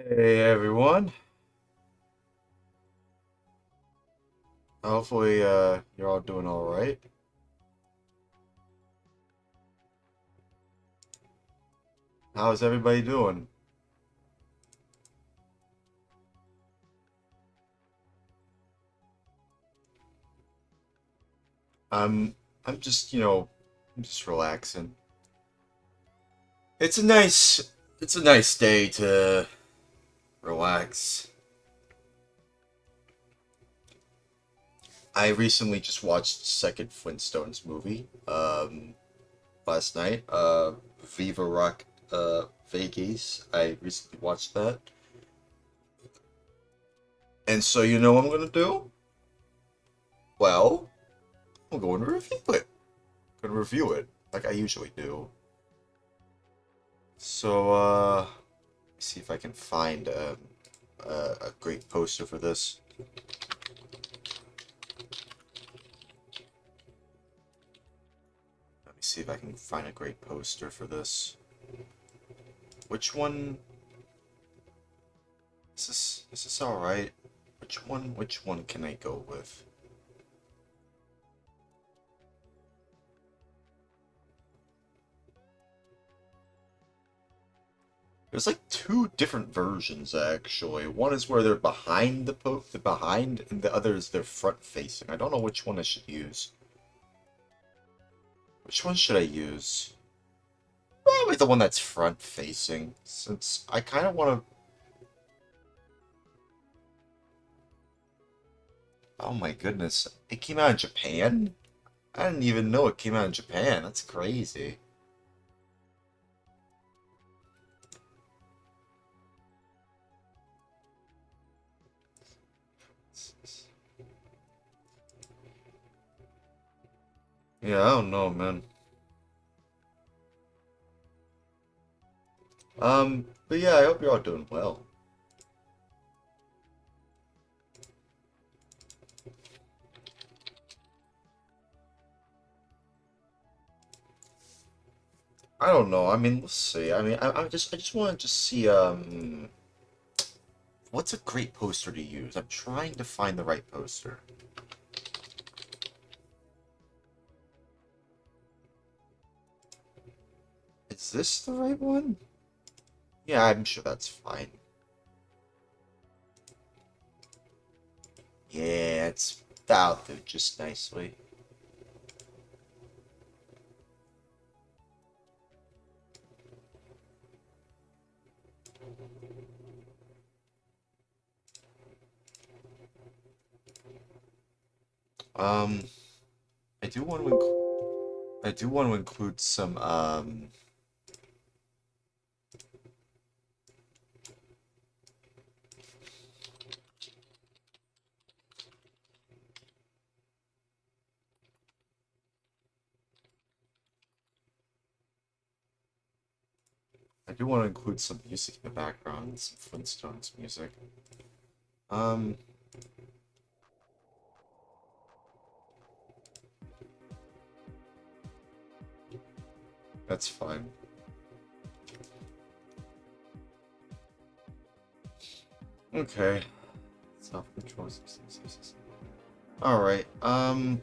Hey everyone. Hopefully you're all doing all right. How's everybody doing? I'm I'm just, I'm just relaxing. It's a nice day to relax. I recently just watched the second Flintstones movie last night. Viva Rock Vegas. I recently watched that. And so you know what I'm gonna do? Well, I'm going to review it. Gonna review it like I usually do. So, let's see if I can find a great poster for this. Let me see if I can find a great poster for this. Which one? Is this all right? Which one can I go with? There's like two different versions actually. One is where they're behind the behind, and the other is they're front facing. I don't know which one I should use. Which one should I use? Probably the one that's front facing, since I kind of want to. Oh my goodness, it came out in Japan? I didn't even know it came out in Japan. That's crazy. Yeah, I don't know, man. But yeah, I hope you're all doing well. I don't know. I mean, let's see. I mean, I just want to just see, what's a great poster to use? I'm trying to find the right poster. Is this the right one? Yeah, I'm sure that's fine. Yeah, that'll do just nicely. Um, I do want to include some, I do want to include some music in the background, some Flintstones music. Um, that's fine. Okay. Self-control. Alright, um,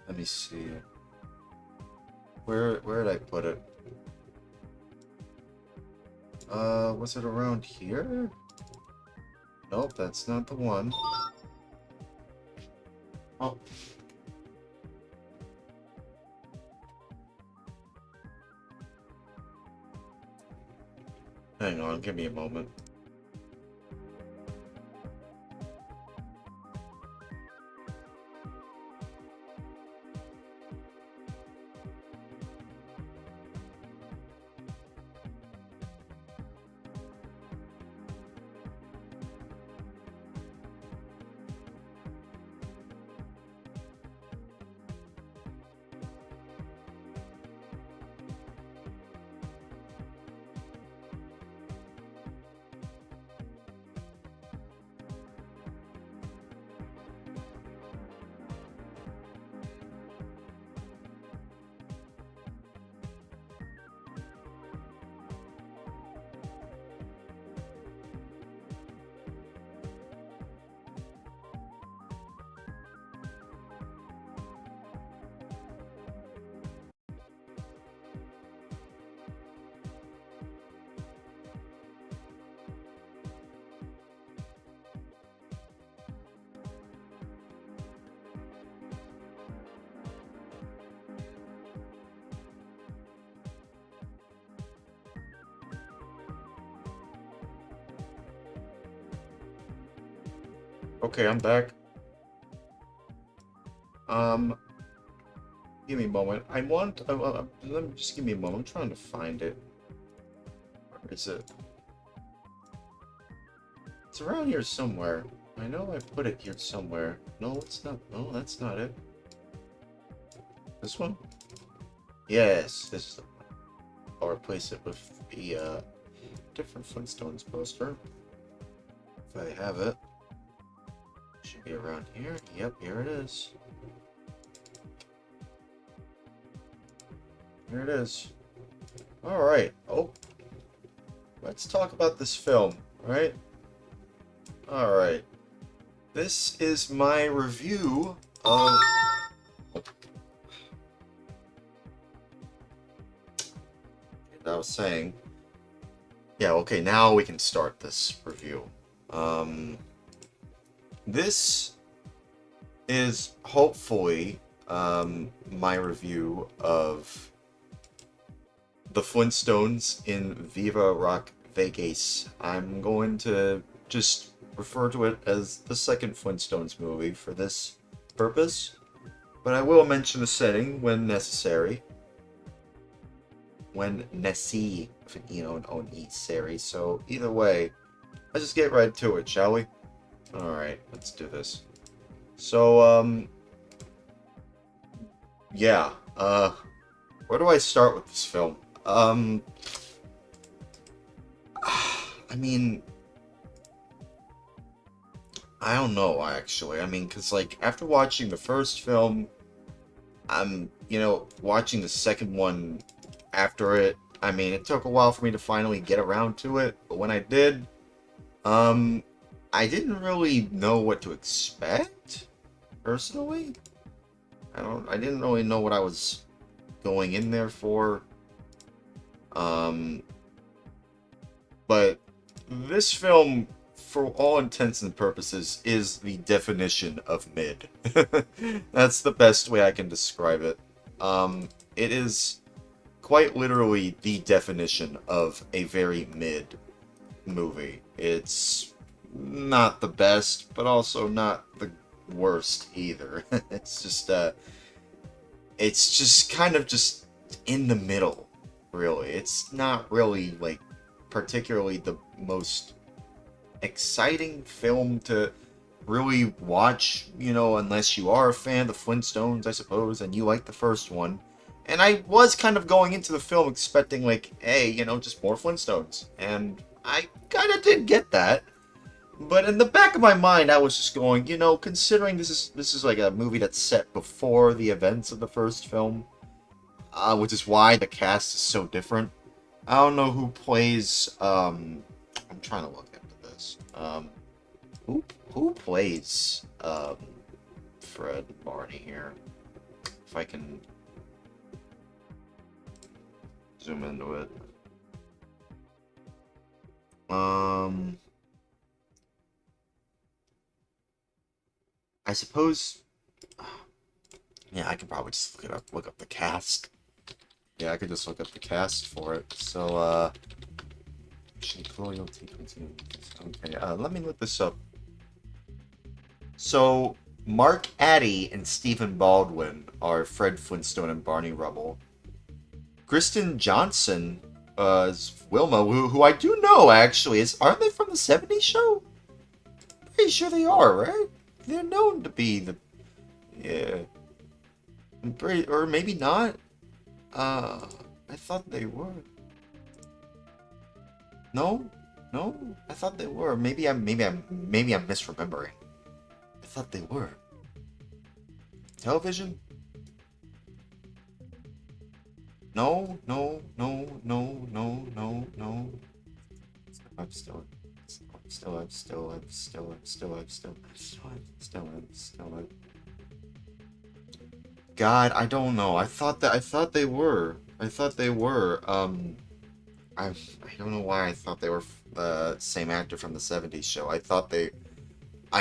let me see. Where did I put it? Was it around here? Nope, that's not the one. Oh, hang on, give me a moment. Okay, I'm back. Um, Give me a moment. I want. Let me just give me a moment. I'm trying to find it. Where is it? It's around here somewhere. I know I put it here somewhere. No, it's not. No, that's not it. This one? Yes, this is the one. I'll replace it with the different Flintstones poster. If I have it. Should be around here. Yep, here it is. Here it is. Alright. Oh. Let's talk about this film, right? Alright. This is my review of... I was saying... Yeah, okay, now we can start this review. This is hopefully my review of the Flintstones in Viva Rock Vegas. I'm going to just refer to it as the second Flintstones movie for this purpose, but I will mention the setting when necessary. When necessary, so either way, let's just get right to it, shall we? Alright, let's do this. So, yeah, where do I start with this film? I mean, I don't know, actually. I mean, because, like, after watching the first film, I'm, watching the second one after it. I mean, it took a while for me to finally get around to it, but when I did, I didn't really know what to expect, personally. I didn't really know what I was going in there for. But this film, for all intents and purposes, is the definition of mid. That's the best way I can describe it. It is quite literally the definition of a very mid movie. It's not the best, but also not the worst either. It's just kind of just in the middle, really. It's not really, like, particularly the most exciting film to really watch, unless you are a fan of the Flintstones, I suppose, and you like the first one. And I was kind of going into the film expecting, like, hey, just more Flintstones. And I kind of did get that. But in the back of my mind, I was just going, considering this is like a movie that's set before the events of the first film, which is why the cast is so different. I don't know who plays, I'm trying to look into this. Who plays, Fred and Barney here? If I can zoom into it. I suppose, yeah, I could probably just look up the cast. Yeah, I could just look up the cast for it. So, okay, let me look this up. So, Mark Addy and Stephen Baldwin are Fred Flintstone and Barney Rubble. Kristen Johnson is Wilma, who I do know, actually. Aren't they from the 70s show? Pretty sure they are, right? They're known to be the... Yeah. Or maybe not. I thought they were. No? No? I thought they were. Maybe I'm misremembering. I thought they were. Television? No. I'm still. God, I don't know. I thought they were. I don't know why I thought they were the same actor from the 70s show. I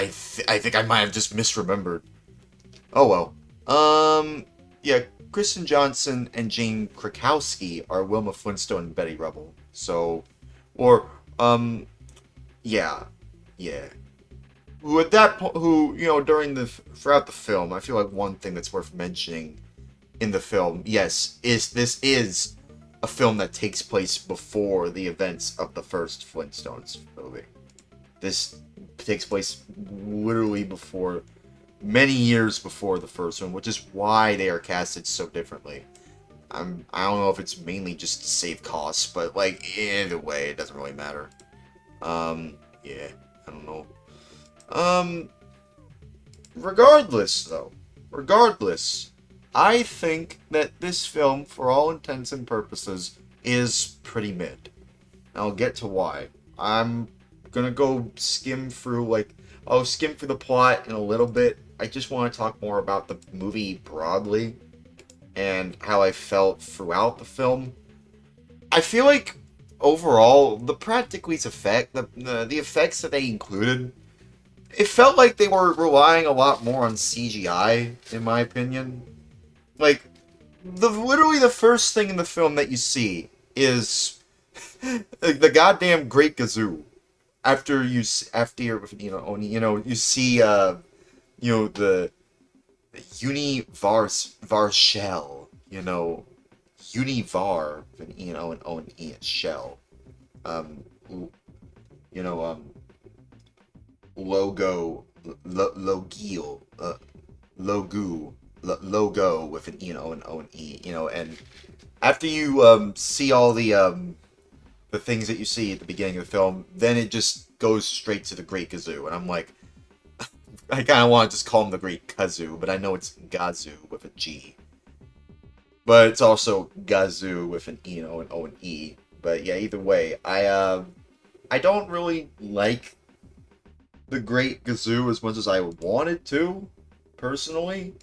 think I might have just misremembered. Oh well. Yeah, Kristen Johnson and Jane Krakowski are Wilma Flintstone and Betty Rubble. So, or, yeah. who at that point, who, you know, throughout the film, I feel like one thing that's worth mentioning in the film, yes, is this is a film that takes place before the events of the first Flintstones movie. This takes place literally before, many years before the first one, which is why they are casted so differently. I don't know if it's mainly just to save costs, but like either way, it doesn't really matter. Yeah, I don't know. Um, regardless though, regardless, I think that this film, for all intents and purposes, is pretty mid. I'll get to why. I'm gonna go skim through, like, I'll skim through the plot in a little bit. I just want to talk more about the movie broadly and how I felt throughout the film. I feel like overall, the practically's effect, the effects that they included, it felt like they were relying a lot more on CGI, in my opinion. Like, literally the first thing in the film that you see is the goddamn Great Gazoo. After you see the Var shell, Univar, an O and E shell, um, you know logo, logio, logo with an an O and E, and after you see all the things that you see at the beginning of the film, then it just goes straight to the Great Gazoo, and I'm like, I kind of want to just call him the Great Kazoo, but I know it's Gazoo with a G. But it's also Gazoo with an an O and E. But yeah, either way, I don't really like the Great Gazoo as much as I wanted to, personally,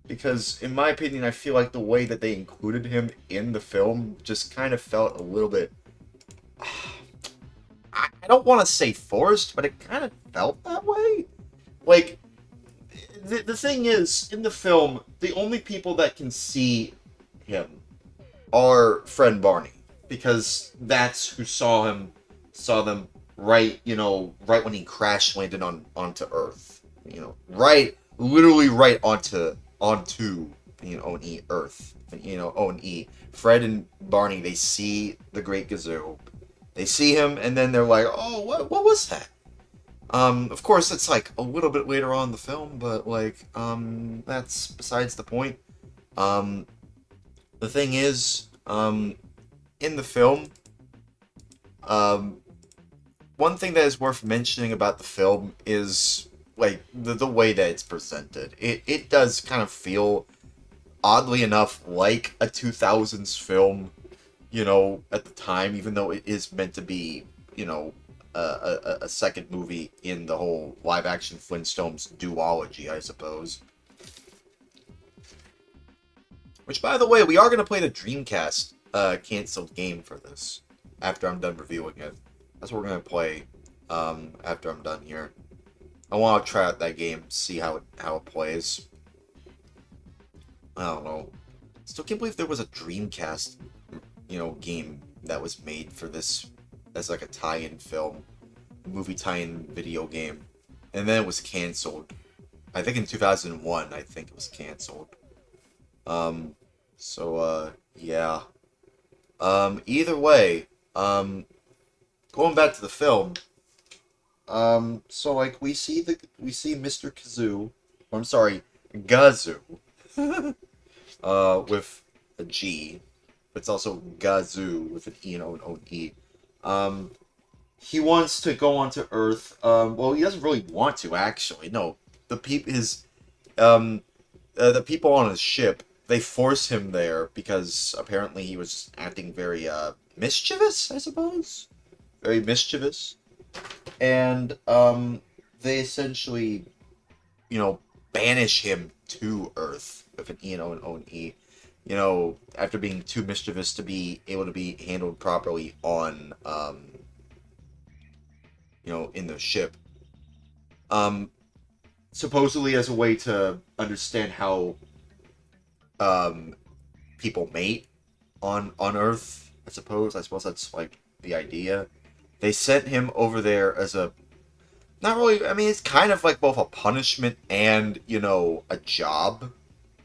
because in my opinion, I feel like the way that they included him in the film just kind of felt a little bit. I don't want to say forced, but it kind of felt that way. Like, the thing is, in the film, the only people that can see him are Fred and Barney, because that's who saw them right, right when he crash landed onto Earth, literally right onto O&E Earth, O&E. Fred and Barney, they see the Great Gazoo, they see him, and then they're like, oh, what was that? Of course, it's like a little bit later on in the film, but like, that's besides the point. The thing is, in the film, um, one thing that is worth mentioning about the film is like the way that it's presented. It does kind of feel, oddly enough, like a 2000s film, at the time, even though it is meant to be, a second movie in the whole live-action Flintstones duology, I suppose. Which, by the way, we are going to play the Dreamcast canceled game for this after I'm done reviewing it. That's what we're going to play after I'm done here. I want to try out that game, see how it plays. I don't know. Still can't believe there was a Dreamcast, game that was made for this as like a tie-in film, movie tie-in video game, and then it was canceled. I think in 2001, I think it was canceled. Yeah. Either way, going back to the film, so like we see Mr. Kazoo, or I'm sorry, Gazoo, with a G, but it's also Gazoo with an E and an O and E. He wants to go onto Earth. Well, he doesn't really want to, actually. No, the people on his ship, they force him there because apparently he was acting very mischievous, I suppose, very mischievous, and they essentially, banish him to Earth with an E and an O and E. After being too mischievous to be able to be handled properly on, in the ship. Supposedly as a way to understand how people mate on Earth, I suppose. I suppose that's like the idea. They sent him over there as a not really. I mean, it's kind of like both a punishment and, a job,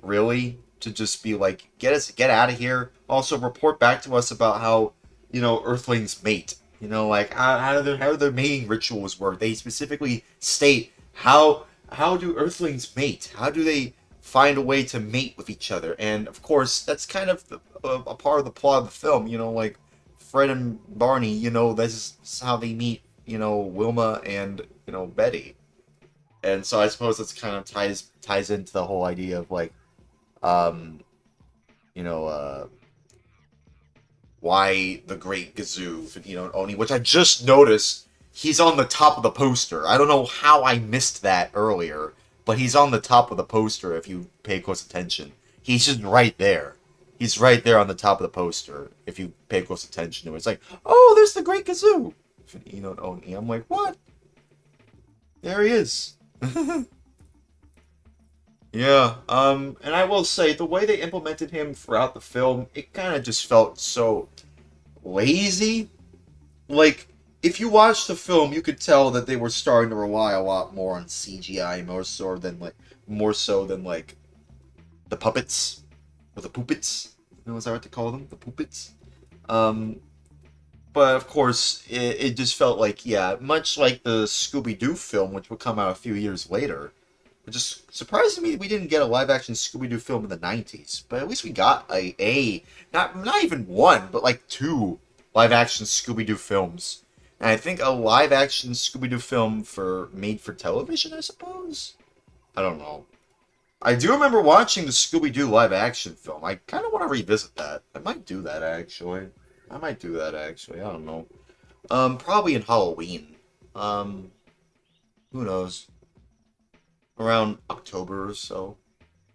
really, to just be like, get out of here. Also, report back to us about how, Earthlings mate. Like how their mating rituals work. They specifically state how do Earthlings mate? How do they find a way to mate with each other? And of course, that's kind of a part of the plot of the film. Like Fred and Barney. That's how they meet. Wilma and Betty. And so I suppose this kind of ties into the whole idea of like um you know why the Great Gazoo, Oni, which I just noticed he's on the top of the poster. I don't know how I missed that earlier, but he's on the top of the poster if you pay close attention. He's just right there. He's right there on the top of the poster if you pay close attention to it. It's like, oh, there's the Great Gazoo. Oni. I'm like, what? There he is. Yeah, and I will say, the way they implemented him throughout the film, it kind of just felt so lazy. Like, if you watch the film, you could tell that they were starting to rely a lot more on CGI, more so than the puppets or the poopits. Is that what to call them? The poopits. Um, but of course, it just felt like, yeah, much like the Scooby Doo film, which would come out a few years later. Which is surprising me we didn't get a live action Scooby Doo film in the 90s. But at least we got not even one, but like two live action Scooby Doo films. And I think a live action Scooby Doo film made for television, I suppose? I don't know. I do remember watching the Scooby Doo live action film. I kind of want to revisit that. I might do that actually. I don't know. Probably in Halloween. Um, who knows? Around October or so.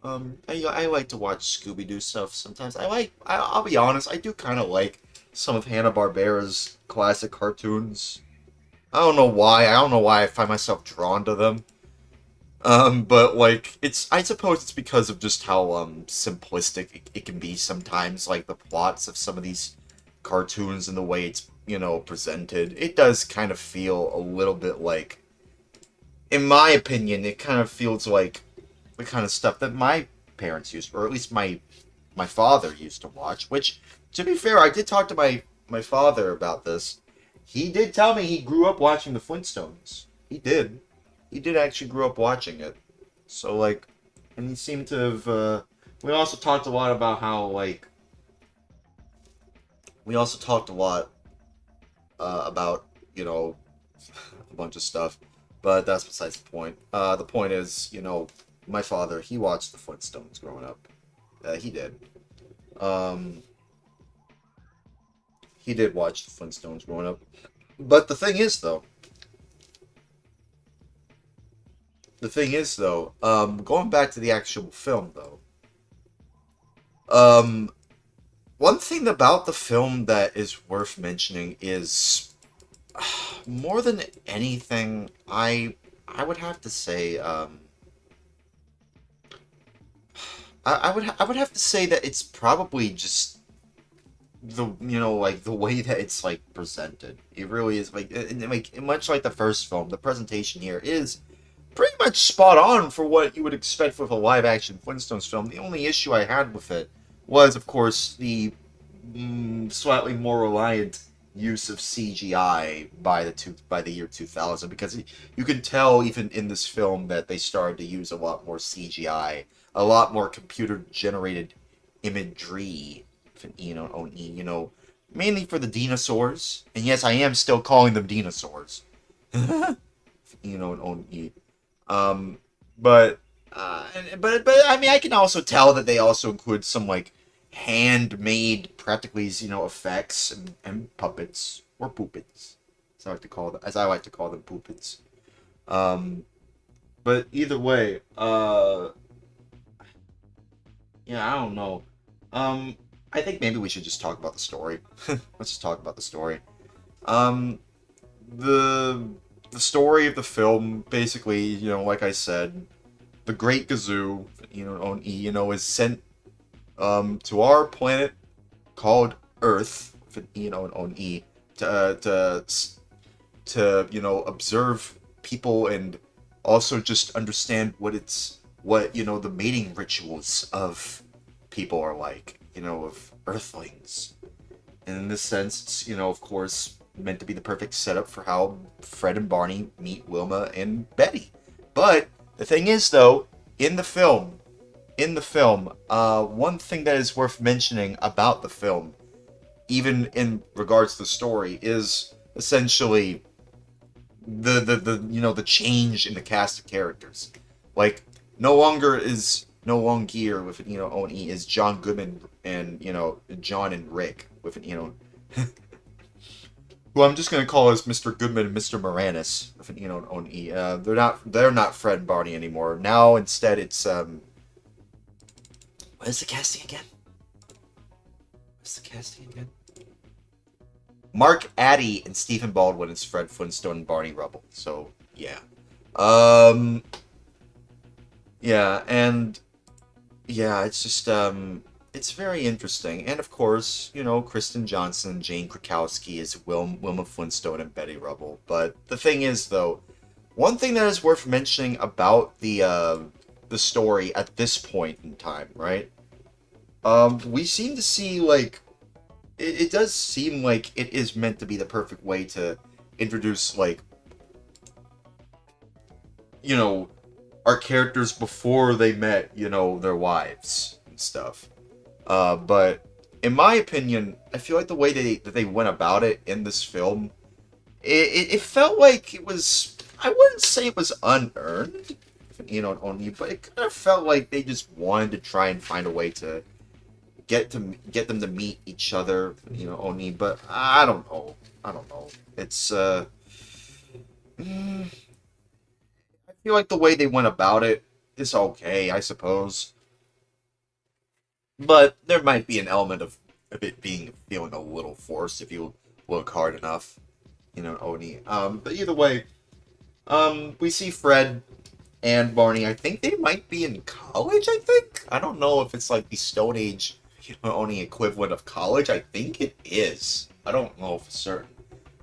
I like to watch Scooby Doo stuff sometimes. I'll be honest, I do kind of like some of Hanna-Barbera's classic cartoons. I don't know why. I don't know why I find myself drawn to them. But like, I suppose it's because of just how simplistic it can be sometimes. Like the plots of some of these cartoons and the way it's presented. It does kind of feel a little bit like, in my opinion, it kind of feels like the kind of stuff that my parents used, or at least my father used to watch. Which, to be fair, I did talk to my father about this. He did tell me he grew up watching the Flintstones. He did. He did actually grow up watching it. So like, and he seemed to have. We also talked a lot about how like. We also talked a lot about a bunch of stuff. But that's besides the point. The point is, my father, he watched the Flintstones growing up. He did. Um, he did watch the Flintstones growing up. But going back to the actual film, though, um, one thing about the film that is worth mentioning is, more than anything, I would have to say, I would have to say that it's probably just the way that it's like presented. It really is like much like the first film. The presentation here is pretty much spot on for what you would expect with a live action Flintstones film. The only issue I had with it was, of course, the slightly more reliant use of CGI by the year 2000, because you can tell even in this film that they started to use a lot more CGI, a lot more computer generated imagery, mainly for the dinosaurs. And yes, I am still calling them dinosaurs. Oni. Um, but but I mean, I can also tell that they also include some like handmade, practically, effects and puppets or poopits, as I like to call them, poopits. Um, but either way, yeah, I don't know. I think maybe we should just talk about the story. Let's just talk about the story. Um, the the story of the film, basically, like I said, the Great Gazoo, is sent to our planet called Earth, on E, to observe people and also just understand what the mating rituals of people are like, of Earthlings. And in this sense, it's, of course, meant to be the perfect setup for how Fred and Barney meet Wilma and Betty. But the thing is, though, in the film, one thing that is worth mentioning about the film, even in regards to the story, is essentially the change in the cast of characters. Like, no longer with Oni is John Goodman and John and Rick with who I'm just gonna call as Mr. Goodman and Mr. Moranis with Oni. They're not Fred and Barney anymore. Now instead it's what is the casting again? What's the casting again? Mark Addy and Stephen Baldwin as Fred Flintstone and Barney Rubble. So yeah, yeah, and yeah, it's just it's very interesting. And of course, Kristen Johnson and Jane Krakowski is Wilma Flintstone and Betty Rubble. But the thing is, though, one thing that is worth mentioning about the story at this point in time, right? We seem to see, like, it does seem like it is meant to be the perfect way to introduce, like, our characters before they met, their wives and stuff. But in my opinion, I feel like the way that they went about it in this film, it felt like it was, I wouldn't say it was unearned, only, but it kind of felt like they just wanted to try and find a way to get them to meet each other, only. But I don't know. It's I feel like the way they went about it is okay, I suppose. But there might be an element of it feeling a little forced if you look hard enough, Oni. But either way, we see Fred and Barney. I think they might be in college. I don't know if it's like the Stone Age, Oni equivalent of college. I think it is. I don't know for certain.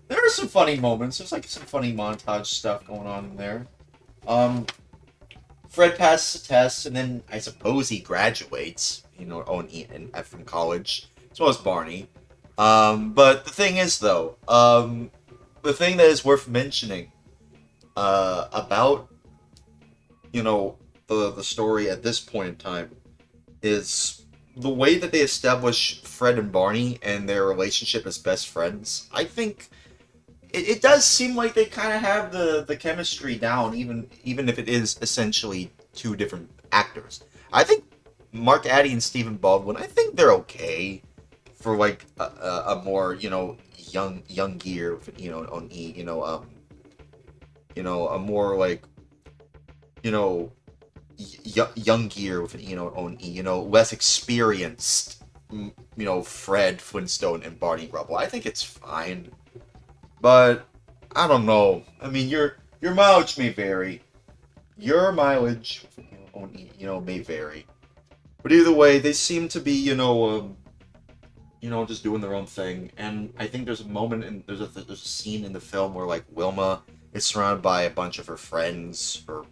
There are some funny moments. There's like some funny montage stuff going on in there. Fred passes the test, and then I suppose he graduates, Oni and from college, as well as Barney. But the thing is, though, the thing that is worth mentioning, about, the story at this point in time is the way that they establish Fred and Barney and their relationship as best friends. I think it does seem like they kind of have the chemistry down, even if it is essentially two different actors. I think Mark Addy and Stephen Baldwin, I think they're okay for like a more young gear, on a more like young gear with on less experienced Fred Flintstone and Barney Rubble. I think it's fine. But I don't know. I mean, your mileage may vary. Your mileage, may vary. But either way, they seem to be, just doing their own thing. And I think there's a moment and there's a scene in the film where like Wilma is surrounded by a bunch of her friends, her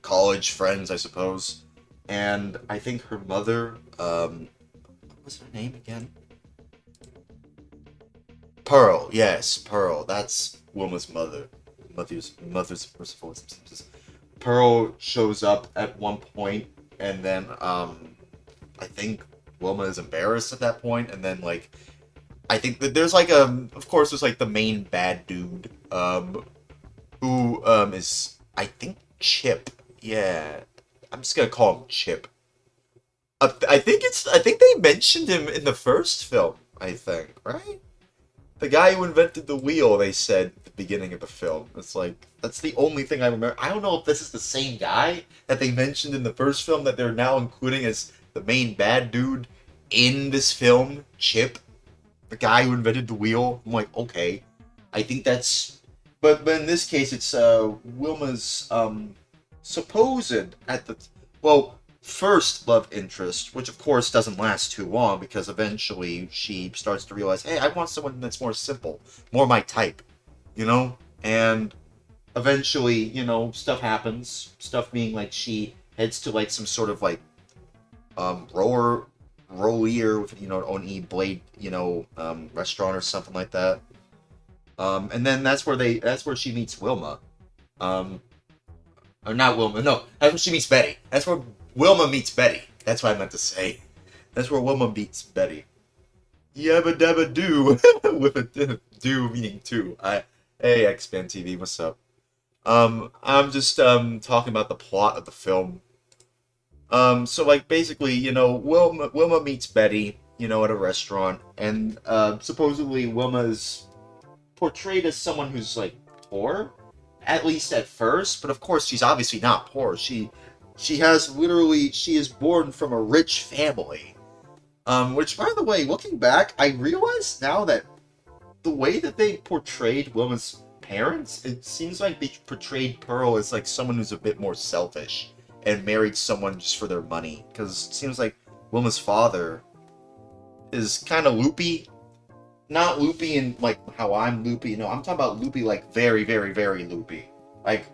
college friends, I suppose. And I think her mother, what was her name again? Pearl, yes, Pearl. That's Wilma's mother. Mother's merciful. Pearl shows up at one point, and then I think Wilma is embarrassed at that point, and then like I think that there's like of course there's like the main bad dude, who is I think Chip. Yeah, I'm just gonna call him Chip. I think they mentioned him in the first film. I think, right? The guy who invented the wheel, they said at the beginning of the film. It's like, that's the only thing I remember. I don't know if this is the same guy that they mentioned in the first film that they're now including as the main bad dude in this film, Chip. The guy who invented the wheel. I'm like, okay. I think that's... But in this case, it's Wilma's supposed at the... Well, first love interest, which of course doesn't last too long because eventually she starts to realize, hey, I want someone that's more simple, more my type, and eventually, stuff happens. Stuff being like she heads to like some sort of like rollier with on e blade restaurant or something like that. And then that's where she meets Wilma. Um, or not Wilma. No, that's where she meets Betty. That's where Wilma meets Betty. That's what I meant to say. That's where Wilma meets Betty. Yabba dabba do with a do meaning two. Hey X-Band TV, what's up? I'm just talking about the plot of the film. So like basically, Wilma meets Betty, at a restaurant, and supposedly Wilma is portrayed as someone who's like poor, at least at first. But of course, she's obviously not poor. She is born from a rich family. Which by the way, looking back, I realize now that the way that they portrayed Wilma's parents, it seems like they portrayed Pearl as like someone who's a bit more selfish and married someone just for their money. Because it seems like Wilma's father is kind of loopy. Not loopy in like how I'm loopy. No, I'm talking about loopy like very, very, very loopy. Like,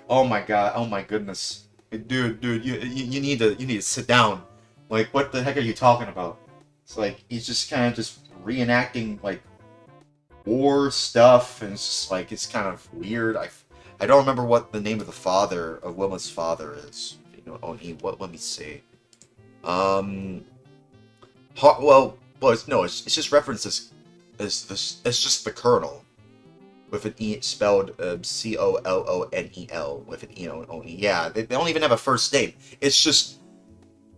oh my god, oh my goodness, dude, you need to sit down. Like, what the heck are you talking about? It's like he's just kind of just reenacting like war stuff, and it's just like it's kind of weird. I don't remember what the name of the father of Wilma's father is. What? Let me see. Um, it's just references it's just the Colonel with an E spelled Colonel with an E only. Yeah, they don't even have a first name. It's just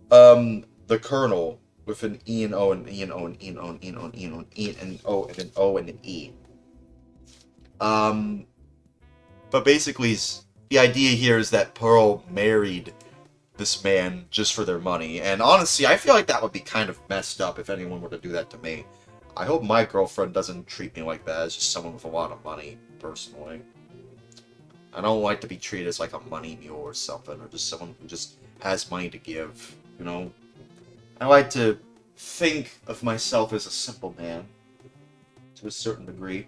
the Colonel with an E and O and E and O and E and O and E and O and E and O and E and O and an O and an E. But basically, the idea here is that Pearl married this man just for their money, and honestly, I feel like that would be kind of messed up if anyone were to do that to me. I hope my girlfriend doesn't treat me like that as just someone with a lot of money, personally. I don't like to be treated as like a money mule or something, or just someone who just has money to give, I like to think of myself as a simple man, to a certain degree,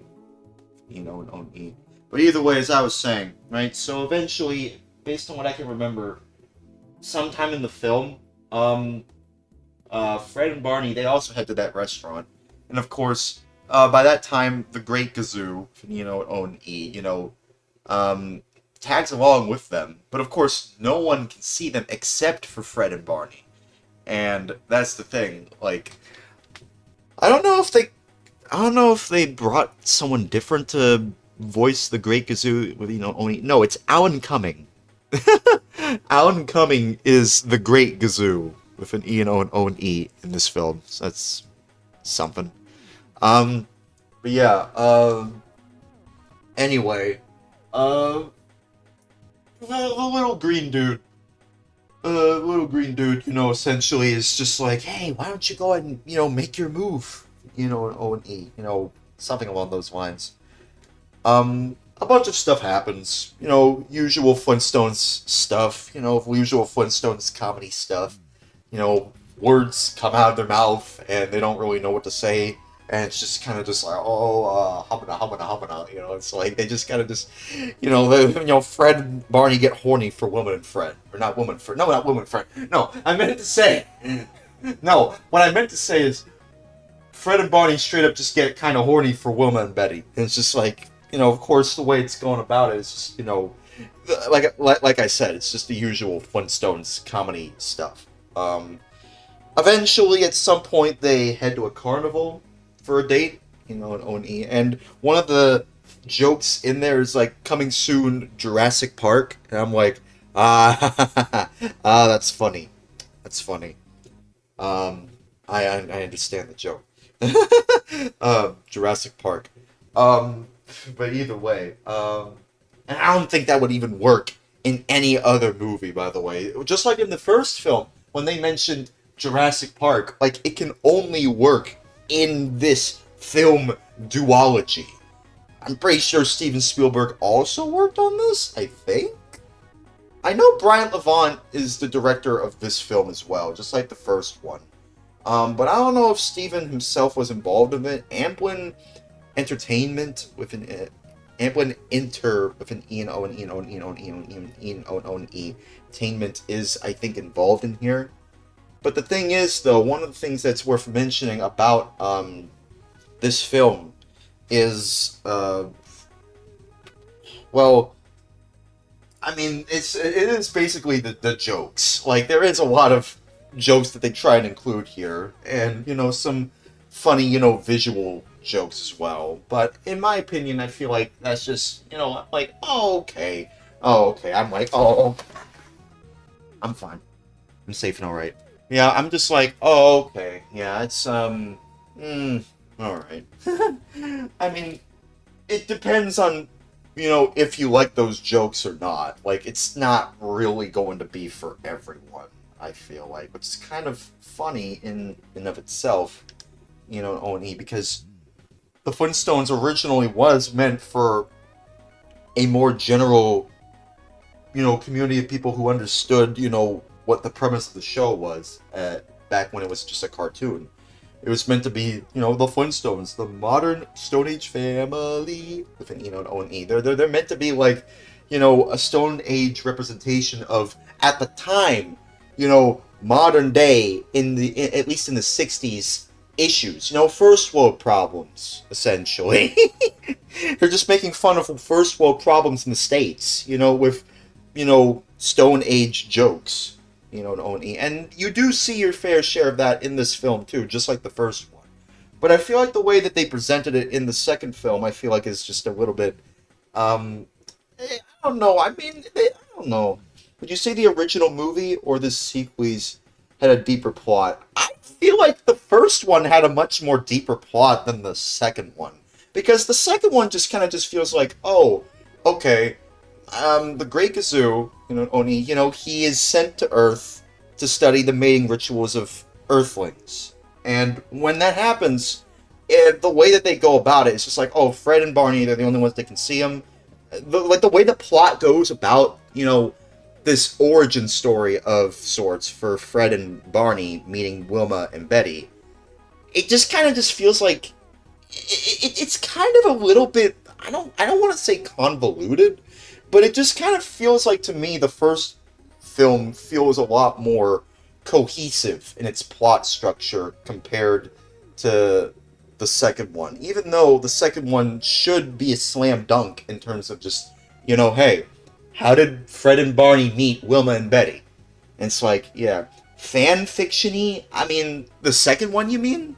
and own eat. But either way, as I was saying, right, so eventually, based on what I can remember, sometime in the film, Fred and Barney, they also head to that restaurant. And of course, by that time, the Great Gazoo, own E, tags along with them. But of course, no one can see them except for Fred and Barney. And that's the thing. Like, I don't know if they brought someone different to voice the Great Gazoo with only. No, it's Alan Cumming. Alan Cumming is the Great Gazoo with an E and O and O and E in this film. So that's something. But yeah. Anyway, the little green dude. Essentially is just like, hey, why don't you go ahead and, make your move, an O and E, something along those lines. A bunch of stuff happens, usual Flintstones stuff, usual Flintstones comedy stuff, words come out of their mouth and they don't really know what to say. And it's just kind of just like, hubbana, it's like they just kind of just, Fred and Barney get horny for Woman and Fred. Or not Woman and Fred. No, not Woman and Fred. No, I meant to say, no, what I meant to say is Fred and Barney straight up just get kind of horny for Wilma and Betty. And it's just like, of course, the way it's going about it is just, like I said, it's just the usual Flintstones comedy stuff. Eventually, at some point, they head to a carnival for a date, an O&E, and one of the jokes in there is like, coming soon, Jurassic Park, and I'm like, that's funny. That's funny. I understand the joke. Jurassic Park. But either way, and I don't think that would even work in any other movie, by the way. Just like in the first film, when they mentioned Jurassic Park, like, it can only work in this film duology. I'm pretty sure Steven Spielberg also worked on this, I think? I know Brian Levant is the director of this film as well, just like the first one. But I don't know if Steven himself was involved in it. Amblin Entertainment with an Amblin Inter with an E and O and E and O and E and O and E and O and E and O and O and E. Entertainment is, I think, involved in here. But the thing is, though, one of the things that's worth mentioning about this film is, well, I mean, it is basically the jokes. Like, there is a lot of jokes that they try and include here, and some funny visual jokes as well. But in my opinion, I feel like that's just like, oh okay. I'm like, oh, I'm fine. I'm safe and all right. Yeah, I'm just like, oh okay. Yeah, it's all right. I mean, it depends on if you like those jokes or not. Like, it's not really going to be for everyone, I feel like, which is kind of funny in and of itself, O&E, because the Flintstones originally was meant for a more general community of people who understood what the premise of the show was, back when it was just a cartoon. It was meant to be, the Flintstones, the modern Stone Age family, with an an O and E. They're meant to be like, a Stone Age representation of, at the time, modern day, at least in the '60s, issues. First world problems, essentially. They're just making fun of first world problems in the States, with, Stone Age jokes. An O&E. And you do see your fair share of that in this film, too, just like the first one. But I feel like the way that they presented it in the second film, I feel like is just a little bit, I don't know. I mean, I don't know. Would you say the original movie or the sequels had a deeper plot? I feel like the first one had a much more deeper plot than the second one. Because the second one just kind of just feels like, oh, okay, the Great Gazoo, Oni, he is sent to Earth to study the mating rituals of Earthlings. And when that happens, the way that they go about it is just like, oh, Fred and Barney, they're the only ones that can see him. The way the plot goes about, this origin story of sorts for Fred and Barney meeting Wilma and Betty, it just kind of just feels like it's kind of a little bit, I don't want to say convoluted, but it just kind of feels like, to me, the first film feels a lot more cohesive in its plot structure compared to the second one. Even though the second one should be a slam dunk in terms of just, hey, how did Fred and Barney meet Wilma and Betty? And it's like, yeah, fan fiction-y? I mean, the second one, you mean?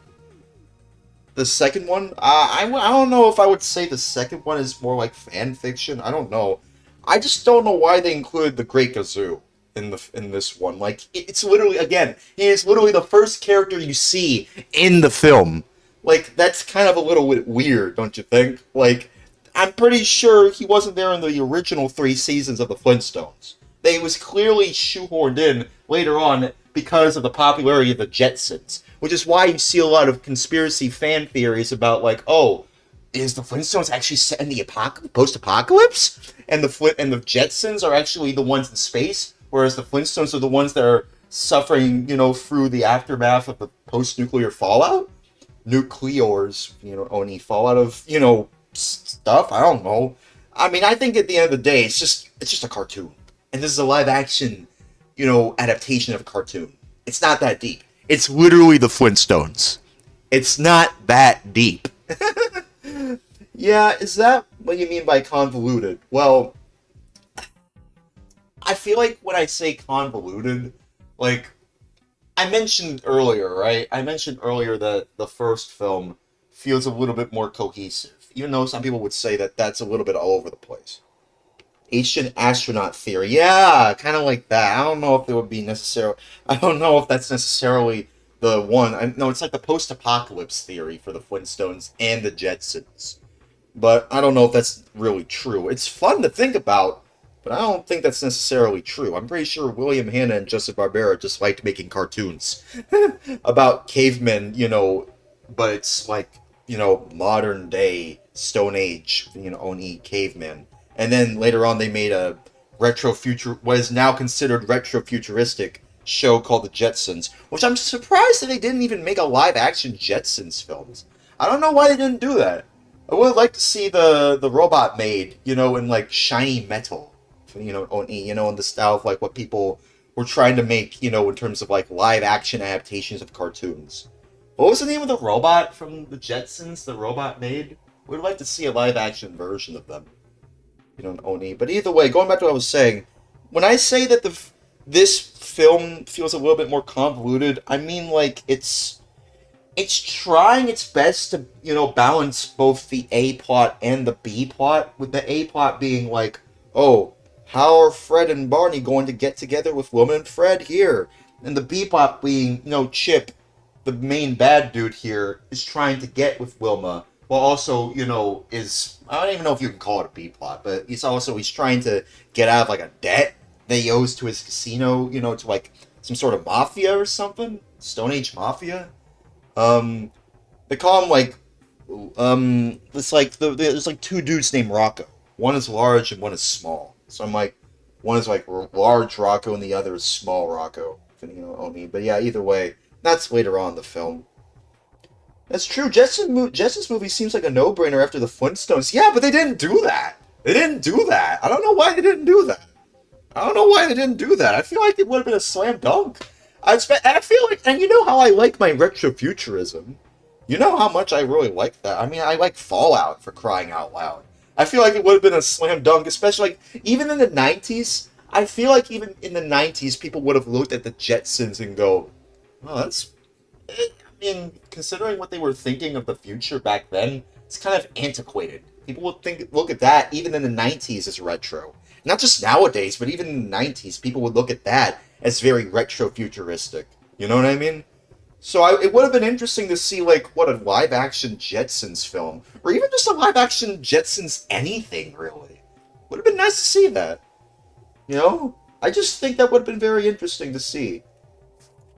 The second one? I don't know if I would say the second one is more like fan fiction. I don't know. I just don't know why they included the Great Gazoo in this one. Like, it's literally, again, he is literally the first character you see in the film. Like, that's kind of a little bit weird, don't you think? Like, I'm pretty sure he wasn't there in the original 3 seasons of the Flintstones. They was clearly shoehorned in later on because of the popularity of the Jetsons, which is why you see a lot of conspiracy fan theories about, like, oh, is the Flintstones actually set in the post-apocalypse? And the Jetsons are actually the ones in space, whereas the Flintstones are the ones that are suffering, through the aftermath of the post-nuclear fallout? Nuclears, only fallout of, stuff? I don't know. I mean, I think at the end of the day, it's just a cartoon. And this is a live-action, adaptation of a cartoon. It's not that deep. It's literally the Flintstones. It's not that deep. Yeah, is that what you mean by convoluted? Well, I feel like when I say convoluted, like, I mentioned earlier, right? I mentioned earlier that the first film feels a little bit more cohesive, even though some people would say that that's a little bit all over the place. Ancient astronaut theory, yeah, kind of like that. I don't know if it would be necessary. I don't know if that's necessarily the one. No, it's like the post-apocalypse theory for the Flintstones and the Jetsons. But I don't know if that's really true. It's fun to think about, but I don't think that's necessarily true. I'm pretty sure William Hanna and Joseph Barbera just liked making cartoons about cavemen, but it's like, modern day Stone Age, Oni cavemen. And then later on they made a what is now considered retro-futuristic show called The Jetsons, which I'm surprised that they didn't even make a live-action Jetsons films. I don't know why they didn't do that. I would like to see the robot made, in like shiny metal, in the style of like what people were trying to make, in terms of like live action adaptations of cartoons. What was the name of the robot from the Jetsons? The robot made. We'd like to see a live action version of them, Oni. But either way, going back to what I was saying, when I say that this film feels a little bit more convoluted, I mean like it's trying its best to, balance both the A plot and the B plot, with the A plot being like, oh, how are Fred and Barney going to get together with Wilma and Fred here? And the B plot being, Chip, the main bad dude here, is trying to get with Wilma, while also, I don't even know if you can call it a B plot, but he's trying to get out of like a debt that he owes to his casino, to like some sort of mafia or something? Stone Age mafia? Um, they call him like, it's like there's like two dudes named Rocco. One is large and one is small. So I'm like, one is like large Rocco and the other is small Rocco. If you know what I mean. But yeah, either way, that's later on in the film. That's true. Jetson's movie seems like a no-brainer after the Flintstones. Yeah, but they didn't do that. They didn't do that. I don't know why they didn't do that. I don't know why they didn't do that. I feel like it would have been a slam dunk. I feel like, and you know how I like my retrofuturism. You know how much I really like that. I mean, I like Fallout, for crying out loud. I feel like it would have been a slam dunk, especially like even in the '90s. I feel like even in the '90s, people would have looked at the Jetsons and go, "Oh, that's." I mean, considering what they were thinking of the future back then, it's kind of antiquated. People would look at that even in the '90s as retro. Not just nowadays, but even in the '90s, people would look at that as very retro futuristic. You know what I mean? So it would have been interesting to see like what a live action Jetsons film, or even just a live action Jetsons anything really. Would have been nice to see that. You know, I just think that would have been very interesting to see.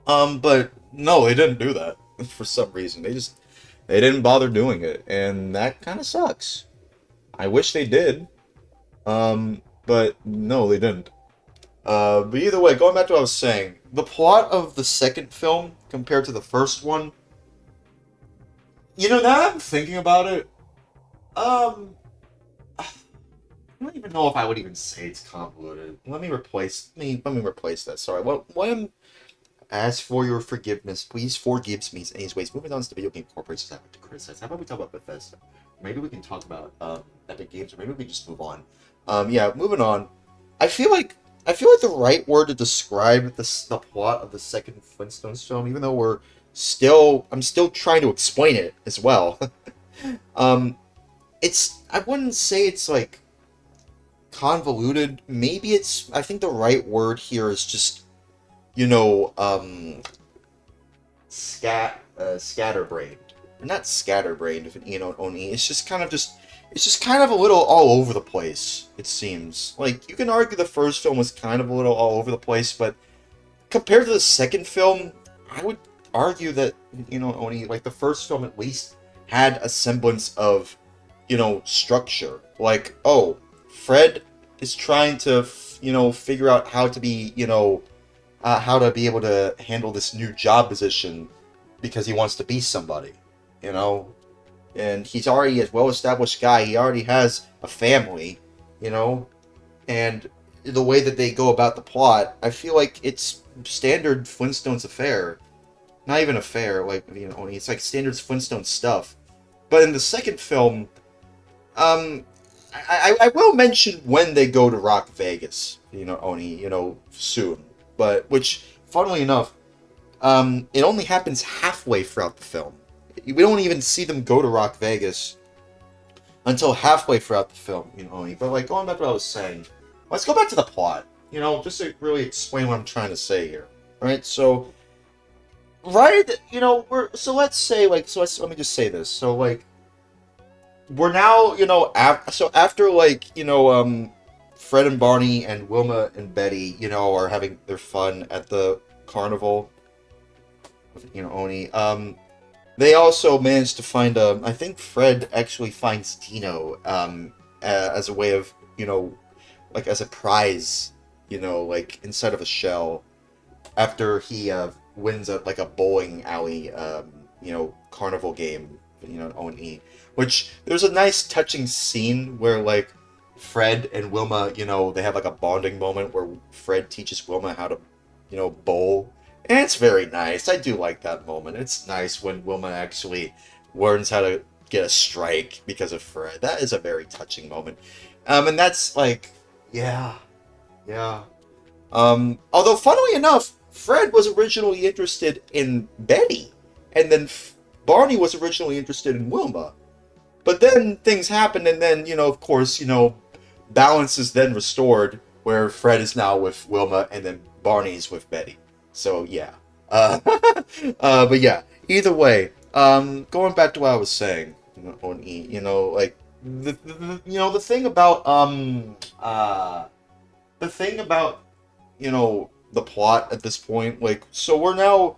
But no, they didn't do that for some reason. They didn't bother doing it, and that kind of sucks. I wish they did. But no, they didn't. But either way, going back to what I was saying, the plot of the second film compared to the first one, now that I'm thinking about it, I don't even know if I would even say it's convoluted. Let me replace that. Sorry. When ask for your forgiveness, please forgives me. Anyways, moving on to the video game corporations I have to criticize. How about we talk about Bethesda? Maybe we can talk about Epic Games, or maybe we can just move on. Yeah, moving on. I feel like the right word to describe the plot of the second Flintstones film, even though I'm still trying to explain it as well. um, I wouldn't say it's like convoluted. Maybe I think the right word here is just, scatterbrained. Not scatterbrained, if only. It's just kind of a little all over the place, it seems. Like, you can argue the first film was kind of a little all over the place, but compared to the second film, I would argue that, only, like, the first film at least had a semblance of, structure. Like, oh, Fred is trying to, figure out how to be, how to be able to handle this new job position because he wants to be somebody, and he's already a well-established guy. He already has a family, and the way that they go about the plot, I feel like it's standard Flintstones affair. Not even affair, like, it's like standard Flintstones stuff. But in the second film, I will mention when they go to Rock Vegas, Oni, soon. But, which, funnily enough, it only happens halfway throughout the film. We don't even see them go to Rock Vegas until halfway throughout the film, Oni. But, like, going back to what I was saying, let's go back to the plot, just to really explain what I'm trying to say here. Right? So, let's say, like, let me just say this. So, like, we're now, after, like, Fred and Barney and Wilma and Betty, are having their fun at the carnival, Oni, they also managed to find I think Fred actually finds Dino, as a way of, like, as a prize, like, inside of a shell, after he, wins like a bowling alley, carnival game O&E. Which there's a nice touching scene where like Fred and Wilma, they have like a bonding moment where Fred teaches Wilma how to, bowl. And it's very nice. I do like that moment. It's nice when Wilma actually learns how to get a strike because of Fred. That is a very touching moment. And that's like, yeah, yeah. Although, funnily enough, Fred was originally interested in Betty, and then Barney was originally interested in Wilma. But then things happened, and then, of course, balance is then restored, where Fred is now with Wilma, and then Barney's with Betty. So, yeah. But yeah, either way, going back to what I was saying, on E, like, the thing about, the thing about, the plot at this point, like, so we're now,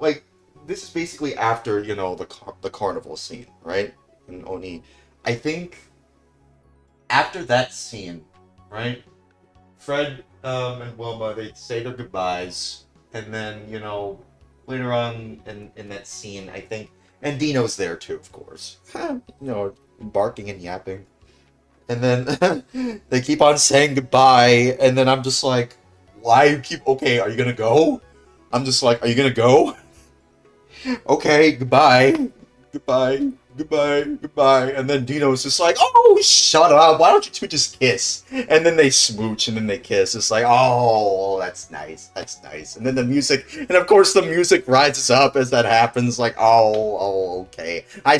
like, this is basically after, the carnival scene, right? And Oni, I think after that scene, right? Fred and Wilma, they say their goodbyes, and then later on in that scene, I think, and Dino's there too, of course, barking and yapping, and then they keep on saying goodbye, and then I'm just like, why you keep? Okay, are you gonna go? I'm just like, are you gonna go? Okay, goodbye, goodbye, goodbye, goodbye. And then Dino's just like, oh, shut up. Why don't you two just kiss? And then they smooch and then they kiss. It's like, oh, that's nice. That's nice. And then the music, and of course the music rises up as that happens. Like, okay. I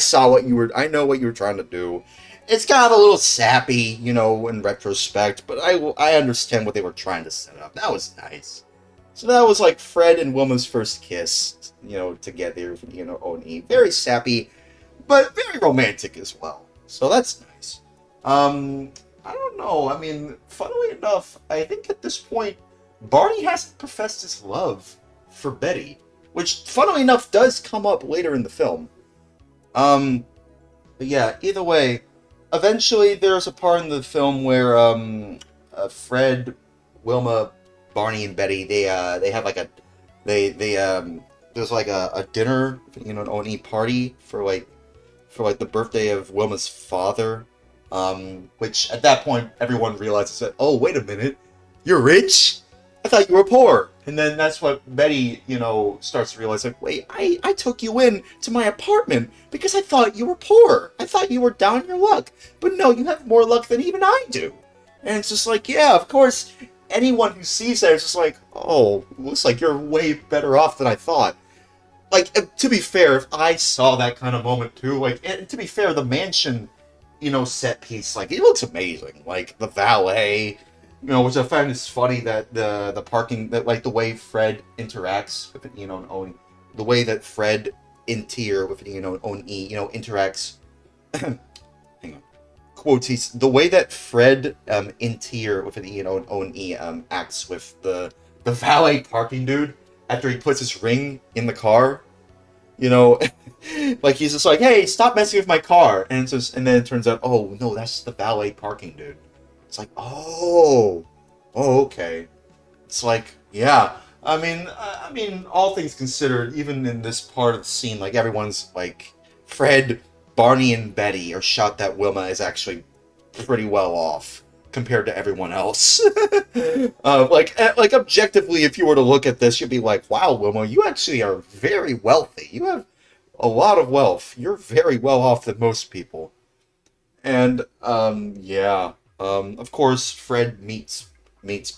know what you were trying to do. It's kind of a little sappy, in retrospect, but I understand what they were trying to set up. That was nice. So that was like Fred and Wilma's first kiss, together, O&E. Very sappy, but very romantic as well. So that's nice. I don't know. I mean, funnily enough, I think at this point, Barney hasn't professed his love for Betty, which, funnily enough, does come up later in the film. But yeah, either way, eventually there's a part in the film where Fred, Wilma, Barney, and Betty, they have like there's like a dinner, an O&E party for the birthday of Wilma's father, which at that point everyone realizes that, oh, wait a minute, you're rich? I thought you were poor. And then that's what Betty, starts to realize, like, wait, I took you in to my apartment because I thought you were poor. I thought you were down your luck. But no, you have more luck than even I do. And it's just like, yeah, of course, anyone who sees that is just like, oh, looks like you're way better off than I thought. Like, to be fair, if I saw that kind of moment too, like, and to be fair, the mansion, set piece, like, it looks amazing. Like, the valet, which I find is funny that the parking, that, like, the way Fred interacts with it, the way that Fred in tier with it, O&E, interacts, hang on, quotes, the way that Fred in tier with it, O&E acts with the valet parking dude after he puts his ring in the car, like he's just like, hey, stop messing with my car, and then it turns out, oh no, that's the valet parking dude. It's like, oh, okay. It's like, yeah. I mean, all things considered, even in this part of the scene, like everyone's like, Fred, Barney, and Betty are shot that Wilma is actually pretty well off compared to everyone else. Like objectively, if you were to look at this, you'd be like, wow, Wilma, you actually are very wealthy. You have a lot of wealth. You're very well off than most people. And yeah. Of course, Fred meets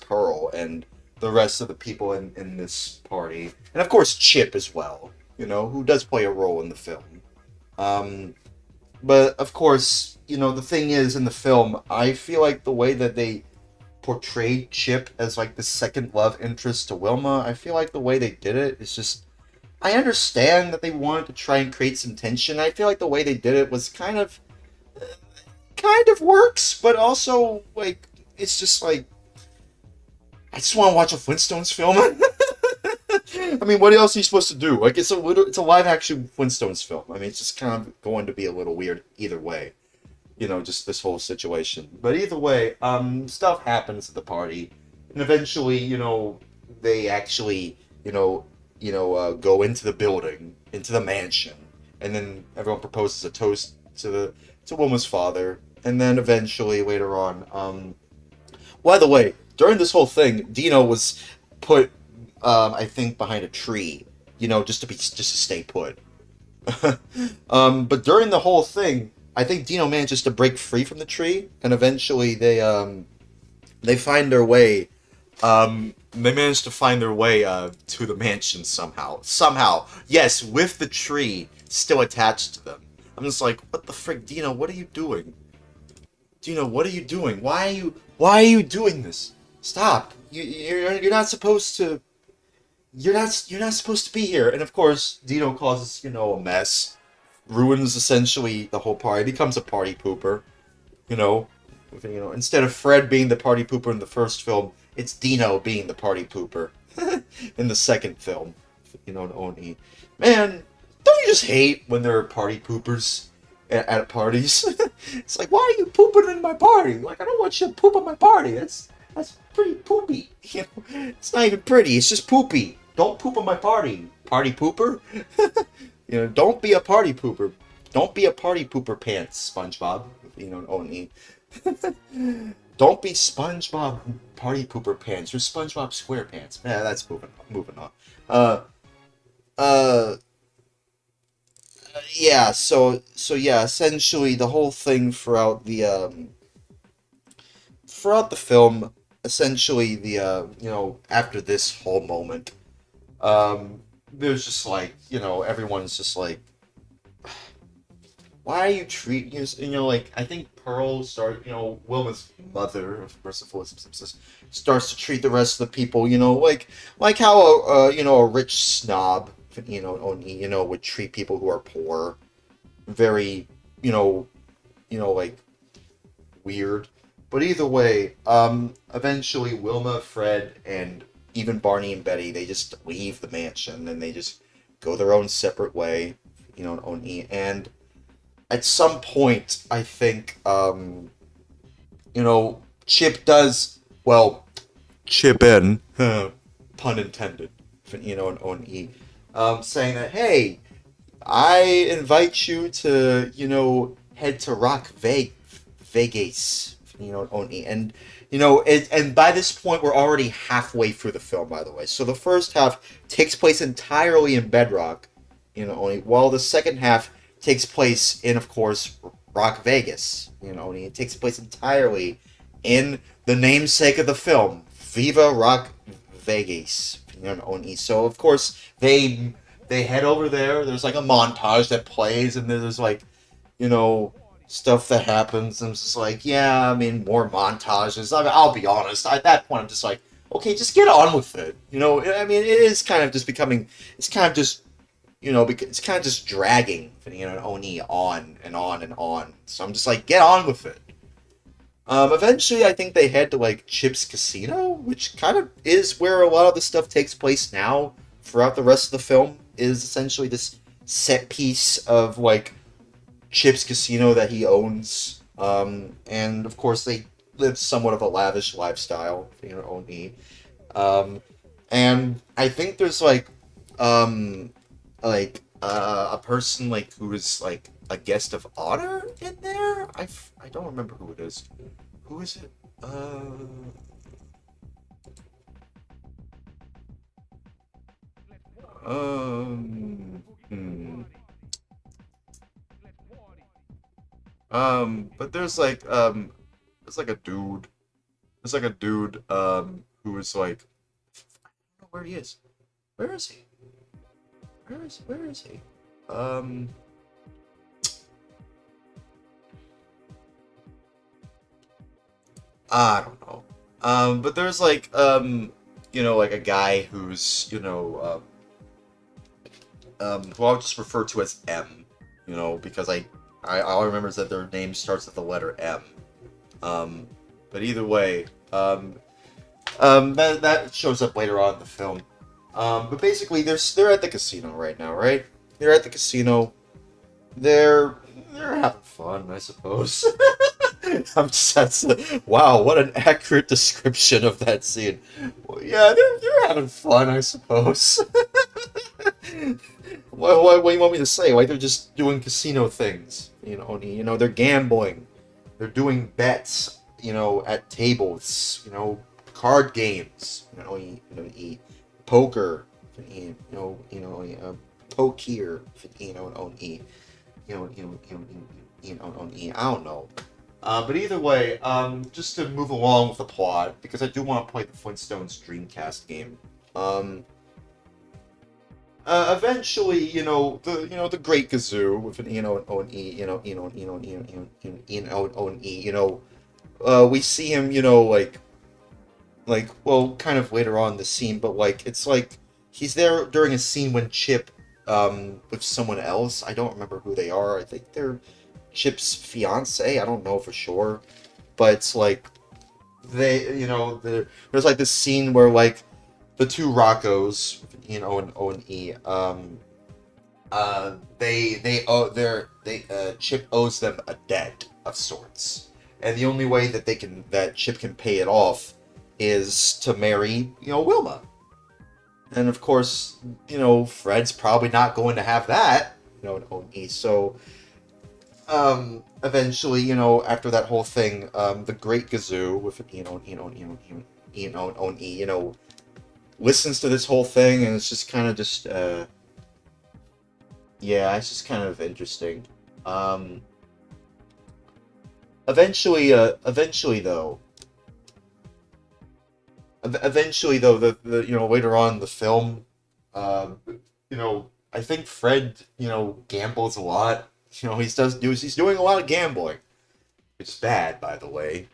Pearl and the rest of the people in this party, and of course Chip as well. Who does play a role in the film. But of course, the thing is, in the film, I feel like the way that they portrayed Chip as like the second love interest to Wilma, I feel like the way they did it is just. I understand that they wanted to try and create some tension. I feel like the way they did it was kind of works, but also, like, it's just like, I just want to watch a Flintstones film. I mean, what else are you supposed to do? Like, it's a live action Flintstones film. I mean, it's just kind of going to be a little weird either way. Just this whole situation. But either way, stuff happens at the party, and eventually, they actually, go into the building, into the mansion, and then everyone proposes a toast to Wilma's father, and then eventually later on, by the way, during this whole thing, Dino was put, I think, behind a tree, just to stay put. But during the whole thing, I think Dino manages to break free from the tree, and eventually they find their way. They manage to find their way to the mansion somehow. Somehow, yes, with the tree still attached to them. I'm just like, what the frick, Dino? What are you doing? Dino, what are you doing? Why are you doing this? Stop! You're not supposed to. You're not supposed to be here. And of course, Dino causes a mess, ruins essentially the whole party, becomes a party pooper. You know, instead of Fred being the party pooper in the first film, it's Dino being the party pooper in the second film. Oni. Man, don't you just hate when there are party poopers at parties? It's like, why are you pooping in my party? Like, I don't want you to poop on my party. That's pretty poopy. It's not even pretty. It's just poopy. Don't poop on my party, party pooper. Don't be a party pooper. Don't be a party pooper pants, SpongeBob. Oni. Don't be SpongeBob party pooper pants. You're SpongeBob SquarePants. Yeah, that's moving on. Yeah. So yeah. Essentially, the whole thing throughout the film, essentially after this whole moment, there's just like everyone's just like, why are you treating like, I think Pearl Wilma's mother, of course, starts to treat the rest of the people, like how a rich snob, would treat people who are poor, very, like weird. But either way, eventually Wilma, Fred, and even Barney and Betty, they just leave the mansion and they just go their own separate way, and at some point, I think, Chip does, well, chip in, pun intended, saying that, hey, I invite you to, head to Vegas, and, and by this point, we're already halfway through the film, by the way. So the first half takes place entirely in Bedrock, while the second half takes place in, of course, Rock Vegas. It takes place entirely in the namesake of the film, Viva Rock Vegas. So of course they head over there. There's like a montage that plays, and there's like, stuff that happens. And it's just like, yeah, I mean, more montages. I mean, I'll be honest. At that point, I'm just like, okay, just get on with it. I mean, it is kind of just becoming. It's kind of just. It's kind of just dragging, Oni on and on and on. So I'm just like, get on with it. Eventually, I think they head to, like, Chip's Casino, which kind of is where a lot of the stuff takes place now throughout the rest of the film, is essentially this set piece of, like, Chip's Casino that he owns. And, of course, they live somewhat of a lavish lifestyle, Oni. And I think there's, like, a person like who is like a guest of honor in there. I don't remember who it is. Who is it? But there's like a dude. There's like a dude who is like, I don't know where he is. Where is he? Where is he? I don't know. But there's like, like a guy who's, who I'll just refer to as M, because all I remember is that their name starts with the letter M. But either way, that shows up later on in the film. But basically, they're at the casino right now, right? They're at the casino. They're having fun, I suppose. Wow, what an accurate description of that scene. Well, yeah, they're having fun, I suppose. What do you want me to say? Like they're just doing casino things, they're gambling, they're doing bets, at tables, card games, poker, poker, I don't know. But either way, just to move along with the plot, because I do want to play the Flintstones Dreamcast game. Eventually, the Great Gazoo with an we see him, well, kind of later on in the scene, but it's like he's there during a scene when Chip, with someone else. I don't remember who they are. I think they're Chip's fiance. I don't know for sure, but it's like there's like this scene where the two Roccos, and O and E, Chip owes them a debt of sorts, and the only way that Chip can pay it off is to marry, Wilma. And of course, Fred's probably not going to have that, O and E. So, eventually, after that whole thing, the Great Gazoo with O and E, listens to this whole thing, and it's just kind of yeah, it's just kind of interesting. Eventually, the later on in the film, I think Fred, gambles a lot. He's doing a lot of gambling. It's bad, by the way.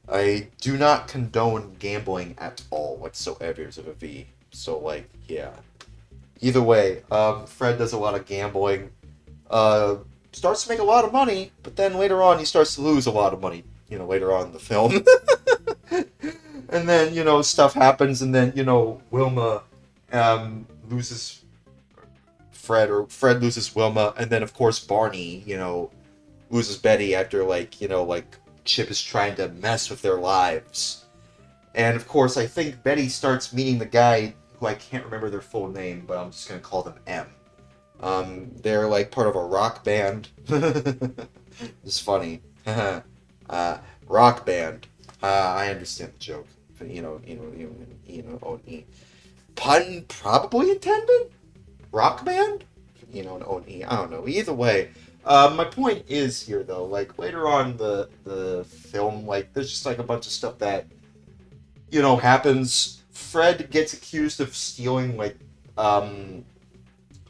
I do not condone gambling at all whatsoever as a V. So yeah. Either way, Fred does a lot of gambling. Starts to make a lot of money, but then later on he starts to lose a lot of money. Later on in the film. And then, stuff happens, and then, Wilma loses Fred, or Fred loses Wilma, and then, of course, Barney, loses Betty after, Chip is trying to mess with their lives. And, of course, I think Betty starts meeting the guy who I can't remember their full name, but I'm just going to call them M. They're, part of a rock band. It's funny. Rock band. I understand the joke. Pun probably intended? Rock band? I don't know. Either way, my point is here, though, later on the film, there's just, a bunch of stuff that, happens. Fred gets accused of stealing,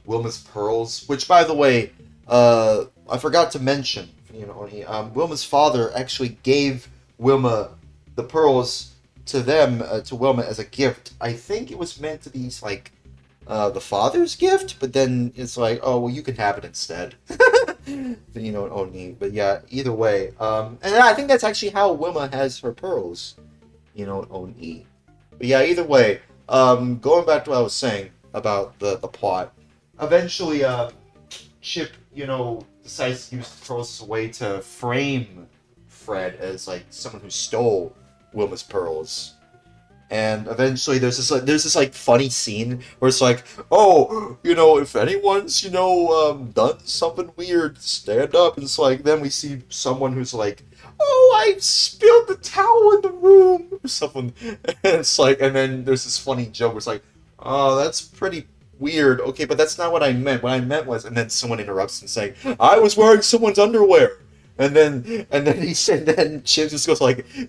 Wilma's pearls, which, by the way, I forgot to mention, Wilma's father actually gave Wilma the pearls to Wilma as a gift. I think it was meant to be, the father's gift, but then it's oh, well, you can have it instead. Only. But yeah, either way. And I think that's actually how Wilma has her pearls. Only. But yeah, either way. Going back to what I was saying about the plot. Eventually, Chip, decides to use the pearls as a way to frame Fred as, someone who stole Wilma's pearls. And eventually there's this funny scene where it's oh, if anyone's, done something weird, stand up. And it's then we see someone who's oh, I spilled the towel in the room, or something. And it's and then there's this funny joke where it's oh, that's pretty weird. Okay, but that's not what I meant. What I meant was, and then someone interrupts and saying, I was wearing someone's underwear. And then then Chip just goes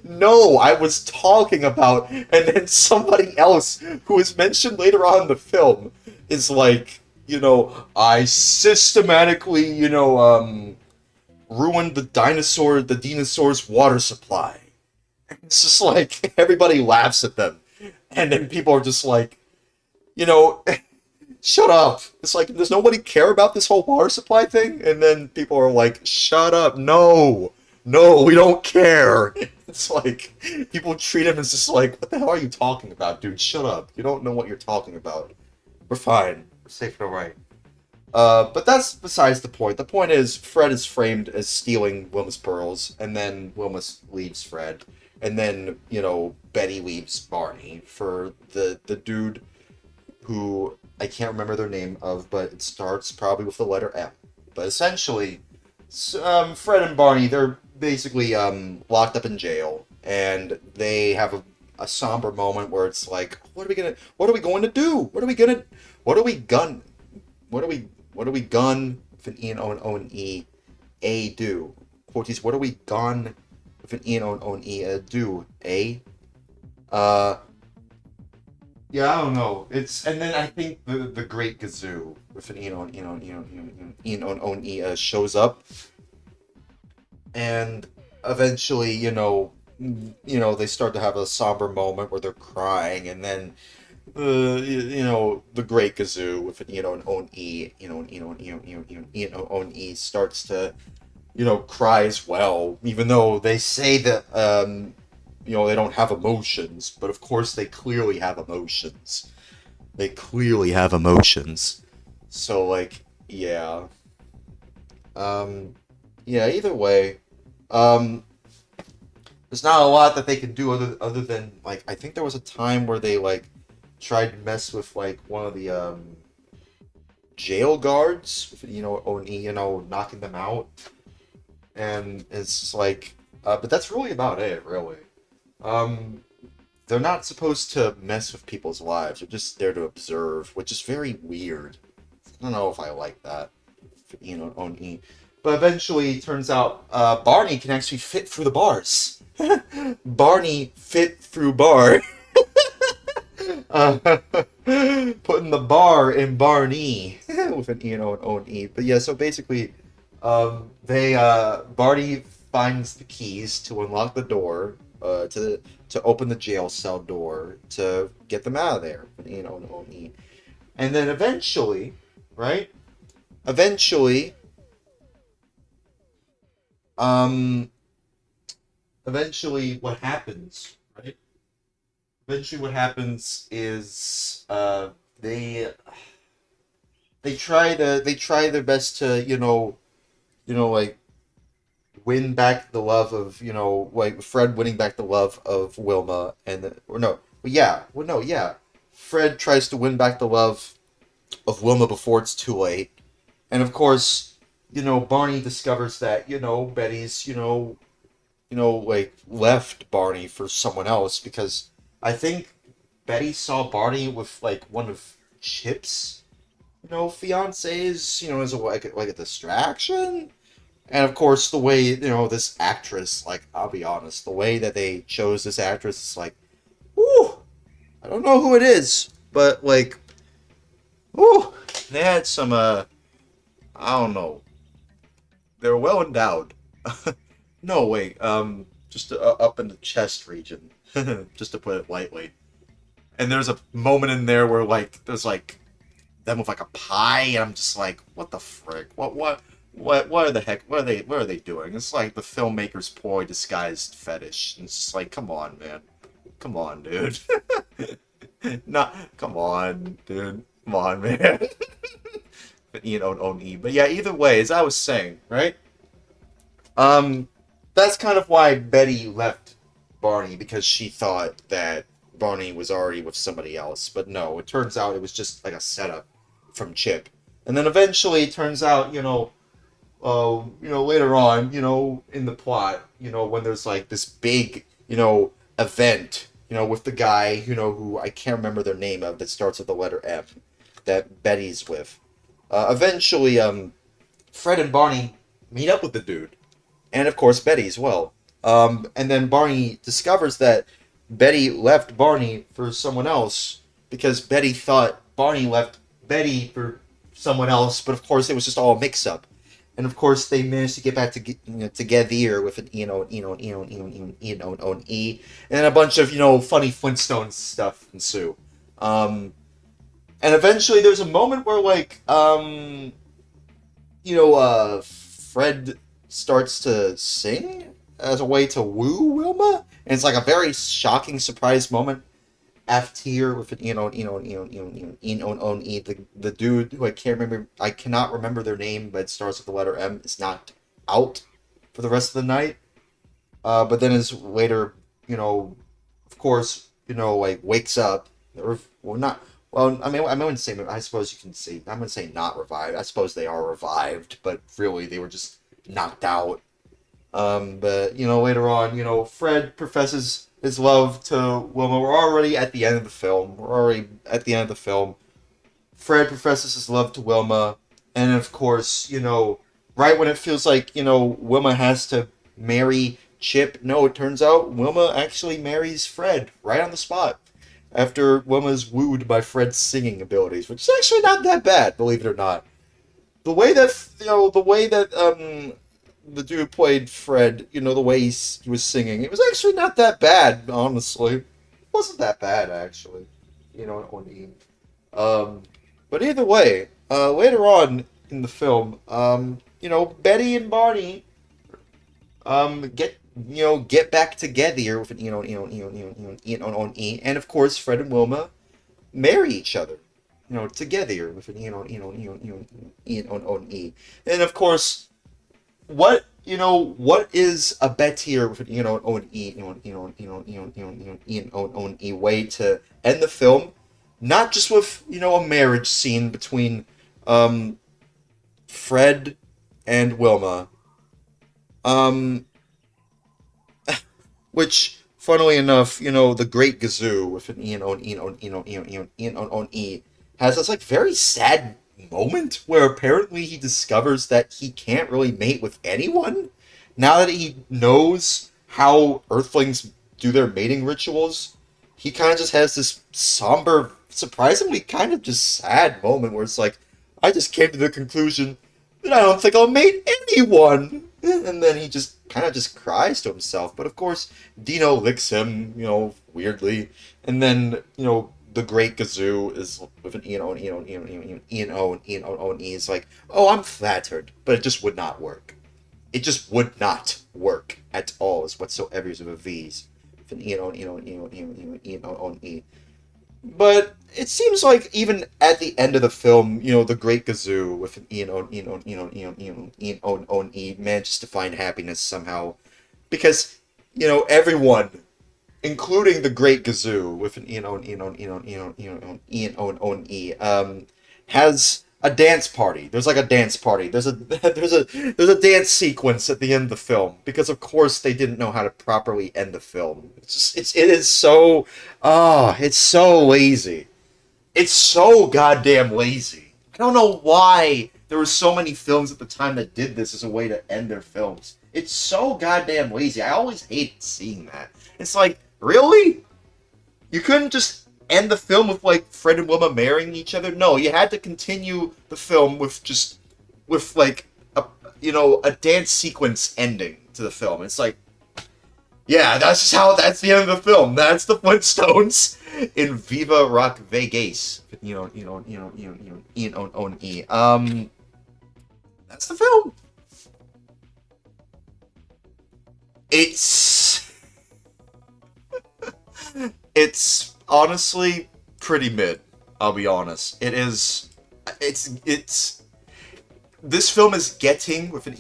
no, I was talking about, and then somebody else who is mentioned later on in the film is I systematically, ruined the dinosaur's water supply. And it's just everybody laughs at them. And then people are just shut up. It's does nobody care about this whole water supply thing? And then people are shut up. No, we don't care. It's people treat him as just what the hell are you talking about, dude? Shut up. You don't know what you're talking about. We're fine. We're safe and alright. But that's besides the point. The point is, Fred is framed as stealing Wilma's pearls, and then Wilma leaves Fred. And then, Betty leaves Barney for the dude who I can't remember their name of, but it starts probably with the letter M. But essentially, Fred and Barney, they're basically locked up in jail, and they have a somber moment where it's like, what are we going to do? What are we gun, what are we gun with an E and O and O and E, a do? Quotes, what are we gone with an E and O and E, do, a? Uh, yeah, I don't know. It's and then I think the Great Gazoo with an Eon shows up, and eventually, they start to have a somber moment where they're crying, and then the Great Gazoo with an Eon starts to cry as well, even though they say that they don't have emotions, but of course they clearly have emotions. They clearly have emotions. So like, yeah. Um yeah, either way, um there's not a lot that they can do other than like I think there was a time where they like tried to mess with like one of the jail guards, with, Oni, knocking them out. And it's just like but that's really about it, really. Um they're not supposed to mess with people's lives. They're just there to observe, which is very weird. I don't know if I like that. Oni. But eventually, it turns out Barney can actually fit through the bars. Barney fit through bar. uh, Putting the bar in Barney with an E and O and E. But yeah, so basically, they Barney finds the keys to unlock the door to open the jail cell door to get them out of there. And then eventually, right? Eventually, um, eventually, what happens, right? Eventually, what happens is they try their best to like win back the love of like Fred winning back the love of Wilma or no yeah Fred tries to win back the love of Wilma before it's too late, and of course Barney discovers that Betty's like left Barney for someone else because I think Betty saw Barney with like one of Chip's fiancés as like a distraction. And of course, the way this actress, like I'll be honest, the way that they chose this actress is like, whoo, I don't know who it is, but like, whoo, they had some I don't know, they were well endowed. No, wait, just up in the chest region, just to put it lightly. And there's a moment in there where like there's like them with like a pie, and I'm just like, what the frick? What are the heck? What are they doing? It's like the filmmaker's ploy disguised fetish. It's just like, come on, man. Come on, dude. Not, come on, dude. Come on, man. Oni. But yeah, either way, as I was saying, right? Um, that's kind of why Betty left Barney, because she thought that Barney was already with somebody else. But no, it turns out it was just like a setup from Chip. And then eventually it turns out, later on, in the plot, when there's like this big, event, with the guy, who I can't remember their name of that starts with the letter M, that Betty's with. Eventually, Fred and Barney meet up with the dude, and of course Betty as well. And then Barney discovers that Betty left Barney for someone else because Betty thought Barney left Betty for someone else, but of course it was just all a mix-up. And of course, they managed to get back together with an E, and then a bunch of funny Flintstones stuff ensue. And eventually, there's a moment where like Fred starts to sing as a way to woo Wilma, and it's like a very shocking surprise moment. F tier with an the dude who I cannot remember their name, but it starts with the letter M, is knocked out for the rest of the night. But then is later, of course, like wakes up, or well, not Well, I wouldn't say. I suppose you can say. I'm gonna say not revived. I suppose they are revived, but really they were just knocked out. But later on, Fred professes his love to Wilma. We're already at the end of the film. We're already at the end of the film. Fred professes his love to Wilma, and of course, right when it feels like Wilma has to marry Chip, no, it turns out Wilma actually marries Fred right on the spot after Wilma's wooed by Fred's singing abilities, which is actually not that bad, believe it or not. The way that the dude played Fred, the way he was singing, it was actually not that bad, honestly. It wasn't that bad, actually. On um, but either way, later on in the film, Betty and Barney get back together with an on E, and of course Fred and Wilma marry each other, together with an on E, and of course what is a better with an on E way to end the film, not just with a marriage scene between Fred and Wilma, um which, funnily enough, the Great Gazoo with an E has this like very sad moment where apparently he discovers that he can't really mate with anyone now that he knows how Earthlings do their mating rituals. He kind of just has this somber, surprisingly kind of just sad moment where it's like, I just came to the conclusion that I don't think I'll mate anyone. And then he just kind of just cries to himself. But of course, Dino licks him, weirdly. And then, the Great Gazoo is with an E is like, oh, I'm flattered. But it just would not work. It just would not work at all, is whatsoever of a V's. With an E. But it seems like even at the end of the film, the Great Gazoo with an E manages to find happiness somehow. Because, everyone, including the Great Gazoo with an E, has a dance party. There's like a dance party. There's a there's a dance sequence at the end of the film because of course they didn't know how to properly end the film. It is so it's so lazy. It's so goddamn lazy. I don't know why there were so many films at the time that did this as a way to end their films. It's so goddamn lazy. I always hated seeing that. It's like, really? You couldn't just end the film with like Fred and Wilma marrying each other? No, you had to continue the film with like a dance sequence ending to the film. It's like, yeah, that's the end of the film. That's the Flintstones in Viva Rock Vegas. That's the film. It's honestly pretty mid. I'll be honest. This film is getting with an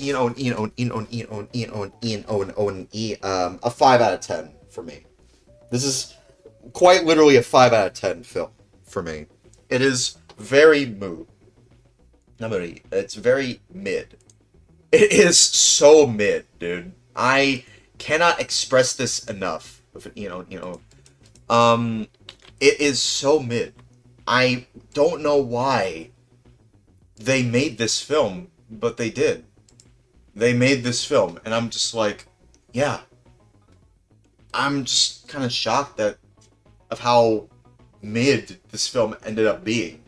a 5 out of 10 for me. This is quite literally a 5 out of 10 film for me. It is very mood. It's very mid. It is so mid, dude. I cannot express this enough. With an it is so mid. I don't know why they made this film, but they did. They made this film, and I'm just like, yeah. I'm just kind of shocked of how mid this film ended up being.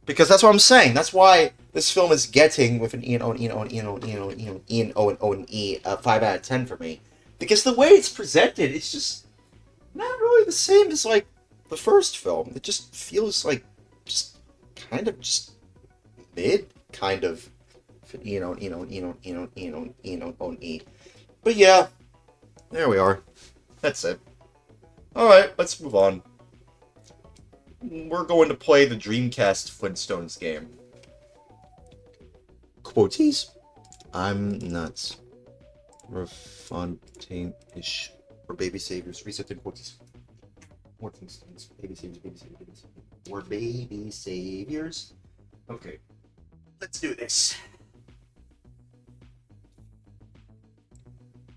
Because that's what I'm saying. That's why this film is getting with an a 5 out of 10 for me. Because the way it's presented, it's just not really the same as like the first film. It just feels like just kind of just mid, kind of. But yeah, there we are. That's it. Alright, let's move on. We're going to play the Dreamcast Flintstones game. Quoties? I'm nuts. Refontaine-ish. Or Baby Saviors. Reset in quoties. More Flintstones. Baby Saviors, Baby Saviors, Baby Saviors. We're baby saviors. Okay, let's do this.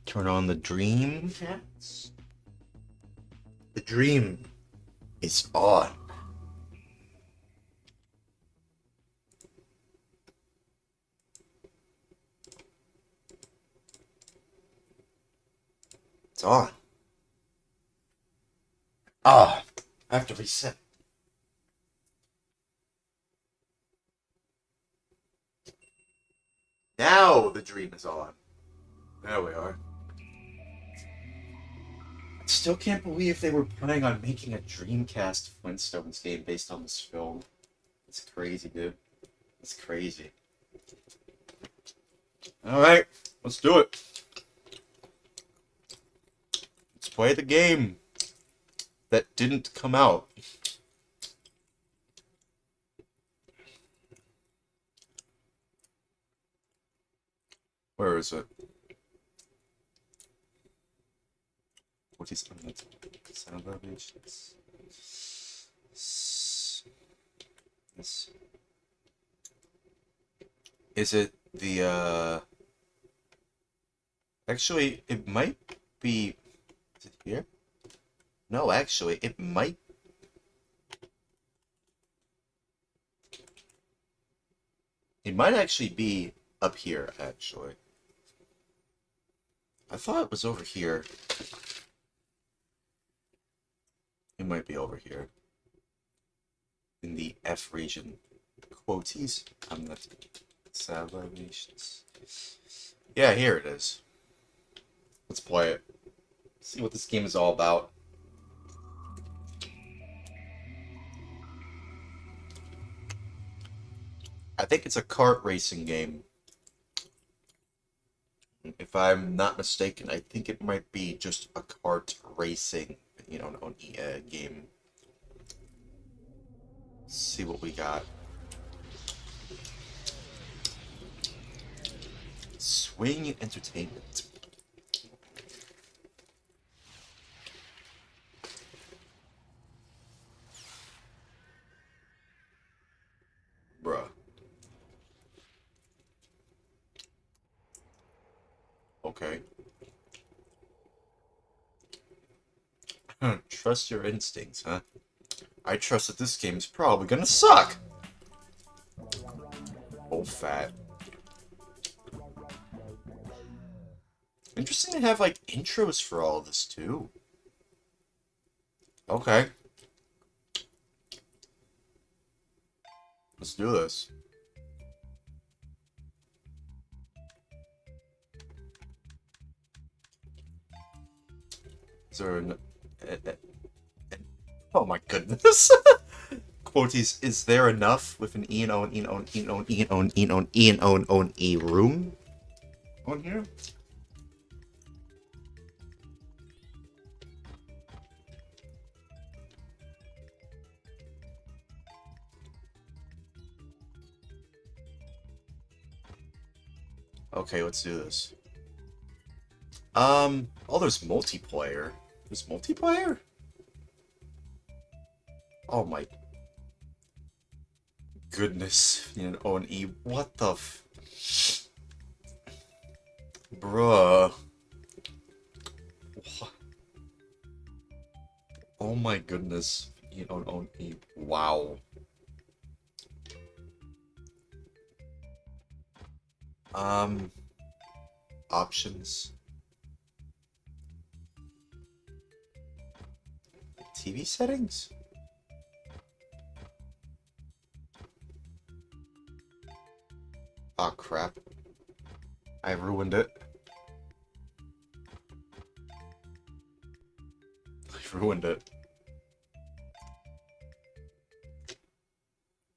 Turn on the dream cats. The dream is on. It's on. Ah, I have to reset. Now the dream is on. There we are. I still can't believe they were planning on making a Dreamcast Flintstones game based on this film. It's crazy, dude. It's crazy. Alright, let's do it. Let's play the game that didn't come out. Where is it? What is sound elevations? This. Is it the actually it might be, is it here? No, actually it might actually be up here actually. I thought it was over here. It might be over here. In the F region. Quoties. I'm not salvations. Yeah, here it is. Let's play it. See what this game is all about. I think it's a kart racing game. If I'm not mistaken, I think it might be just a kart racing, game. Let's see what we got. Swing Entertainment. Bruh. Okay. Trust your instincts, huh? I trust that this game's probably gonna suck. Oh, fat. Interesting to have, like, intros for all of this, too. Okay. Let's do this. Is there an... oh my goodness. Quoties, is there enough with an E and O and E and O and E and O and E and O and E and O and E and O and O and E room on here? Okay, let's do this. Oh, there's multiplayer. There's multiplayer? Oh my goodness. You know, O and E. What the f... bruh. What? Oh my goodness. You know, O and E. Wow. Options. TV settings? Oh crap. I ruined it. I ruined it.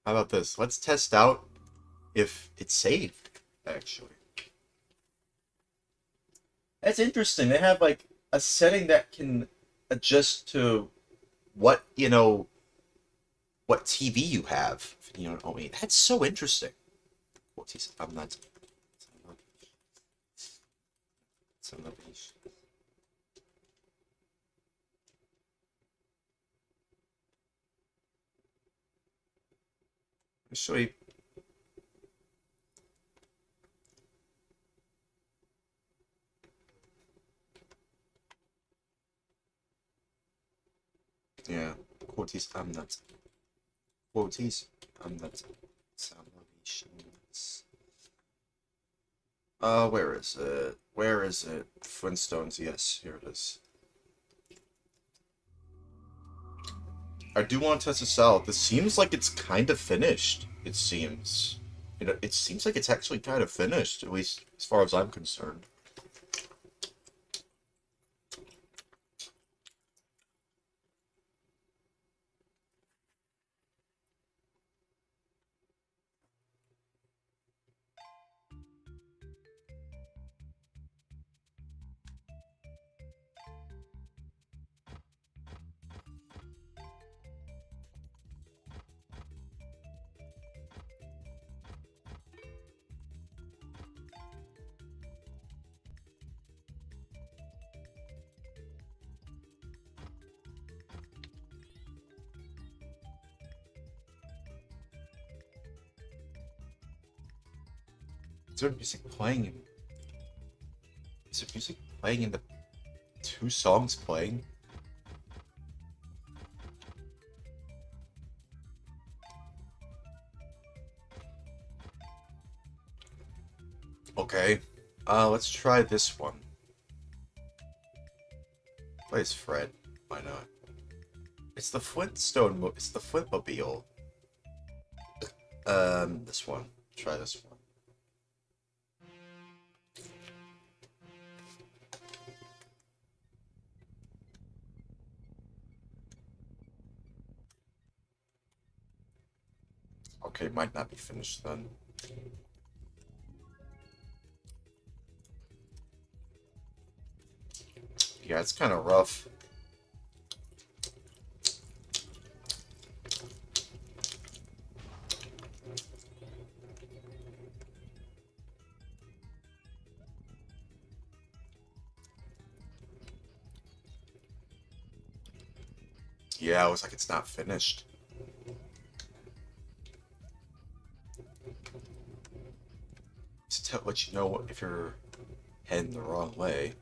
How about this? Let's test out if it's saved, actually. That's interesting. They have, like, a setting that can adjust to what, what TV you have. I mean, that's so interesting. I'm not... Actually, yeah. Quoties, I'm not. Quoties, I'm not. Salvations. Where is it? Where is it? Flintstones, yes, here it is. I do want to test this out. This seems like it's kind of finished. It seems. It seems like it's actually kind of finished, at least as far as I'm concerned. Is there music playing in... Is there music playing in the two songs playing? Okay. Let's try this one. Plays Fred. Why not? It's the it's the Flintmobile. This one. Try this one. Okay, might not be finished then. Yeah, it's kind of rough. Yeah, it looks like it's not finished. To let you know if you're heading the wrong way.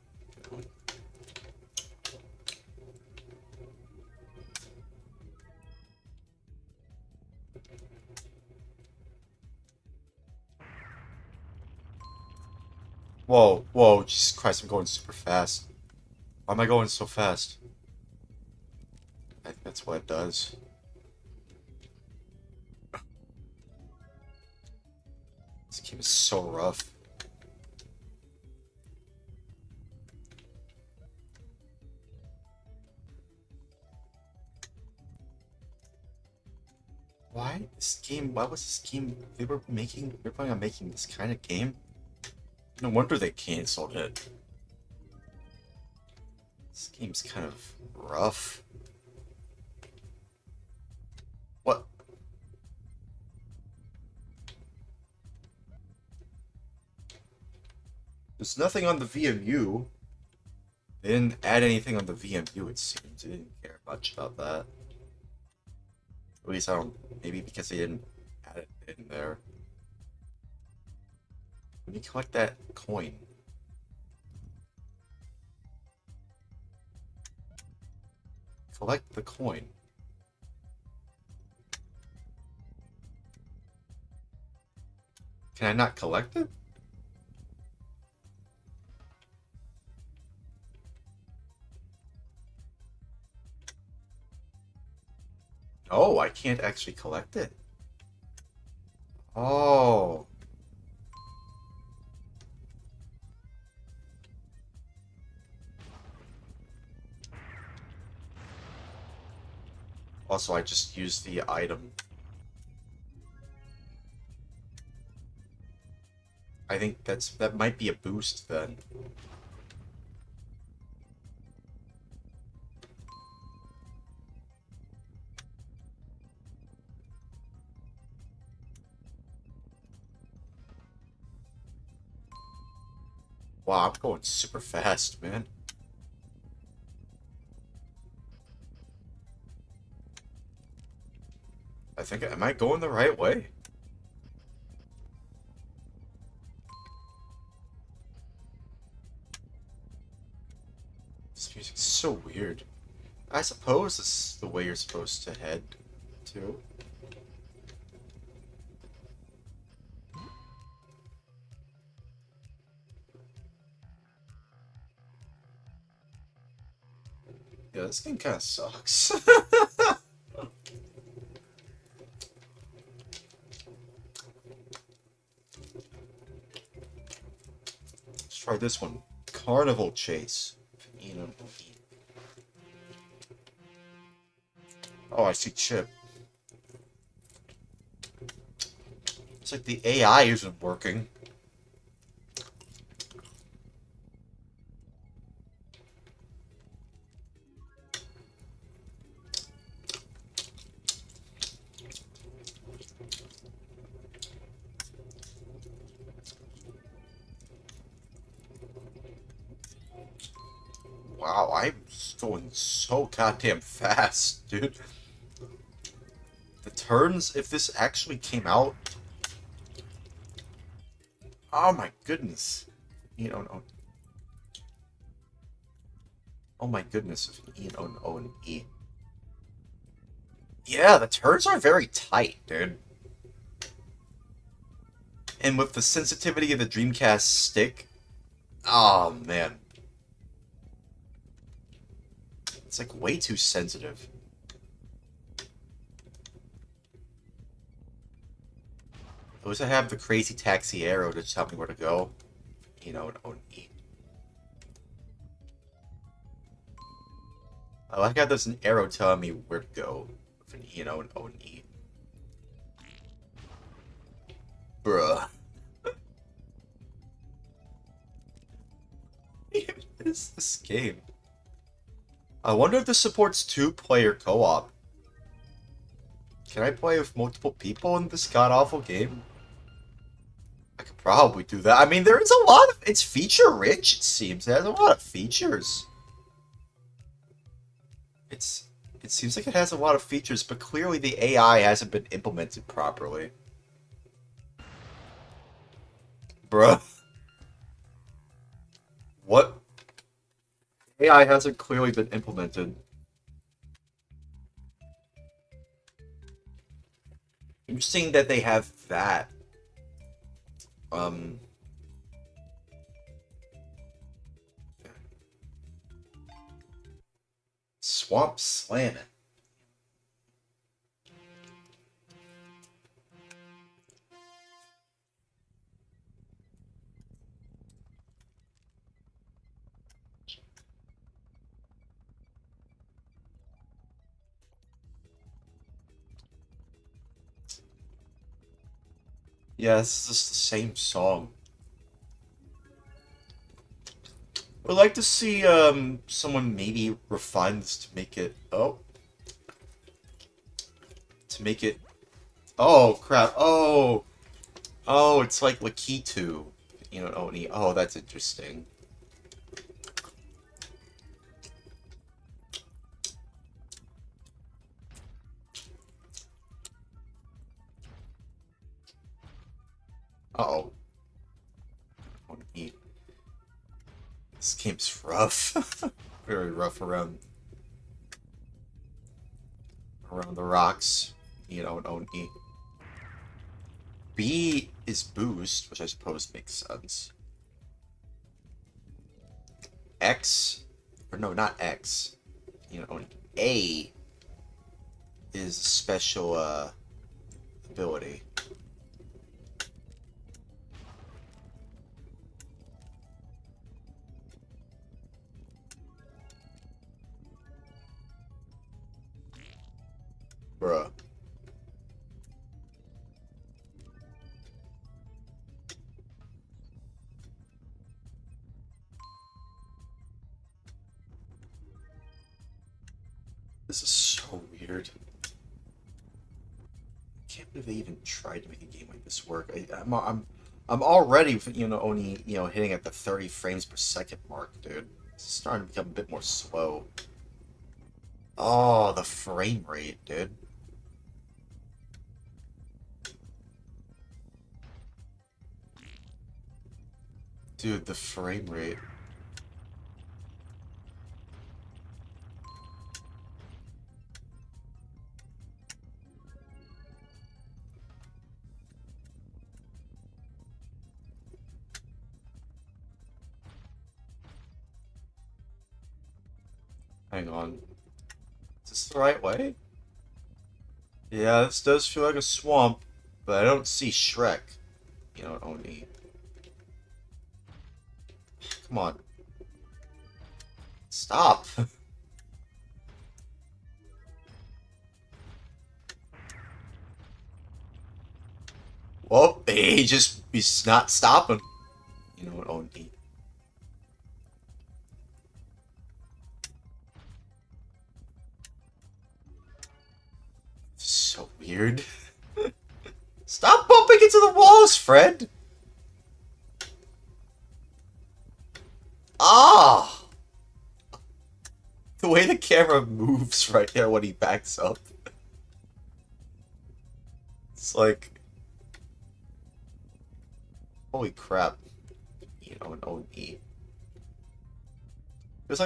Whoa, whoa, Jesus Christ, I'm going super fast. Why am I going so fast? I think that's what it does. This game is so rough. Why was this game, they were planning on making this kind of game? No wonder they canceled it. This game's kind of rough. What? There's nothing on the VMU. They didn't add anything on the VMU, it seems. They didn't care much about that. At least I don't... Maybe because they didn't add it in there. Let me collect that coin. Collect the coin. Can I not collect it? Oh, I can't actually collect it. Oh. Also, I just used the item. I think that might be a boost then. Wow, I'm going super fast, man. I think, am I going the right way? This music's so weird. I suppose this is the way you're supposed to head to. Yeah, this game kind of sucks. Let's try this one. Carnival Chase. You know. Oh, I see Chip. It's like the AI isn't working. Wow, I'm going so goddamn fast, dude. The turns, if this actually came out... Oh my goodness. You know, no. Oh my goodness, E and O and O and E. Yeah, the turns are very tight, dude. And with the sensitivity of the Dreamcast stick... Oh, man. It's like way too sensitive. I wish I have the crazy taxi arrow to tell me where to go. You know, and O and E. I like how there's an arrow telling me where to go. With an E and O and O and E. Bruh. What is this game? I wonder if this supports 2-player co-op. Can I play with multiple people in this god-awful game? I could probably do that. I mean, there is a lot of... It's feature-rich, it seems. It has a lot of features. It seems like it has a lot of features, but clearly the AI hasn't been implemented properly. Bruh. What? AI hasn't clearly been implemented. Interesting that they have that. Swamp Slamming. Yeah, this is just the same song. Would like to see someone maybe refine this to make it oh crap. Oh, it's like Lakitu. You know, Oni. Oh, that's interesting. Uh-oh. Oni. This game's rough. Very rough around the rocks. You know, Oni. B is boost, which I suppose makes sense. X, or no, not X. You know, A is special ability. Bruh. This is so weird. I can't believe they even tried to make a game like this work. I'm already, you know, only, you know, hitting at the 30 frames per second mark, dude. It's starting to become a bit more slow. Oh, the frame rate, dude. Dude, the frame rate. Hang on. Is this the right way? Yeah, this does feel like a swamp, but I don't see Shrek. You know, Oni. Come on. Stop! Well, he's not stopping. You know what, Oni. So weird. Stop bumping into the walls, Fred! Ah! The way the camera moves right there when he backs up. It's like... Holy crap. You know, an OE. Feels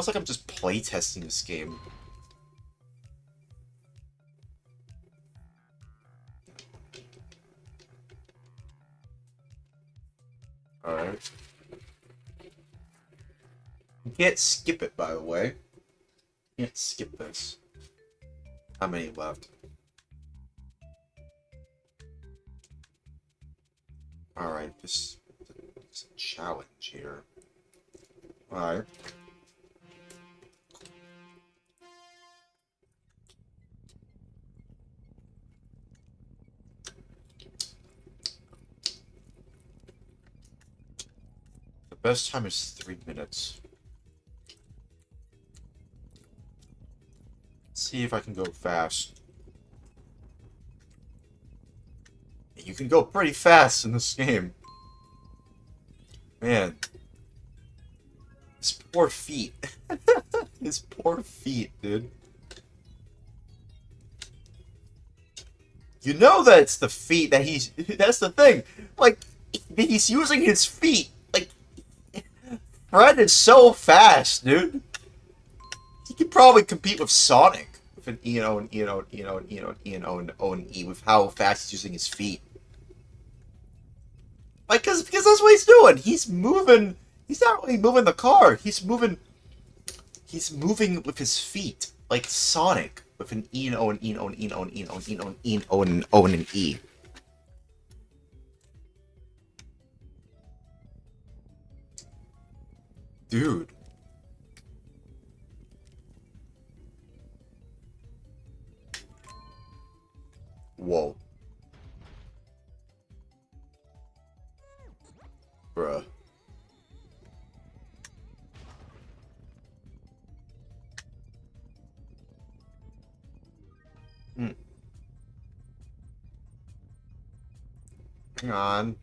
like I'm just playtesting this game. Alright. You can't skip it, by the way. You can't skip this. How many left? Alright, this is a challenge here. Alright. The best time is 3 minutes. Let's see if I can go fast. You can go pretty fast in this game. Man. His poor feet. His poor feet, dude. You know that it's the feet that he's... That's the thing. Like, he's using his feet. Like, Fred is so fast, dude. He could probably compete with Sonic. With an E-O and E-O and E-O and E-O and E-O and O and E with how fast he's using his feet. Like, because that's what he's doing. He's moving. He's not really moving the car. He's moving with his feet, like Sonic, with an E and O and E and O and E and O and E and O and E and O and E and O and O and an E. Dude. Whoa. Bruh. Hang on.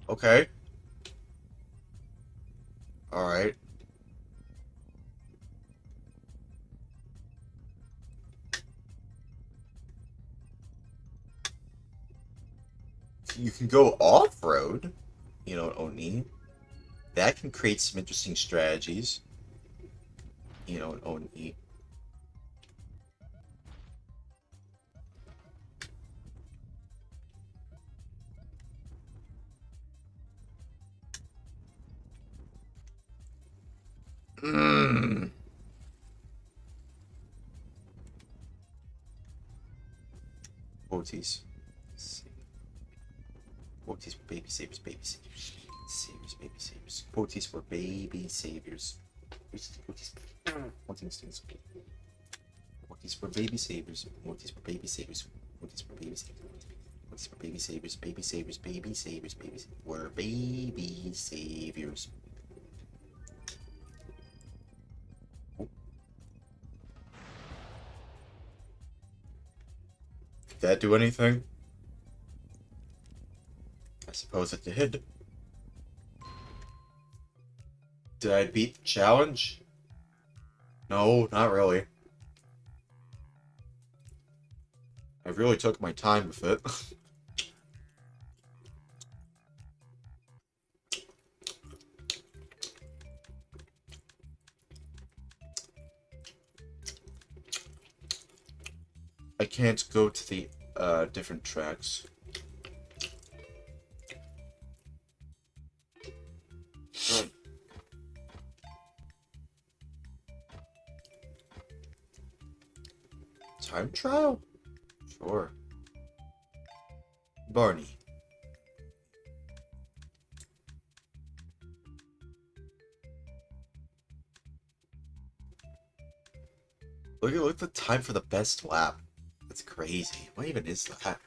Okay. Alright. You can go off-road, you know, Oni. That can create some interesting strategies. You know, Oni. Mmm. Quoties. Quoties for baby saviors, baby saviors. Saviors, baby saviors. Quoties for baby saviors. Quoties for baby saviors. Quoties for baby saviors. Quoties for baby saviors. Quoties for baby saviors. Baby saviors, baby saviors, baby saviors. We're baby saviors. Did that do anything? I suppose it did. Did I beat the challenge? No, not really. I really took my time with it. I can't go to the different tracks. Time trial? Sure. Barney. Look at the time for the best lap. That's crazy. What even is that?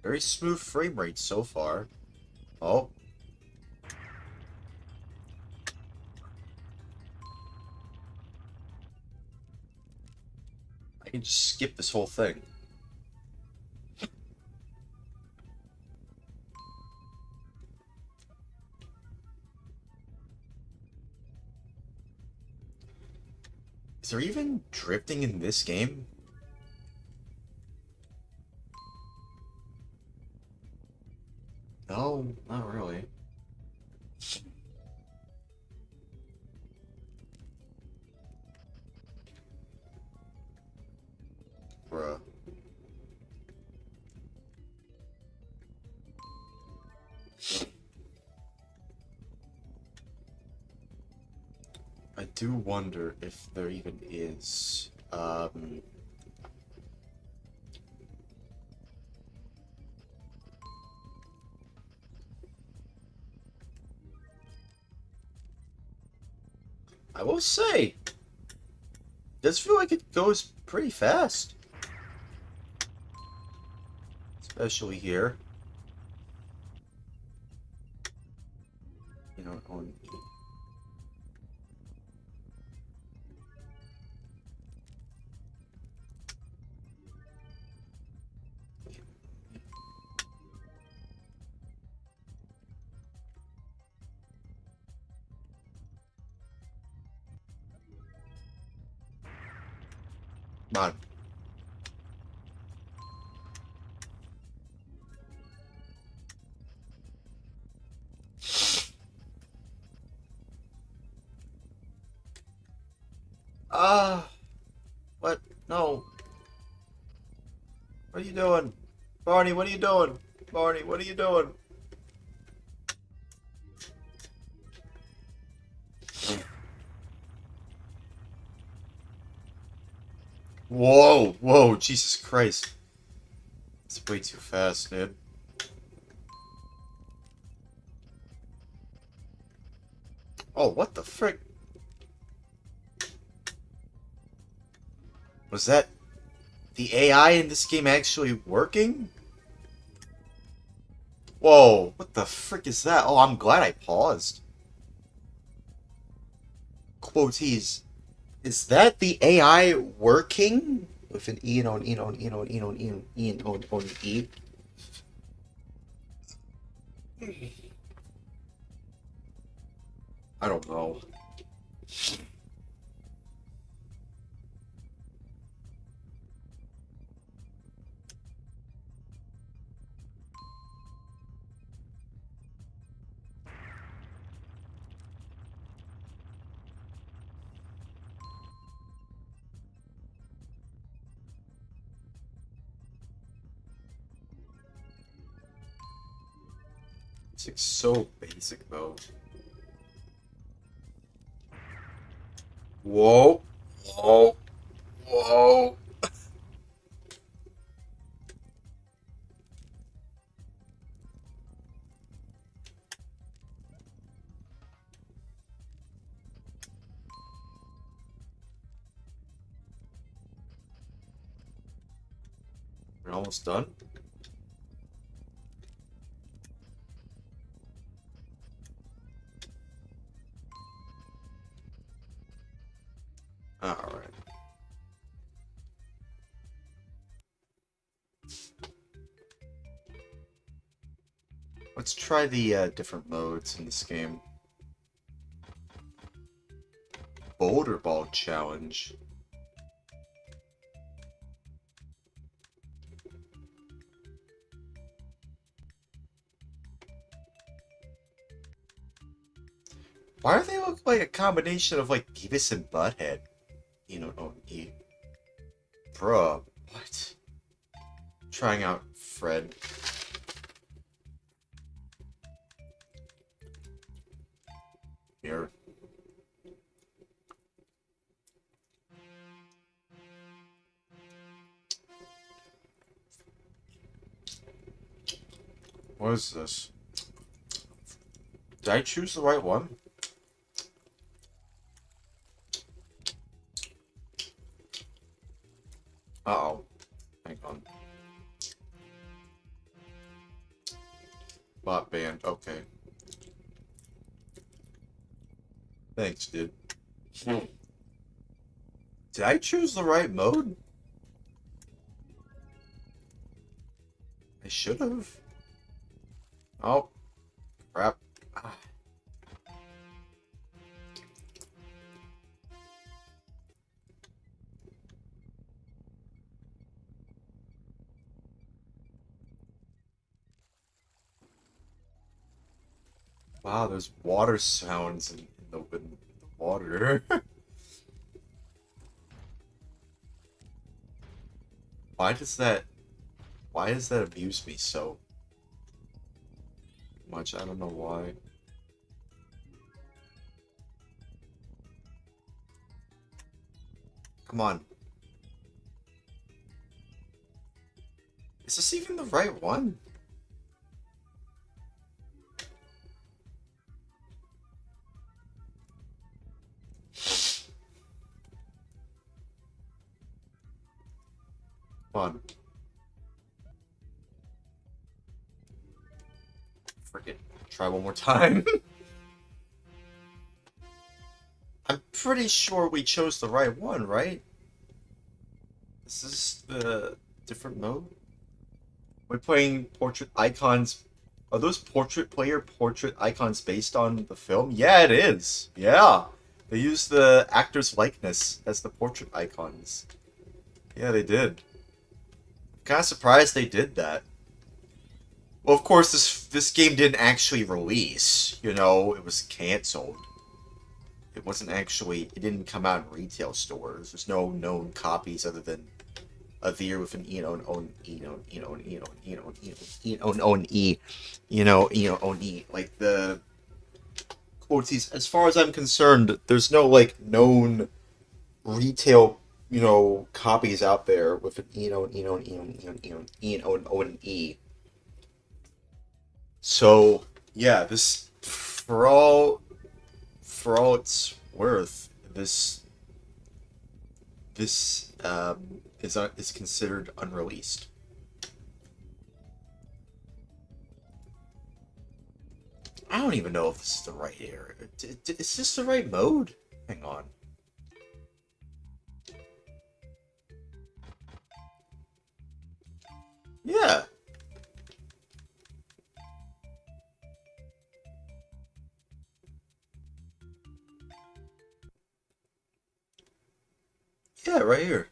Very smooth frame rate so far. Oh. I can just skip this whole thing. Is there even drifting in this game? No, not really. Bruh. I do wonder if there even is, I will say, does feel like it goes pretty fast. Especially here. You know, on... Come on. What? No. What are you doing? Barney, what are you doing? Barney, what are you doing? Whoa, whoa, Jesus Christ. It's way too fast, dude. Oh, what the frick? Was that the AI in this game actually working? Whoa, what the frick is that? Oh, I'm glad I paused. Quoties. Is that the AI working? With an E and on E and on E and on E and on E and E and on E. I don't know. It's like so basic though. Whoa. Whoa. Whoa. We're almost done. Alright. Let's try the different modes in this game. Boulder Ball Challenge. Why do they look like a combination of like Beavis and Butthead? You know, oh, bruh, what? Trying out Fred. Here. What is this? Did I choose the right one? Uh-oh. Hang on. Bot band. Okay. Thanks, dude. Did I choose the right mode? I should have. Oh. Crap. Ah. Wow, there's water sounds in the water. Why does that amuse me so much? I don't know why. Come on. Is this even the right one? Come on. Frick it. Try one more time. I'm pretty sure we chose the right one, right? Is this the different mode? We're playing portrait icons. Are those portrait icons based on the film? Yeah, it is. Yeah. They used the actor's likeness as the portrait icons. Yeah, they did. Kind of surprised they did that. Well, of course, this game didn't actually release. You know, it was canceled. It wasn't actually. It didn't come out in retail stores. There's no known copies other than a year with an E, like the quotes. As far as I'm concerned, there's no like known retail copies out there with an E. So yeah, this for all it's worth, this is considered unreleased. I don't even know if this is the right area. Is this the right mode? Hang on. Yeah. Yeah, right here.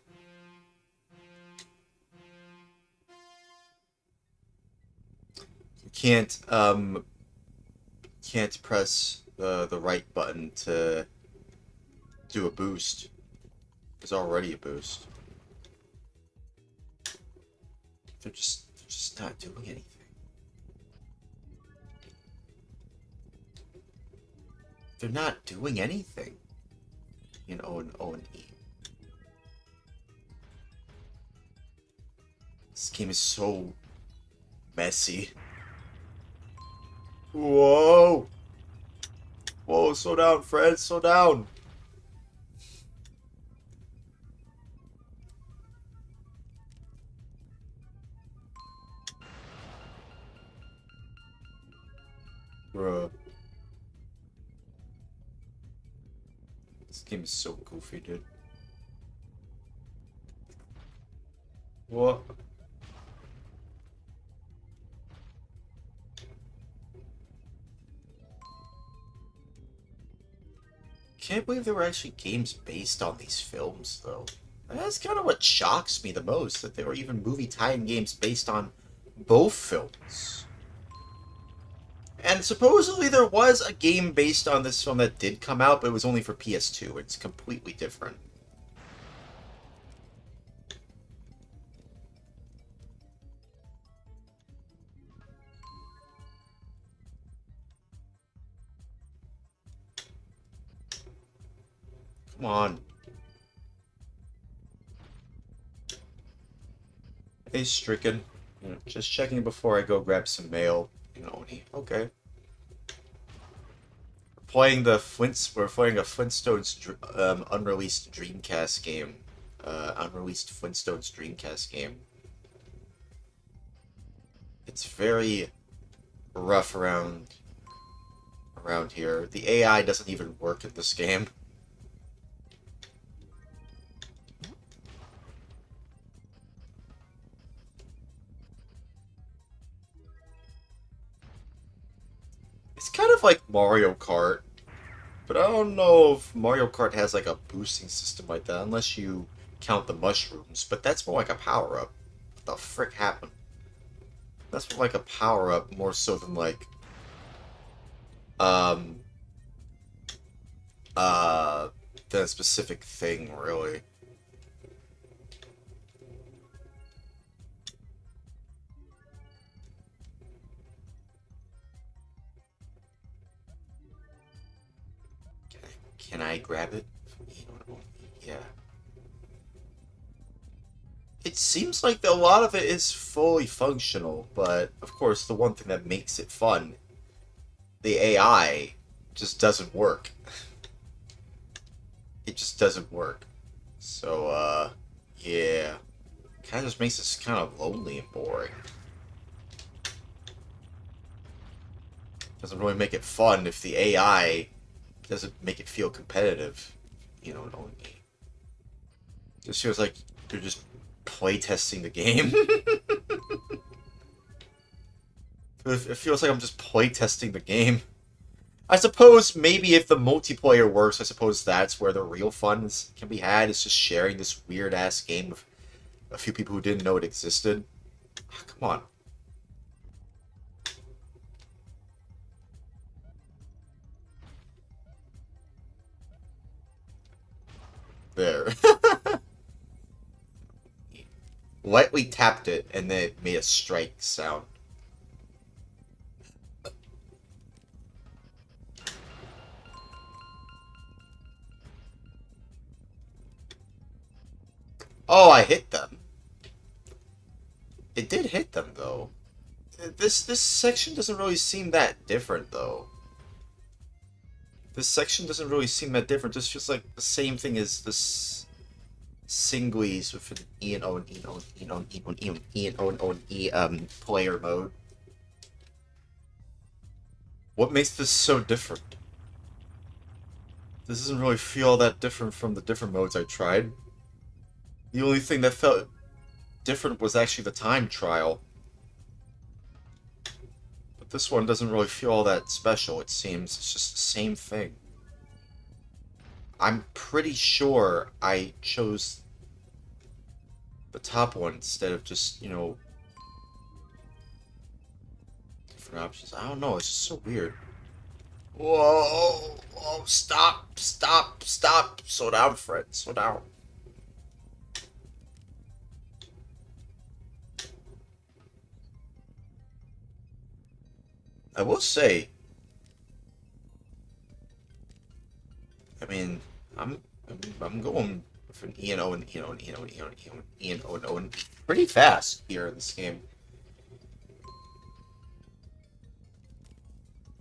You can't press the right button to do a boost. There's already a boost. They're just not doing anything. They're not doing anything. In O and E. This game is so messy. Whoa! Whoa, slow down, Fred, slow down! Bruh. This game is so goofy, dude. What? Can't believe there were actually games based on these films, though. That's kind of what shocks me the most, that there were even movie tie-in games based on both films. And supposedly there was a game based on this film that did come out, but it was only for PS2. It's completely different. Come on. Hey, Stricken. Just checking before I go grab some mail. Okay. We're playing a Flintstones unreleased Dreamcast game. Unreleased Flintstones Dreamcast game. It's very rough around here. The AI doesn't even work in this game. It's kind of like Mario Kart, but I don't know if Mario Kart has like a boosting system like that, unless you count the mushrooms, but that's more like a power-up. What the frick happened? That's more like a power-up more so than like, um, uh, than a specific thing, really. Can I grab it? Yeah. It seems like a lot of it is fully functional, but of course, the one thing that makes it fun, the AI, just doesn't work. It just doesn't work. So, yeah. Kind of just makes this kind of lonely and boring. Doesn't really make it fun if the AI doesn't make it feel competitive. It only just feels like you're just playtesting the game. It feels like I'm just playtesting the game. I suppose maybe if the multiplayer works, I suppose that's where the real fun can be had. It's just sharing this weird ass game with a few people who didn't know it existed. Oh, come on. There. Lightly tapped it, and then it made a strike sound. Oh, I hit them. It did hit them, though. This section doesn't really seem that different, though. This section doesn't really seem that different. This feels like the same thing as this Singlies with an E and O and E and O and E and O and E and E and O and O and E player mode. What makes this so different? This doesn't really feel that different from the different modes I tried. The only thing that felt different was actually the time trial. But this one doesn't really feel all that special, it seems. It's just the same thing. I'm pretty sure I chose the top one instead of just, different options. I don't know, it's just so weird. Whoa! Whoa! Stop! Stop! Stop! Slow down, Fred. Slow down. I will say, I mean, I'm I'm going with an E and O and E and O and E and O and E and O and E and O and O and pretty fast here in this game.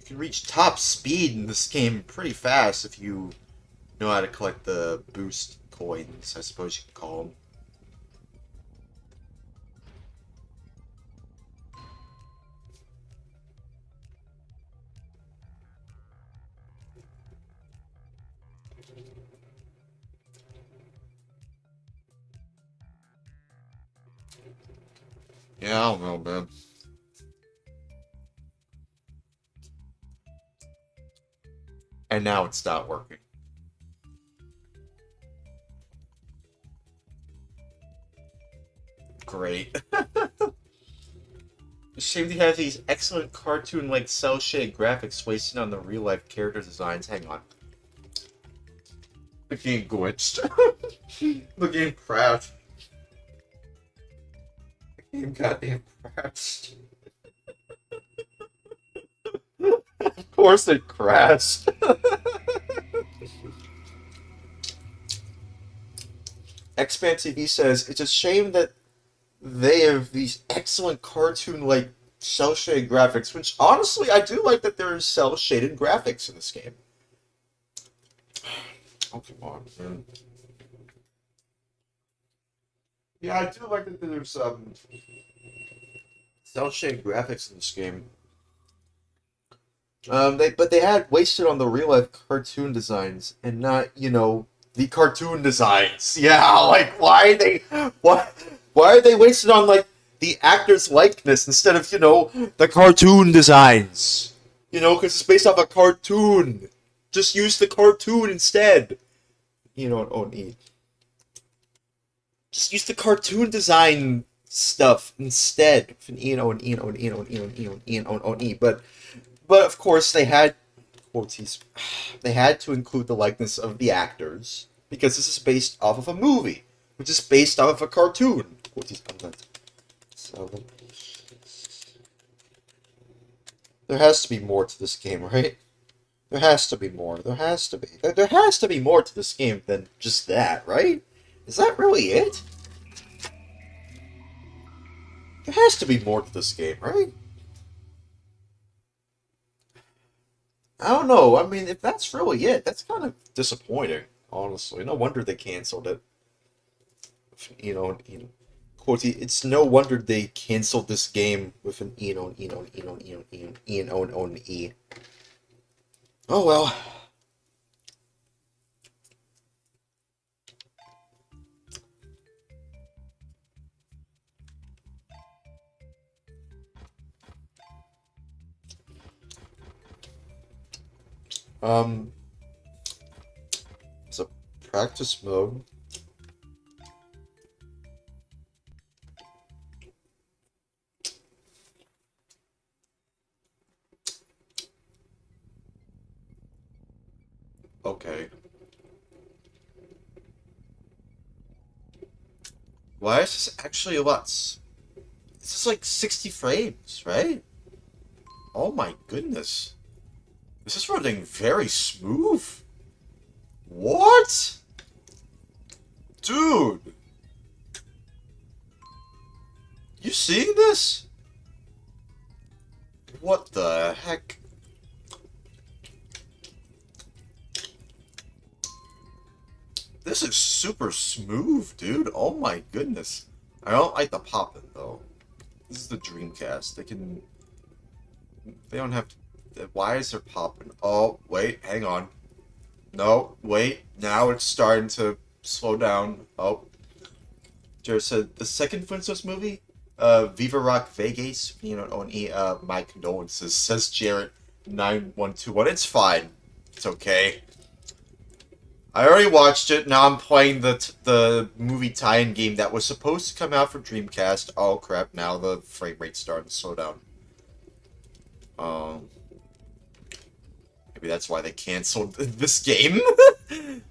You can reach top speed in this game pretty fast if you know how to collect the boost coins, I suppose you can call them. Yeah, I don't know, man. And now it's not working. Great. Shame they have these excellent cartoon-like cel-shaded graphics wasted on the real-life character designs. Hang on. The game glitched. The game crashed. The game goddamn crashed. Of course it crashed. Xpan TV says, it's a shame that they have these excellent cartoon-like cel-shaded graphics, which honestly, I do like that there are cel-shaded graphics in this game. Oh, come on, man. Yeah, I do like that there's cel-shaded graphics in this game. But they had wasted on the real-life cartoon designs and not, the cartoon designs. Yeah, like why are they wasted on like the actor's likeness instead of the cartoon designs? Because it's based off a cartoon. Just use the cartoon instead. Just use the cartoon design stuff instead. But of course they had to include the likeness of the actors because this is based off of a movie, which is based off of a cartoon. So there has to be more to this game, right? There has to be more. There has to be. There has to be more to this game than just that, right? Is that really it? There has to be more to this game, right? I don't know. I mean, if that's really it, that's kind of disappointing, honestly. No wonder they canceled it. Quote, it's no wonder they canceled this game with an E. Oh well. Um, it's a practice mode. Okay. Why is this actually a lot? This is like 60 frames, right? Oh my goodness. This is running very smooth. What? Dude. You seeing this? What the heck? This is super smooth, dude. Oh my goodness. I don't like the popping though. This is the Dreamcast. They don't have to, why is there popping? Oh, wait, hang on. No, wait. Now it's starting to slow down. Oh. Jared said, the second Flintstones movie? Viva Rock Vegas? My condolences, says Jared 9121. It's fine. It's okay. I already watched it. Now I'm playing the movie tie-in game that was supposed to come out for Dreamcast. Oh crap! Now the frame rate's starting to slow down. Maybe that's why they canceled this game. I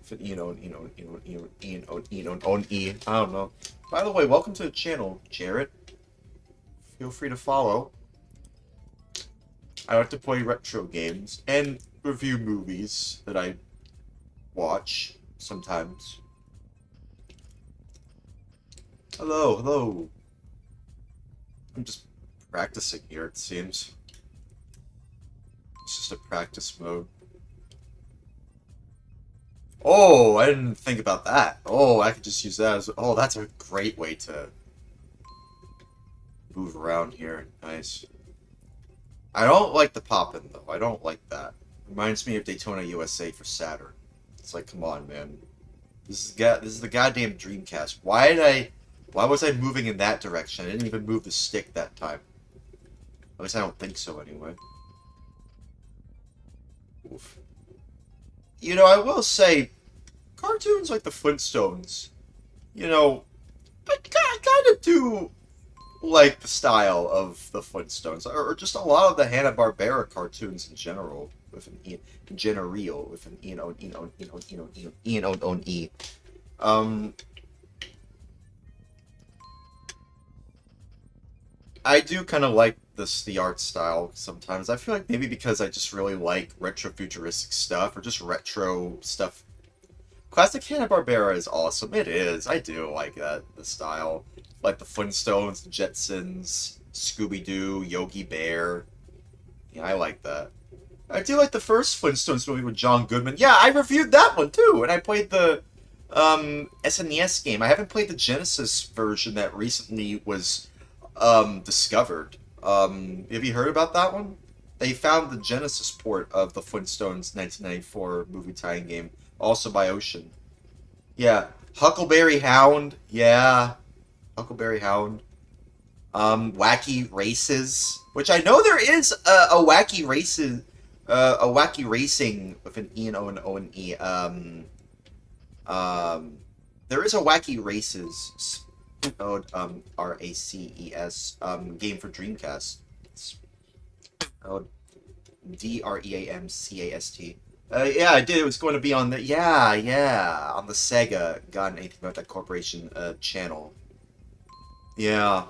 don't know. By the way, welcome to the channel, Jarrett. Feel free to follow. I like to play retro games and review movies that I watch sometimes. Hello, hello. I'm just practicing here, it seems. It's just a practice mode. Oh, I didn't think about that. Oh, I could just use that as... Oh, that's a great way to move around here. Nice. I don't like the poppin', though. I don't like that. Reminds me of Daytona USA for Saturn. It's like, come on, man. This is the goddamn Dreamcast. Why did I Why was I moving in that direction? I didn't even move the stick that time. At least I don't think so, anyway. Oof. You know, I will say, cartoons like the Flintstones, you know, I kind of do like the style of the Flintstones, or just a lot of the Hanna-Barbera cartoons in general, with an E, general, with an E, E. I do kind of like the art style sometimes. I feel like maybe because I just really like retro futuristic stuff, or just retro stuff. Classic Hanna-Barbera is awesome. It is. I do like that, the style. Like the Flintstones, the Jetsons, Scooby-Doo, Yogi Bear. Yeah, I like that. I do like the first Flintstones movie with John Goodman. Yeah, I reviewed that one too, and I played the SNES game. I haven't played the Genesis version that recently was discovered. Have you heard about that one? They found the Genesis port of the Flintstones 1994 movie tie-in game, also by Ocean. Yeah, Huckleberry Hound. Yeah, Huckleberry Hound. Wacky Races, which I know there is a Wacky Races, a Wacky Racing with an E and O and O and E. There is a Wacky Races, spelled RACES, game for Dreamcast. It's spelled DREAMCAST. Yeah, I did. It was going to be on the on the Sega Got Anything About That Corporation channel. Yeah.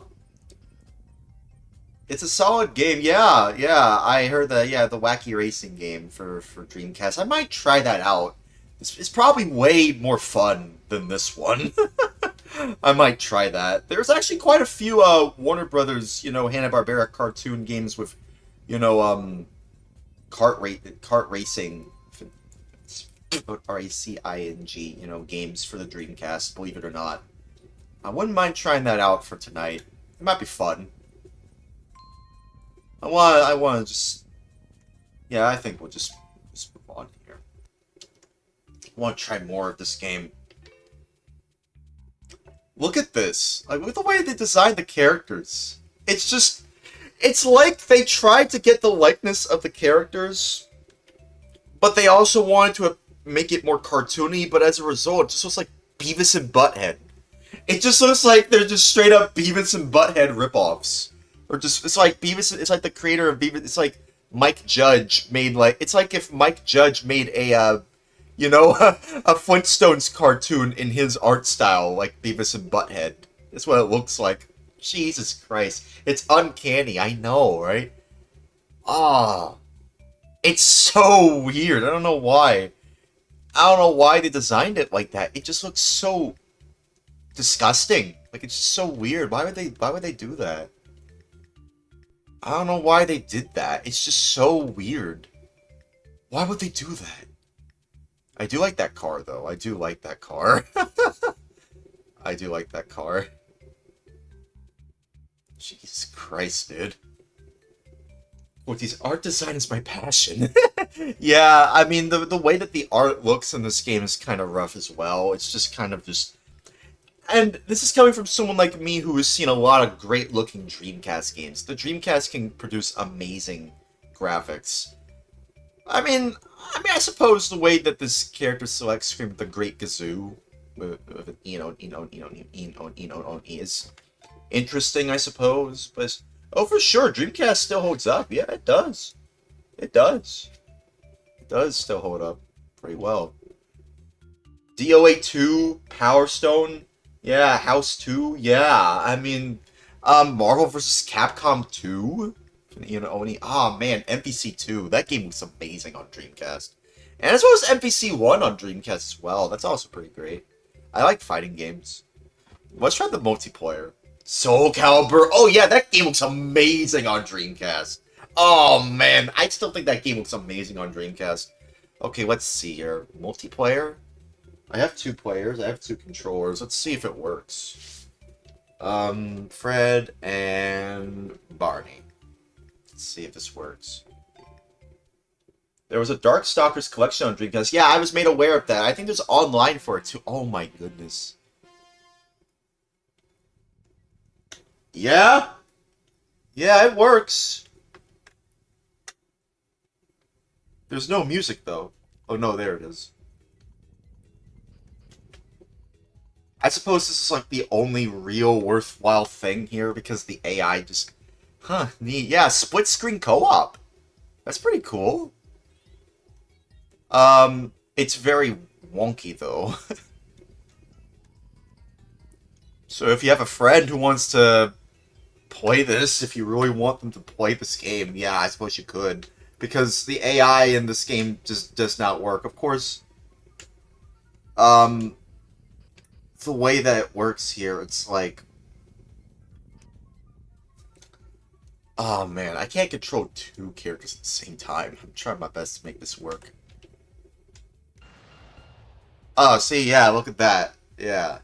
It's a solid game. Yeah, yeah. I heard the the wacky racing game for Dreamcast. I might try that out. It's probably way more fun than this one. I might try that. There's actually quite a few Warner Brothers, Hanna-Barbera cartoon games with, kart racing, RACING, games for the Dreamcast. Believe it or not, I wouldn't mind trying that out for tonight. It might be fun. I want to just, yeah, I think we'll just move on here. I want to try more of this game. Look at this. Like, look at the way they designed the characters. It's like they tried to get the likeness of the characters, but they also wanted to make it more cartoony, but as a result, it just looks like Beavis and Butthead. It just looks like they're just straight up Beavis and Butthead ripoffs. Or just, it's like Beavis, it's like the creator of Beavis, it's like Mike Judge made, like, it's like if Mike Judge made a, a Flintstones cartoon in his art style, like Beavis and Butthead. That's what it looks like. Jesus Christ. It's uncanny, I know, right? Ah. It's so weird, I don't know why. I don't know why they designed it like that. It just looks so disgusting. Like, it's just so weird. Why would they do that? I don't know why they did that. It's just so weird. Why would they do that? I do like that car, though. I do like that car. I do like that car. Jesus Christ, dude. Look, these art design is my passion. Yeah, I mean, the way that the art looks in this game is kind of rough as well. It's just kind of just... And this is coming from someone like me who has seen a lot of great-looking Dreamcast games. The Dreamcast can produce amazing graphics. I mean, I suppose the way that this character selects screen with the Great Gazoo, with an is interesting, I suppose. But oh, for sure, Dreamcast still holds up. Yeah, it does. It does. It does still hold up pretty well. DOA 2, Power Stone. Yeah, House 2, yeah, I mean, Marvel vs. Capcom 2, oh man, MVC 2, that game was amazing on Dreamcast, and as well as MVC 1 on Dreamcast as well, that's also pretty great. I like fighting games. Let's try the multiplayer. Soul Calibur, oh yeah, that game looks amazing on Dreamcast. Oh man, I still think that game looks amazing on Dreamcast. Okay, let's see here, multiplayer? I have 2 players, I have 2 controllers. Let's see if it works. Fred and Barney. Let's see if this works. There was a Darkstalkers collection on Dreamcast. Yeah, I was made aware of that. I think there's online for it too. Oh my goodness. Yeah? Yeah, it works. There's no music, though. Oh, no, there it is. I suppose this is like the only real worthwhile thing here because the AI just... Huh, neat. Yeah, split screen co-op. That's pretty cool. It's very wonky, though. So if you have a friend who wants to play this, if you really want them to play this game, yeah, I suppose you could. Because the AI in this game just does not work. Of course, um, the way that it works here, it's like... Oh man, I can't control two characters at the same time. I'm trying my best to make this work. Oh, see, yeah, look at that. Yeah.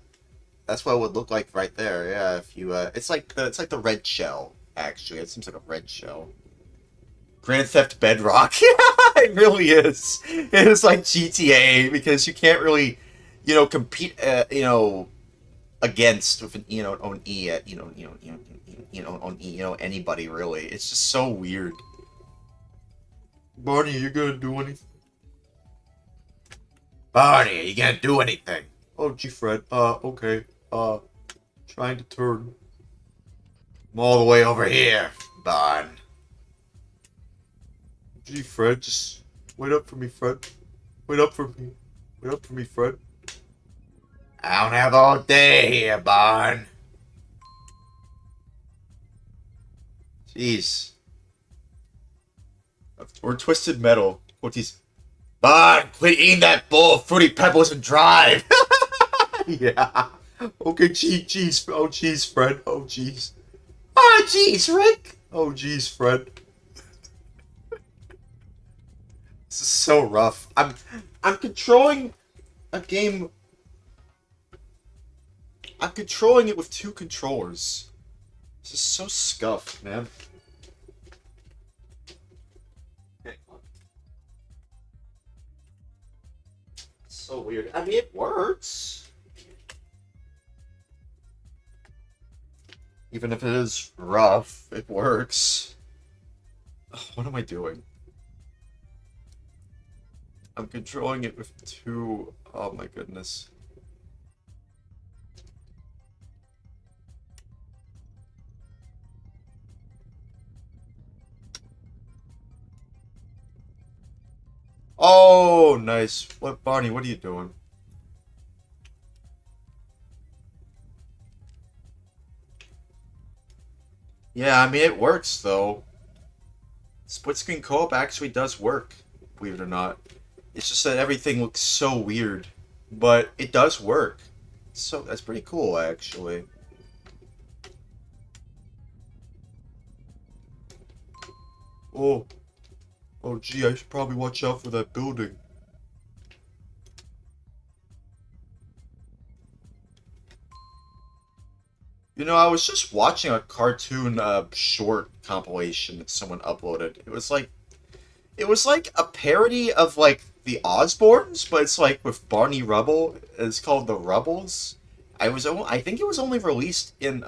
That's what it would look like right there. Yeah, if you it's like the red shell, actually. It seems like a red shell. Grand Theft Bedrock. Yeah, it really is. It is like GTA because you can't really, compete against with an on E at on E, anybody really. It's just so weird. Barney, you gonna do anything? Barney, are you gonna do anything? Oh, gee, Fred. Okay. Trying to turn. I'm all the way over here, Barn. Gee, Fred, just wait up for me, Fred. Wait up for me. Wait up for me, Fred. I don't have all day here, Barn. Jeez. Or Twisted Metal. What these? Barn, quit eating that bowl of Fruity Pebbles and drive. Yeah. Okay, jeez. Oh, jeez, Fred. Oh, jeez. Oh, jeez, Rick. Oh, jeez, Fred. This is so rough. I'm controlling a game. I'm controlling it with two controllers. This is so scuffed, man. It's so weird. I mean, it works. Even if it is rough, it works. Ugh, what am I doing? I'm controlling it with two... Oh my goodness. Oh, nice. What, Barney, what are you doing? Yeah, I mean, it works, though. Split screen co-op actually does work, believe it or not. It's just that everything looks so weird. But it does work. So that's pretty cool, actually. Oh. Oh, gee, I should probably watch out for that building. I was just watching a cartoon short compilation that someone uploaded. It was like a parody of like the Osbournes, but it's like with Barney Rubble. It's called The Rubbles. I think it was only released in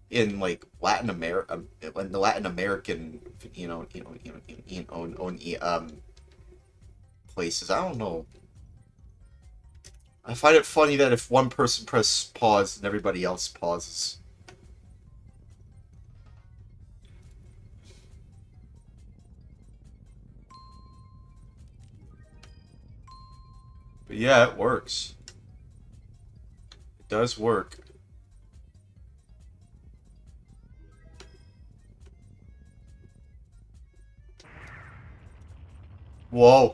like Latin America, in the Latin American, places. I don't know. I find it funny that if one person presses pause, then everybody else pauses. But yeah, it works. It does work. Whoa.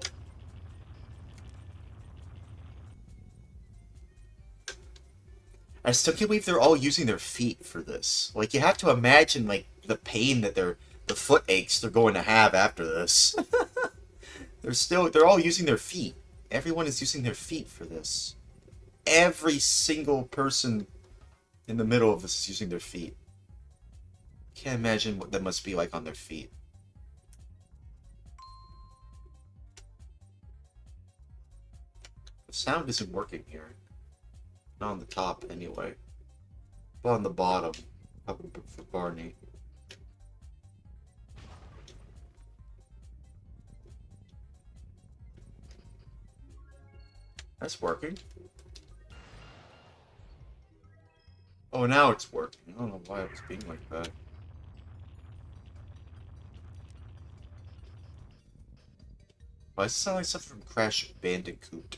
I still can't believe they're all using their feet for this. Like, you have to imagine, like, the pain that the foot aches they're going to have after this. They're all using their feet. Everyone is using their feet for this. Every single person in the middle of this is using their feet. Can't imagine what that must be like on their feet. The sound isn't working here. Not on the top, anyway. On the bottom. Up for Barney. That's working. Oh, now it's working. I don't know why it was being like that. Why does it sound like something from Crash Bandicoot?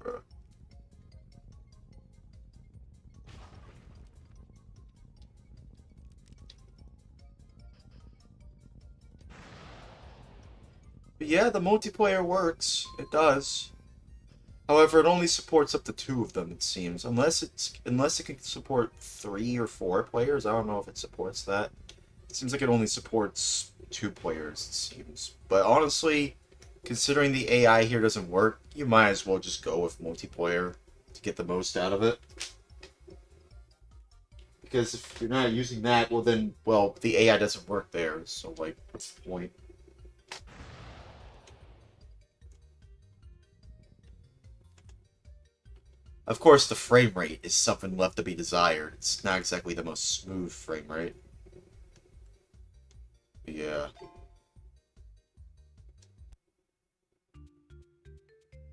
Bruh. But yeah, the multiplayer works. It does. However, it only supports up to 2 of them, it seems. Unless it can support 3 or 4 players. I don't know if it supports that. It seems like it only supports 2 players, it seems. But honestly, considering the AI here doesn't work, you might as well just go with multiplayer to get the most out of it. Because if you're not using that, well then, well, the AI doesn't work there, so like, what's the point? Of course, the frame rate is something left to be desired. It's not exactly the most smooth frame rate. Yeah.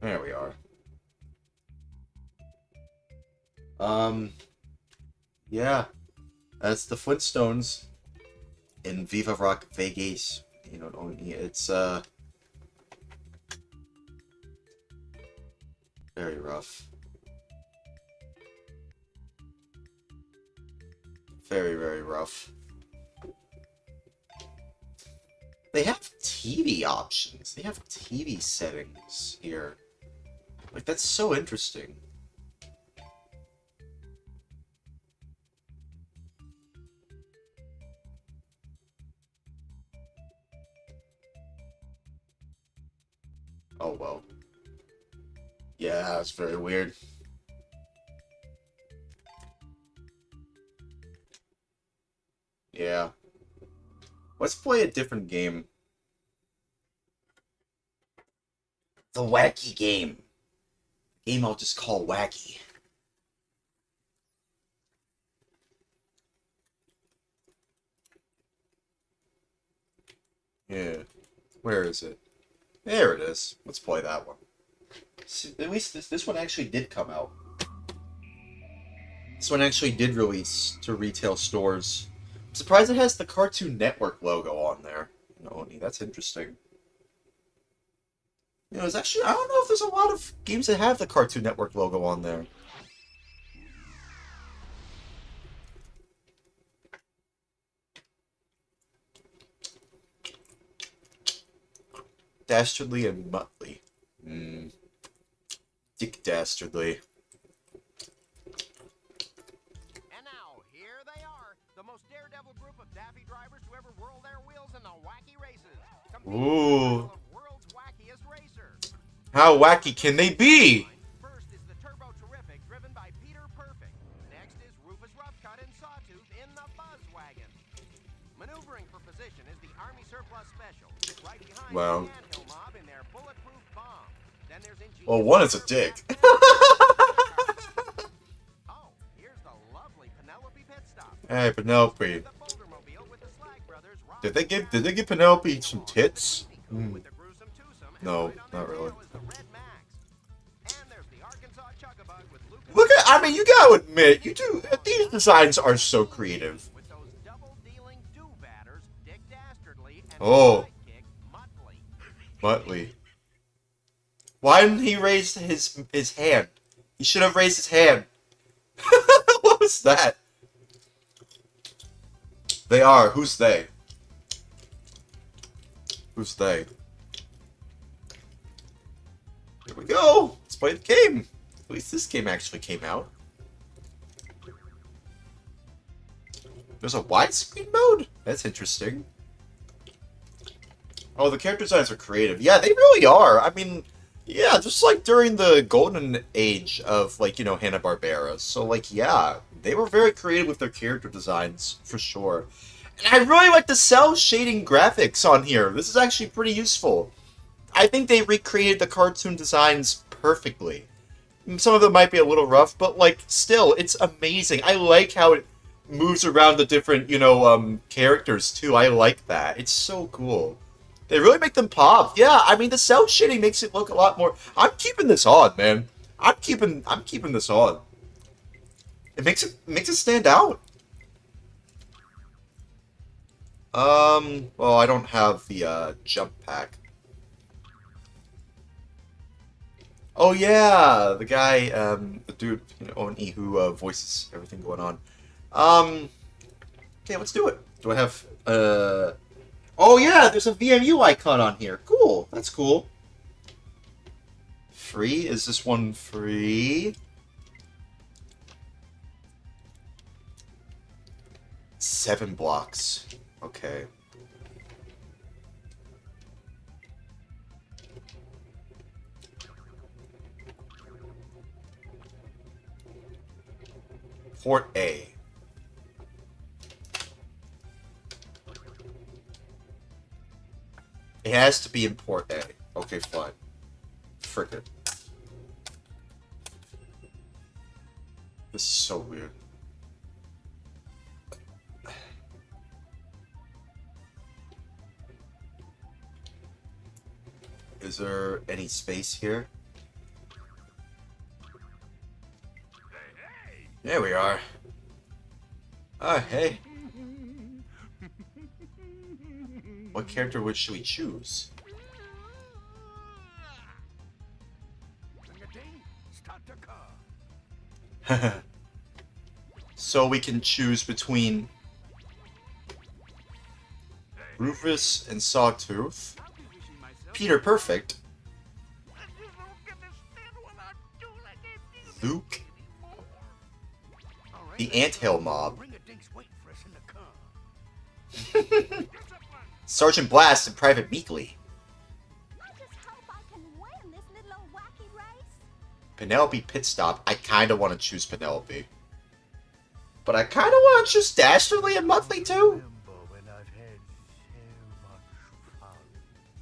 There we are. Yeah. That's the Flintstones in Viva Rock Vegas. You know, it's, very rough. Very, very rough. They have TV options. They have TV settings here. Like, that's so interesting. Oh, well. Yeah, that's very weird. Yeah. Let's play a different game. The wacky game. Game I'll just call wacky. Yeah. Where is it? There it is. Let's play that one. See, at least this one actually did come out. This one actually did release to retail stores. I'm surprised it has the Cartoon Network logo on there. No, that's interesting. You know, it's actually, I don't know if there's a lot of games that have the Cartoon Network logo on there. Dastardly and Muttley. Dick Dastardly. And now, here they are, the most daredevil group of daffy drivers to ever whirl their wheels in the wacky races. Ooh. World's wackiest racer. How wacky can they be? First is the Turbo Terrific, driven by Peter Perfect. Next is Rufus Roughcut and Sawtooth in the Buzz Wagon. Maneuvering for position is the Army Surplus Special, right behind Wow. the Anthill Mob in their bulletproof bomb. Then there's Well, one is a dick. Oh, here's the lovely Penelope pit stop. Hey, Penelope. Did they give Penelope some tits? No, not really. Look at, I mean, you gotta admit, you do, these designs are so creative. Oh. Muttley. Why didn't he raise his hand? He should have raised his hand. What was that? They are. Who's they? Who's they? Here we go. Let's play the game. At least this game actually came out. There's a widescreen mode? That's interesting. Oh, the character designs are creative. Yeah, they really are. I mean, yeah, just like during the golden age of, like, you know, Hanna-Barbera. So, like, yeah, they were very creative with their character designs, for sure. And I really like the cell shading graphics on here. This is actually pretty useful. I think they recreated the cartoon designs perfectly. Some of them might be a little rough, but like still, it's amazing. I like how it moves around the different, characters too. I like that. It's so cool. They really make them pop. Yeah, I mean the cell shading makes it look a lot more. I'm keeping this on, man. I'm keeping this on. It makes it stand out. Well, I don't have the jump pack. Oh yeah, the guy, the dude, Oni, who voices everything going on. Okay, let's do it. Do I have, oh yeah, there's a VMU icon on here. Cool, that's cool. Free? Is this one free? 7 blocks. Okay. Port A. It has to be in Port A. Okay, fine. Frickin'. This is so weird. Is there any space here? There we are. Ah, hey. What character should we choose? So we can choose between Rufus and Sawtooth, Peter Perfect, Luke, the Anthill Mob, Sergeant Blast, and Private Meekly. Penelope Pitstop. I kind of want to choose Penelope. But I kind of want to choose Dastardly and Monthly too.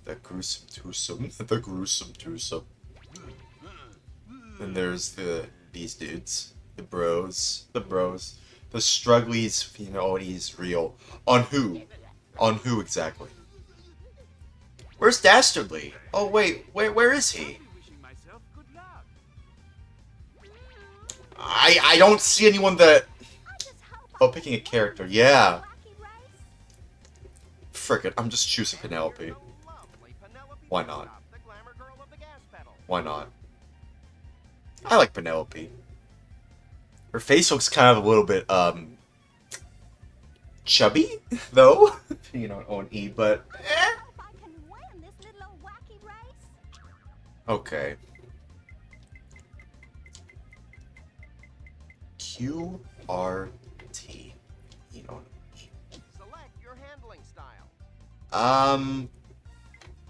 The gruesome twosome. The gruesome twosome. Then there's these dudes. The bros. The strugglies, he's real. On who? On who exactly? Where's Dastardly? Oh wait, where is he? I don't see anyone that... Oh, picking a character, yeah. Frick it, I'm just choosing Penelope. Why not? Why not? I like Penelope. Her face looks kind of a little bit, chubby, though. O&E, but... Okay. QRT. Select your handling style.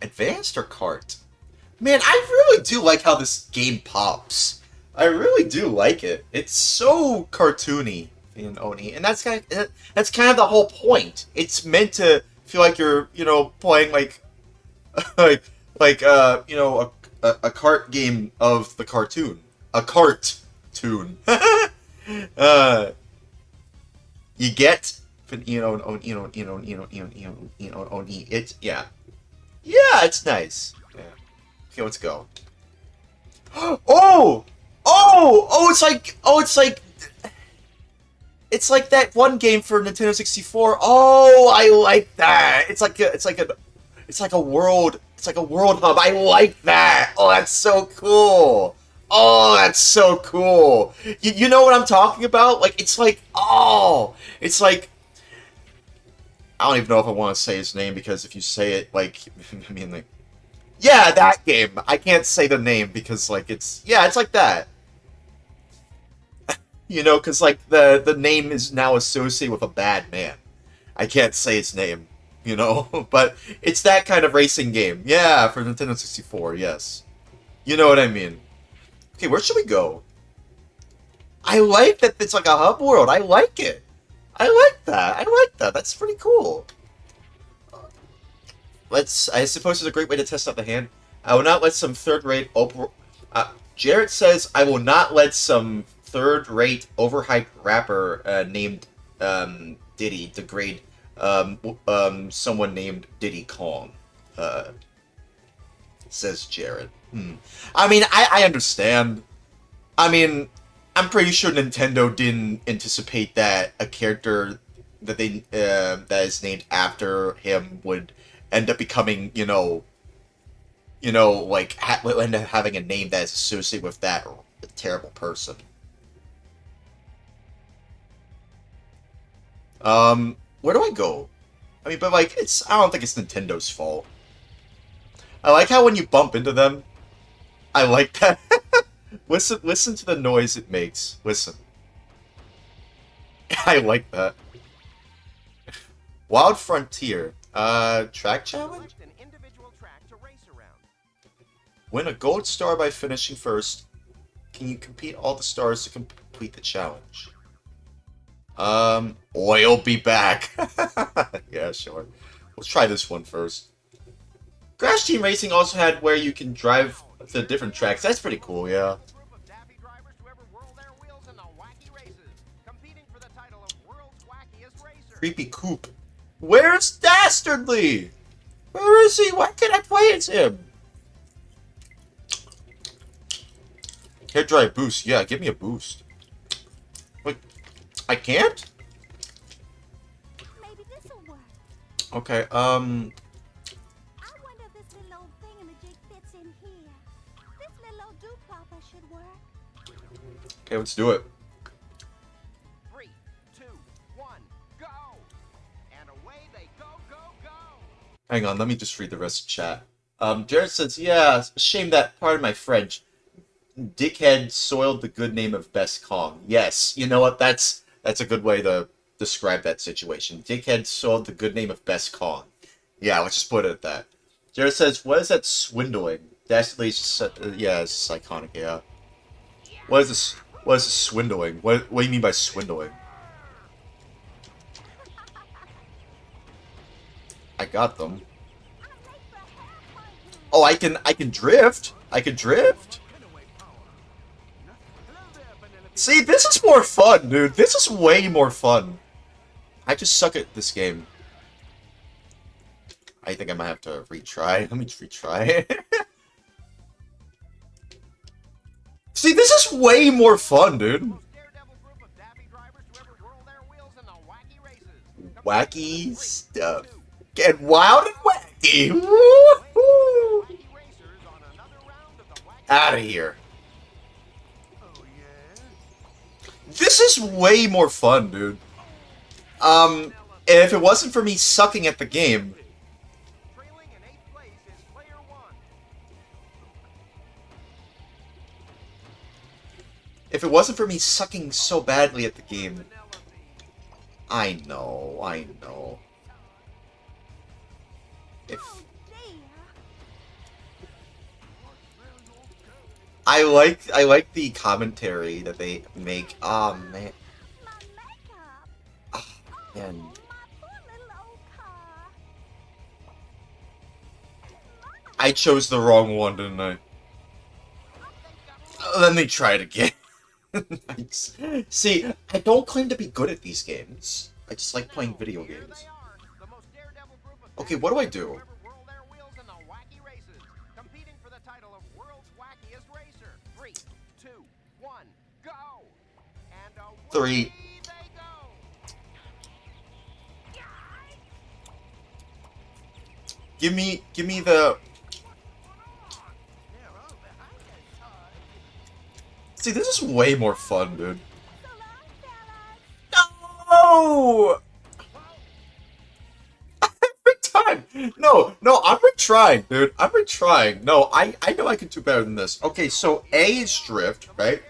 Advanced or cart? Man, I really do like how this game pops. I really do like it. It's so cartoony in Oni, and that's kind of the whole point. It's meant to feel like you're, playing like a cart game of the cartoon. A cart-toon. You get, it's, yeah, it's nice. Yeah. Okay, let's go. It's like that one game for Nintendo 64. Oh, I like that. It's like a world hub. I like that. Oh, that's so cool. Oh, that's so cool. You know what I'm talking about? Like, it's like, I don't even know if I want to say his name, because if you say it, like, I mean, like, yeah, that game. I can't say the name because, like, it's like that. Because, like, the name is now associated with a bad man. I can't say his name, but it's that kind of racing game. Yeah, for Nintendo 64, yes. You know what I mean. Okay, where should we go? I like that it's like a hub world. I like it. I like that. That's pretty cool. I suppose it's a great way to test out the hand. I will not let some third-rate Jarrett says, I will not let some third-rate overhyped rapper named Diddy degrade someone named Diddy Kong. Says Jarrett. I mean, I understand. I mean, I'm pretty sure Nintendo didn't anticipate that a character that that is named after him would end up becoming, like end up having a name that is associated with that terrible person. Where do I go? I mean, but like, I don't think it's Nintendo's fault. I like how when you bump into them, I like that. Listen to the noise it makes. Listen. I like that. Wild Frontier. Track challenge? Win a gold star by finishing first. Can you compete all the stars to complete the challenge? Oil be back. Yeah, sure. Let's try this one first. Crash Team Racing also had where you can drive to different tracks. That's pretty cool, yeah. Creepy Coop. Where's Dastardly? Where is he? Why can't I play as him? Hair dry boost. Yeah, give me a boost. Wait, I can't? Maybe this'll work. Okay, I wonder if this little old thing in the jig fits in here. This little old do-popper should work. Okay, let's do it. 3, 2, 1, go! And away they go, go, go! Hang on, let me just read the rest of the chat. Jared says, yeah, it's a shame that, pardon my French, dickhead soiled the good name of Best Kong. Yes, you know what, that's a good way to describe that situation. Dickhead soiled the good name of Best Kong. Yeah, let's just put it at that. Jared says, what is that swindling? Dastardly's just, yeah, it's just iconic, yeah. What is this swindling? What do you mean by swindling? I got them. Oh, I can drift. I can drift. See, this is more fun, dude. This is way more fun. I just suck at this game. I think I might have to retry. Let me just retry. See, this is way more fun, dude. Wacky stuff. Get wild and wacky. Woo-hoo. Out of here. This is way more fun, dude. If it wasn't for me sucking at the game, if it wasn't for me sucking so badly at the game, I know. If I like the commentary that they make. Oh man. My makeup. Oh, man. My poor little old car. I chose the wrong one, didn't I? Let me try it again. See, I don't claim to be good at these games. I just like playing video games. Okay, what do I do? 3. Give me the. See, this is way more fun, dude. No! Every time! No, I'm retrying, dude. I'm retrying. No, I know I can do better than this. Okay, so A is drift, right?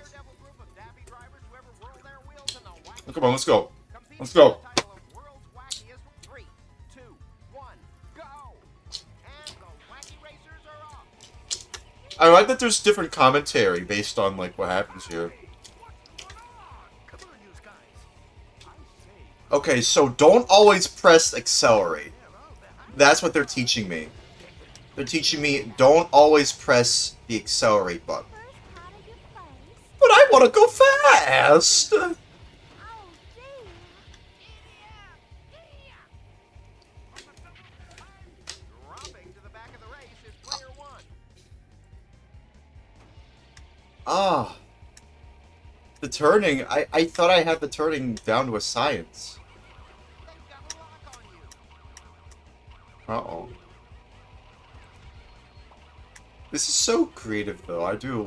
Come on, let's go. Let's go. I like that there's different commentary based on, like, what happens here. Okay, so don't always press accelerate. That's what they're teaching me. They're teaching me don't always press the accelerate button. First part of your face. But I want to go fast! Oh dear. Dropping to the back of the race is player one. Ah. The turning, I thought I had the turning down to a science. They've got a lock on you. Uh-oh. This is so creative, though. I do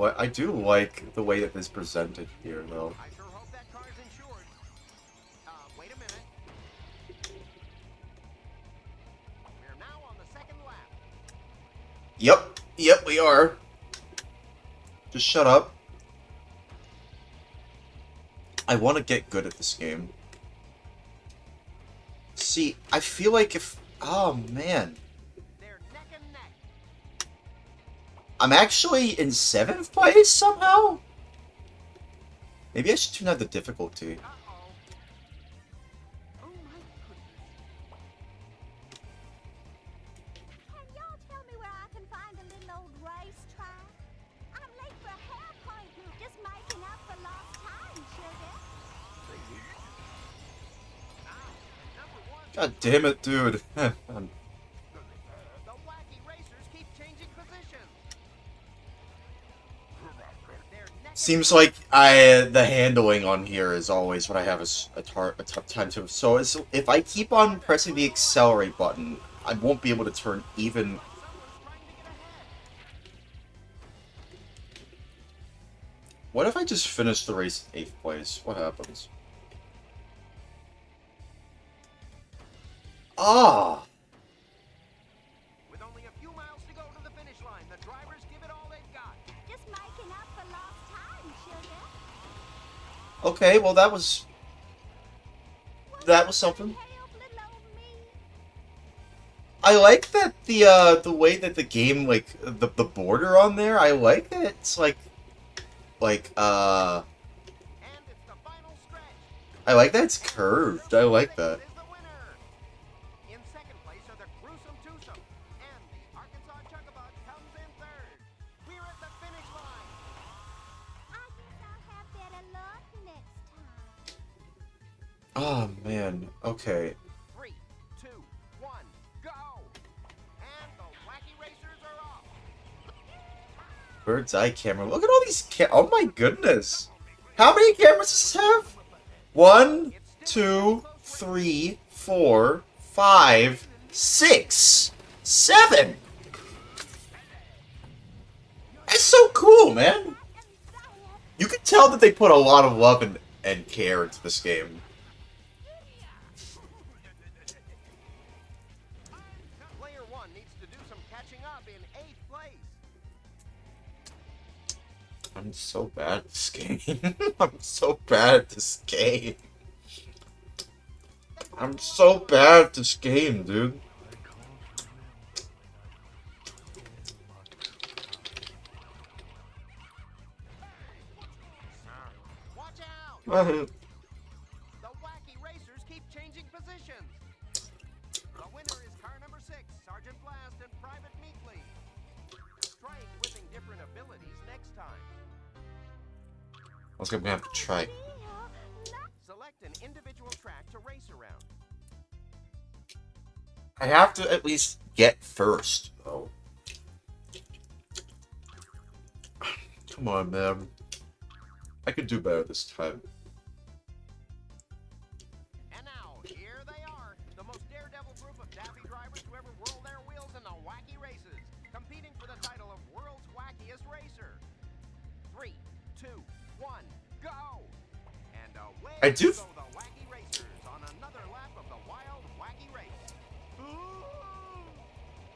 like the way that this is presented here, though. I sure hope that car's insured. Wait a minute. We're now on the second lap. Yep, we are. Just shut up. I want to get good at this game. See, I feel like if... Oh, man. They're neck and neck. I'm actually in 7th place somehow? Maybe I should tune out the difficulty. Uh-oh. Oh my goodness. Can y'all tell me where I can find a little old racetrack? I'm late for a hair appointment. Just making up for lost time, sugar. Number one. God damn it, dude. The wacky racers keep changing positions. They're neck and Seems neck. like the handling on here is always what I have a tough time to. So if I keep on pressing the accelerate button, I won't be able to turn even. Someone's trying to get ahead. What if I just finish the race in 8th place? What happens? Ah! With only a few miles to go to the finish line, the drivers give it all they've got. Just making up for lost time, sugar. Okay, well that was something. Help little old me. I like that the way that the game, like the border on there. I like that it's like And it's the final stretch. I like that it's curved. I like that. Is the winner. In second place are the gruesome twosome, and the Arkansas Chuckabug comes in third. We're at the finish line. I guess I'll have better luck next time. Oh man. Okay. 3, 2, 1, go! And the wacky racers are off. Bird's eye camera. Look at all these oh my goodness. How many cameras does this have? 1, 2, 3, 4, 5, 6, 7. That's so cool, man. You can tell that they put a lot of love and care into this game. Player one needs to do some catching up in 8th place. I'm so bad at this game. I'm so bad at this game. I'm so bad at this game, dude. Watch out! Uh, The wacky racers keep changing positions. The winner is car number 6, Sergeant Blast and Private Meekly. Try equipping different abilities next time. I was gonna have to try. Select an individual track to race around. I have to at least get first, though. Come on, man. I could do better this time. And now, here they are, the most daredevil group of daffy drivers to ever whirl their wheels in the wacky races, competing for the title of World's Wackiest Racer. 3, 2, 1, go! And away I do- go the wacky racers on another lap of the wild wacky race. Ooh,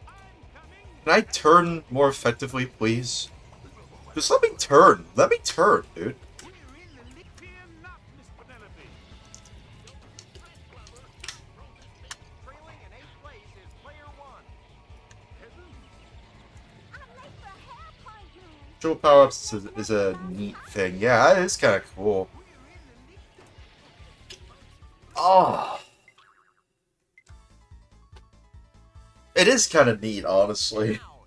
I'm coming! Can I turn more effectively, please? Just let me turn. Let me turn, dude. Trailing in 8th place is player one. I'm late for a hair appointment. Dual power-ups is a neat thing. Yeah, that is kind of cool. Oh. It is kind of neat, honestly. Now,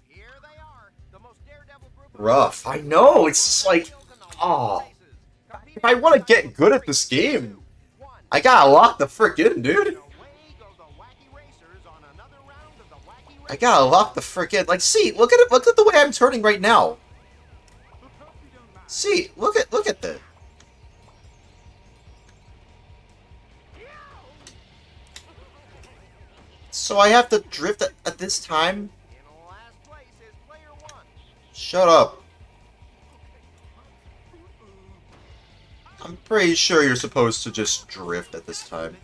rough. I know, it's just like, oh, if I want to get good at this game, I gotta lock the frick in, dude. I gotta lock the frick in. Like, see, look at it. Look at the way I'm turning right now. See, look at that. So I have to drift at this time? Shut up. I'm pretty sure you're supposed to just drift at this time.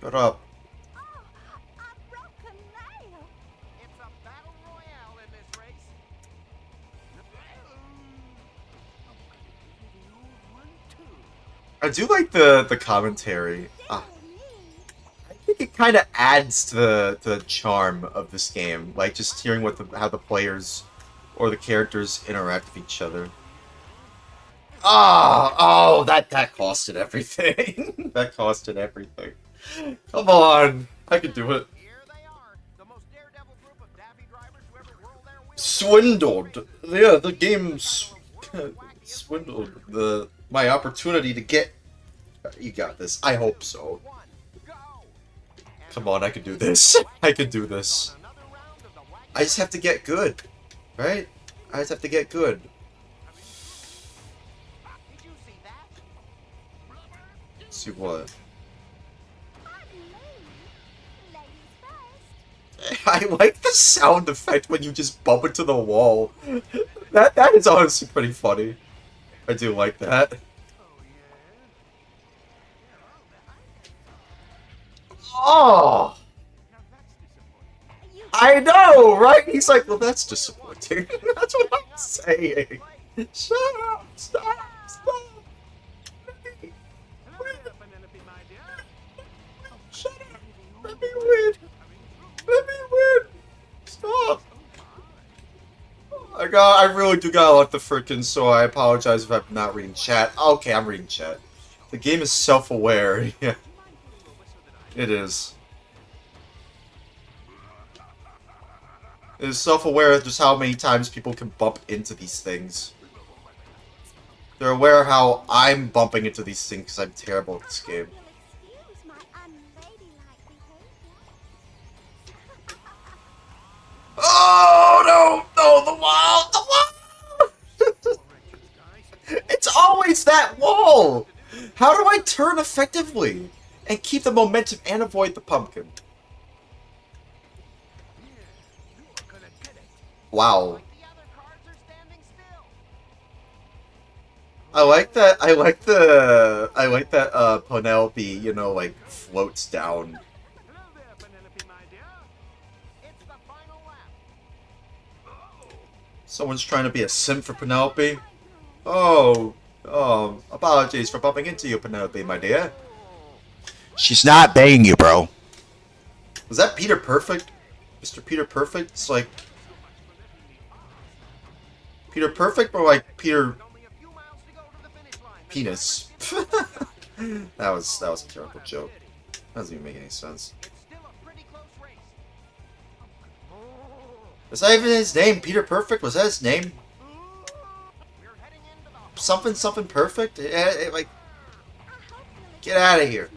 Shut up. I do like the commentary. I think it kind of adds to the charm of this game, like just hearing what how the players or the characters interact with each other. Oh, that costed everything. That costed everything. Come on, I can do it. Swindled. Yeah, the game's swindled my opportunity to get. You got this. I hope so. Come on, I can do this. I can do this. I just have to get good, right? I just have to get good. See what? I like the sound effect when you just bump into the wall. That is honestly pretty funny. I do like that. Oh! I know, right? He's like, well, that's disappointing. That's what I'm saying. Shut up! Stop! Stop! Shut up! Let me win! Let me win! Stop! I really do gotta let the frickin', so I apologize if I'm not reading chat. Okay, I'm reading chat. The game is self-aware. Yeah. It is. It is self-aware of just how many times people can bump into these things. They're aware of how I'm bumping into these things because I'm terrible at this game. Oh, no! No, the wall! The wall! It's always that wall! How do I turn effectively? And keep the momentum and avoid the pumpkin. Wow. I like that. I like that. Penelope, you know, like floats down. Someone's trying to be a simp for Penelope. Oh, apologies for bumping into you, Penelope, my dear. She's not begging you, bro. Was that Peter Perfect? Mr. Peter Perfect? It's like Peter Perfect or like Peter Penis? that was a terrible joke. That doesn't even make any sense. Was that even his name? Peter Perfect? Was that his name? Something perfect? Like, get out of here.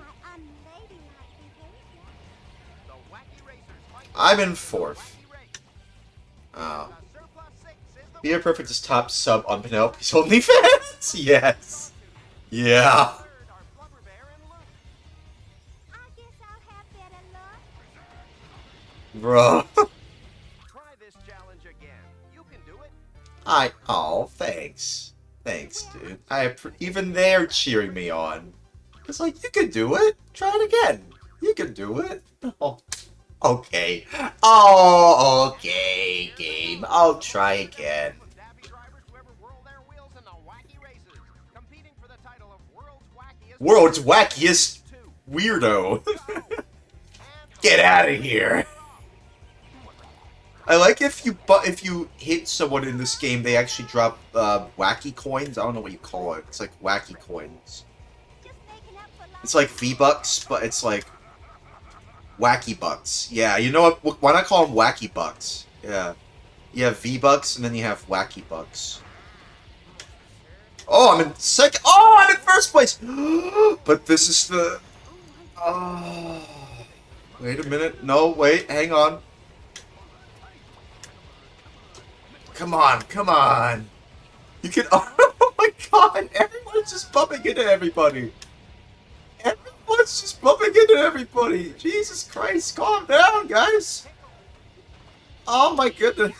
I'm in 4th. Oh. Peter Perfect is top sub on Penelope's OnlyFans? Yes. Yeah. Bro. Oh, thanks. Thanks, dude. Even they're cheering me on. It's like, you can do it. Try it again. You can do it. Oh. Okay. Oh, okay, game. I'll try again. World's wackiest weirdo. Get out of here. I like if you hit someone in this game, they actually drop wacky coins. I don't know what you call it. It's like wacky coins. It's like V-Bucks, but it's like Wacky Bucks. Yeah, you know what? Why not call them Wacky Bucks? Yeah. You have V-Bucks, and then you have Wacky Bucks. Oh, I'm in second. Oh, I'm in first place! But this is the... Oh... Wait a minute. No, wait. Hang on. Come on. Come on. You can... Oh my god! Everyone's just bumping into everybody! Everyone's just bumping into everybody! Jesus Christ, calm down, guys! Oh my goodness!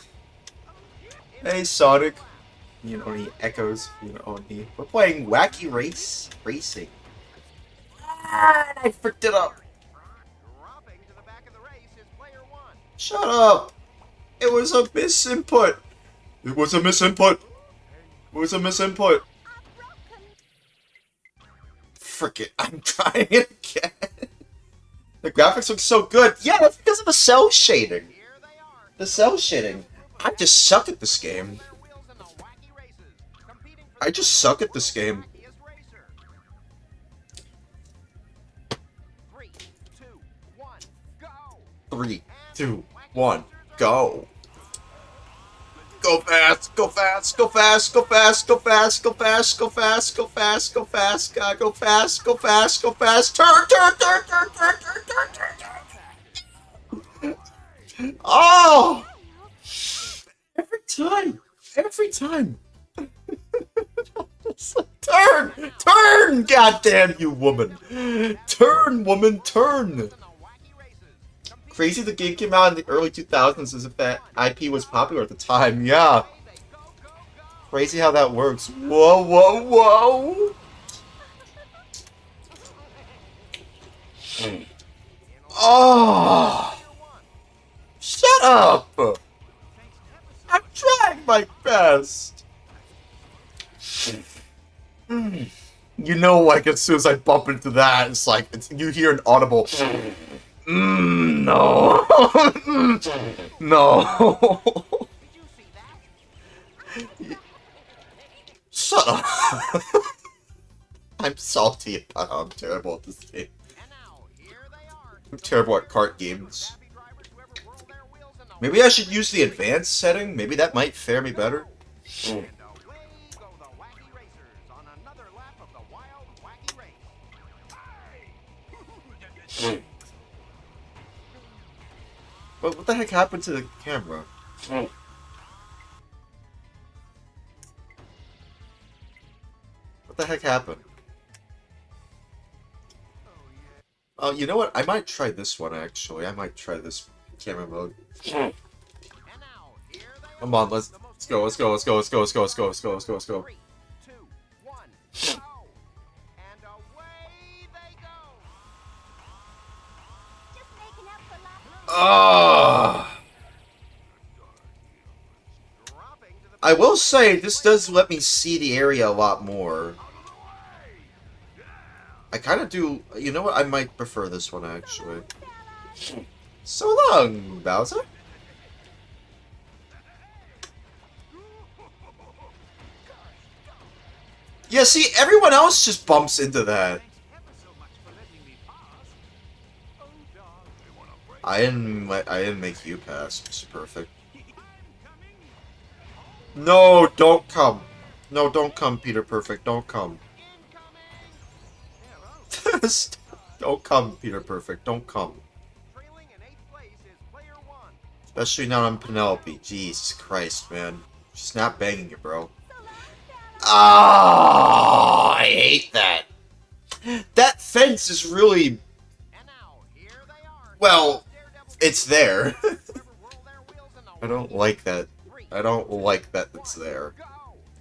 Hey, Sonic. You know, he echoes. You know, we're playing Wacky Racing. Ah, I fricked it up! Dropping to the back of the race is player 1. Shut up! It was a misinput! It was a misinput! It was a misinput! Frick it, I'm trying it again. The graphics look so good. Yeah, that's because of the cell shading. Here they are. The cell shading. I just suck at this game. Their wheels in the wacky races. Competing for I just suck at this game. wackiest racer. 3, 2, 1, go. 3, 2, 1, go. Go fast, go fast, go fast, go fast, go fast, go fast, go fast, go fast, go fast, go fast, go fast, go fast, turn, turn, turn, turn, turn, turn, turn, turn, turn. Oh! Every time. Turn, turn, goddamn you woman. Turn, woman, turn. In the wacky races. Crazy the game came out in the early 2000s as if that IP was popular at the time. Yeah. Go, go, go. Crazy how that works. Whoa, whoa, whoa. Oh. Shut up. I'm trying my best. You know, like, as soon as I bump into that, it's like, you hear an audible... no. No. Did you see that? Shut up. I'm salty about how I'm terrible at this game. And now, here they are. I'm terrible at kart games. Happy drivers who ever whirled their wheels in the Maybe I should use the advanced setting. Maybe that might fare me better. And away go the wacky racers on another lap of the wild wacky race. But what the heck happened to the camera? What the heck happened? Oh, you know what? I might try this one, actually. I might try this camera mode. And now, here they Come on, let's go, let's go, let's go, let's go, let's go, let's go, let's go, let's go, let's go. 3, 2, 1, go! And away they go! Just making up for lost Ah! Dropping to the I will say, this does let me see the area a lot more. I kind of do... You know what? I might prefer this one, actually. So long, Bowser. Yeah, see, everyone else just bumps into that. ever so much for letting me pass. Oh, darling. I didn't make you pass, Mr. Perfect. No, don't come. No, don't come, Peter Perfect. Don't come. Don't come, Peter Perfect. Don't come. Trailing in 8th place is player 1. Especially now I'm Penelope. Jesus Christ, man. She's not banging you, bro. Oh, I hate that. That fence is really... And now, here they are. Well, Daredevil it's there. who ever whirled their wheels in the I don't like that. 3, I don't like that it's there. go!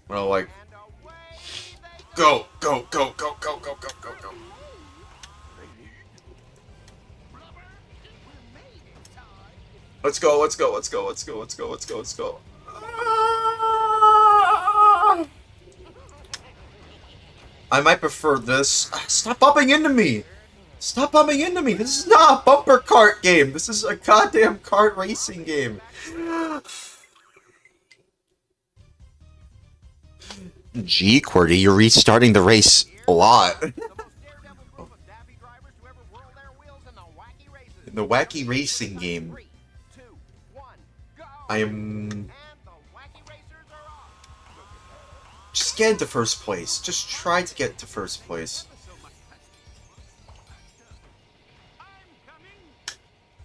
I don't like... And away they Go, go, go, go, go, go, go, go, go. Let's go, let's go, let's go, let's go, let's go, let's go, let's go. Ah! I might prefer this. Stop bumping into me! Stop bumping into me! This is not a bumper kart game! This is a goddamn kart racing game! Gee, QWERTY, you're restarting the race a lot. the most daredevil group of daffy drivers to ever whirl their wheels in the wacky races. the wacky racing game. 3, 2, 1, go! I am... And the wacky racers are off. Just get into first place. Just try to get to first place.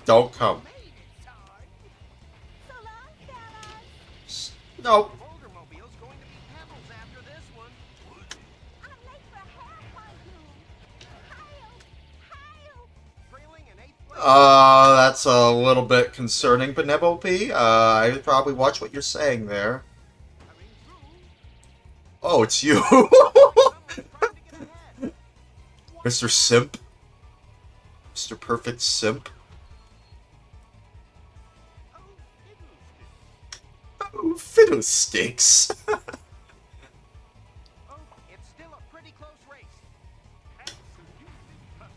Don't come. So long, fellas. Nope. Bouldermobile's going to be pebbles after this one. I'm late for hair appointment. Hi-yo. Trailing in 8th place. That's a little bit concerning, Penelope. I probably watch what you're saying there. Oh, it's you. Trying to get ahead. Mr. Simp. Mr. Perfect Simp. Oh, fiddlesticks. Oh, it's still a pretty close race.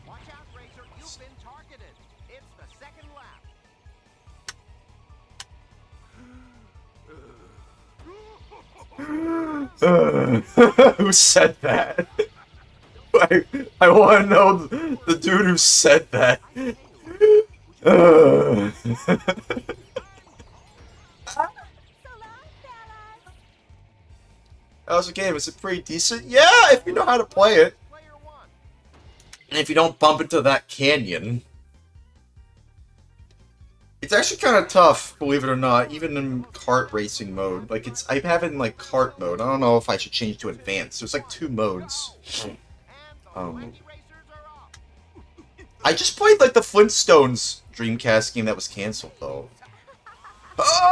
Watch out, Racer. You've been targeted. It's the second lap. Who said that? I want to know the dude who said that. So long, fellas. How's the game? Is it pretty decent? Yeah, if you know how to play it. Player 1. And if you don't bump into that canyon. It's actually kind of tough, believe it or not, even in kart racing mode. Like, I have it in, like, kart mode. I don't know if I should change to advanced. There's, like, 2 modes. And the wacky racers are off. I just played, like, the Flintstones Dreamcast game that was canceled, though. Oh!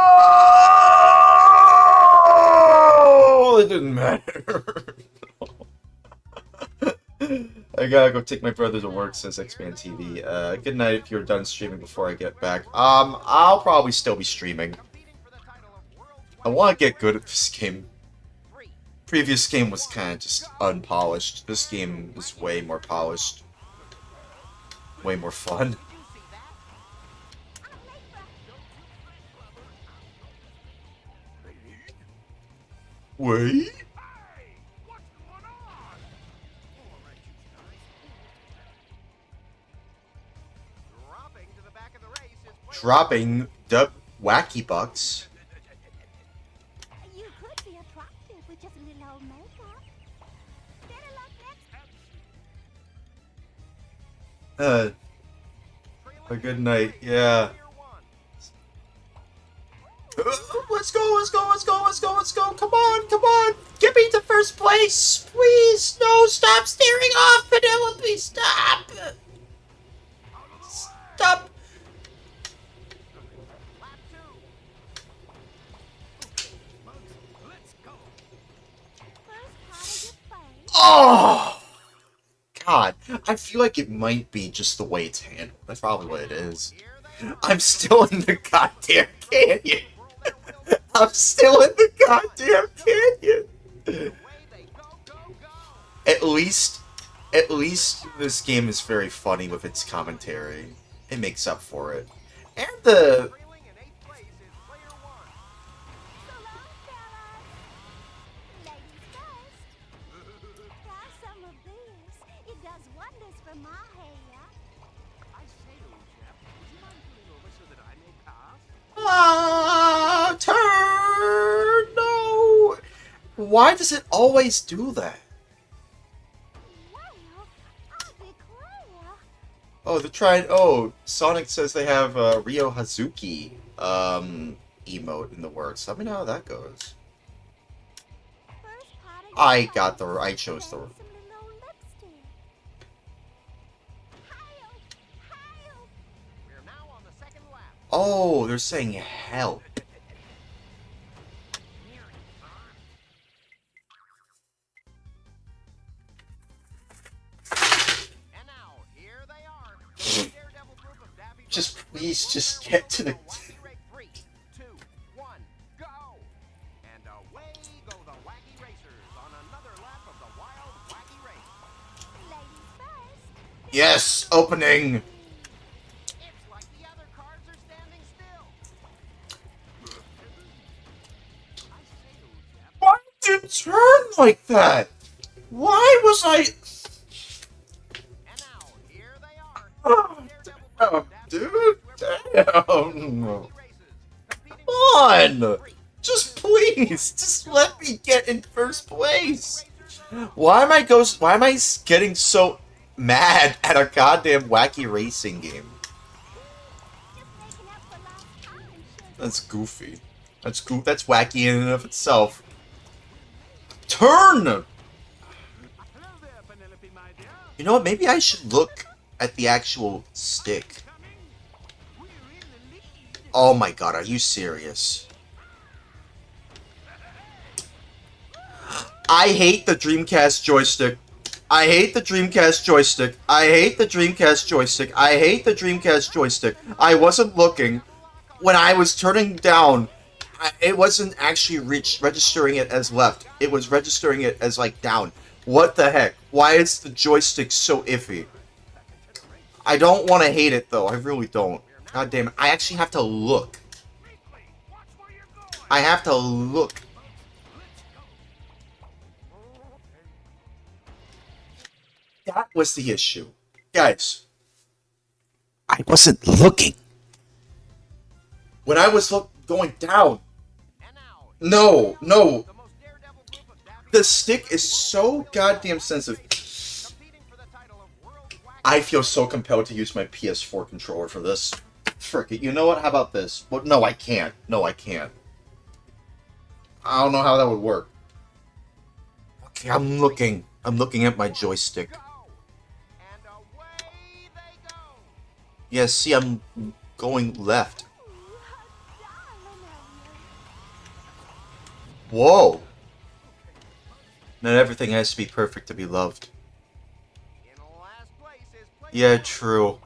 It didn't matter. I gotta go take my brother to work, says X-Man TV. Good night if you're done streaming before I get back. I'll probably still be streaming. Competing for the title of World's I want to get good at this game. 3. Previous game was kind of just unpolished. This game is way more polished. Way more fun. Did you see that? I'm late for... Wait? Hey! What's going on? All right, you guys. Dropping to the back of the race is player Dropping the wacky bucks. You could be attractive with just a little old makeup. Better luck next. A good night, yeah. Let's go, let's go, let's go, let's go, let's go. Come on, come on. Get me to first place. Please. No, stop steering off, Penelope. Stop. Stop. Lap 2. Let's go. First part of your face. Oh. God, I feel like it might be just the way it's handled. That's probably what it is. Here they are. I'm still in the goddamn canyon. Whirl their wheels. I'm still in the goddamn canyon. Away they go, go, go. At least this game is very funny with its commentary. It makes up for it. And the... Trailing in 8th place is player 1. So long, fellas. Ladies first. Try some of this. It does wonders for my hair. I say, old chap, would you mind pulling over so that I may pass? turn! No! Why does it always do that? Well, I'll declare. Oh, they're trying... Oh, Sonic says they have Ryo Hazuki emote in the works. Let me know how that goes. First part of I your got the... face. I chose the... Some little old lipstick. Hi-yo, hi-yo. We're now on the second lap. Oh, they're saying help. And now, here they are. Daredevil group of Daffy Just Duck please, will just their get way to the... wacky race. 3, 2, 1, go! And away go the wacky racers on another lap of the wild wacky race. Ladies first. Yes, opening. It's like the other cars are standing still. I say, old chap, Why did it turn like that? Why was I... and now here they are. Oh, Daredevil group oh, of Daffy dude. Duck Come on! Just please, just let me get in first place. Why am I getting so mad at a goddamn wacky racing game? Just making up for lost time, sugar. That's goofy. That's wacky in and of itself. Turn! You know what? Maybe I should look at the actual stick. Oh my god, are you serious? I hate the Dreamcast joystick. I hate the Dreamcast joystick. I hate the Dreamcast joystick. I hate the Dreamcast joystick. I wasn't looking. When I was turning down, it wasn't actually registering it as left. It was registering it as, like, down. What the heck? Why is the joystick so iffy? I don't want to hate it, though. I really don't. God damn it. I actually have to look. I have to look. That was the issue. Guys, I wasn't looking. When I was going down. No. The stick is so goddamn sensitive. I feel so compelled to use my PS4 controller for this. Frick it. You know what? How about this? Well, no, I can't. No, I can't. I don't know how that would work. Okay, I'm looking. I'm looking at my joystick. Yeah, see, I'm going left. Whoa! Not everything has to be perfect to be loved. Yeah, true.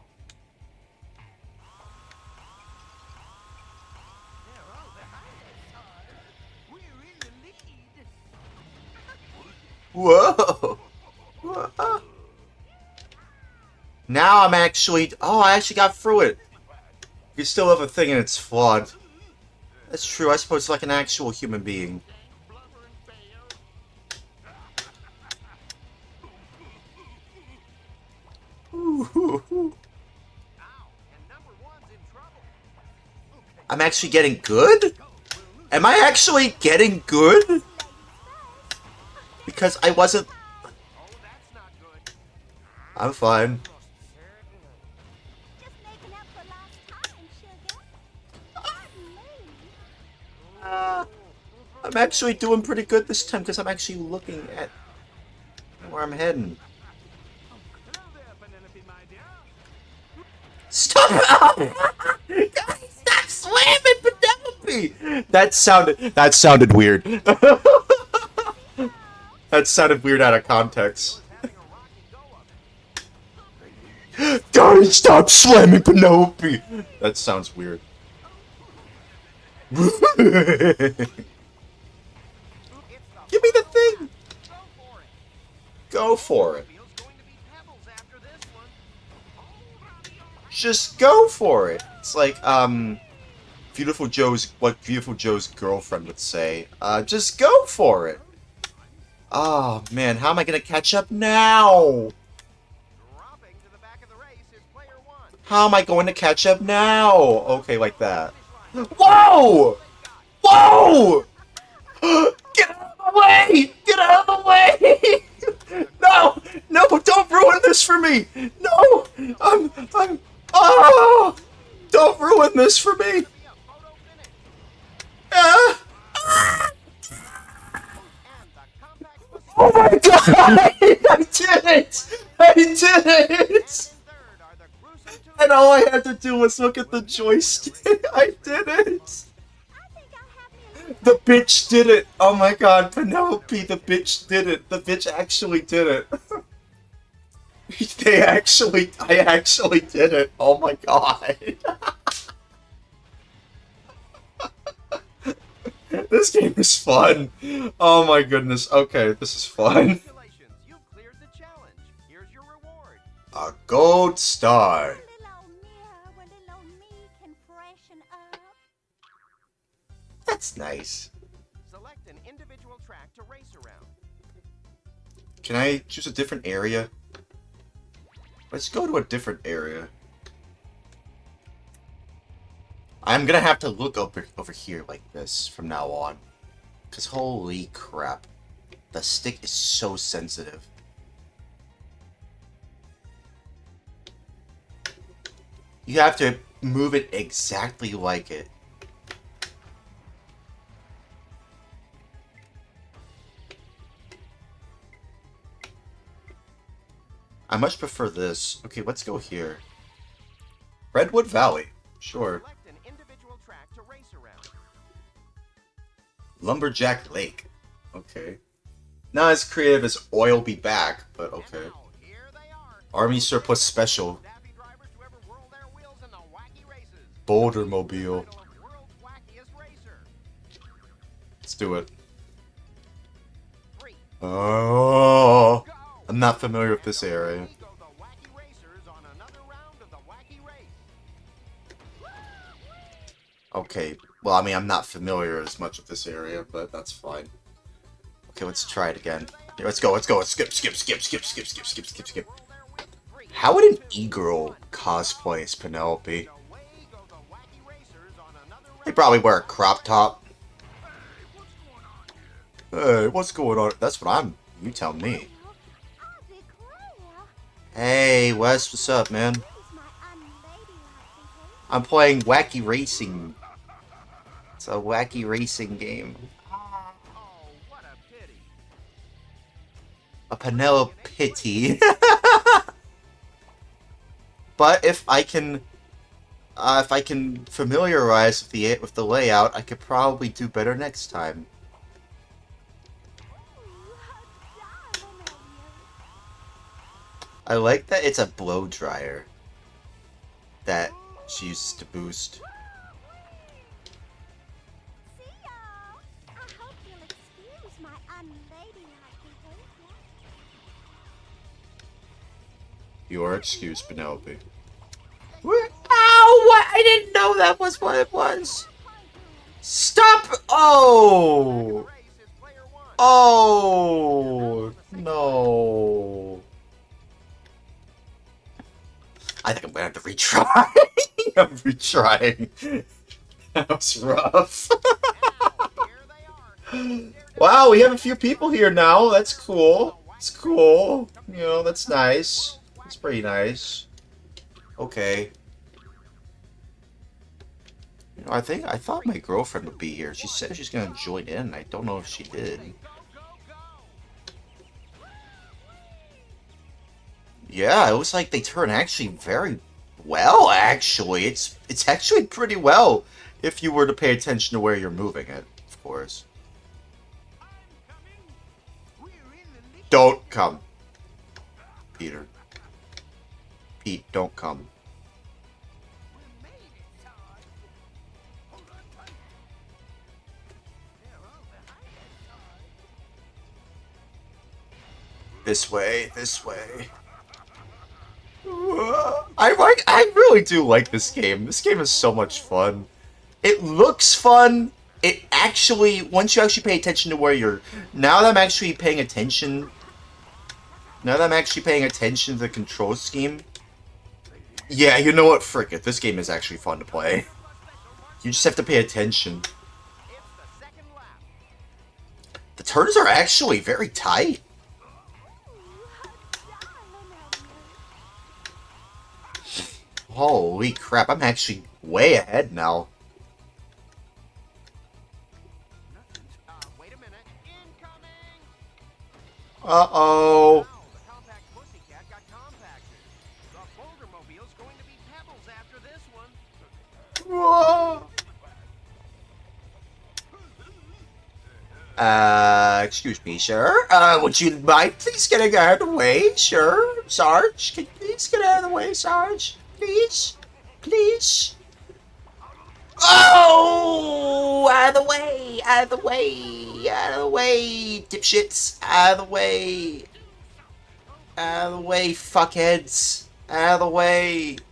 Whoa! Whoa. Now I'm actually... Oh, I actually got through it. You still have a thing and it's flawed. That's true. I suppose like an actual human being. I'm actually getting good? Am I actually getting good? Because I wasn't... I'm fine. Just making up for lost time, sugar. I'm actually doing pretty good this time because I'm actually looking at where I'm heading. Stop! Guys, stop slamming Penelope! That sounded weird. That sounded weird out of context. Guys, stop slamming Penelope! That sounds weird. Give me the thing! Go for it. Just go for it. It's like, what Beautiful Joe's girlfriend would say. Just go for it. Oh, man, how am I gonna catch up now? How am I going to catch up now? Okay, like that. Whoa! Whoa! Get out of the way! Get out of the way! No! No, don't ruin this for me! No! Oh! Don't ruin this for me! Ah! Ah! Oh my god! I did it! I did it! And all I had to do was look at the joystick. I did it! The bitch did it! Oh my god, Penelope, the bitch did it! The bitch actually did it! I actually did it! Oh my god! This game is fun! Oh my goodness, okay, this is fun. A gold star! That's nice. Select an individual track to race around. Can I choose a different area? Let's go to a different area. I'm gonna have to look over here like this from now on. Because holy crap. The stick is so sensitive. You have to move it exactly like it. I much prefer this. Okay, let's go here. Redwood Valley. Sure. Select an individual track to race around. Lumberjack Lake. Okay. Not as creative as Oil Be Back, but okay. Now, here they are. Army Surplus Special. Daffy drivers to ever whirl their wheels in the wacky races. Boulder Mobile. Title of World's Wackiest Racer. Let's do it. 3, Oh, go! I'm not familiar with this area. Away go the wacky racers on another round of the wacky race. Okay, well, I mean, I'm not familiar as much with this area, but that's fine. Okay, let's try it again. Here, let's go, let's go. Let's skip. Whirl their wheels. 3, How would an e-girl cosplay as Penelope? away go the wacky racers on another They round. probably wear a crop top. Hey, what's going on? That's what I'm... You tell me. I declare. Hey, Wes, what's up, man? Excuse my unladylike behavior. I'm playing Wacky Racing. It's a wacky racing game. Oh, what a pity. A Penelope. But if I can familiarize with the layout, I could probably do better next time. Ooh, how darling of you. I like that it's a blow dryer that she uses to boost. See y'all. I hope you'll excuse my unladylike behavior. Your excuse, Penelope. What? Ow! What? I didn't know that was what it was. Stop! Oh! Race is player 1. Oh! No. I think I'm gonna have to retry. I'm retrying. That was rough. Now, here they are. Wow, we have a few people here now. That's cool. It's cool. You know, that's nice. That's pretty nice. Okay. You know, I thought my girlfriend would be here. She said she's gonna join in. I don't know if she did. Go, go, go. Yeah, it looks like they turn actually very well, actually. It's actually pretty well if you were to pay attention to where you're moving it, of course. Don't come. Peter. Pete, don't come. This way, this way. I really do like this game. This game is so much fun. It looks fun. It actually, once you actually pay attention to where you're, now that I'm actually paying attention to the control scheme, yeah, you know what, frick it, this game is actually fun to play. You just have to pay attention. It's the second lap. The turns are actually very tight. Holy crap, I'm actually way ahead now. Wait a minute. Incoming! Uh-oh. Wow, the compact pussycat got compacted. The boulder mobile's going to be pebbles after this one. Whoa. Excuse me, sir. Would you mind please getting out of the way, sir? Sarge, can you please get out of the way, Sarge? Please? Please? Oh! Out of the way! Out of the way! Out of the way, dipshits! Out of the way! Out of the way, fuckheads! Out of the way! It's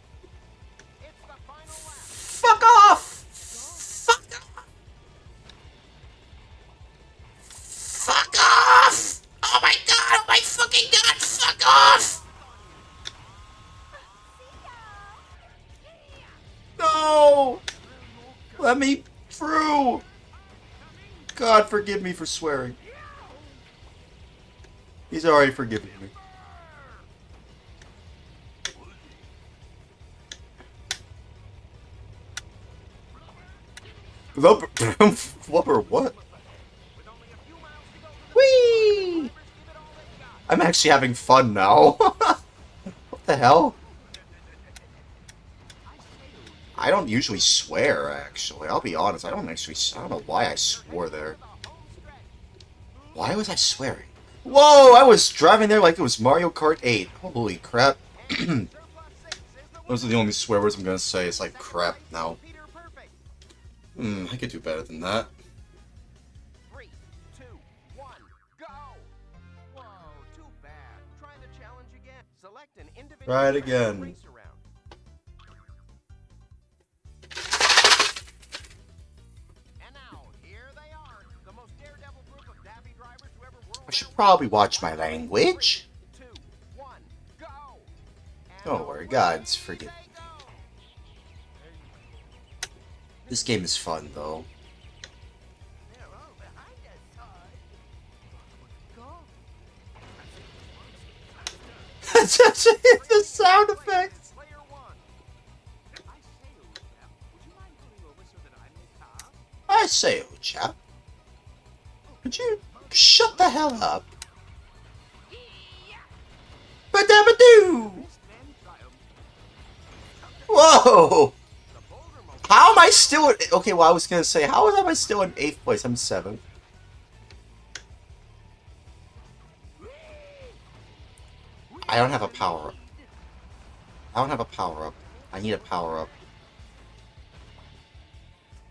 the final lap. Fuck off! Fuck off! Fuck off! Oh my god! Oh my fucking god! Fuck off! No! Let me through! God forgive me for swearing. He's already forgiven me. Flubber, what? Whee! I'm actually having fun now. What the hell? I don't usually swear, actually. I'll be honest. I don't know why I swore there. Why was I swearing? Whoa! I was driving there like it was Mario Kart 8. Holy crap. Those are the only swear words I'm gonna say. It's like crap now. I could do better than that. 3, 2, 1, go! Whoa, too bad. Try the challenge again. Select an individual Try it track to again. race around. And now, here they are, the most daredevil group of daffy drivers to ever whirl I should their probably wheels. watch my language. 3, 2, 1, go! Don't worry, God's forgiven me. This game is fun, though. The sound effects. I say, old chap. Could you shut the hell up? Ba-da-ba-doo! Whoa! How am I still in... Okay, well, I was gonna say, how am I still in 8th place? I'm 7th. I don't have a power-up. I don't have a power-up. I need a power-up.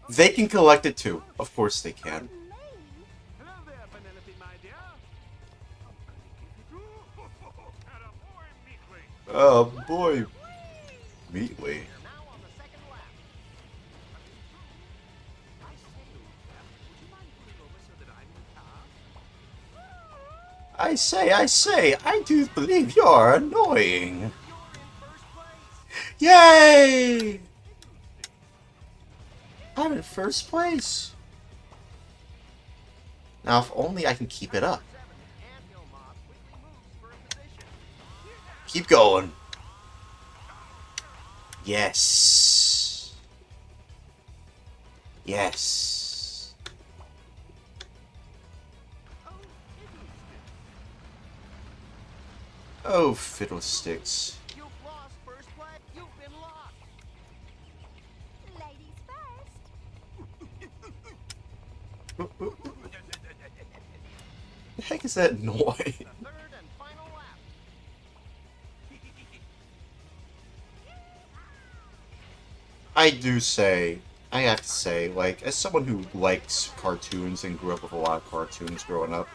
They can collect it too. Of course they can. Me? Hello there, Penelope, my dear. Oh boy. Meatly. Now on the second lap. I say, I do believe you're annoying. You're in first place. Yay! I'm in first place. Now, if only I can keep it up. 7, Anthill Mob quickly moves for a position. Keep going. Yes. Yes. Oh, fiddlesticks. You've lost first place. You've been locked. Ladies first. The heck is that noise? The third and final lap. I have to say, like, as someone who likes cartoons and grew up with a lot of cartoons growing up,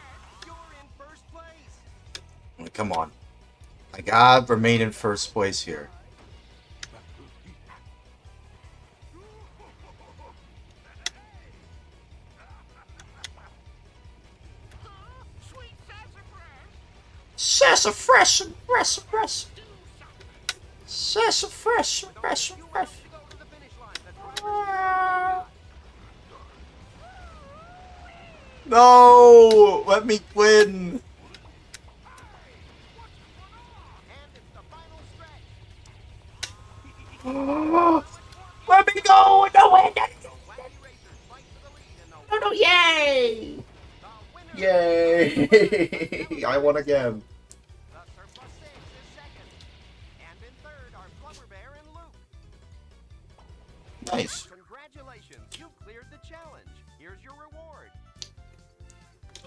You're in first place. like, come on. I gotta remain in first place here. Sweet sassafras. Sassafras, fresh. Sassafras, fresh. You have to go to the finish line. The driver No! Let me win! and it's the final stretch. Let me go! No way! Wacky racers fight for the lead in the No, yay! The winner Yay! I won again. The Surplus 6 is second. And in third are Flubber Bear and Luke. Nice. Congratulations, you've cleared the challenge. Here's your reward.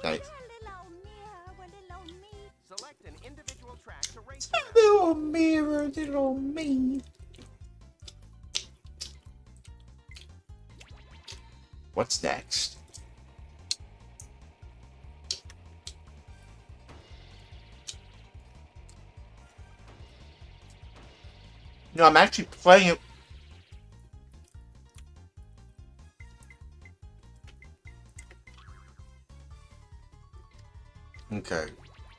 Nice. Little old mirror, little old me. Select an individual track to race. Little mirror, little me. What's next? No, I'm actually playing it. Okay.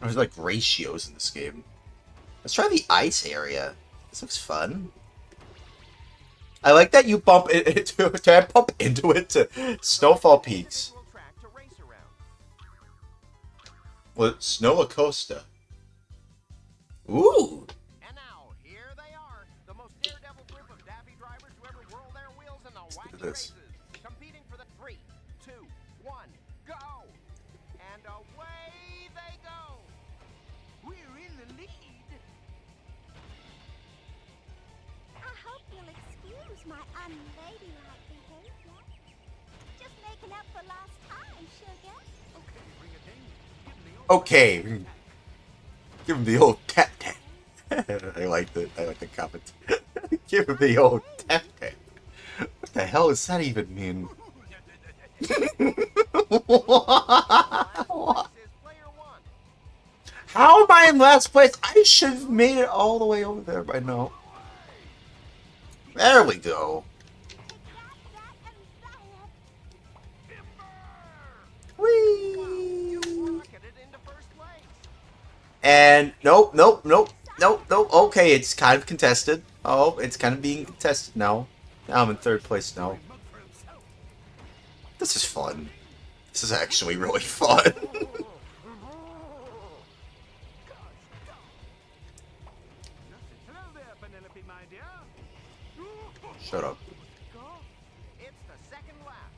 There's like ratios in this game. Let's try the ice area. This looks fun. I like that you bump into to bump into it to Snowfall Peaks. Individual track to race around. What? Snow Acosta. Ooh. And now, here they are, the most daredevil group of daffy drivers to ever whirl their wheels in the Look at wacky this. races. Competing for the 3, 2, 1, go! And away they go! We're in the lead. I hope you'll excuse my unladylike behavior. Just making up for lost time, sugar. Okay, bring it in. Give me your Okay. Give him the old tap tap. I like the comment. Give him the old tap tap. What the hell does that even mean? Last place is player 1. How am I in last place? I should have made it all the way over there by now. There we go. Whee! Rocketed into first place. And nope. Okay, it's kind of contested. Oh, it's kind of being contested now. Now I'm in third place now. mug for himself. This is fun. This is actually really fun. Hello there, Penelope, my dear. Shut up. It's the second lap.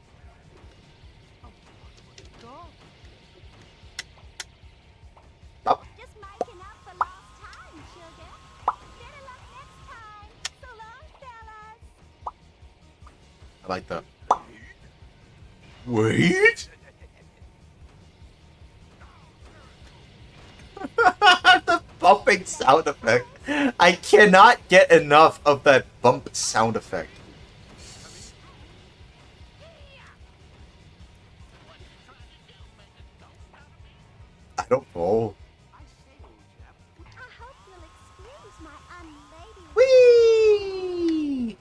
Up. Just making up for lost time, sugar. Better luck next time. So long, fellas. I like that. Wait. The bumping sound effect. I cannot get enough of that bump sound effect. I don't know. I say, old chap, I hope you'll excuse my unladylike. Whee!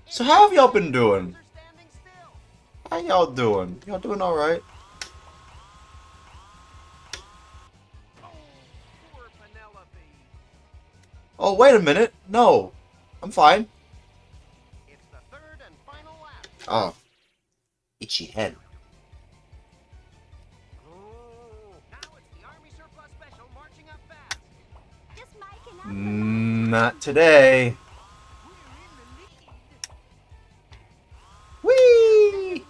So how have y'all been doing? are standing still. How y'all doing? Y'all doing alright? Poor Penelope. Oh, wait a minute. No. I'm fine. It's the third and final lap. Oh. Itchy head. Now it's the Army Surplus Special marching up fast. Just making up for Not today. Whee!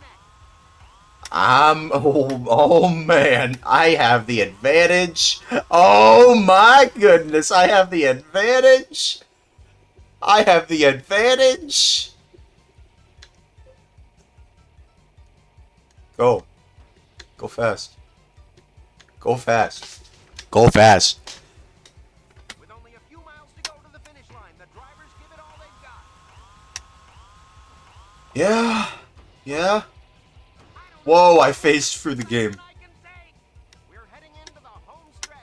Oh man, I have the advantage. Oh my goodness, I have the advantage. I have the advantage. Go. Go fast. Go fast. Go fast. With only a few miles to go to the finish line, the drivers give it all they've got. Yeah. Yeah. Whoa, I phased through the game. I can take. We're heading into the home stretch.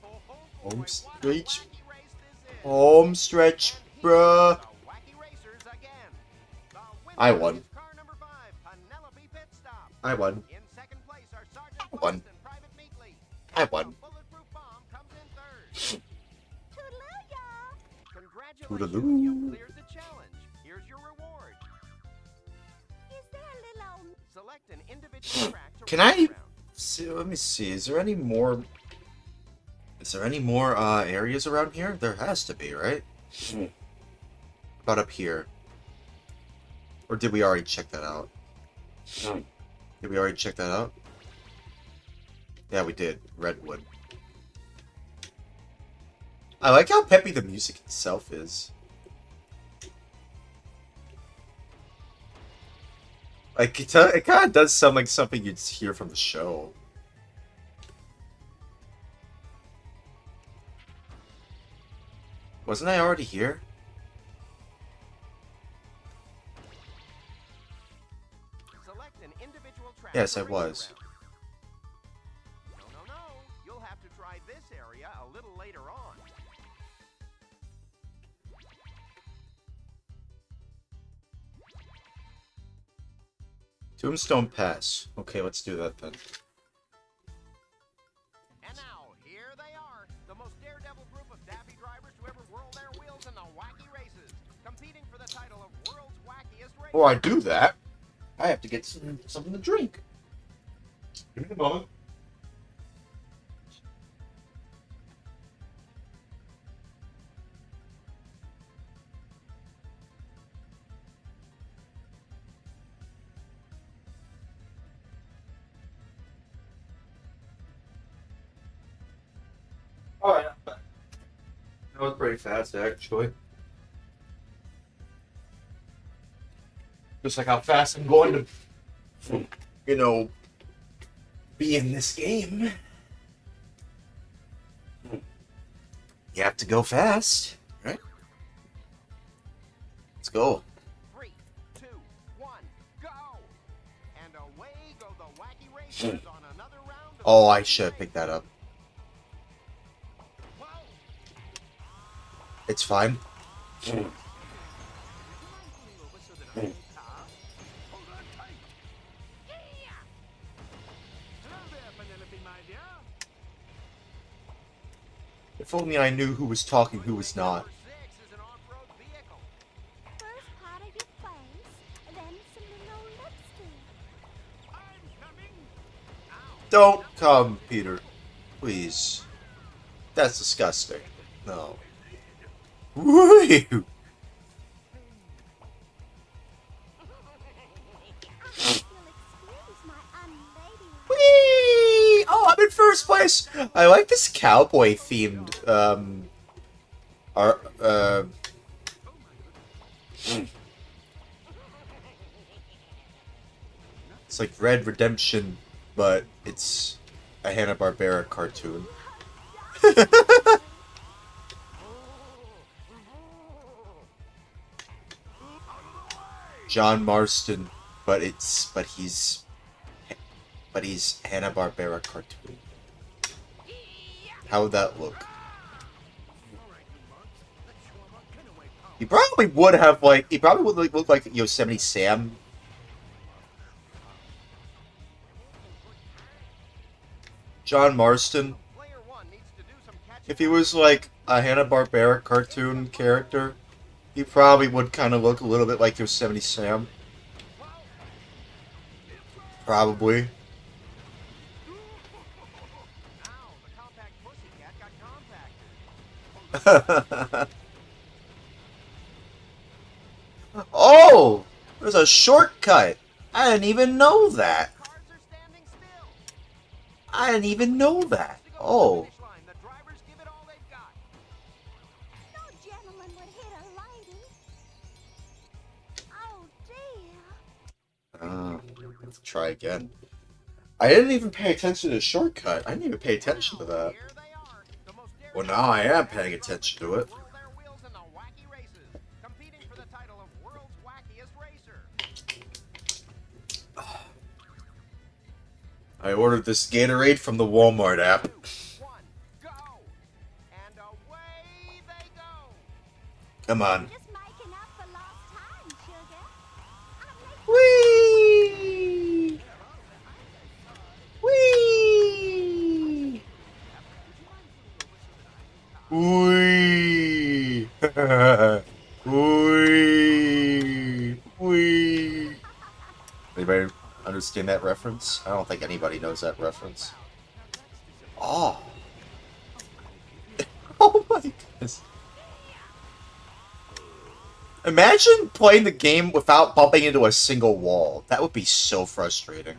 Oh, Home what a stretch. wacky race this is. Home stretch, And here bruh. are the wacky racers again. The winner I won. is car number 5, Penelope Pitstop. I won. In second place are Sergeant I won. Quest and Private Meekley. I The won. Bulletproof Bomb comes in third. Toodaloo, y'all. Congratulations, Toodaloo. you cleared the challenge. Here's your reward. Is there a little Select an individual track to Can race I around. see? Let me see. Is there any more? Is there any more areas around here? There has to be, right? About up here. Or did we already check that out? Did we already check that out? Yeah, we did. Redwood. I like how peppy the music itself is. Like, it kind of does sound like something you'd hear from the show. Wasn't I already here? Select an individual track Yes, to I race was. around. No. You'll have to try this area a little later on. Tombstone Pass. Okay, let's do that then. And now, here they are, the most daredevil group of daffy drivers to ever whirl their wheels in the wacky races. Competing for the Before I do that, I have to get something to drink. Give me a moment. Alright. That was pretty fast, actually. Just like how fast I'm going to, you know, be in this game. You have to go fast, right? Let's go. 3, 2, 1, go! And away go the wacky racers on another round of Oh, I should have picked that up. Whoa! It's fine. If only I knew who was talking, who was not. Number 6 is an off-road vehicle. First part of your face, then some little lipstick. Don't come, Peter. Please. That's disgusting. No. Woo! If you'll excuse my unladylike. Whee! Oh, I'm in first place. I like this cowboy themed it's like Red Redemption, but it's a Hanna-Barbera cartoon. John Marston, but he's Hanna-Barbera cartoon. How would that look? He probably would have he probably would look like Yosemite Sam. John Marston, Player 1 needs to do some catching if he was like a Hanna-Barbera cartoon character, he probably would kind of look a little bit like Yosemite Sam. Probably. Ow, the compact pussycat got compacted. Oh! There's a shortcut! I didn't even know that! Cars are standing still. I didn't even know that! To go to the Oh. finish line, the drivers give it all they've got. No gentleman would hit a lady. Oh dear. Let's try again. I didn't even pay attention to the shortcut. I didn't even pay attention to that. Here they are, the most Well, now I am paying attention to it. whirl their wheels in the wacky races, competing for the title of World's Wackiest Racer. I ordered this Gatorade from the Walmart app. 2, 1, go! And away they go! Come on. Just making up for lost time, sugar. I'm late. Wee! Wee! Wee! Wee! Anybody understand that reference? I don't think anybody knows that reference. Oh! Oh my goodness. Imagine playing the game without bumping into a single wall. That would be so frustrating.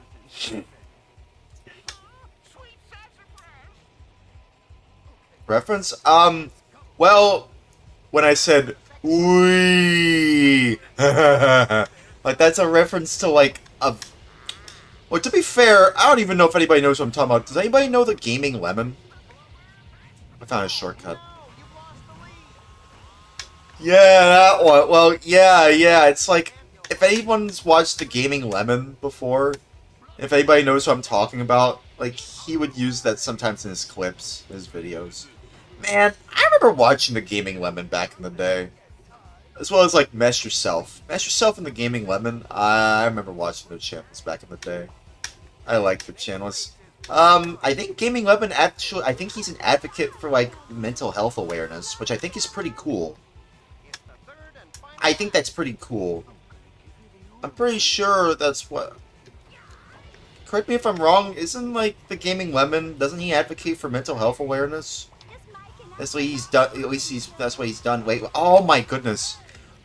Reference? Well, when I said, wee, like, that's a reference to, like, a... Well, to be fair, I don't even know if anybody knows what I'm talking about. Does anybody know the Gaming Lemon? I found a shortcut. Yeah, that one. Well, yeah, it's like, if anyone's watched the Gaming Lemon before, if anybody knows what I'm talking about, like, he would use that sometimes in his clips, his videos. Man, I remember watching the Gaming Lemon back in the day. As well as, like, Mesh Yourself. Mesh Yourself and the Gaming Lemon, I remember watching their channels back in the day. I like their channels. I think Gaming Lemon actually, I think he's an advocate for, like, mental health awareness, which I think is pretty cool. I think that's pretty cool. I'm pretty sure that's what... Correct me if I'm wrong, isn't, like, the Gaming Lemon, doesn't he advocate for mental health awareness? That's what he's done, at least that's what he's done. Wait, oh my goodness.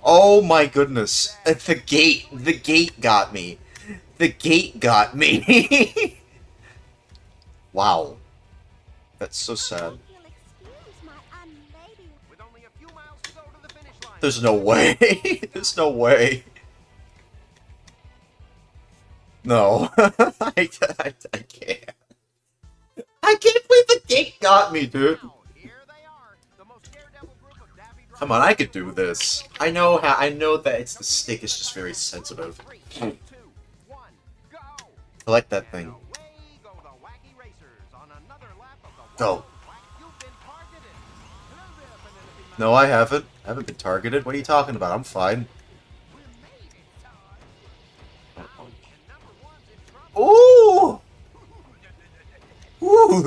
Oh my goodness. The gate got me. The gate got me. Wow. That's so sad. With only a few miles to go to the finish line. There's no way. There's no way. No. I can't. I can't believe the gate got me, dude. Now, here they are, the most daredevil group of daffy drivers. Come on, I could do this. I know that it's the stick is just very sensitive. 3, 2, 1, go. I like that thing. Away go the wacky racers on another lap of the Go. Wild Wack. You've been targeted. Hello there, Penelope No, I haven't. I haven't been targeted. What are you talking about? I'm fine. We made it, son. And number one's in trouble. Ooh! Ooh!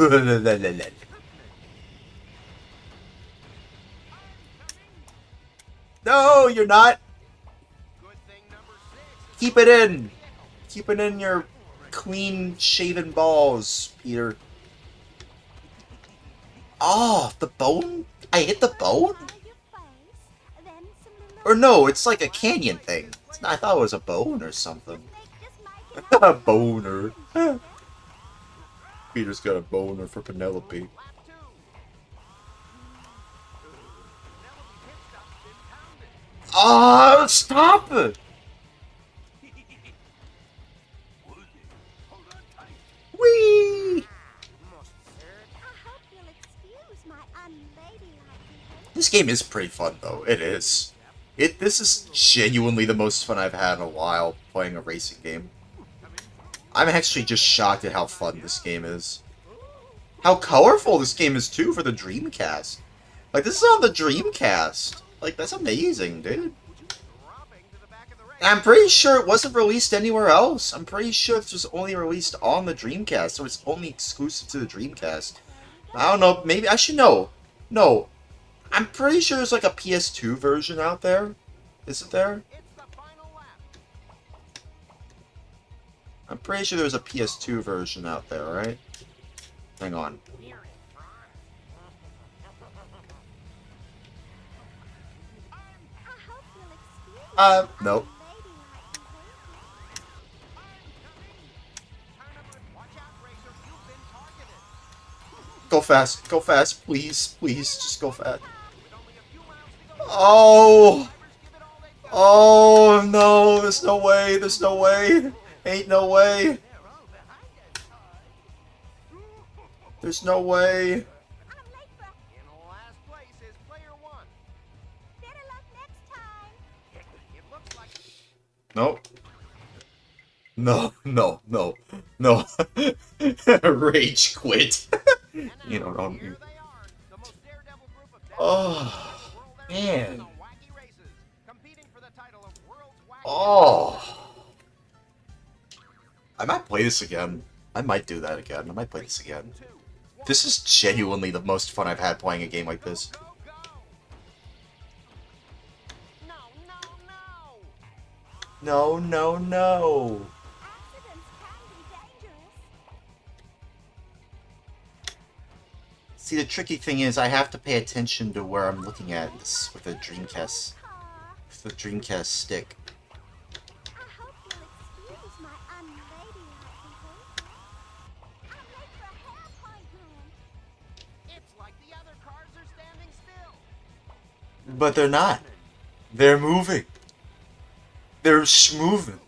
No, you're not. Good thing number 6 is Keep it in. Keep it in your clean shaven balls, Peter. Oh, the bone? I hit the bone? Or no, it's like a canyon thing. It's not, I thought it was a bone or something. A boner. Peter's got a boner for Penelope. lap 2. Penelope's pit stop's been pounded. Ah, stop it! Hold on tight. Whee! This game is pretty fun, though. It is. This is genuinely the most fun I've had in a while playing a racing game. I'm actually just shocked at how fun this game is. How colorful this game is, too, for the Dreamcast. Like, this is on the Dreamcast. Like, that's amazing, dude. Dropping to the back of the race. And I'm pretty sure it wasn't released anywhere else. I'm pretty sure this was only released on the Dreamcast, so it's only exclusive to the Dreamcast. I don't know, maybe I should know. No. I'm pretty sure there's like a PS2 version out there. Is it there? It's the final lap. I'm pretty sure there's a PS2 version out there, right? Hang on. Nope. Watch out, racer. You've been targeted. Go fast, please, please, just go fast. With only a few miles to go. Oh! Drivers give it all they've got. Oh no, there's no way, there's no way. Ain't no way. They're all behind us. There's no way. In last place is player 1. Better luck next time. It looks like Nope. No, no, no, no. Rage quit. You know, don't. here they are, the most daredevil group of Oh, world man. on wacky races, competing for the title of world's wacky. Oh. I might play this again. I might do that again. I might play this again. 2, 1, This is genuinely the most fun I've had playing a game like this. go, go. No, no, no. No, no, no. Accidents can be dangerous. See, the tricky thing is I have to pay attention to where I'm looking at this with the Dreamcast, Car. with the Dreamcast stick. I hope you'll excuse my unladylike behavior. I'm late for a hair appointment. It's like the other cars are standing still. But they're not. They're moving. They're schmoving.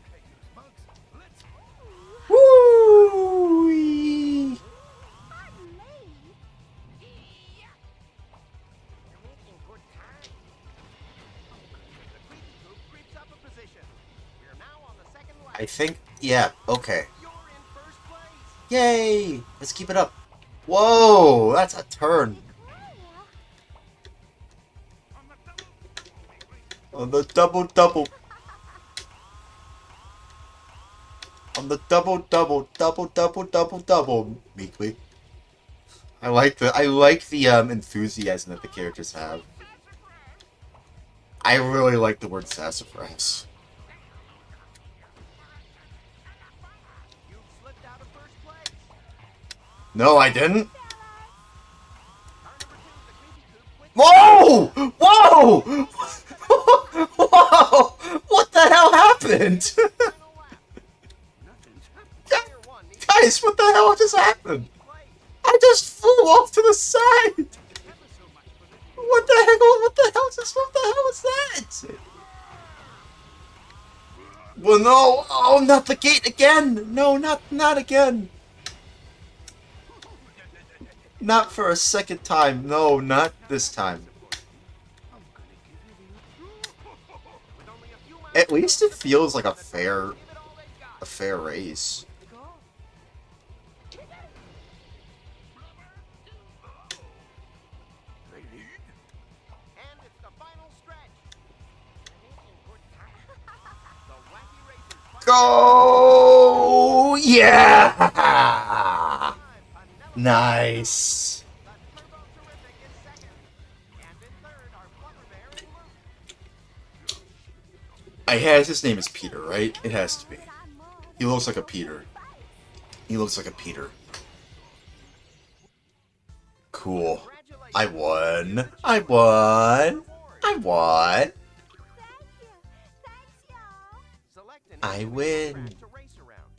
Woo! Pardon me. You're making good time. The creepy group creeps up a position. We're now on the second lap. I think, yeah, okay. You're in first place. Yay! Let's keep it up. Whoa, that's a turn. On the double double. On the double double double double double double. Meekly. I like the enthusiasm that the characters have. I really like the word sassafras. No, I didn't. Car number 2, the creepy coop. Whoa! Whoa! Whoa! What the hell happened? Final lap. Nothing's happened. Player 1 needs Guys, what the hell just happened? to play. I just flew off to the side. Ever so much for this. What the heck? What the hell was that? Well, no. Oh, not the gate again. No, not again. Not for a second time. No, not this time. I'm gonna give you With only a few miles At least it feels like a give it fair all they've got. race. And it's the final stretch. The wacky racers. Go! Yeah! Penelope Nice. The Turbo Terrific is second. And in third are Flubber Bear and Luke. I has his name is Peter, right? It has to be. He looks like a Peter. He looks like a Peter. Cool. I won. I won. I won. Thank you. Thanks, y'all. Select an I individual win. track to race around.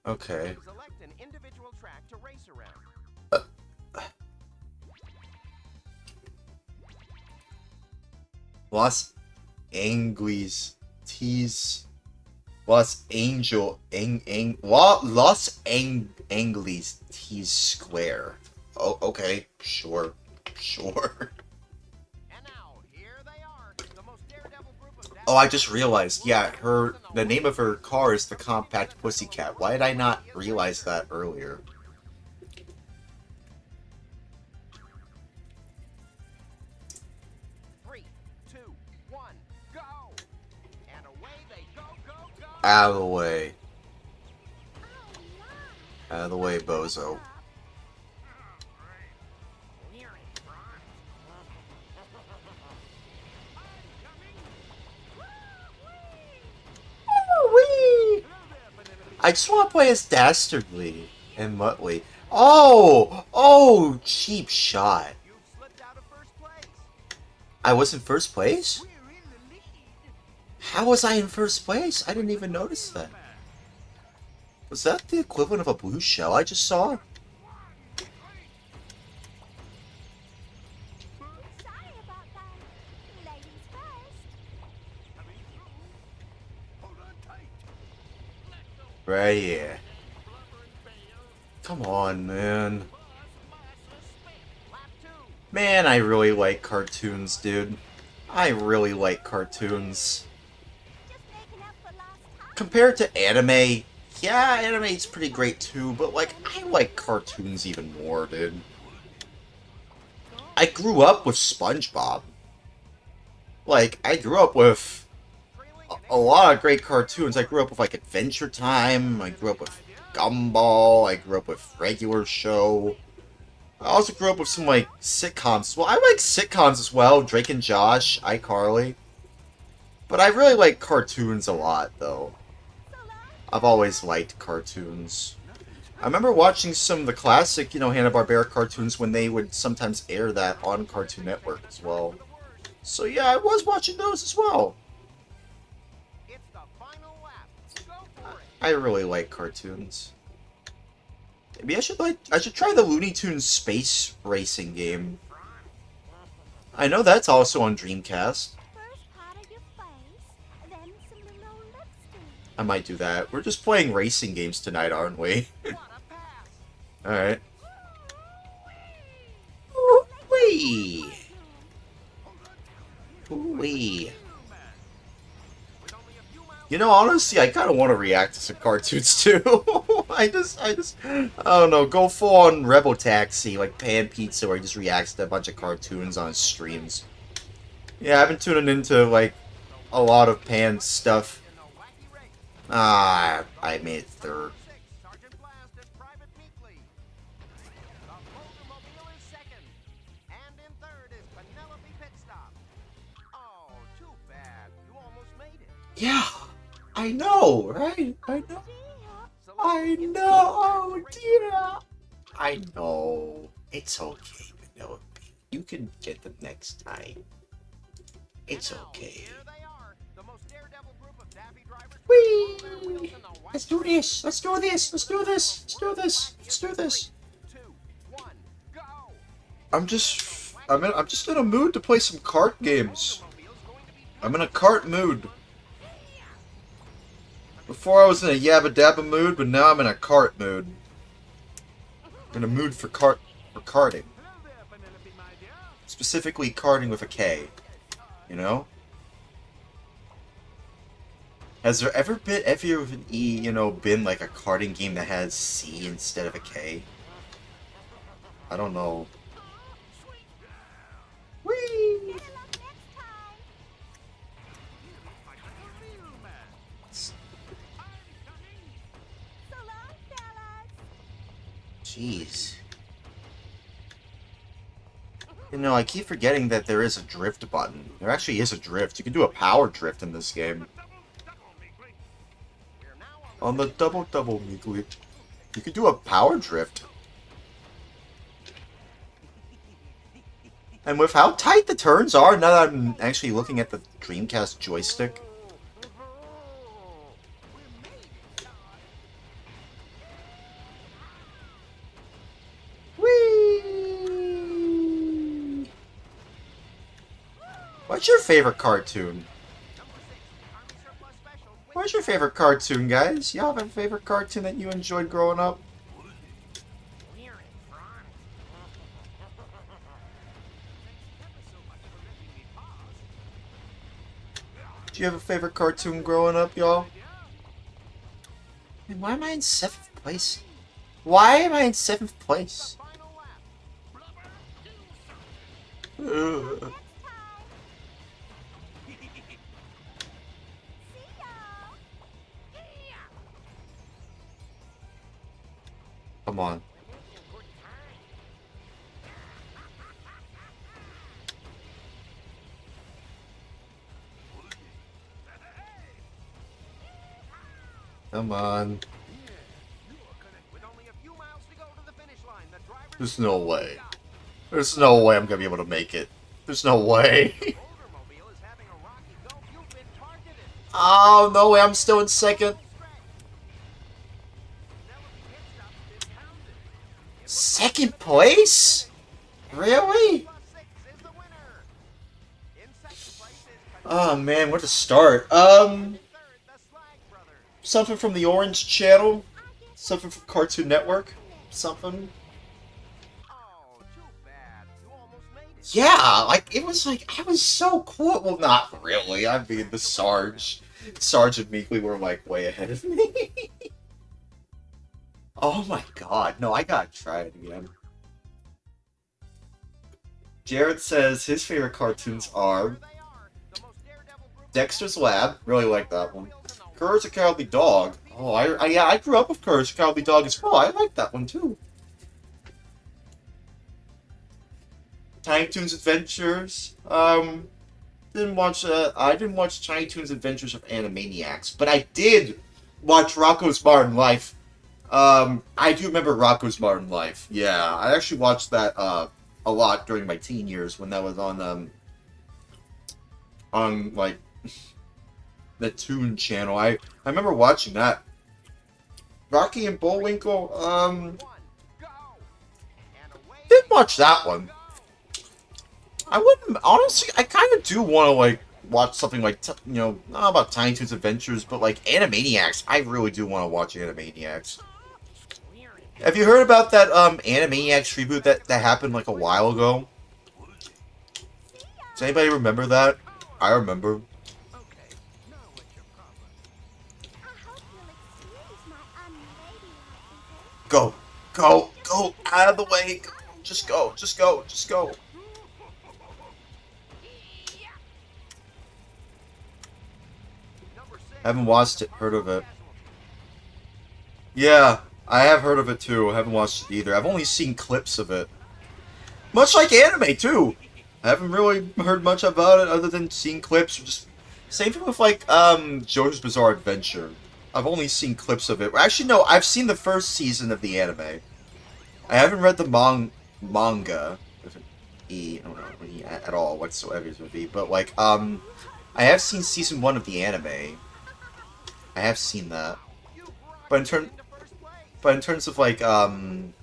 Okay. Select an individual track to race around. Los Angeles T's Los Angeles T Square. Oh, okay. Sure. Sure. And now, here they are, the most daredevil group of Oh, I just realized. Yeah, the name of her car is the Compact Pussycat. Why did I not realize that earlier? Three, two, one, go! And away they go, go, go! Out of the way. Out of the way, bozo. Wee! I just want to play as Dastardly and Muttley. Oh! Oh! Cheap shot. You've slipped out of first place. I was in first place? We're in the lead. How was I in first place? I didn't even notice that. Was that the equivalent of a blue shell I just saw? Sorry about that. Ladies first. Hold on tight. Right here. Come on, man. Lap 2. Man, I really like cartoons, dude. I really like cartoons. Just making up for lost time. Compared to anime, yeah, anime's pretty great too, but like, I like cartoons even more, dude. I grew up with SpongeBob. Like, I grew up with a lot of great cartoons. I grew up with like Adventure Time, I grew up with Gumball, I grew up with Regular Show. I also grew up with some like sitcoms. Well, I like sitcoms as well, Drake and Josh, iCarly. But I really like cartoons a lot, though. I've always liked cartoons. I remember watching some of the classic, Hanna-Barbera cartoons when they would sometimes air that on Cartoon Network as well. So yeah, I was watching those as well. It's the final lap. Go for it. I really like cartoons. Maybe I should try the Looney Tunes space racing game. I know that's also on Dreamcast. First part of your face, then some little lipstick. I might do that. We're just playing racing games tonight, aren't we? What a pass. Alright. Wee! Wee! With only a few miles Honestly, I kind of want to react to some cartoons too. I don't know, go full on Rebel Taxi, like Pan Pizza, where he just reacts to a bunch of cartoons on his streams. Yeah, I've been tuning into, like, a lot of Pan stuff. in the wacky race. Ah, I made it third. 6, Sergeant Blast and Private Meekley. The Bouldermobile is second. And in third is Penelope Pitstop. Oh, too bad. You almost made it. Yeah, I I know, right? I know. Dear. I know. Oh dear. I know. It's okay, Penelope. You can get them next time. It's Now, okay. here they are, the most daredevil group of daffy drivers to Whee! ever roll their wheels in the Let's wacky do races. this. Let's do this. Let's do this. Let's do this. Let's do this. 3, 2, 1, go! I'm just in a mood to play some cart games. Automobile's going to be I'm in a cart mood. Before I was in a yabba dabba mood, but now I'm in a cart mood. I'm in a mood for karting. Hello there, Penelope, my dear. Specifically karting with a K. You know? Has there ever with an E, been like a karting game that has C instead of a K? I don't know. Whee! Better luck next time. Like a real man. I'm coming. So long, fellas. Jeez. I keep forgetting that there is a drift button. There actually is a drift. You can do a power drift in this game. Double me, great. We're now On the double Meekly. You can do a power drift. And with how tight the turns are, now that I'm actually looking at the Dreamcast joystick. Whee! What's your favorite cartoon? What's your favorite cartoon, guys? Y'all have a favorite cartoon that you enjoyed growing up? We're in front. Do you have a favorite cartoon growing up, y'all? And why am I in 7th place? Why am I in 7th place? Final lap. Ugh. Next time. See y'all. Come on. Come on. With only a few miles to go to the finish line, the driver There's no way. There's no way I'm gonna be able to make it. There's no way. Oldermobile is having a rocky go. You've been targeted. Oh, no way. I'm still in 2nd. Second place? Really? Oh man, where to start? Something from the Orange Channel? Something from Cartoon Network? Something? Oh, too bad. You almost made it. Yeah, it was I was so cool. Well, not really. I mean, the Sarge and Meekly were way ahead of me. Oh my god, no, I gotta try it again. Jared says his favorite cartoons are Dexter's Lab, really like that one. Courage the Cowardly Dog. Oh, I grew up with Courage the Cowardly Dog as well. I like that one too. Tiny Toons Adventures. I didn't watch Tiny Toons Adventures of Animaniacs, but I did watch Rocko's Modern Life. I do remember Rocko's Modern Life. Yeah, I actually watched that a lot during my teen years when that was on the Toon Channel. I remember watching that. Rocky and Bullwinkle. Didn't watch that one. I wouldn't honestly. I kind of do want to watch something not about Tiny Toons Adventures, but Animaniacs. I really do want to watch Animaniacs. Have you heard about that Animaniacs reboot that happened a while ago? Does anybody remember that? I remember. I hope you'll excuse my unladylike behavior. Go out of the way. Just go. Haven't watched it, heard of it. Yeah, I have heard of it too. I haven't watched it either. I've only seen clips of it. Much like anime too. I haven't really heard much about it other than seeing clips or just Same thing with like JoJo's Bizarre Adventure. I've only seen clips of it. Actually, no, I've seen the first season of the anime. I haven't read the manga with an E, I don't know, E at all whatsoever it would be. But like I have seen season 1 of the anime. I have seen that. But in terms of like I hope you'll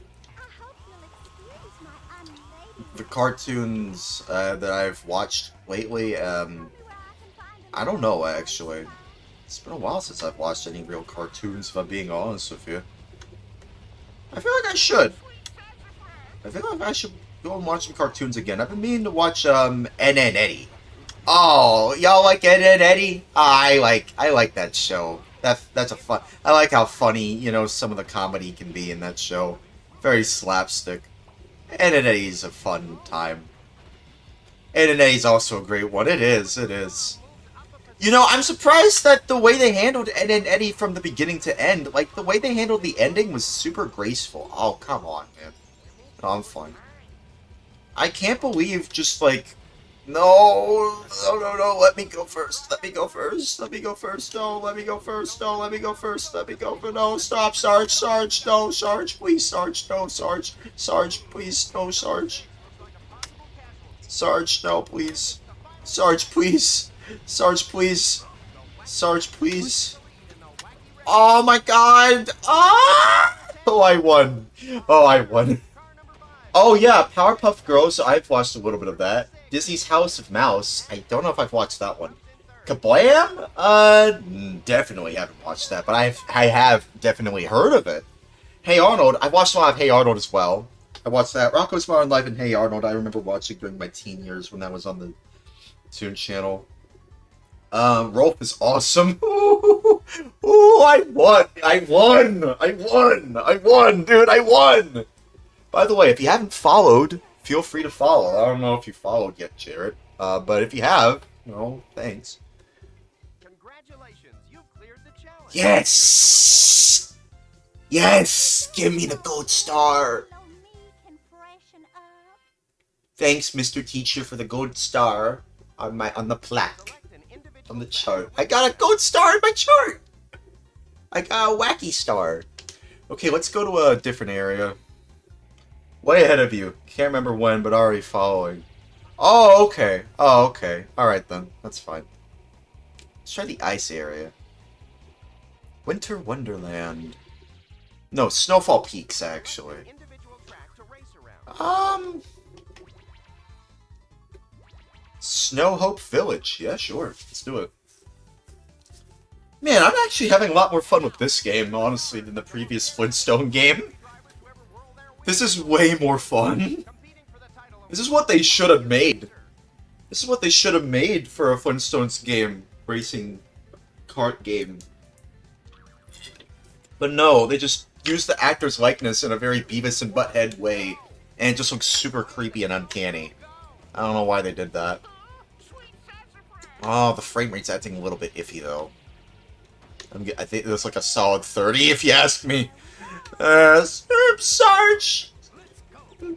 excuse my unladylike. the cartoons that I've watched lately, Tell me where I can find a I don't know actually. It's been a while since I've watched any real cartoons, if I'm being honest with you. I feel like I should. I feel like I should go and watch some cartoons again. I've been meaning to watch Ed and Eddie. Oh, y'all like Ed and Eddie? I like that show. That's a fun. I like how funny, you know, some of the comedy can be in that show. Very slapstick. Ed and Eddie's a fun time. Ed and Eddie's also a great one. It is. It is. You know, I'm surprised that the way they handled Ed and Eddie from the beginning to end, like, the way they handled the ending was super graceful. Oh, come on, man. No, I'm fine. I can't believe just, like, no, let me go first, let me go first, let me go first, no, let me go first, no, let me go first, let me go first, no, stop, Sarge, no, Sarge, please, Sarge, no, Sarge, please, no, Sarge, no, please, Sarge, please, Sarge, please, oh my god, oh, I won, oh yeah, Powerpuff Girls, I've watched a little bit of that. Disney's House of Mouse, I don't know if I've watched that one. Kablam? Definitely haven't watched that, but I have definitely heard of it. Hey Arnold, I watched a lot of Hey Arnold as well. I watched that. Rocko's Modern Life and Hey Arnold, I remember watching during my teen years when that was on the Toon Channel. Rolf is awesome. Ooh, I won, dude, I won! By the way, if you haven't followed, feel free to follow. I don't know if you followed yet, Jared. But if you have, no, thanks. Congratulations, you've cleared the challenge. Yes! Yes! Give me the gold star! Below me can freshen up. Thanks, Mr. Teacher, for the gold star on the plaque, Select an individual on the fact chart. I with got a gold star in my chart! I got a wacky star. Okay, let's go to a different area. Way ahead of you. Can't remember when, but already following. Oh, okay. Oh, okay. Alright then. That's fine. Let's try the ice area. Winter Wonderland. No, Snowfall Peaks, actually. an individual track to race around. Snow Hope Village. Yeah, sure. Let's do it. Man, I'm actually having a lot more fun with this game, honestly, than the previous Flintstone game. This is way more fun. Competing for the title of This is what they should have made. This is what they should have made for a Flintstones game. Racing kart game. But no, they just used the actor's likeness in a very Beavis and Butthead way. And it just looks super creepy and uncanny. I don't know why they did that. Oh, the frame rate's acting a little bit iffy though. I think it's like a solid 30 if you ask me. Sarge!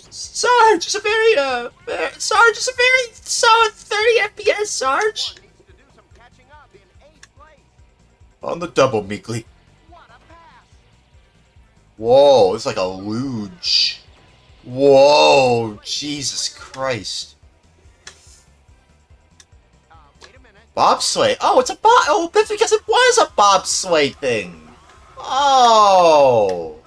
Sarge is a very, Sarge is a very solid 30 FPS, Sarge! needs to do some catching up in 8th place. On the double, meekly. What a pass! Whoa, it's like a luge. Whoa, Jesus Christ. Wait a minute. Bobsleigh. Oh, it's a oh, that's because it was a bobsleigh thing. Oh.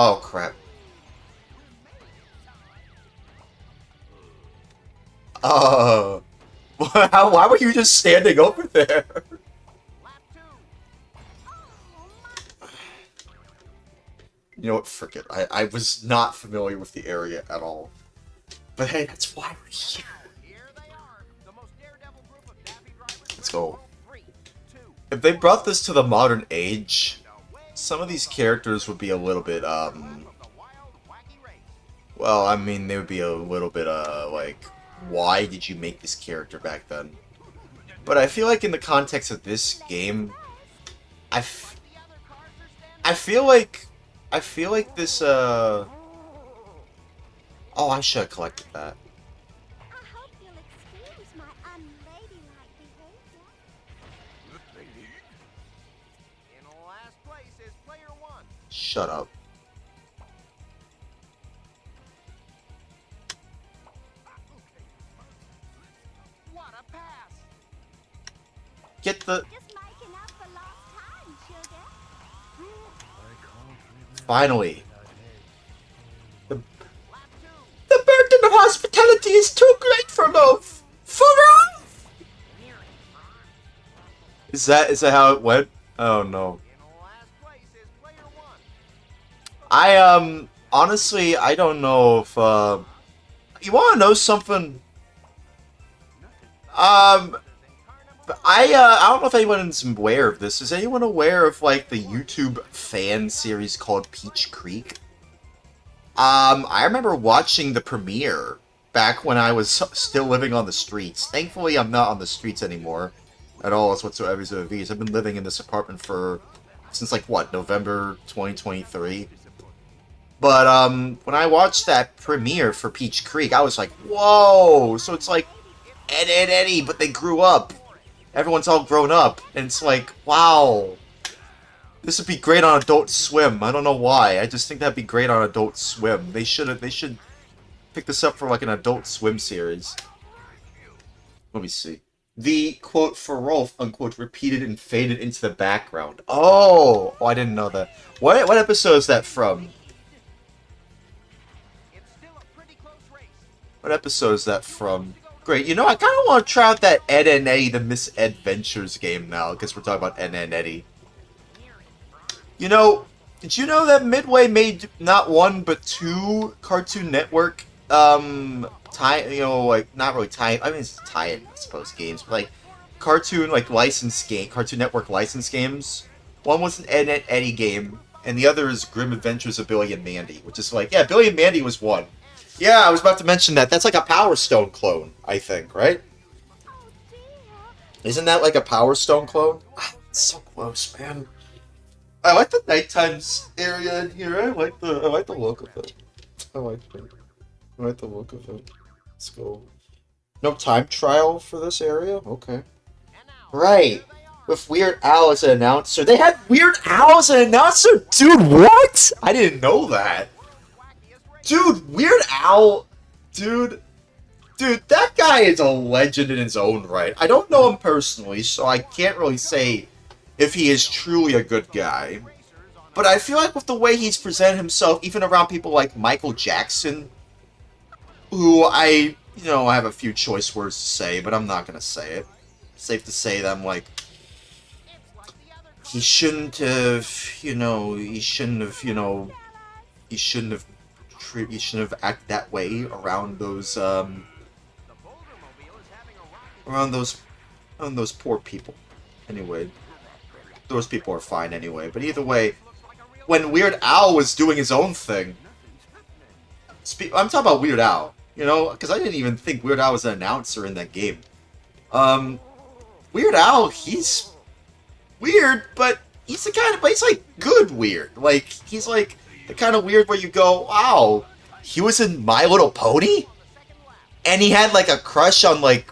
Oh, crap. Oh. Why were you just standing over there? Lap 2. You know what? Frick it. I was not familiar with the area at all. But hey, that's why we're here. Here they are, the most daredevil group of daffy drivers. Let's go. 3, 2, If they brought this to the modern age, some of these characters would be a little bit, of the wild, wacky race. well, I mean, they would be a little bit, like, why did you make this character back then? But I feel like in the context of this game, I feel like this, oh, I should have collected that. Shut up. What a pass! Get the... Just making up for lost time, sugar. Finally. The Lap 2. burden of hospitality is too great for love. For love! Is that how it went? Oh no. In last place is player 1. Honestly, I don't know if, you wanna know something? I don't know if anyone's aware of this. Is anyone aware of, like, the YouTube fan series called Peach Creek? I remember watching the premiere back when I was still living on the streets. Thankfully, I'm not on the streets anymore at all, as whatsoever. I've been living in this apartment since, like, what, November 2023? But, when I watched that premiere for Peach Creek, I was like, whoa! So it's like Ed, Ed, Eddie, but they grew up. Everyone's all grown up, and it's like, wow. This would be great on Adult Swim. I don't know why. I just think that'd be great on Adult Swim. They should pick this up for, like, an Adult Swim series. Let me see. The, quote, for Rolf, unquote, repeated and faded into the background. Oh! I didn't know that. What episode is that from? It's still a pretty close race. What episode is that from? Great. You know, I kind of want to try out that Ed and Eddie the Misadventures game now, because we're talking about Ed and Eddie. You know, did you know that Midway made not one, but two Cartoon Network, not really tie, I mean, it's tie-in, I suppose, games, but, like, Cartoon Network license games? One was an Ed and Eddie game, and the other is Grim Adventures of Billy and Mandy, which is like, yeah, Billy and Mandy was one. Yeah, I was about to mention that. That's like a Power Stone clone, I think, right? Oh dear. Isn't that like a Power Stone clone? Ah, it's so close, man. I like the nighttime area in here. I like the look of it. I like the look of it. Let's go. No time trial for this area? Okay. And now, Right. With Weird Al as an announcer. They had Weird Al as an announcer? Dude, what? I didn't know that. Dude, Weird Al, dude, that guy is a legend in his own right. I don't know him personally, so I can't really say if he is truly a good guy. But I feel like with the way he's presented himself, even around people like Michael Jackson, who I have a few choice words to say, but I'm not going to say it. Safe to say that I'm like, he shouldn't have acted that way around those poor people. Anyway, those people are fine anyway. But either way, when Weird Al was doing his own thing, I'm talking about Weird Al, because I didn't even think Weird Al was an announcer in that game. Weird Al, he's weird, but he's like good weird. Like, he's like the kind of weird where you go, wow, he was in My Little Pony? And he had, like, a crush on, like,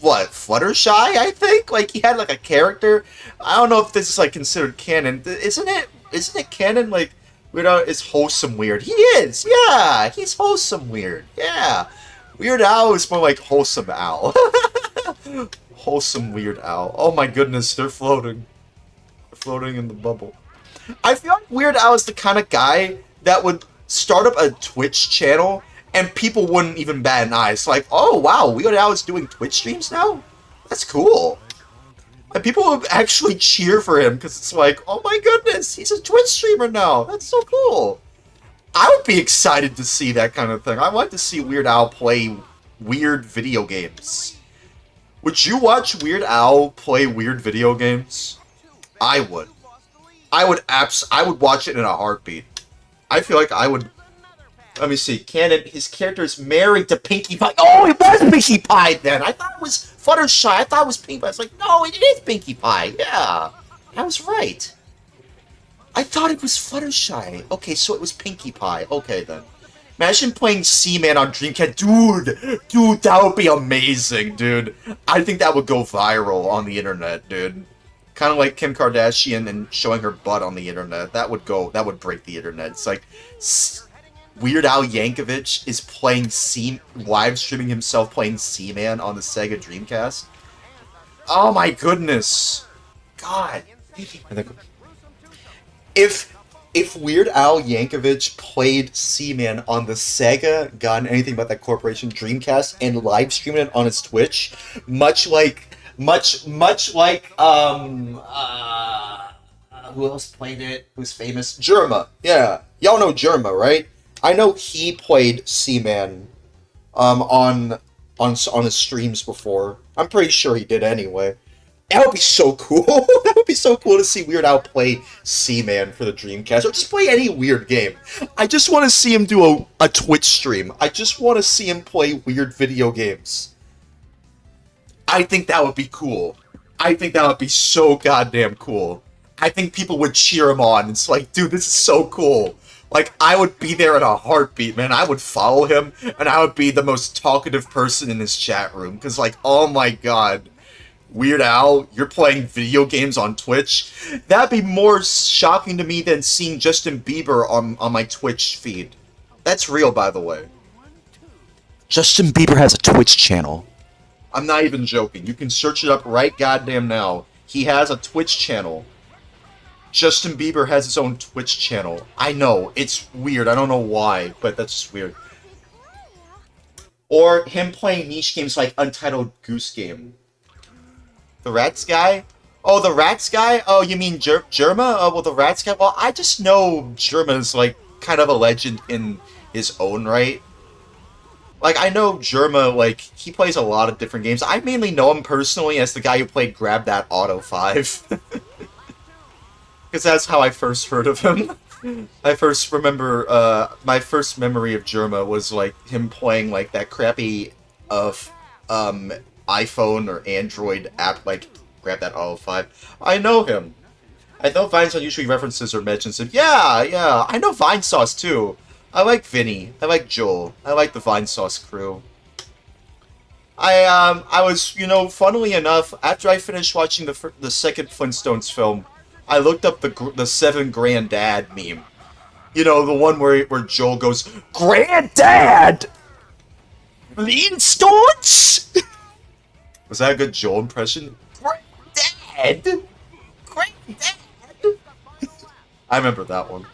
what, Fluttershy, I think? Like, he had, like, a character. I don't know if this is, like, considered canon. Isn't it canon? Like, Weird Al is wholesome weird. He is, yeah! He's wholesome weird, yeah. Weird Al is more like wholesome Al. Wholesome Weird Al. Oh my goodness, they're floating. They're floating in the bubble. I feel like Weird Al is the kind of guy that would start up a Twitch channel and people wouldn't even bat an eye. It's like, oh wow, Weird Al is doing Twitch streams now? That's cool. And people would actually cheer for him because it's like, oh my goodness, he's a Twitch streamer now. That's so cool. I would be excited to see that kind of thing. I want to see Weird Al play weird video games. Would you watch Weird Al play weird video games? I would. I would watch it in a heartbeat. I feel like I would. Let me see. Canon. His character is married to Pinkie Pie. Oh, it was Pinkie Pie then. I thought it was Fluttershy. I thought it was Pinkie Pie. I was like, no, it is Pinkie Pie. Yeah, I was right. I thought it was Fluttershy. Okay, so it was Pinkie Pie. Okay then. Imagine playing Seaman on Dreamcast. Dude, that would be amazing, dude. I think that would go viral on the internet, dude. Kind of like Kim Kardashian and showing her butt on the internet. That would break the internet. It's like Weird Al Yankovic is playing live streaming himself playing Seaman on the Sega Dreamcast. Oh my goodness. God. If Weird Al Yankovic played Seaman on the Sega God Anything But That Corporation Dreamcast and live streamed it on his Twitch, much like who else played it? Who's famous? Jerma. Yeah, y'all know Jerma, right? I know he played Seaman on his streams before. I'm pretty sure he did anyway. That would be so cool. That would be so cool to see Weird Al play Seaman for the Dreamcast, or just play any weird game. I just want to see him do a Twitch stream. I just want to see him play weird video games. I think that would be cool. I think that would be so goddamn cool. I think people would cheer him on. It's like, dude, this is so cool. Like, I would be there in a heartbeat, man. I would follow him, and I would be the most talkative person in his chat room. Because, like, oh my god. Weird Al, you're playing video games on Twitch? That'd be more shocking to me than seeing Justin Bieber on my Twitch feed. That's real, by the way. Justin Bieber has a Twitch channel. I'm not even joking. You can search it up right goddamn now. He has a Twitch channel. Justin Bieber has his own Twitch channel. I know, it's weird. I don't know why, but that's just weird. Or him playing niche games like Untitled Goose Game. The Rats guy? Oh, the Rats guy? Oh, you mean Jerma? Oh, well, the Rats guy? Well, I just know Jerma's, like, kind of a legend in his own right. Like, I know Jerma, like, he plays a lot of different games. I mainly know him personally as the guy who played Grab That Auto 5. Because that's how I first heard of him. I first remember, my first memory of Jerma was, like, him playing, like, that crappy, iPhone or Android app, like, Grab That Auto 5. I know him. I know Vinesauce usually references or mentions him. Yeah, I know Vinesauce, too. I like Vinny. I like Joel. I like the Vinesauce crew. I was, funnily enough, after I finished watching the second Flintstones film, I looked up the 7 Granddad meme. You know, the one where Joel goes, Granddad! Flintstones? Was that a good Joel impression? Granddad! Granddad! I remember that one.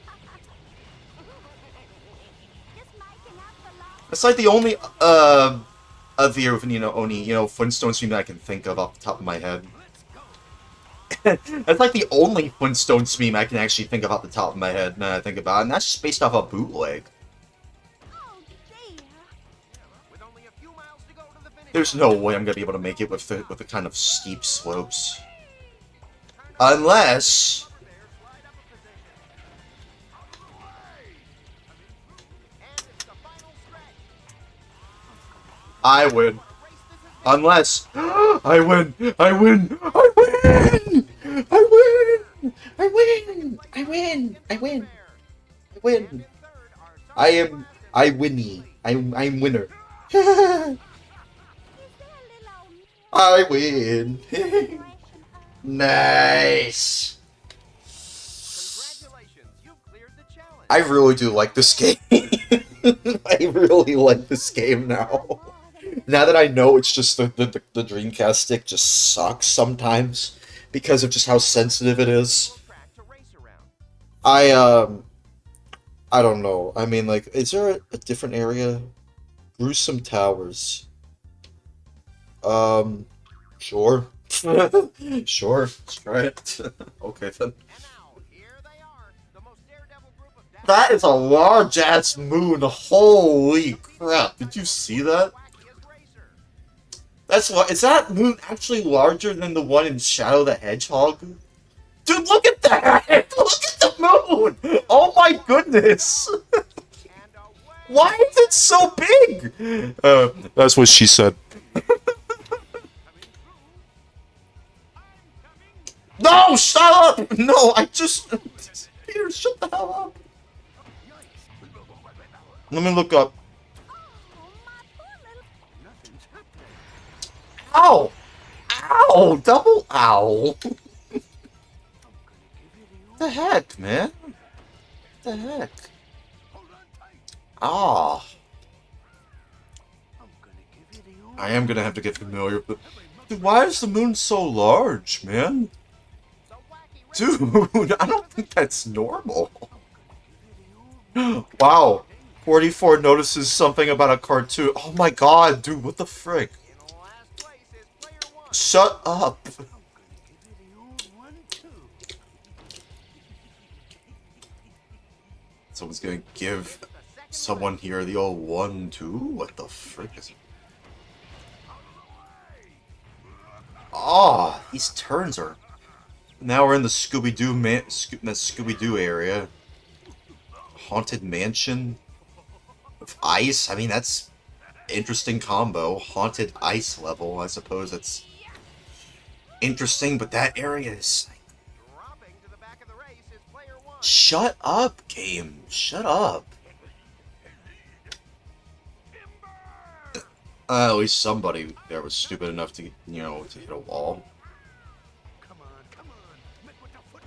It's like the only, only, Flintstones meme that I can think of off the top of my head. That's like the only Flintstones meme I can actually think of off the top of my head now that I think about it, and that's just based off a bootleg. There's no way I'm gonna be able to make it with the kind of steep slopes. Unless... I win. Unless... I win! I win! I win! I win! I win! I win! I win! I win! I winnie. I'm winner. I win! Nice! I really do like this game. I really like this game now. Now that I know it's just the Dreamcast stick just sucks sometimes because of just how sensitive it is. I don't know. I mean, like, is there a different area? Gruesome Towers. Sure. Sure, let's try it. Okay, then. That is a large-ass moon. Holy crap. Did you see that? Is that moon actually larger than the one in Shadow the Hedgehog? Dude, look at that! Look at the moon! Oh my goodness! Why is it so big? That's what she said. No, shut up! No, Peter, shut the hell up. Let me look up. Ow! Ow! Double ow! the heck, man? What the heck? Ah, I am gonna have to get familiar with it. Dude, why is the moon so large, man? Dude, I don't think that's normal. Wow. 44 notices something about a cartoon. Oh my god, dude, what the frick? Shut up. Someone's gonna give someone here the old 1-2? What the frick is it? Ah, these turns are... Now we're in the Scooby-Doo area. Haunted Mansion with ice. I mean, that's interesting combo. Haunted ice level. I suppose it's interesting, but that area is... Shut up, game. Shut up. At least somebody there was stupid enough to, you know, to hit a wall.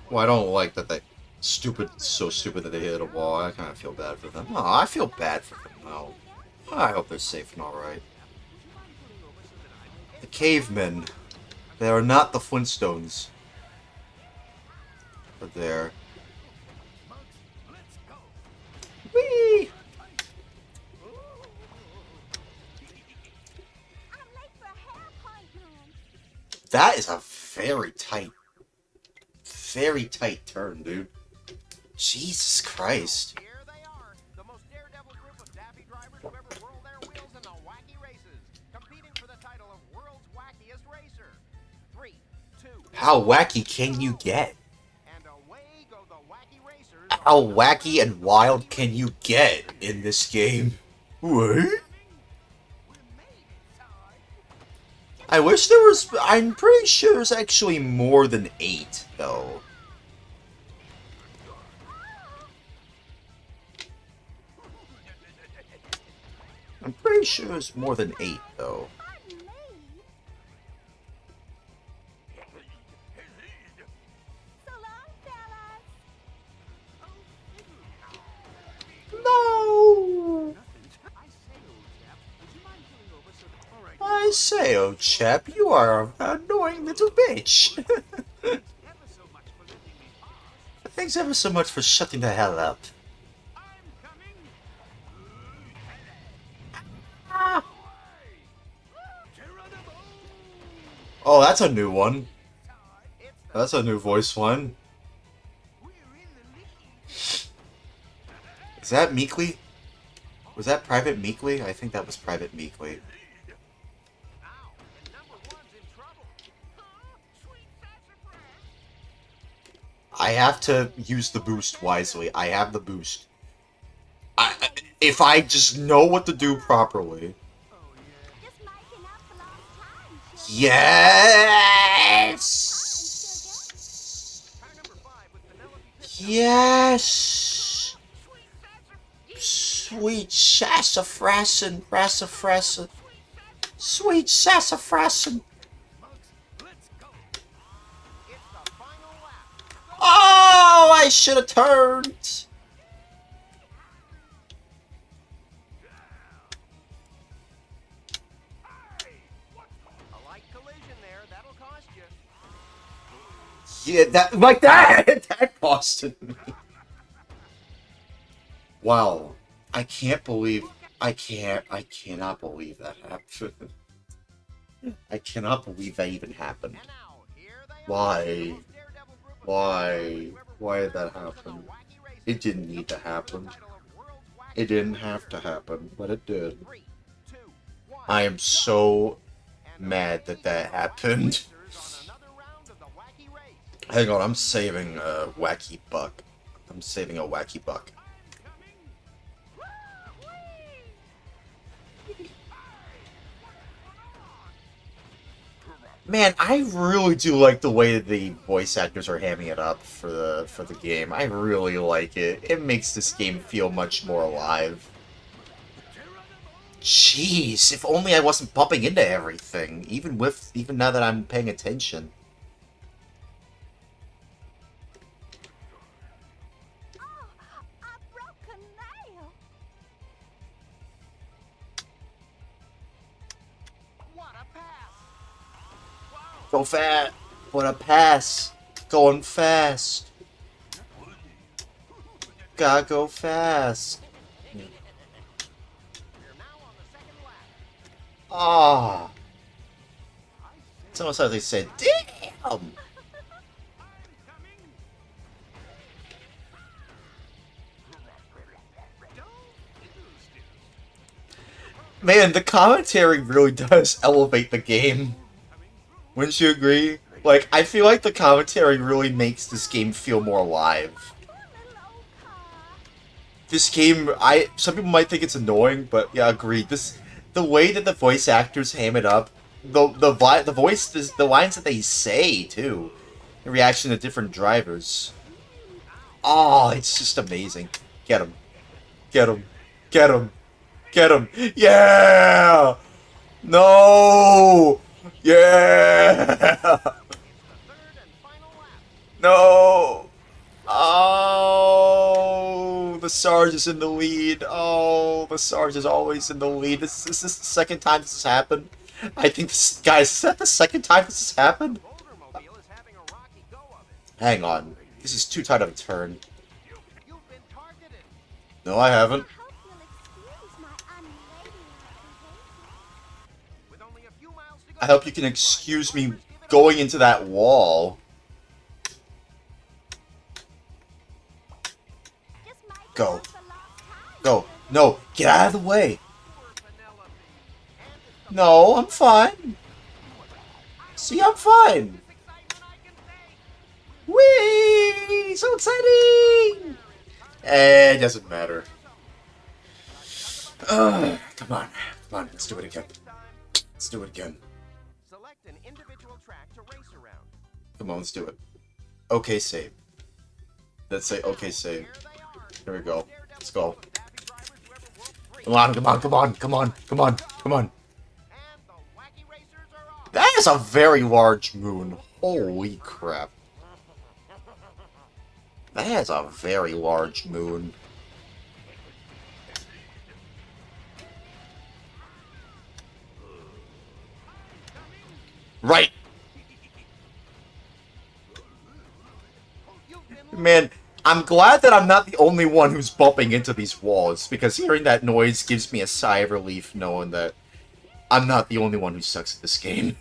Well, I don't like that they so stupid that they hit a wall. I kind of feel bad for them. No, I feel bad for them, though. I hope they're safe and alright. The cavemen. They are not the Flintstones. But they're... Whee! That is a very tight turn, dude. Jesus Christ. Here they are, the most daredevil group of daffy drivers who ever whirled their wheels in the wacky races, competing for the title of world's wackiest racer. 3, 2, How wacky can you get? and away go the wacky racers. How wacky and wild can you get in this game? What? I wish there was... I'm pretty sure there's actually more than 8, though. I'm pretty sure there's more than 8, though. So long, fellas. No! I say, old chap, you are an annoying little bitch. Thanks ever so much for shutting the hell up. Oh, that's a new one. That's a new voice one. Is that Meekly? Was that Private Meekly? I think that was Private Meekly. I have to use the boost wisely. I have the boost. If I just know what to do properly. Just making up for lost time, sugar. Yes! Yes! Sweet sassafrassin, brassafrassin. Sweet sassafrassin. Oh, I should have turned. A light collision there, that'll cost you. Yeah, that like that. That costed me. Wow, I can't believe. I cannot believe that happened. I cannot believe that even happened. And now, here they are, Why? the most daredevil group of Why? whoever Why did whirled that their wheels in happen? the wacky races, It didn't need to competing for the happen. title of world's wackiest It didn't racer. have to happen, but it did. 3, 2, 1, I am go. so And mad away that that go the wacky happened. racers on another round of the wacky race. Hang on, I'm saving a wacky buck. I'm saving a wacky buck. Man, I really do like the way the voice actors are hamming it up for the game. I really like it. It makes this game feel much more alive. Jeez, if only I wasn't bumping into everything, even now that I'm paying attention. Go fast. What a pass. Going fast. Gotta go fast. Ah. It's almost like they said, damn. Man, the commentary really does elevate the game. Wouldn't you agree? Like, I feel like the commentary really makes this game feel more alive. Poor little old car. This game, some people might think it's annoying, but yeah, agreed. The way that the voice actors ham it up, the lines that they say too, in reaction to different drivers. Oh, it's just amazing. Get him, get him, get him, get him. Yeah. No. Yeah. No. Oh, the Sarge is in the lead. Oh, the Sarge is always in the lead. Is this the second time this has happened? I think this, guys, is that the second time this has happened? Hang on. This is too tight of a turn. No, I haven't. I hope you'll excuse my unladylike behavior. I hope you can excuse me going into that wall. Just making Go. up for lost time. Go. No, get out of the way. No, I'm fine. See, I'm fine. Whee! So exciting! It doesn't matter. Come on. Come on, let's do it again. Let's do it again. Select an individual track to race around. Come on, let's do it. Okay, save. Let's say okay, save. Here we go. Let's go. Come on, come on, come on, come on, come on, come on. And the wacky racers are off. That is a very large moon. Holy crap. That is a very large moon. Right. Man, I'm glad that I'm not the only one who's bumping into these walls, because hearing that noise gives me a sigh of relief knowing that I'm not the only one who sucks at this game.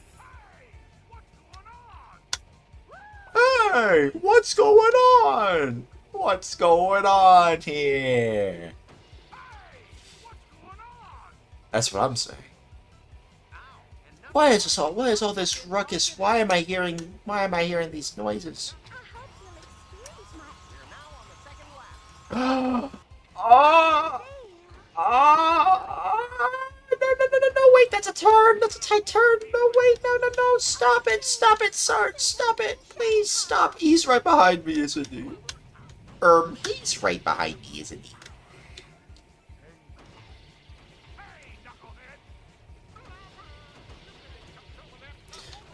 Hey, what's going on? What's going on here? That's what I'm saying. Why is all this ruckus? Why am I hearing these noises? I hope you'll excuse my You're now on the second lap. No, wait, that's a turn. That's a tight turn. No, wait, no. Stop it, Sarge. Stop it. Please stop. He's right behind me, isn't he? He's right behind me, isn't he?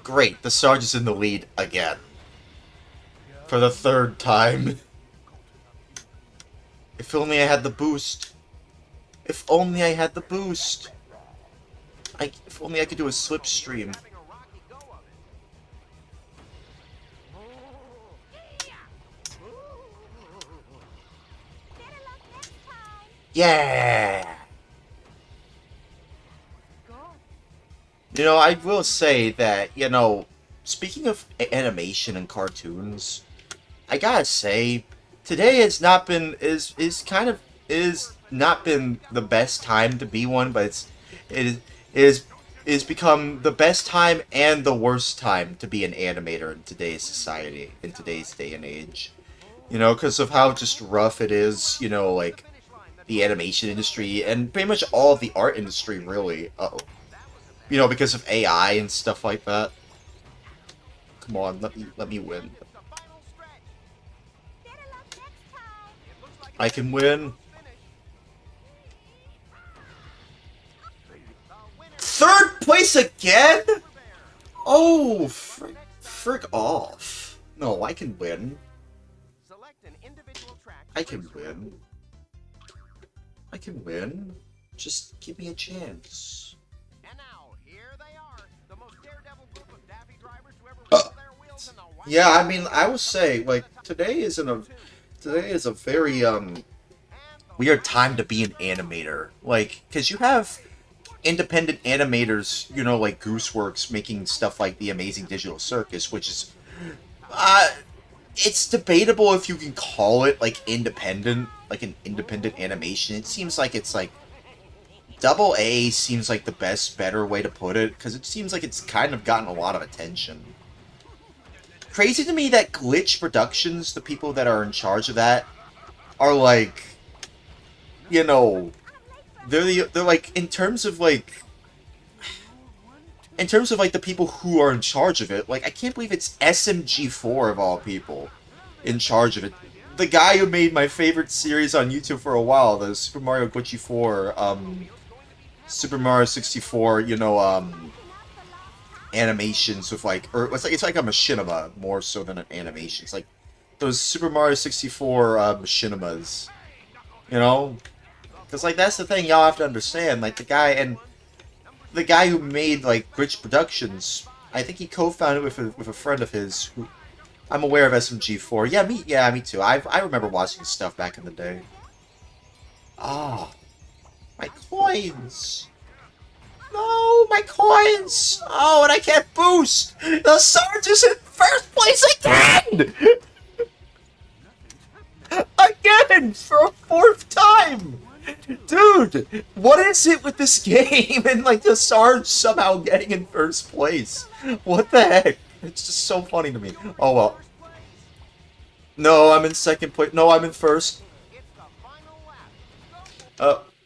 Great, the Sarge is in the lead again. For the third time. If only I had the boost. If only I had the boost. If only I could do a slipstream. Having a rocky go of it. better luck next time. Yeah! Go. You know, I will say that, you know, speaking of animation and cartoons, I gotta say, today has not been, is not been the best time to be one, but it is become the best time and the worst time to be an animator in today's society, in today's day and age. You know, because of how just rough it is, you know, like, the animation industry, and pretty much all of the art industry, really. Uh-oh. You know, because of AI and stuff like that. Come on, let me win. It's the final stretch. Better luck next time. It looks like I can win. finish. The winner Third place again? there. Oh, frick off. No, I can win. Select an individual track. to I can race around. win. I can win. Just give me a chance. And now, here they are, the most daredevil group of daffy drivers to ever Yeah, I mean, I would say like today is a very weird time to be an animator. Like, because you have independent animators, you know, like Gooseworks making stuff like The Amazing Digital Circus, which is, uh, it's debatable if you can call it like independent, like an independent animation. It seems like it's like double A seems like the better way to put it, because it seems like it's kind of gotten a lot of attention. Crazy to me that Glitch Productions, the people that are in charge of that, are like, you know, they're like in terms of like the people who are in charge of it. Like, I can't believe it's SMG4 of all people in charge of it. The guy who made my favorite series on YouTube for a while, the Super Mario Glitchy 4, Super Mario 64, you know, animations with like, or it's like a machinima more so than an animation. It's like those Super Mario 64 machinimas, you know, because like that's the thing y'all have to understand. Like the guy who made like Glitch Productions, I think he co-founded with a friend of his who I'm aware of SMG4. Yeah, me too. I remember watching his stuff back in the day. Oh, my coins. No, my coins! Oh, and I can't boost! The Sarge is in first place again! Again! For a fourth time! Dude, what is it with this game and like the Sarge somehow getting in first place? What the heck? It's just so funny to me. Oh well. No, I'm in second place. No, I'm in first.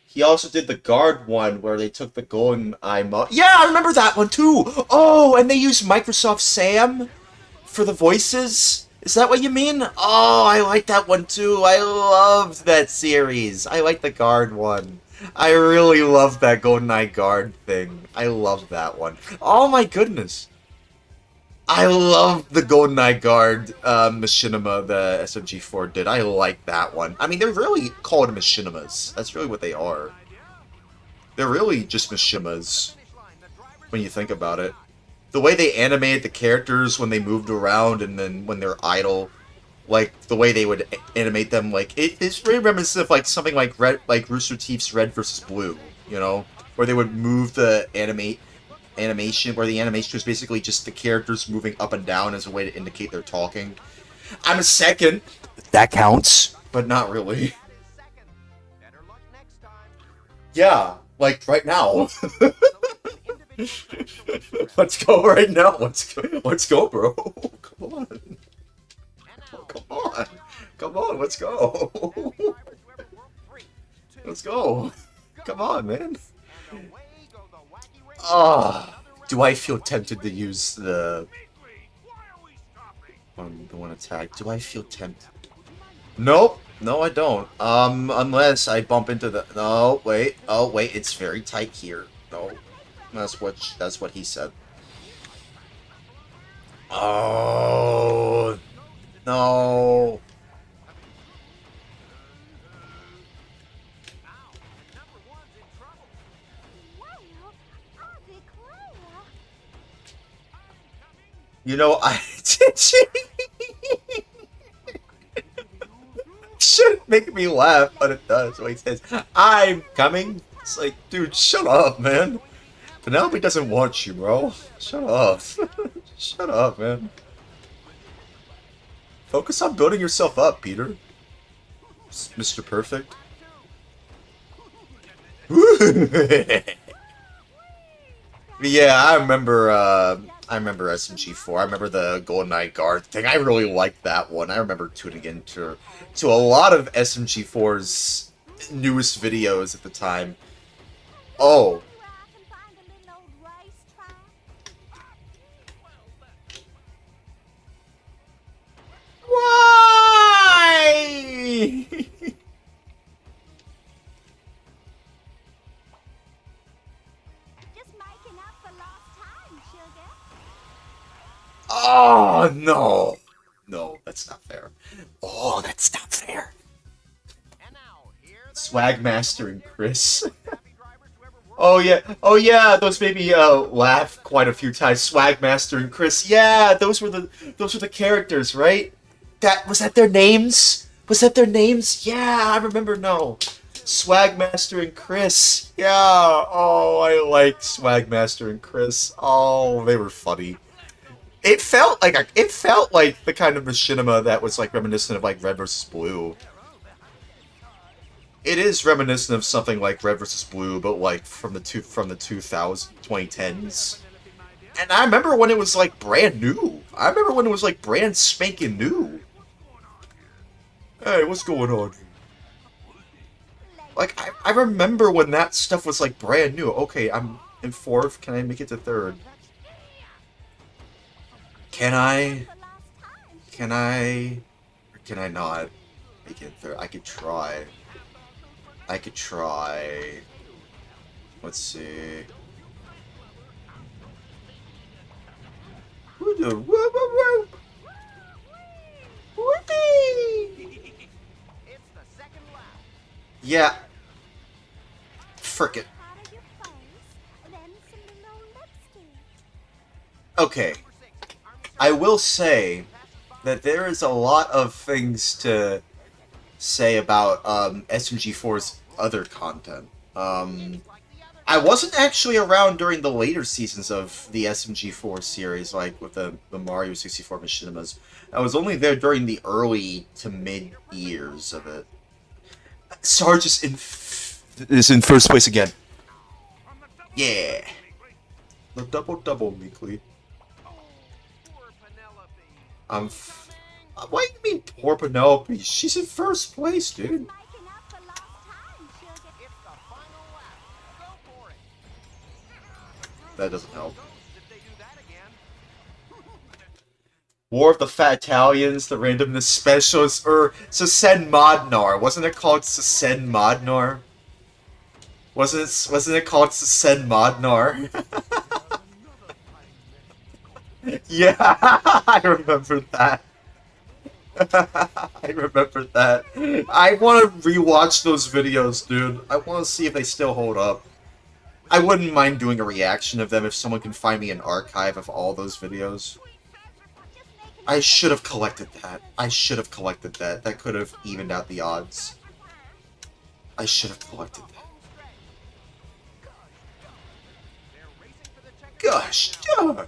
He also did the guard one where they took the golden eye mo. Yeah, I remember that one too. Oh, and they used Microsoft Sam for the voices. Is that what you mean? Oh, I like that one too. I loved that series. I like the guard one. I really love that GoldenEye guard thing. I love that one. Oh my goodness. I love the GoldenEye guard machinima the SMG4 did. I like that one. I mean, they're really called machinimas. That's really what they are. They're really just machinimas when you think about it. The way they animated the characters when they moved around and then when they're idle, like the way they would animate them, like it's really reminiscent of like something like Rooster Teeth's Red versus Blue, you know, where they would move the animation, where the animation was basically just the characters moving up and down as a way to indicate they're talking. I'm a second. That counts, but not really. Yeah, like right now. Let's go right now. Let's go, bro. Come on. Come on. Come on, let's go. Let's go. Come on, man. Ah, do I feel tempted to use the one attack? Do I feel tempted? Nope. No, I don't. Unless I bump into the. No, wait. Oh, wait. It's very tight here. No, that's what he said. Oh no. You know, I shouldn't make me laugh, but it does. When he says, "I'm coming," it's like, dude, shut up, man. Penelope doesn't want you, bro. Shut up. Shut up, man. Focus on building yourself up, Peter. Mr. Perfect. Yeah, I remember SMG4. I remember the GoldenEye guard thing. I really liked that one. I remember tuning into a lot of SMG4's newest videos at the time. Oh. Why? Oh, no. No, that's not fair. Oh, that's not fair. Swagmaster and Chris. Oh yeah, those made me laugh quite a few times. Swagmaster and Chris. Yeah, those were the characters, right? That their names? Was that their names? Yeah, I remember now. Swagmaster and Chris. Yeah. Oh, I like Swagmaster and Chris. Oh, they were funny. It felt like the kind of machinima that was like reminiscent of like Red versus Blue. It is reminiscent of something like Red versus Blue, but like from the 2010s. And I remember when it was like brand new. I remember when it was like brand spanking new. Hey, what's going on? Like I remember when that stuff was like brand new. Okay, I'm in fourth. Can I make it to third? Can I? Can I? Or can I not make it third? I could try. I could try. Let's see. Woo woo woo woo. Whoopee! It's the second lap. Yeah. Frick it. Powder your face, then some little lipstick. Okay. I will say that there is a lot of things to say about SMG4's other content. I wasn't actually around during the later seasons of the SMG4 series, like with the Mario 64 machinimas. I was only there during the early to mid years of it. Sarge is in first place again. Yeah. The double meekly. Poor Penelope. What do you mean poor Penelope? She's in first place, dude. Making up for lost time, sugar. It's the final lap. Go for it. That doesn't help. If they do that again. War of the Fat Italians, the randomness specialist, or Sasen Modnar. Wasn't it called Sasen Modnar? Wasn't it called Sasen Modnar? Yeah, I remember that. I remember that. I want to rewatch those videos, dude. I want to see if they still hold up. I wouldn't mind doing a reaction of them if someone can find me an archive of all those videos. I should have collected that. I should have collected that. That could have evened out the odds. I should have collected that. Gosh, yeah.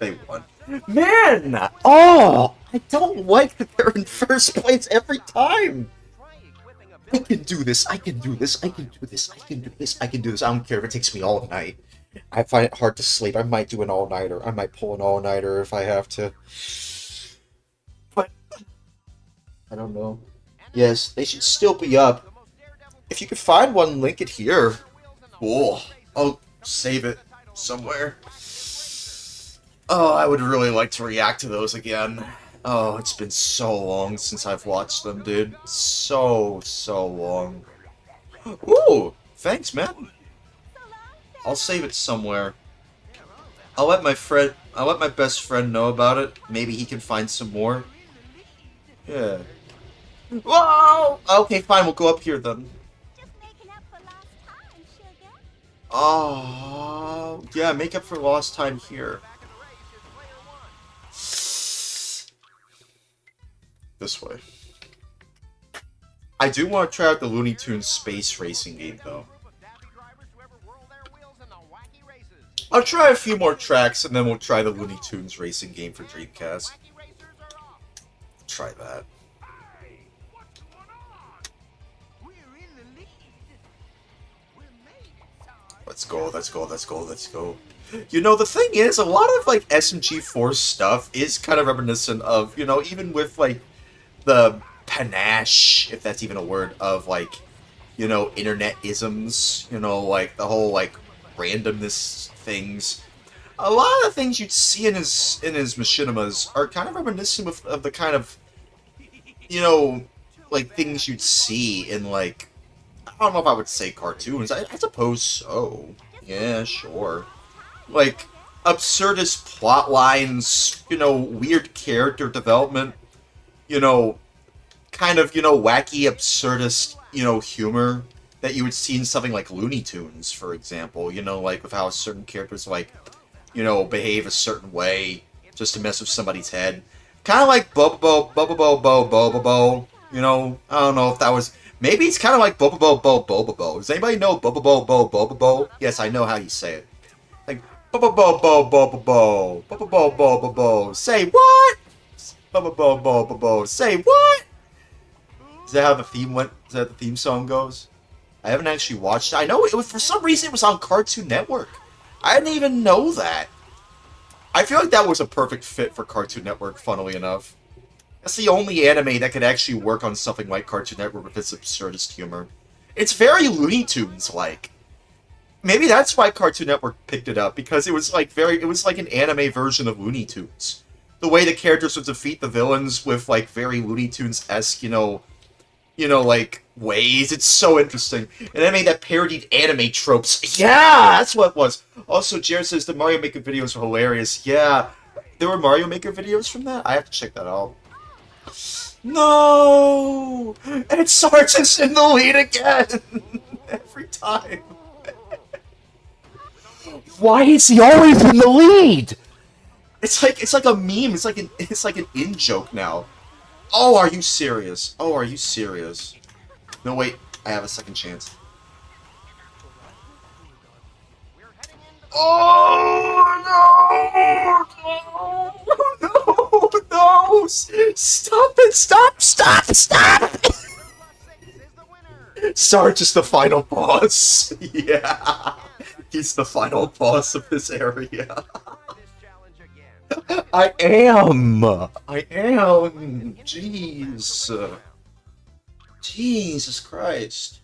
They won. Man! Oh! I don't like that they're in first place every time! I can do this, I can do this, I can do this, I can do this, I can do this. I don't care if it takes me all night. I find it hard to sleep. I might do an all-nighter. I might pull an all-nighter if I have to. But I don't know. Yes, they should still be up. If you could find one, link it here. Cool. I'll save it somewhere. Oh, I would really like to react to those again. Oh, it's been so long since I've watched them, dude. So long. Ooh, thanks, man. I'll save it somewhere. I'll let my best friend know about it. Maybe he can find some more. Yeah. Whoa! Okay, fine, we'll go up here then. Just making up for lost time, sugar. Oh, yeah, make up for lost time here. This way. I do want to try out the Looney Tunes space racing game, though. I'll try a few more tracks, and then we'll try the Looney Tunes racing game for Dreamcast. Try that. Let's go, let's go, let's go, let's go. You know, the thing is, a lot of, like, SMG4 stuff is kind of reminiscent of, you know, even with, like, the panache, if that's even a word, of, like, you know, internet-isms, you know, like, the whole, like, randomness things. A lot of the things you'd see in his machinimas are kind of reminiscent of the kind of, you know, like, things you'd see in, like, I don't know if I would say cartoons. I suppose so. Yeah, sure. Like, absurdist plot lines, you know, weird character development, you know, kind of, you know, wacky, absurdist, you know, humor. that you would see in something like Looney Tunes, for example. You know, like with how certain characters like, you know, behave a certain way just to mess with somebody's head. Kind of like Bobo Bobo Bobo Bobo. You know, I don't know if that was. Maybe it's kind of like Bobo Bobo Bobo. Does anybody know Bobo Bobo Bobo? Yes, I know how you say it. Like Bobo Bobo Bobo Bobo Bobo Bobo. Say what? Bobo Bobo Bobo. Say what? Is that how the theme went? Is that the theme song goes? I haven't actually watched it. I know it was, for some reason, it was on Cartoon Network. I didn't even know that. I feel like that was a perfect fit for Cartoon Network, funnily enough. That's the only anime that could actually work on something like Cartoon Network with its absurdist humor. It's very Looney Tunes-like. Maybe that's why Cartoon Network picked it up, because it was like an anime version of Looney Tunes. The way the characters would defeat the villains with like very Looney Tunes-esque, you know, like, ways. It's so interesting. An anime that parodied anime tropes. Yeah, that's what it was. Also, Jared says the Mario Maker videos were hilarious. Yeah, there were Mario Maker videos from that? I have to check that out. No! And Sarge is in the lead again! Every time. Why is he always in the lead? It's like a meme. It's like an in-joke now. Oh, are you serious? Oh, are you serious? No, wait. I have a second chance. Oh, no! No! No! Stop it! Stop! Stop! Stop! Sarge is the final boss. Yeah. He's the final boss of this area. I am! Jeez. Jesus Christ.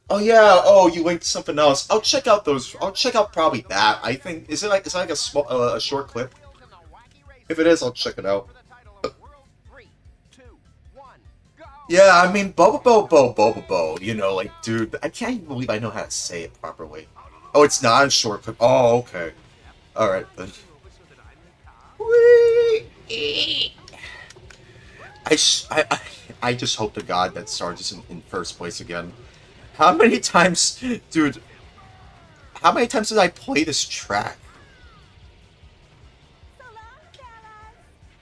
Oh yeah, oh, you linked something else. I'll check out those. I'll check out probably that. I think, is it like a small, a short clip? If it is, I'll check it out. Yeah, I mean, Bobo, you know, like, dude, I can't even believe I know how to say it properly. Oh, it's not a short clip. Oh, okay. Alright, then. I just hope to God that Sarge is in first place again. How many times, dude, how many times did I play this track?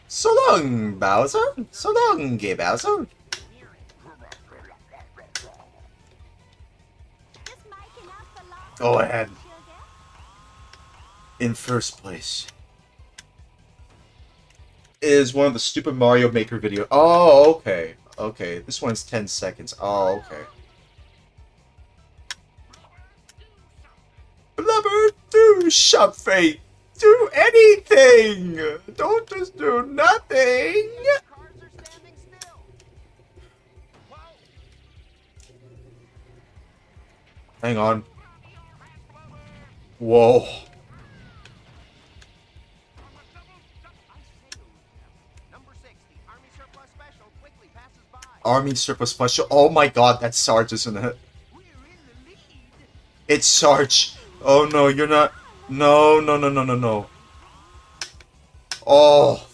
So long, Bowser. So long, gay Bowser. Go ahead. In first place is one of the stupid Mario Maker videos. Oh, okay. Okay, this one's 10 seconds. Oh, okay. Blubber, do something! Do anything! Don't just do nothing! Hang on. Whoa. Army Surplus Special. Oh my god, that's Sarge, isn't it? It's Sarge. Oh no, you're not. No, no, no, no, no, no. Oh.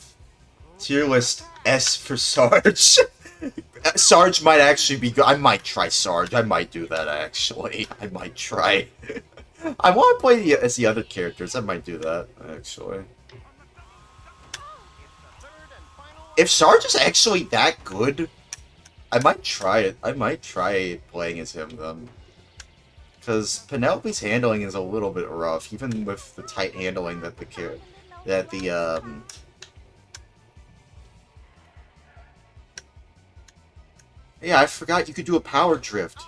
Tier list S for Sarge. Sarge might actually be good. I might try Sarge. I might do that, actually. I might try. I want to play as the other characters. I might do that, actually. If Sarge is actually that good, I might try it. I might try playing as him, then. Because Penelope's handling is a little bit rough, even with the tight handling that Yeah, I forgot you could do a power drift.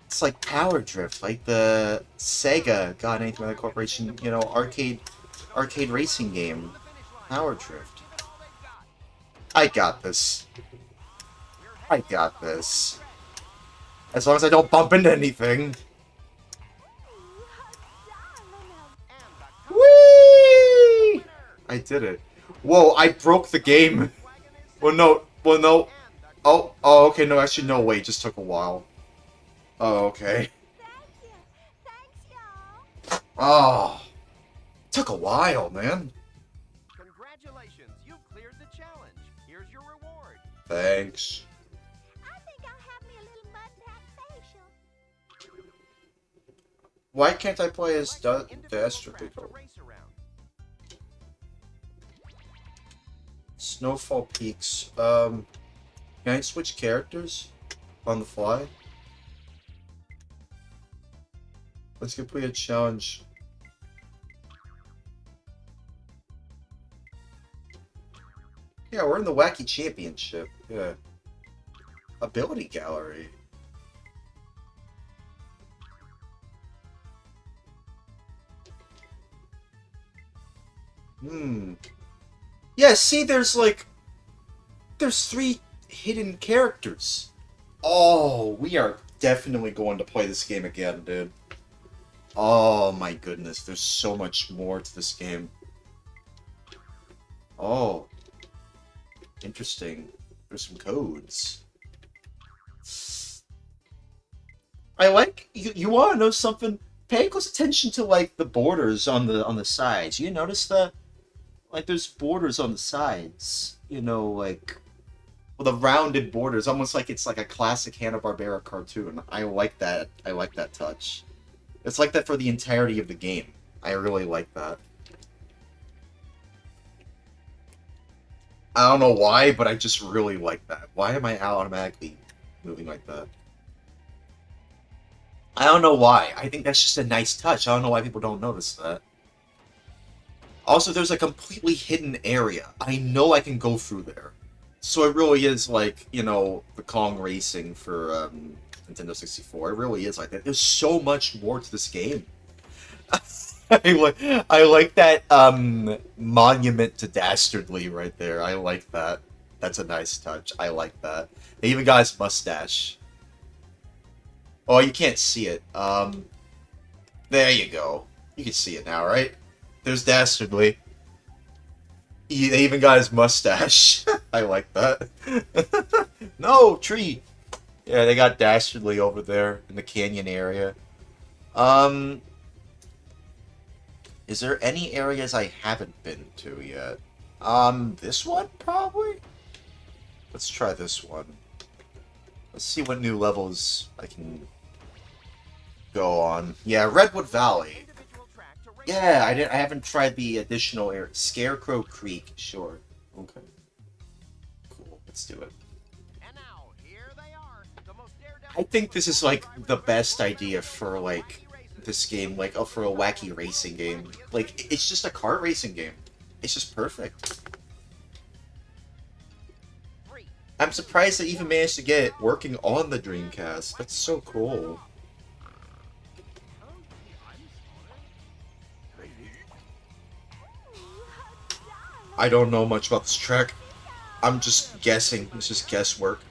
It's like power drift, like the Sega God Anything by the Corporation, you know, arcade racing game. Power drift. I got this. I got this. As long as I don't bump into anything. Whee! I did it. Whoa, I broke the game. Well, no. Oh, okay, no, actually, no, wait, it just took a while. Oh, okay. Oh. Took a while, man. Congratulations, you've cleared the challenge. Here's your reward. Thanks. I think I'll have me a little Why can't I play as Select an individual Dastardly track to though? race around. Snowfall Peaks. Can I switch characters on the fly? Let's complete a challenge. Yeah, we're in the Wacky Championship. Yeah. Ability Gallery. Yeah, see, there's 3 hidden characters. Oh, we are definitely going to play this game again, dude. Oh my goodness, there's so much more to this game. Oh. Interesting. There's some codes. I like you want to know something? Pay close attention to like the borders on the sides. You notice that? Like there's borders on the sides. You know, like well, the rounded borders, almost like it's like a classic Hanna-Barbera cartoon. I like that. I like that touch. It's like that for the entirety of the game. I really like that. I don't know why, but I just really like that. Why am I automatically moving like that? I don't know why. I think that's just a nice touch. I don't know why people don't notice that. Also, there's a completely hidden area. I know I can go through there. So it really is like, you know, the Kong Racing for Nintendo 64. It really is like that. There's so much more to this game. I like that monument to Dastardly right there. I like that. That's a nice touch. I like that. They even got his mustache. Oh, you can't see it. There you go. You can see it now, right? There's Dastardly. They even got his mustache. I like that. No, tree! Yeah, they got Dastardly over there in the canyon area. Is there any areas I haven't been to yet? This one, probably? Let's try this one. Let's see what new levels I can go on. Yeah, Redwood Valley. Individual track to race Yeah, I haven't tried the additional area. Scarecrow Creek, sure. Okay. Cool, let's do it. And now, here they are, the most daredevil I think this is like drivers the who best ever idea rode for their like wacky races. this game, like for a wacky racing game. Like it's just a kart racing game. It's just perfect. 3, I'm surprised they even managed to get it working on the Dreamcast. That's so cool. I don't know much about this track. I'm just guessing. It's just guesswork.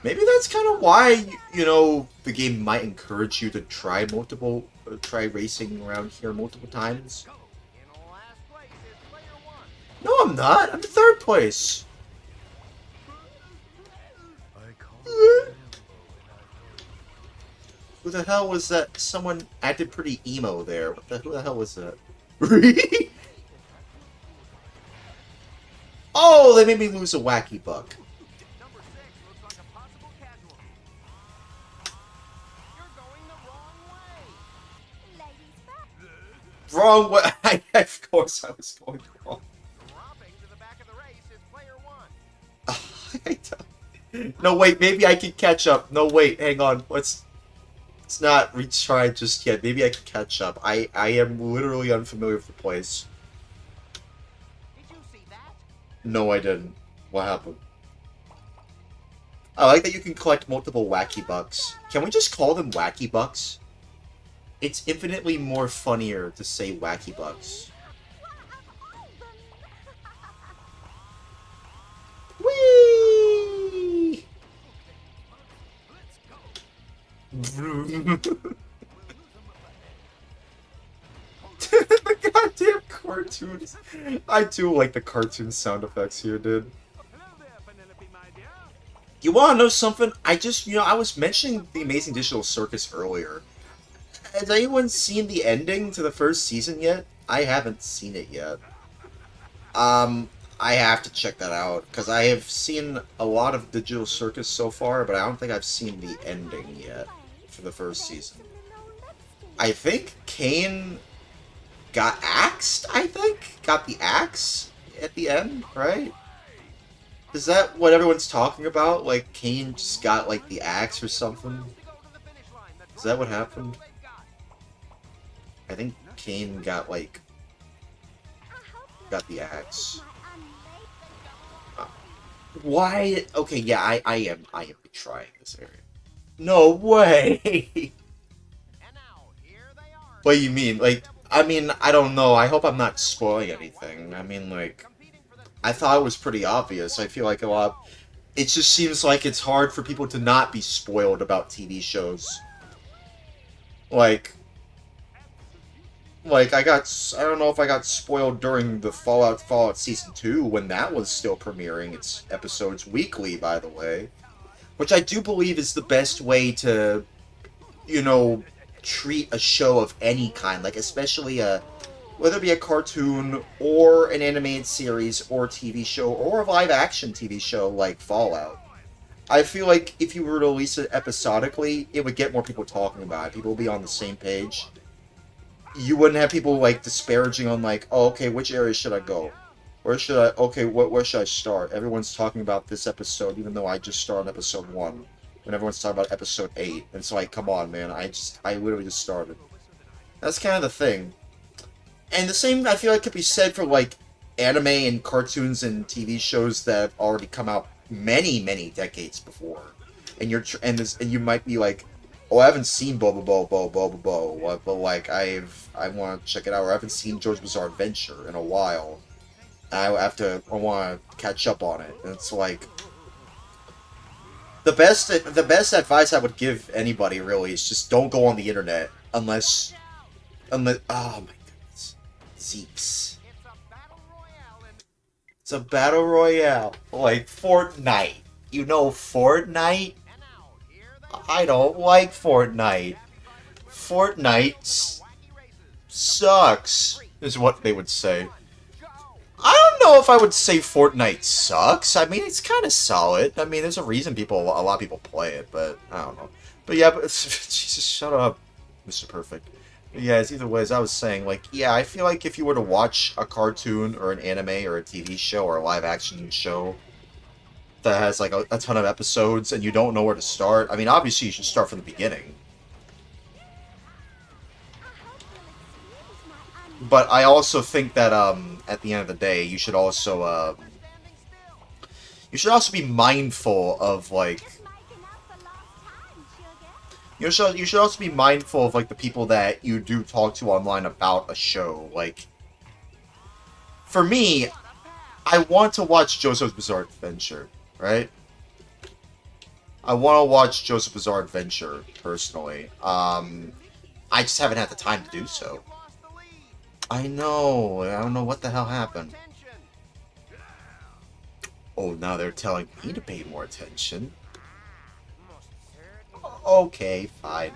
Maybe that's kind of why, you know, the game might encourage you to try racing around here multiple times. go. In last place is player 1. No, I'm not. I'm in 3rd place. Who the hell was that? Someone acted pretty emo there. Who the hell was that? Oh, they made me lose a wacky buck. Number 6 looks like a possible casualty. You're going the wrong way. Ladies first. Wrong way. Of course I was going wrong. Dropping to the back of the race is player 1. No, wait, maybe I can catch up. No, wait, hang on. Let's not retry just yet. Maybe I can catch up. I am literally unfamiliar with the place. Did you see that? No, I didn't. What happened? I like that you can collect multiple wacky bucks. Can we just call them wacky bucks? It's infinitely more funnier to say wacky bucks. Whee! The goddamn cartoons. I do like the cartoon sound effects here, dude. Hello there, Penelope, my dear. You want to know something? I was mentioning the Amazing Digital Circus earlier. Has anyone seen the ending to the first season yet? I haven't seen it yet. I have to check that out, because I have seen a lot of Digital Circus so far, but I don't think I've seen the ending yet. for the first season. Some little lipstick. I think Kane got axed, I think? Got the axe at the end, right? Is that what everyone's talking about? Like, Kane just got, like, the axe or something? Is that what happened? I think Kane got, like, I hope you got the axe. my unlate. Why? Okay, yeah, I am trying this area. No way! And now, here they are. What do you mean? Like, I mean, I don't know. I hope I'm not spoiling anything. I mean, like, Competing for the I thought it was pretty obvious. I feel like a lot... It just seems like it's hard for people to not be spoiled about TV shows. Like, I don't know if I got spoiled during the Fallout Season 2 when that was still premiering. Its episodes weekly, by the way. Which I do believe is the best way to, you know, treat a show of any kind. Like, especially whether it be a cartoon, or an animated series, or TV show, or a live-action TV show like Fallout. I feel like if you were to release it episodically, it would get more people talking about it. People would be on the same page. You wouldn't have people, like, disparaging on, like, oh, okay, which area should I go? Where should I, okay, where should I start? Everyone's talking about this episode, even though I just started episode 1. When everyone's talking about episode 8. And it's like, come on, man, I literally just started. That's kind of the thing. And the same, I feel like, could be said for, like, anime and cartoons and TV shows that have already come out many, many decades before. And you might be like, oh, I haven't seen blah blah blah blah blah blah blah, but like I want to check it out. Or I haven't seen JoJo's Bizarre Adventure in a while. I want to catch up on it. And it's like the best advice I would give anybody really is just don't go on the internet unless oh my goodness, Zeeks. It's a battle royale like Fortnite. You know Fortnite? I don't like Fortnite. Fortnite sucks, is what they would say. I don't know if I would say Fortnite sucks. I mean, it's kind of solid. I mean, there's a reason a lot of people play it, but I don't know. But yeah, Jesus, shut up, Mr. Perfect. But yeah, it's either way, as I was saying, like, yeah, I feel like if you were to watch a cartoon or an anime or a TV show or a live-action show that has, like, a ton of episodes and you don't know where to start, I mean, obviously you should start from the beginning. But I also think that, at the end of the day, you should also be mindful of, like, you should also be mindful of, like, the people that you do talk to online about a show. Like, for me, I want to watch JoJo's Bizarre Adventure, right? I want to watch JoJo's Bizarre Adventure, personally. I just haven't had the time to do so. I know. I don't know what the hell happened. Oh, now they're telling me to pay more attention. Okay, fine.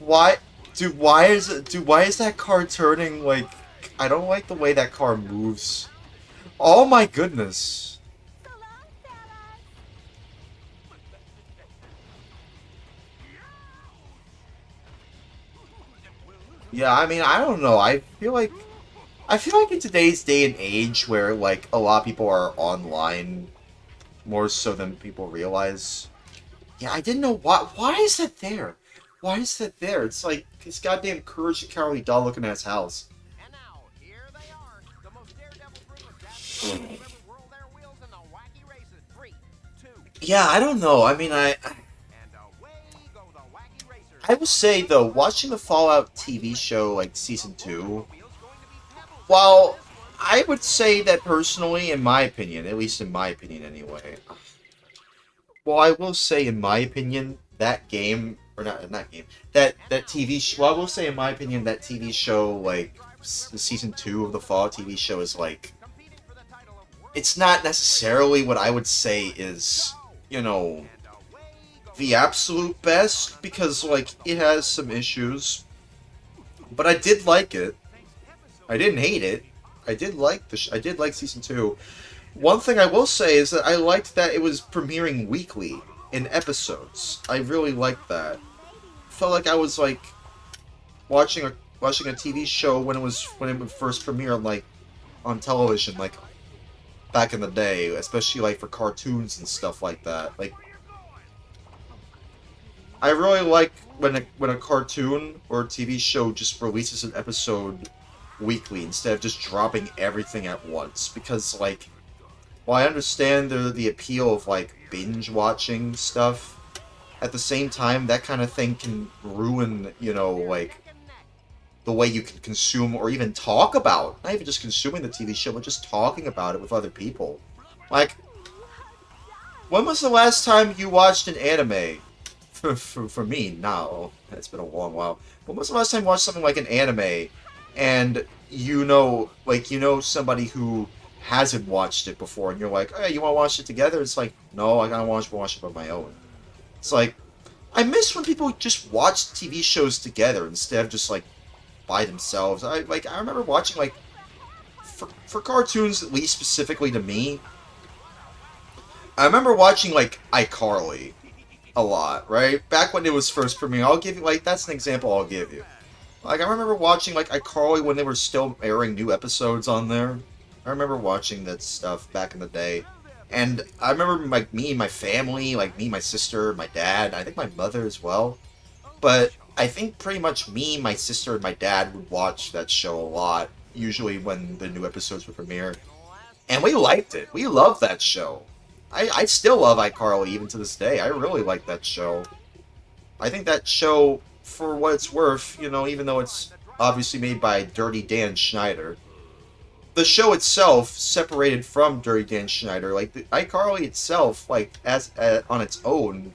Why is that car turning, like, I don't like the way that car moves. Oh my goodness. Yeah, I mean, I don't know. I feel like in today's day and age where, like, a lot of people are online more so than people realize. Yeah, I didn't know why is that there? Why is that there? It's like this goddamn Courage and Cowardly Dog looking at his house. And now, here they are, the most daredevil group of daft who ever whirled their wheels in the wacky races. 3, 2, Yeah, I don't know. I mean, and away go the wacky racers. I will say, though, watching the Fallout TV show, like, Season 2, Wheels going to be pebbles. while I would say that personally, in my opinion, at least in my opinion anyway, well, I will say, in my opinion, that game, or not game, that TV show, well, I will say, in my opinion, that TV show, like, Season 2 of the Fallout TV show is, like, Competing for the title of world it's not necessarily what I would say is, you know, and away go the absolute best, because, like, it has some issues, but I did like it. I didn't hate it. I did like I did like Season 2. One thing I will say is that I liked that it was premiering weekly. in episodes. I really liked that. Felt like I was like watching a TV show when it would first premiere like on television, like back in the day, especially like for cartoons and stuff like that. Like, I really like when a cartoon or a TV show just releases an episode weekly instead of just dropping everything at once. Because like, while I understand the appeal of like binge watching stuff, at the same time that kind of thing can ruin, you know, like the way you can consume or even talk about, not even just consuming the TV show, but just talking about it with other people. Like, when was the last time you watched an anime? For me, now, it's been a long while. When was the last time you watched something like an anime, and you know, like, you know somebody who hasn't watched it before, and you're like, hey, you want to watch it together? It's like, no, I gotta watch it on my own. It's like, I miss when people just watch TV shows together instead of just, like, by themselves. I remember watching, like, for cartoons, at least specifically to me, I remember watching, like, iCarly a lot, right? Back when it was first premiering. I'll give you, like, that's an example I'll give you. Like, I remember watching, like, iCarly when they were still airing new episodes on there. I remember watching that stuff back in the day. And I remember, like, me and my family, like, me, my sister, my dad, I think my mother as well. But I think pretty much me, my sister, and my dad would watch that show a lot, usually when the new episodes would premiere. And we liked it. We loved that show. I still love iCarly even to this day. I really like that show. I think that show, for what it's worth, you know, even though it's obviously made by Dirty Dan Schneider, the show itself, separated from Dirty Dan Schneider, like, the iCarly itself, like, as on its own,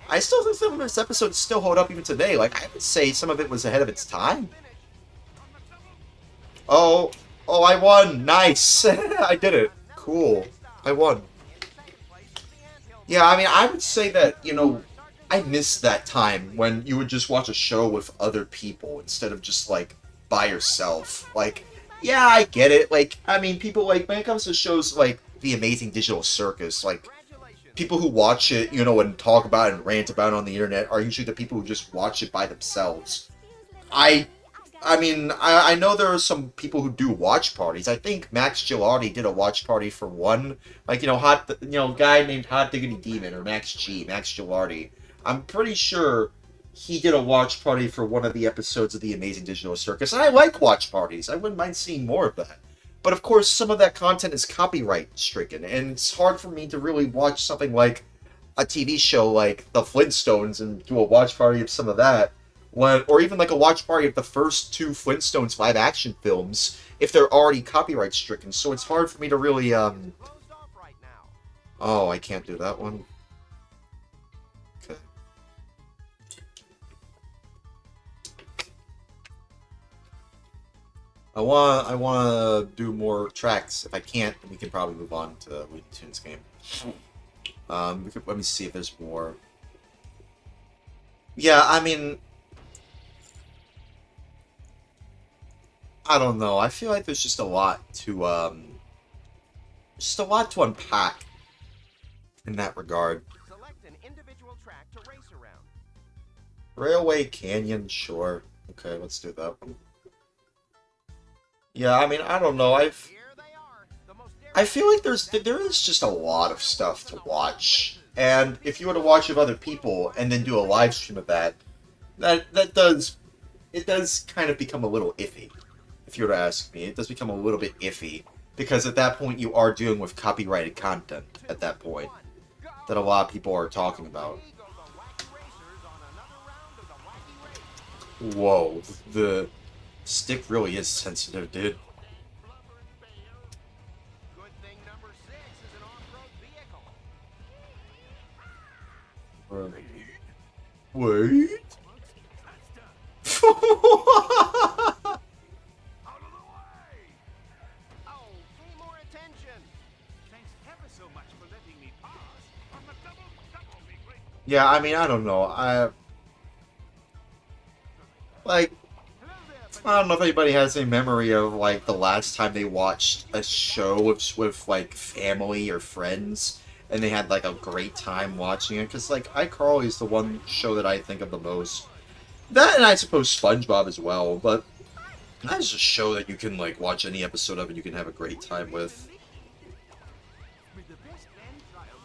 I still think some of its episodes still hold up even today. Like, I would say some of it was ahead of its time. Oh, I won! Nice! I did it. Cool. I won. Yeah, I mean, I would say that, you know, I miss that time when you would just watch a show with other people instead of just, like, by yourself. Like, yeah, I get it. Like, I mean, people, like, when it comes to shows like The Amazing Digital Circus, like, people who watch it, you know, and talk about it and rant about it on the internet are usually the people who just watch it by themselves. I mean, I know there are some people who do watch parties. I think Max Gilardi did a watch party for one. Like, you know, guy named Hot Diggity Demon, or Max Gilardi. I'm pretty sure he did a watch party for one of the episodes of The Amazing Digital Circus. And I like watch parties. I wouldn't mind seeing more of that. But of course, some of that content is copyright stricken, and it's hard for me to really watch something like a TV show like The Flintstones and do a watch party of some of that. Or even like a watch party of the first two Flintstones live-action films, if they're already copyright stricken. So it's hard for me to really, Oh, I can't do that one. Okay. I wanna do more tracks. If I can't, then we can probably move on to the Looney Tunes game. Let me see if there's more. Yeah, I mean, I don't know. I feel like there's just a lot to unpack in that regard. Select an individual track to race around. Railway Canyon, sure. Okay, let's do that one. Yeah, I mean, I don't know. Here they are, the most I feel like there is just a lot of stuff to watch, and if you were to watch with other people and then do a live stream of that does kind of become a little iffy. If you were to ask me, it does become a little bit iffy, because at that point you are dealing with copyrighted content at that point that a lot of people are talking about. Whoa, the stick really is sensitive, dude. Good thing number 6 is an off-road vehicle. Wait. Out of the way! Oh, pay more attention. Thanks ever so much for letting me pass. On the double, be grateful. Yeah, I mean, I don't know. I don't know if anybody has any memory of, like, the last time they watched a show with like, family or friends, and they had like a great time watching it. Because like iCarly is the one show that I think of the most. That, and I suppose SpongeBob as well. But that is a show that you can like watch any episode of and you can have a great time with. With the best man triumph.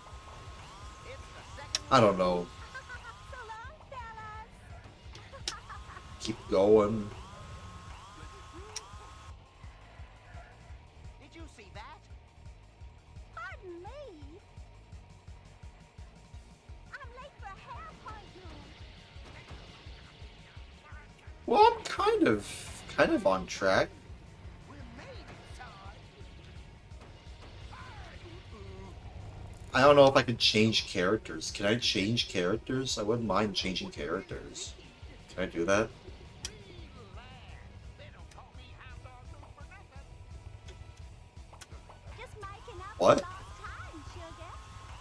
It's the second I don't know. So long, fellas. Keep going. Did you see that? Pardon me. I'm late for a hair appointment. Well, I'm kind of on track. We made it, son. I don't know if I can change characters. Can I change characters? I wouldn't mind changing characters. Can I do that? They don't call me hound dog for nothing. Just making up What? for lost time, sugar.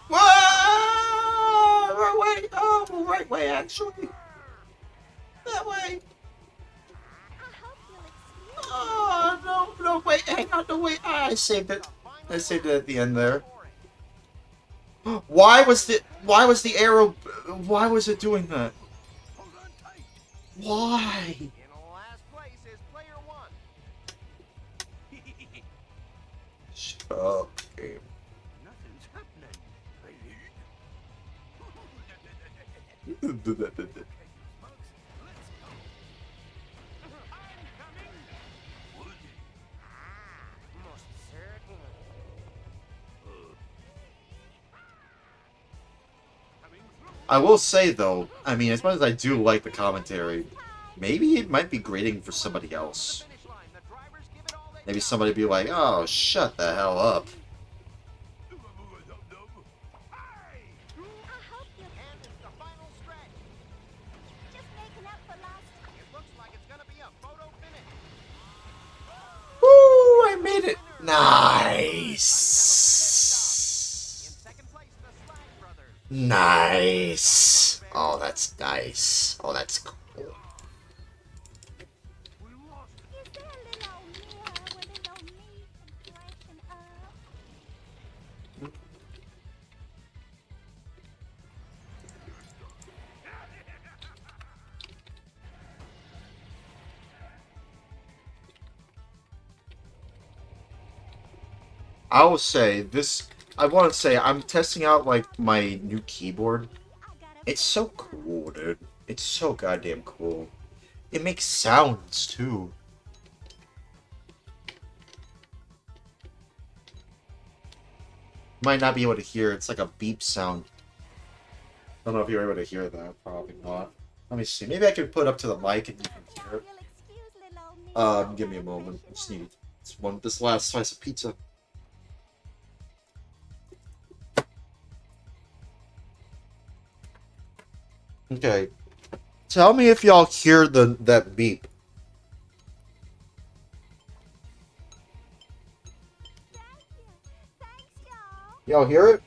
Whoa! Right way! Oh, right way, actually. That way. I hope you'll excuse me. Oh, no, wait, hang on, no, wait. I saved it. I saved it at the end there. Why was the arrow? Why was it doing that? Hold on tight. Why? In last place is player one. Shut up, game. Nothing's happening. Folks, let's go. I'm coming. Woody. Most certainly. Coming through. I will say though, I mean, as much as I do like the commentary, maybe it might be grating for somebody else. Finish line. The drivers give it all they Maybe got. somebody be like, "Oh, shut the hell up." Hey! I hope you'll And it's the final stretch. just making up for lost time. It looks like it's gonna be a photo finish. Woo! I made it. In Nice. second place, the Slag Brothers. Nice. Oh, that's nice. Oh, that's cool. We lost. Is there a little old mirror where little old me can freshen up? I will say this. I want to say I'm testing out like my new keyboard. I got a It's so cool, dude. It's so goddamn cool. It makes sounds too. Might not be able to hear. It's like a beep sound. I don't know if you're able to hear that. Probably not. Let me see. Maybe I can put it up to the mic and you can hear it. You'll excuse little old me. Give me a moment. I just need this last slice of pizza. Okay. Tell me if y'all hear that beep. Thank you. Thanks, y'all. Y'all hear it?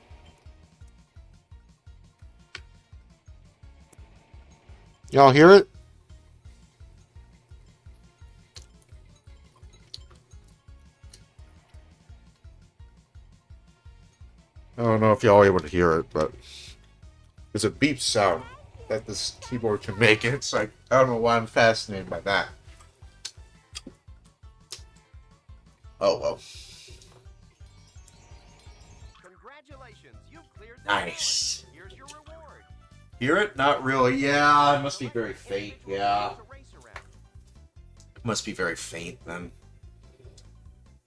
Y'all hear it? I don't know if y'all are able to hear it, but it's a beep sound that this keyboard can make. It's like, I don't know why I'm fascinated by that. Oh, well. Congratulations, you've cleared the Nice. challenge. Here's your reward. Hear it? Not really. Yeah, it must be very faint. Yeah. To race around. Must be very faint, then.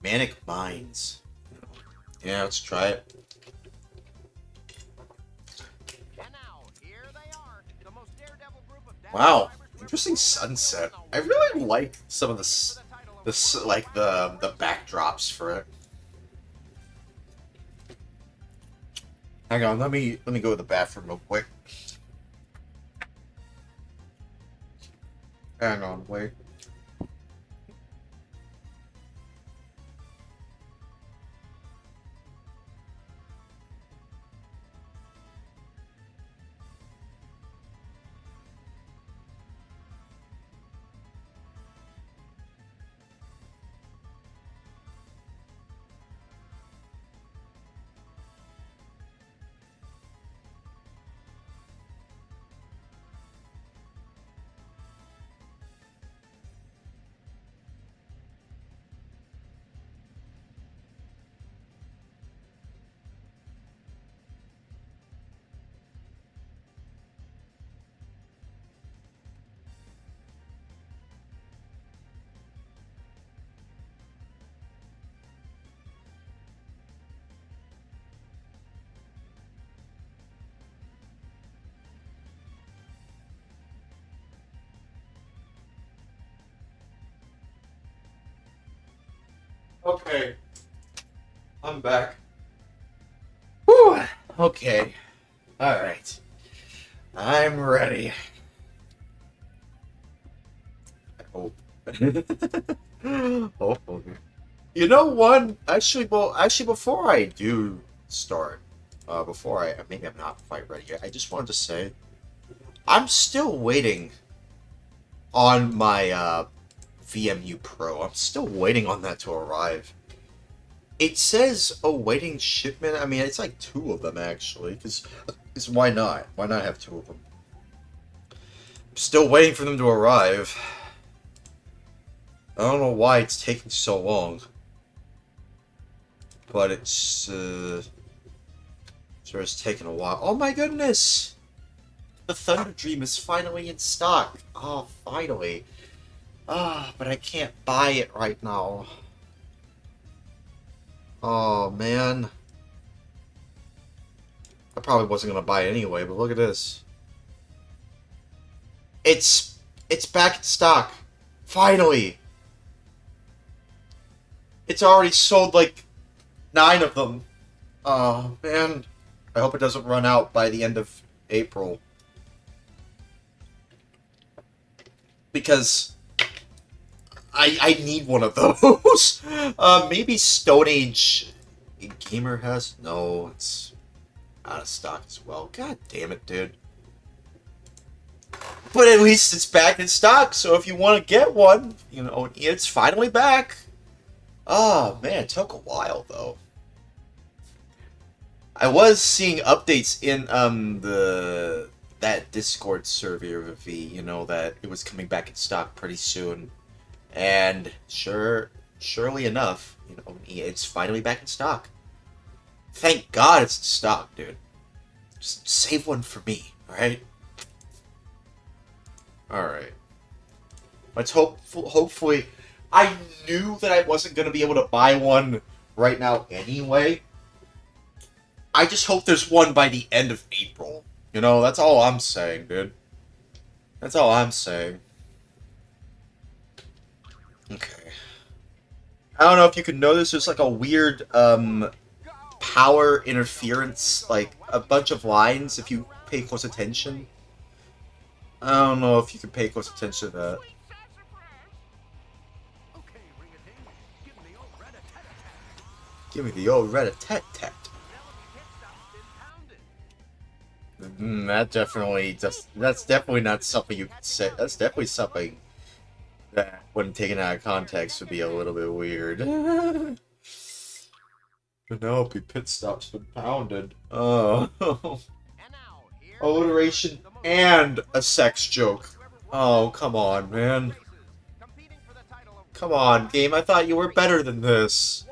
Manic Minds. Yeah, let's try it. And now, here they are, the most daredevil group of Wow. drivers to Interesting ever sunset. rule I really like some of for the the title of like the backdrops for it. Hang on, let me go to the bathroom real quick. Hang on, wait. Okay. I'm back. Whew. Okay. Alright. I'm ready. I hope. Hopefully. You know what? Actually, before I do start, maybe I'm not quite ready yet. I just wanted to say, I'm still waiting on my VMU Pro. I'm still waiting on that to arrive. It says awaiting shipment. I mean, it's like 2 of them actually. Because why not? Why not have 2 of them? I'm still waiting for them to arrive. I don't know why it's taking so long. But it's sure it's taking a while. Oh my goodness! The Thunder Dream is finally in stock. Oh, finally. Ah, but I can't buy it right now. Oh man. I probably wasn't gonna buy it anyway, but look at this. It's back in stock. Finally. It's already sold like 9 of them. Oh man. I hope it doesn't run out by the end of April. Because I need one of those. Maybe Stone Age Gamer has? No, it's out of stock as well. God damn it, dude. But at least it's back in stock, so if you want to get one, you know, it's finally back. Oh, man, it took a while, though. I was seeing updates in that Discord server of V, you know, that it was coming back in stock pretty soon. And surely enough, you know, it's finally back in stock. Thank God it's in stock, dude. Just save one for me, alright? Alright. Let's hopefully... I knew that I wasn't going to be able to buy one right now anyway. I just hope there's one by the end of April. You know, that's all I'm saying, dude. That's all I'm saying. Okay. I don't know if you can notice, there's like a weird, power interference, like a bunch of lines if you pay close attention. I don't know if you can pay close attention to that. Okay, ring-a-ding. Give me the old rat-a-tat-a-tat. Give me the old rat-a-tat-tat. That's definitely not something you could say. That's definitely something that, when taken out of context, would be a little bit weird. Penelope pit stop's been pounded. Oh. Alliteration and a sex joke. Oh, come on, man. Come on, game. I thought you were better than this.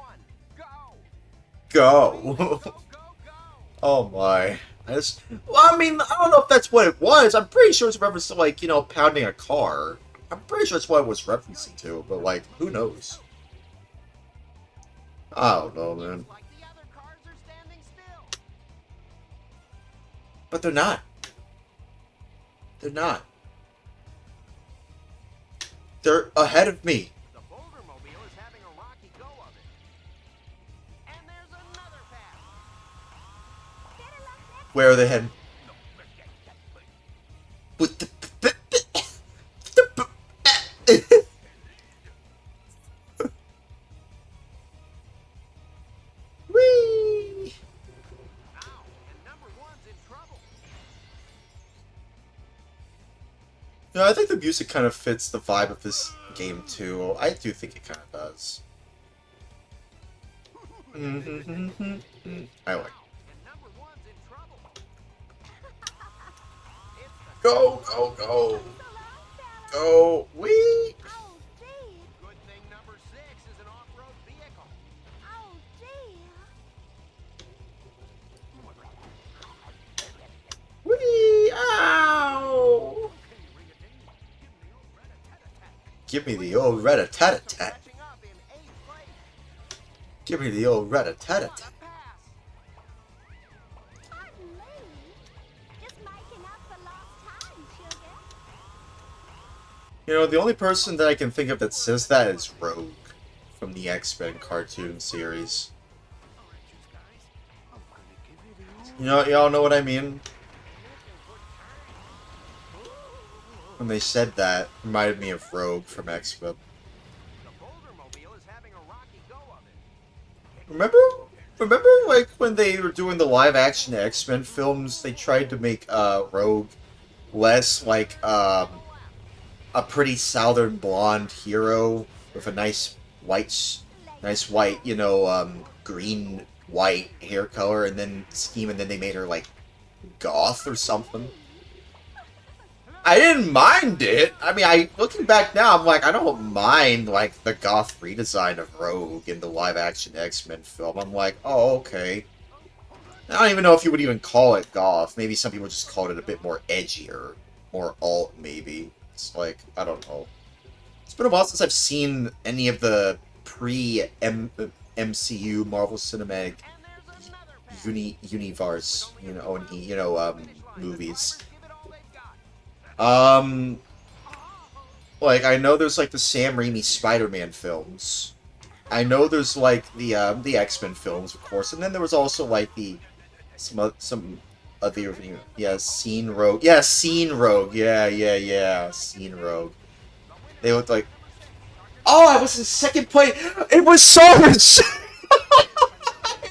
Go. Oh my. Well, I mean, I don't know if that's what it was. I'm pretty sure it's a reference to, like, you know, pounding a car. I'm pretty sure that's what it was referencing to, but, like, who knows? I don't know, man. But they're not. They're not. They're ahead of me. The Boulder Mobile is having a rocky go of it. And there's another pass. Where are they heading? With the... Whee! Ow, and number 1's in trouble. You know, I think the music kind of fits the vibe of this game, too. I do think it kind of does. I like it. And number 1's in trouble. Go, go, go. Go. Whee! Oh, dear. Good thing number 6 is an off-road vehicle. Oh, dear. Whee! Ow! Give me the old rat-a-tat-a-tat. Catching up in 8th place. Give me the old rat-a-tat-a-tat. Pass. Pardon me. Just making up for lost time, sugar. You know, the only person that I can think of that says that is Rogue from the X-Men cartoon series. Y'all know what I mean? When they said that, it reminded me of Rogue from X-Men. Remember, like when they were doing the live-action X-Men films, they tried to make Rogue less like a pretty southern blonde hero with a nice white, green white hair color, and then they made her like goth or something. I didn't mind it. I mean, looking back now, I'm like, I don't mind like the goth redesign of Rogue in the live-action X-Men film. I'm like, oh, okay. I don't even know if you would even call it goth. Maybe some people just called it a bit more edgier, more alt, maybe. It's like, I don't know. It's been a while since I've seen any of the pre-MCU Marvel Cinematic Universe, movies. Like, I know there's, like, the Sam Raimi Spider-Man films. I know there's, like, the X-Men films, of course, and then there was also, like, some other, Scene Rogue. Yeah, Scene Rogue. Yeah, Scene Rogue. They looked like... Oh, I was in second place! It was Sarge!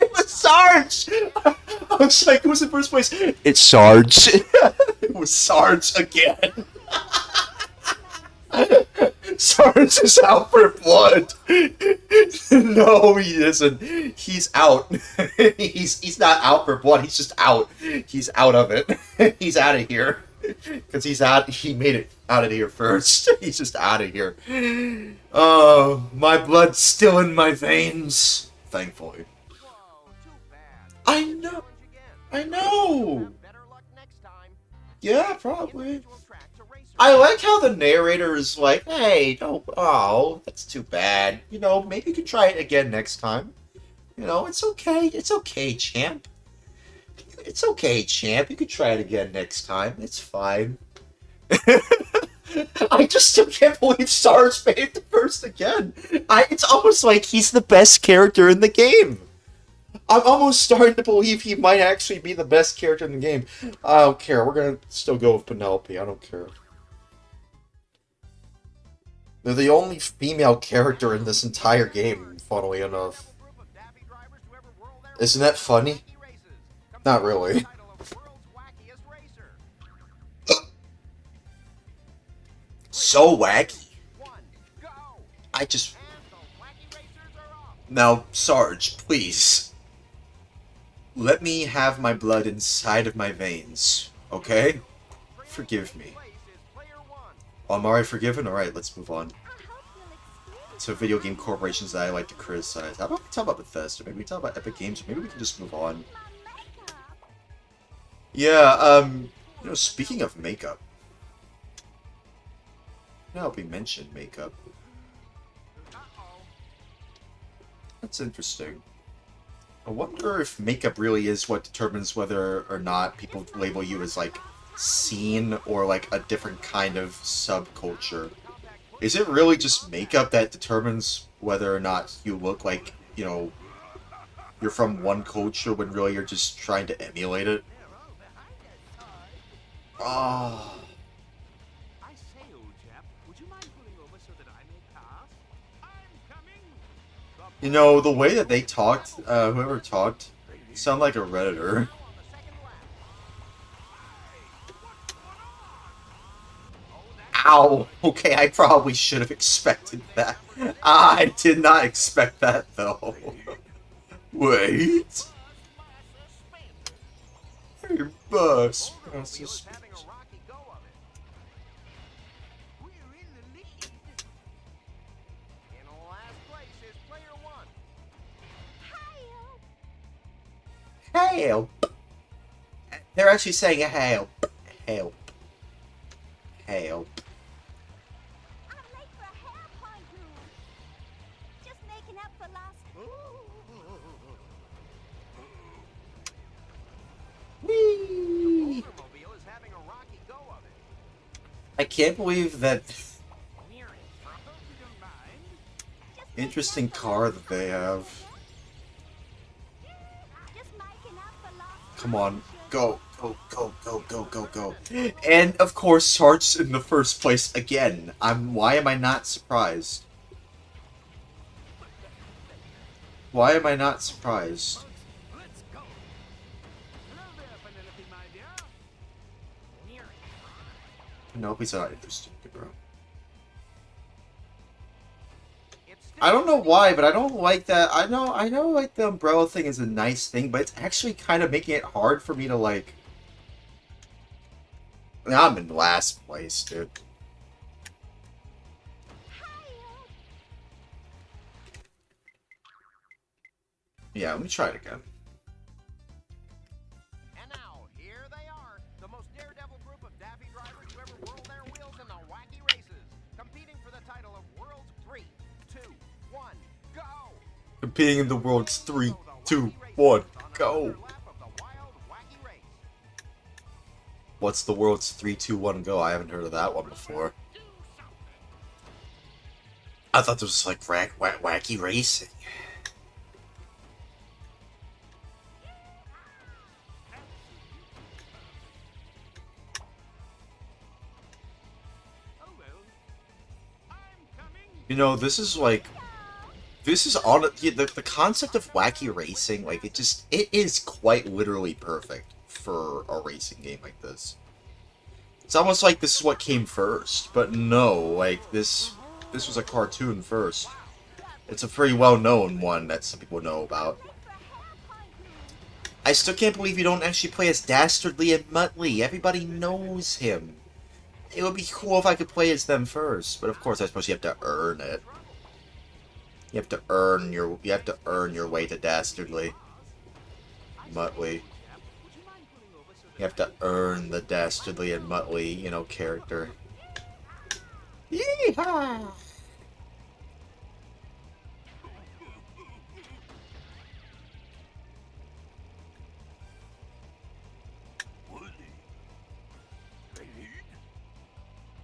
It was Sarge! I was like, who's in first place? It's Sarge. It was Sarge again. Sarge is out for blood. No, he isn't. He's out. He's not out for blood. He's just out. He's out of it. He's out of here. Because he made it out of here first. He's just out of here. Oh, my blood's still in my veins. Thankfully. I know. Yeah, probably. I like how the narrator is like, hey, that's too bad. Maybe you can try it again next time. It's okay. It's okay, champ. It's okay, champ. You can try it again next time. It's fine. I just still can't believe Sarge made it first again. It's almost like he's the best character in the game. I'm almost starting to believe he might actually be the best character in the game. I don't care. We're going to still go with Penelope. I don't care. They're the only female character in this entire game, funnily enough. Isn't that funny? Not really. So wacky. Now, Sarge, please. Let me have my blood inside of my veins, okay? Forgive me. Oh, I'm already forgiven? Alright, let's move on. To video game corporations that I like to criticize. How about we talk about Bethesda? Maybe we talk about Epic Games, or maybe we can just move on. Yeah, speaking of makeup. Now we mentioned makeup. That's interesting. I wonder if makeup really is what determines whether or not people label you as, like, scene or, like, a different kind of subculture. Is it really just makeup that determines whether or not you look like, you're from one culture when really you're just trying to emulate it? Oh. The way that they talked, whoever talked, sounded like a Redditor. Ow! Okay, I probably should have expected that. I did not expect that, though. Wait. Your bus. Help! They're actually saying help. Help. Help. I'm late for a hair point room. Just making up for lost. Whee! I can't believe that. Interesting car that they have. Just making up for lost Come time, on. sugar. Go, go, go, go, go, go, go. And of course, Sarge in the first place again. Why am I not surprised? Why am I not surprised? Folks, let's go. Hello there, Penelope, my dear. Nobody's not interested, bro. It's I don't know still why, but I don't like that. I know, like the umbrella thing is a nice thing, but it's actually kind of making it hard for me to like. I'm in last place, dude. Yeah, let me try it again. And now, here they are, the most daredevil group of daffy drivers who ever whirled their wheels in the wacky races, competing for the title of World's 3, 2, 1, go! Competing in the world's 3, So the 2, wacky racers 1, on go. another lap of the wild, wacky race. What's the world's 3, 2, 1, go? I haven't heard of that one before. I thought this was like wacky racing. Oh well. I'm coming. You know, this is like. This is on the concept of wacky racing, like it is quite literally perfect for a racing game like this. It's almost like this is what came first, but no, like this was a cartoon first. It's a pretty well known one that some people know about. I still can't believe you don't actually play as Dastardly and Muttley. Everybody knows him. It would be cool if I could play as them first, but of course I suppose you have to earn it. You have to earn your way to Dastardly. Muttley. You have to earn the Dastardly and Muttley, you know, character. Yeehaw!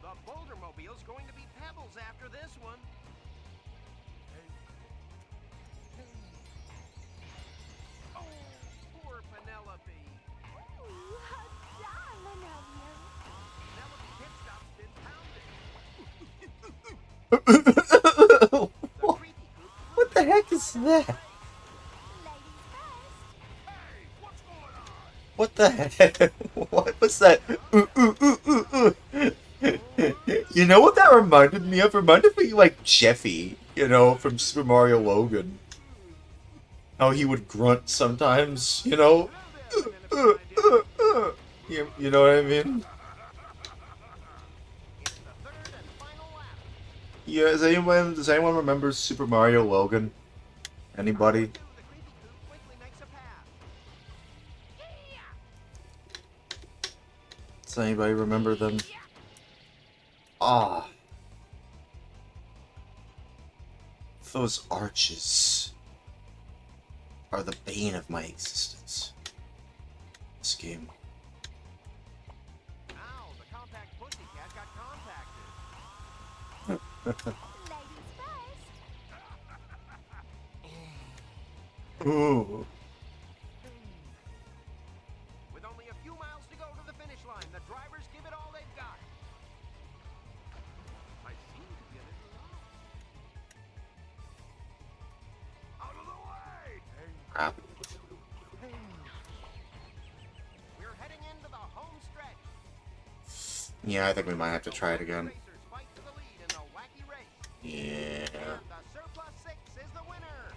The Boulder Mobile's going to be Pebbles after this one. Oh, poor Penelope. Ooh, how darling of you. Penelope pit stop's been pounded. What the heck is that? Ladies first. Hey, what's going on? What the heck? What was that? You know what that reminded me of? Reminded me like Jeffy, you know, from Super Mario Logan. How he would grunt sometimes, you know? You know what I mean? It's the third and final lap. Yeah, does anyone remember Super Mario Logan? Anybody? The creepy coupe quickly makes a pass. Does anybody remember them? Ah. Those arches are the bane of my existence. This game. Now, the compact pussycat got compacted. Ladies first. Ooh. With only a few miles to go to the finish line, the drivers give it all they've got. I seem to be a little lost. Out of the way! Crap. We're heading into the home stretch. Yeah, I think we might have to try it again. Racers fight for the lead in the wacky race. Yeah. And the surplus 6 is the winner.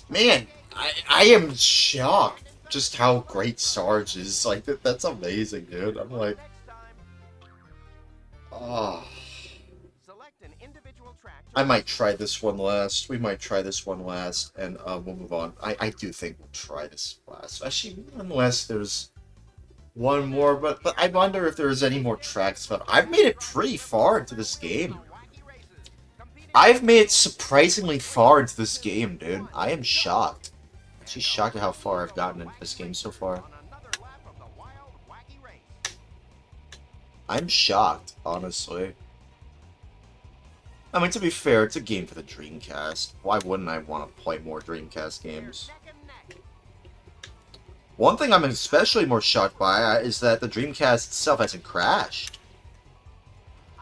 Man, I am shocked just how great Sarge is. Like, that's amazing, dude. I'm like, Next time, oh. select an individual track. I might try this one last. We might try this one last, and we'll move on. I do think we'll try this last. Actually, unless there's one more, but I wonder if there's any more tracks. But I've made it pretty far into this game. I've made it surprisingly far into this game, dude. I am shocked. Actually shocked at how far I've gotten into this game so far. On another lap of the wild, wacky race. I'm shocked, honestly. I mean, to be fair, it's a game for the Dreamcast. Why wouldn't I want to play more Dreamcast games? Neck and neck. One thing I'm especially more shocked by is that the Dreamcast itself hasn't crashed.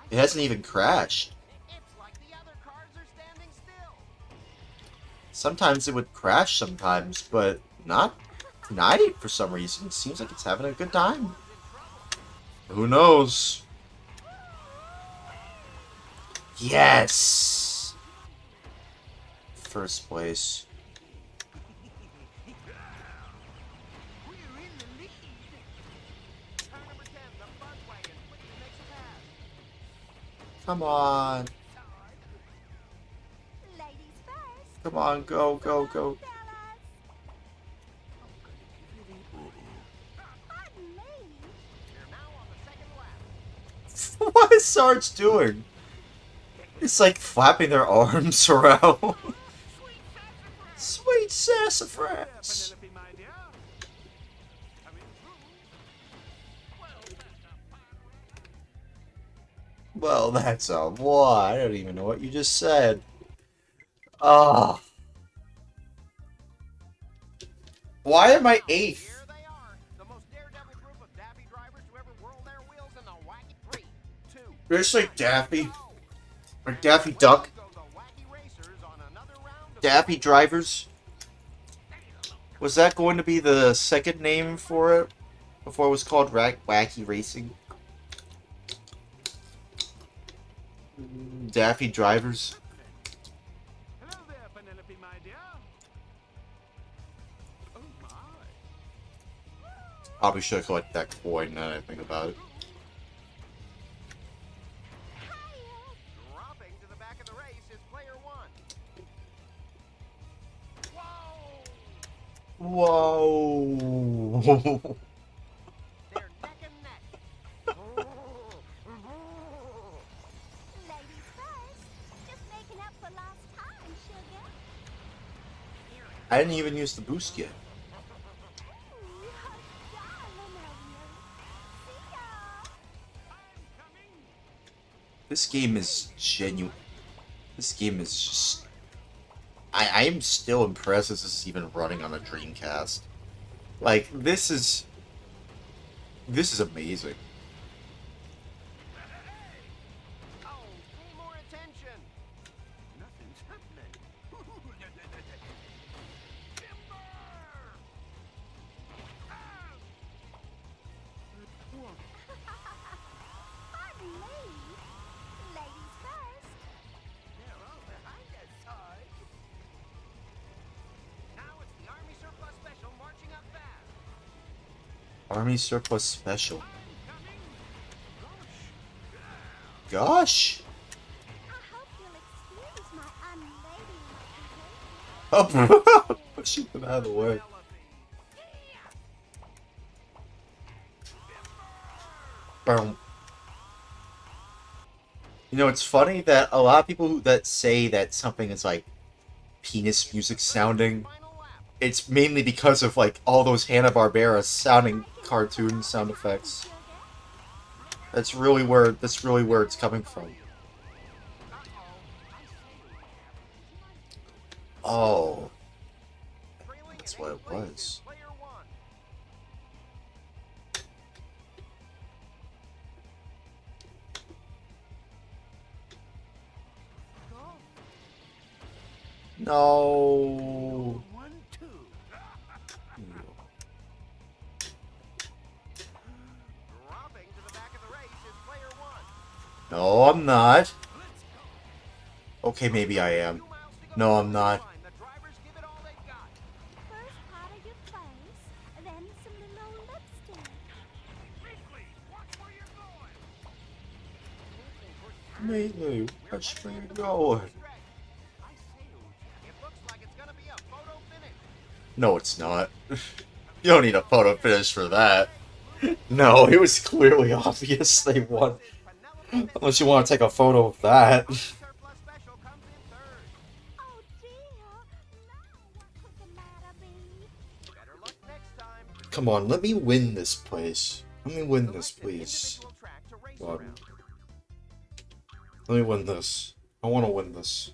It hasn't even crashed. It's like the other cars are standing still. Sometimes it would crash sometimes, but not tonight for some reason. It seems like it's having a good time. Who knows? Yes! First place. We're in the lead. Car number 10, the Buzzwagon, quickly makes a pass. Come on. Ladies first. Come on, go, go, go. Fellas. Pardon me. They're now on the second lap. What is Sarge doing? It's like flapping their arms around. Sweet sassafras. Penelope, my dear. Coming through. Well, Well, that's a what? I don't even know what you just said. Ah. Why am I eighth? Here they are, the most daredevil group of daffy drivers to ever whirl their wheels in the wacky 3, 2, It's like Daffy. go. Or Daffy Duck. Go the wacky racers on another round of Daffy Drivers. Was that going to be the second name for it? Before it was called Wacky Racing? Daffy Drivers. hello there, Penelope, my dear. Oh my. Probably should have collected that coin now that I think about it. dropping to the back of the race is player 1. Whoa! They're neck and neck. Ladies first. Just making up for lost time, sugar. I didn't even use the boost yet. Ooh, how darling of you. See ya. I'm coming. This game is genuine. This game is just... I am still impressed as this is even running on a Dreamcast. Like, this is amazing. Oh, pay more attention. Nothing's happening. Timber! Pardon me. Ladies first. They're all behind us, Sarge. Now it's the Army Surplus Special marching up fast. Army Surplus Special. Coming. Gosh! I hope you'll excuse my unladylike behavior. Oh, pushing them out of the way. Boom. You know, it's funny that a lot of people that say that something is like penis music sounding, Final lap. it's mainly because of like all those Hanna-Barbera sounding cartoon sound effects. That's really where it's coming from. Oh, Trailing that's in what 8th it place was. is player 1. No. 1, 2. Dropping to the back of the race is player 1. No, I'm not. Let's go. Okay, maybe I am. 2 miles to go No, to I'm the not. line. The drivers give it all they've got. First part of your face, then some little lipstick. Quickly, watch where you're going. Mainly, watch where you're going. Stretch. I say, Uji, it looks like it's gonna be a photo finish. No, it's not. You don't need a photo finish for that. No, it was clearly obvious they won. Penelope Unless you want to take a photo of that. Surplus Special comes in 3rd. Oh dear. Now what could the matter be? Better luck next time. Come on, let me win this place. Let me win this, Select an please. individual track to race God. around. Let me win this. I want to win this.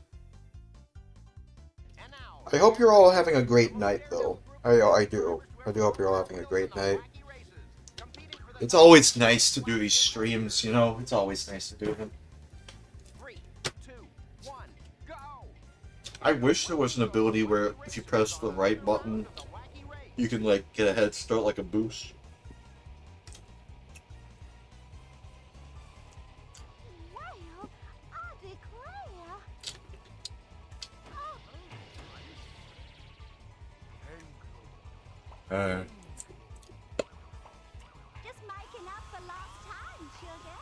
And now, I hope you're all having a great night, though. I do. I do hope you're all having a great night. wacky races, competing for the It's always nice to do these streams, you know? It's always nice to do them. 3, 2, 1, go! I wish there was an ability where if you press the right button, The wacky race. you can, like, get a head start like a boost. Well, I declare. Uh, Just making up for lost time, sugar.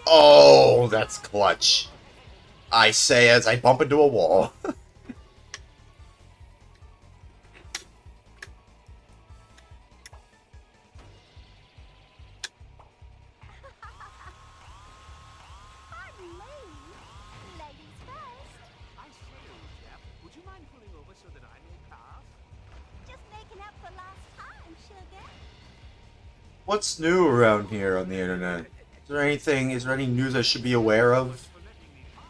oh, that's clutch. I say as I bump into a wall. Pardon me. Ladies first. I say, old chap, would you mind pulling over so that I may pass? Just making up for lost time, sugar. What's new around here on the internet? Is there any news I should be aware of? For letting me pass.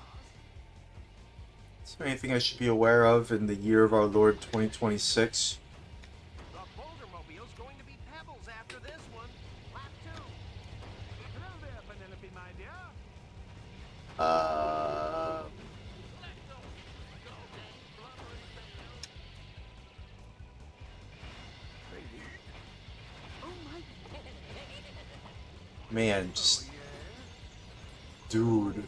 Is there anything I should be aware of in the year of our Lord 2026? The Bouldermobile's going to be pebbles after this one. Lap 2. Hello there, Penelope, my dear. Man, just... Dude.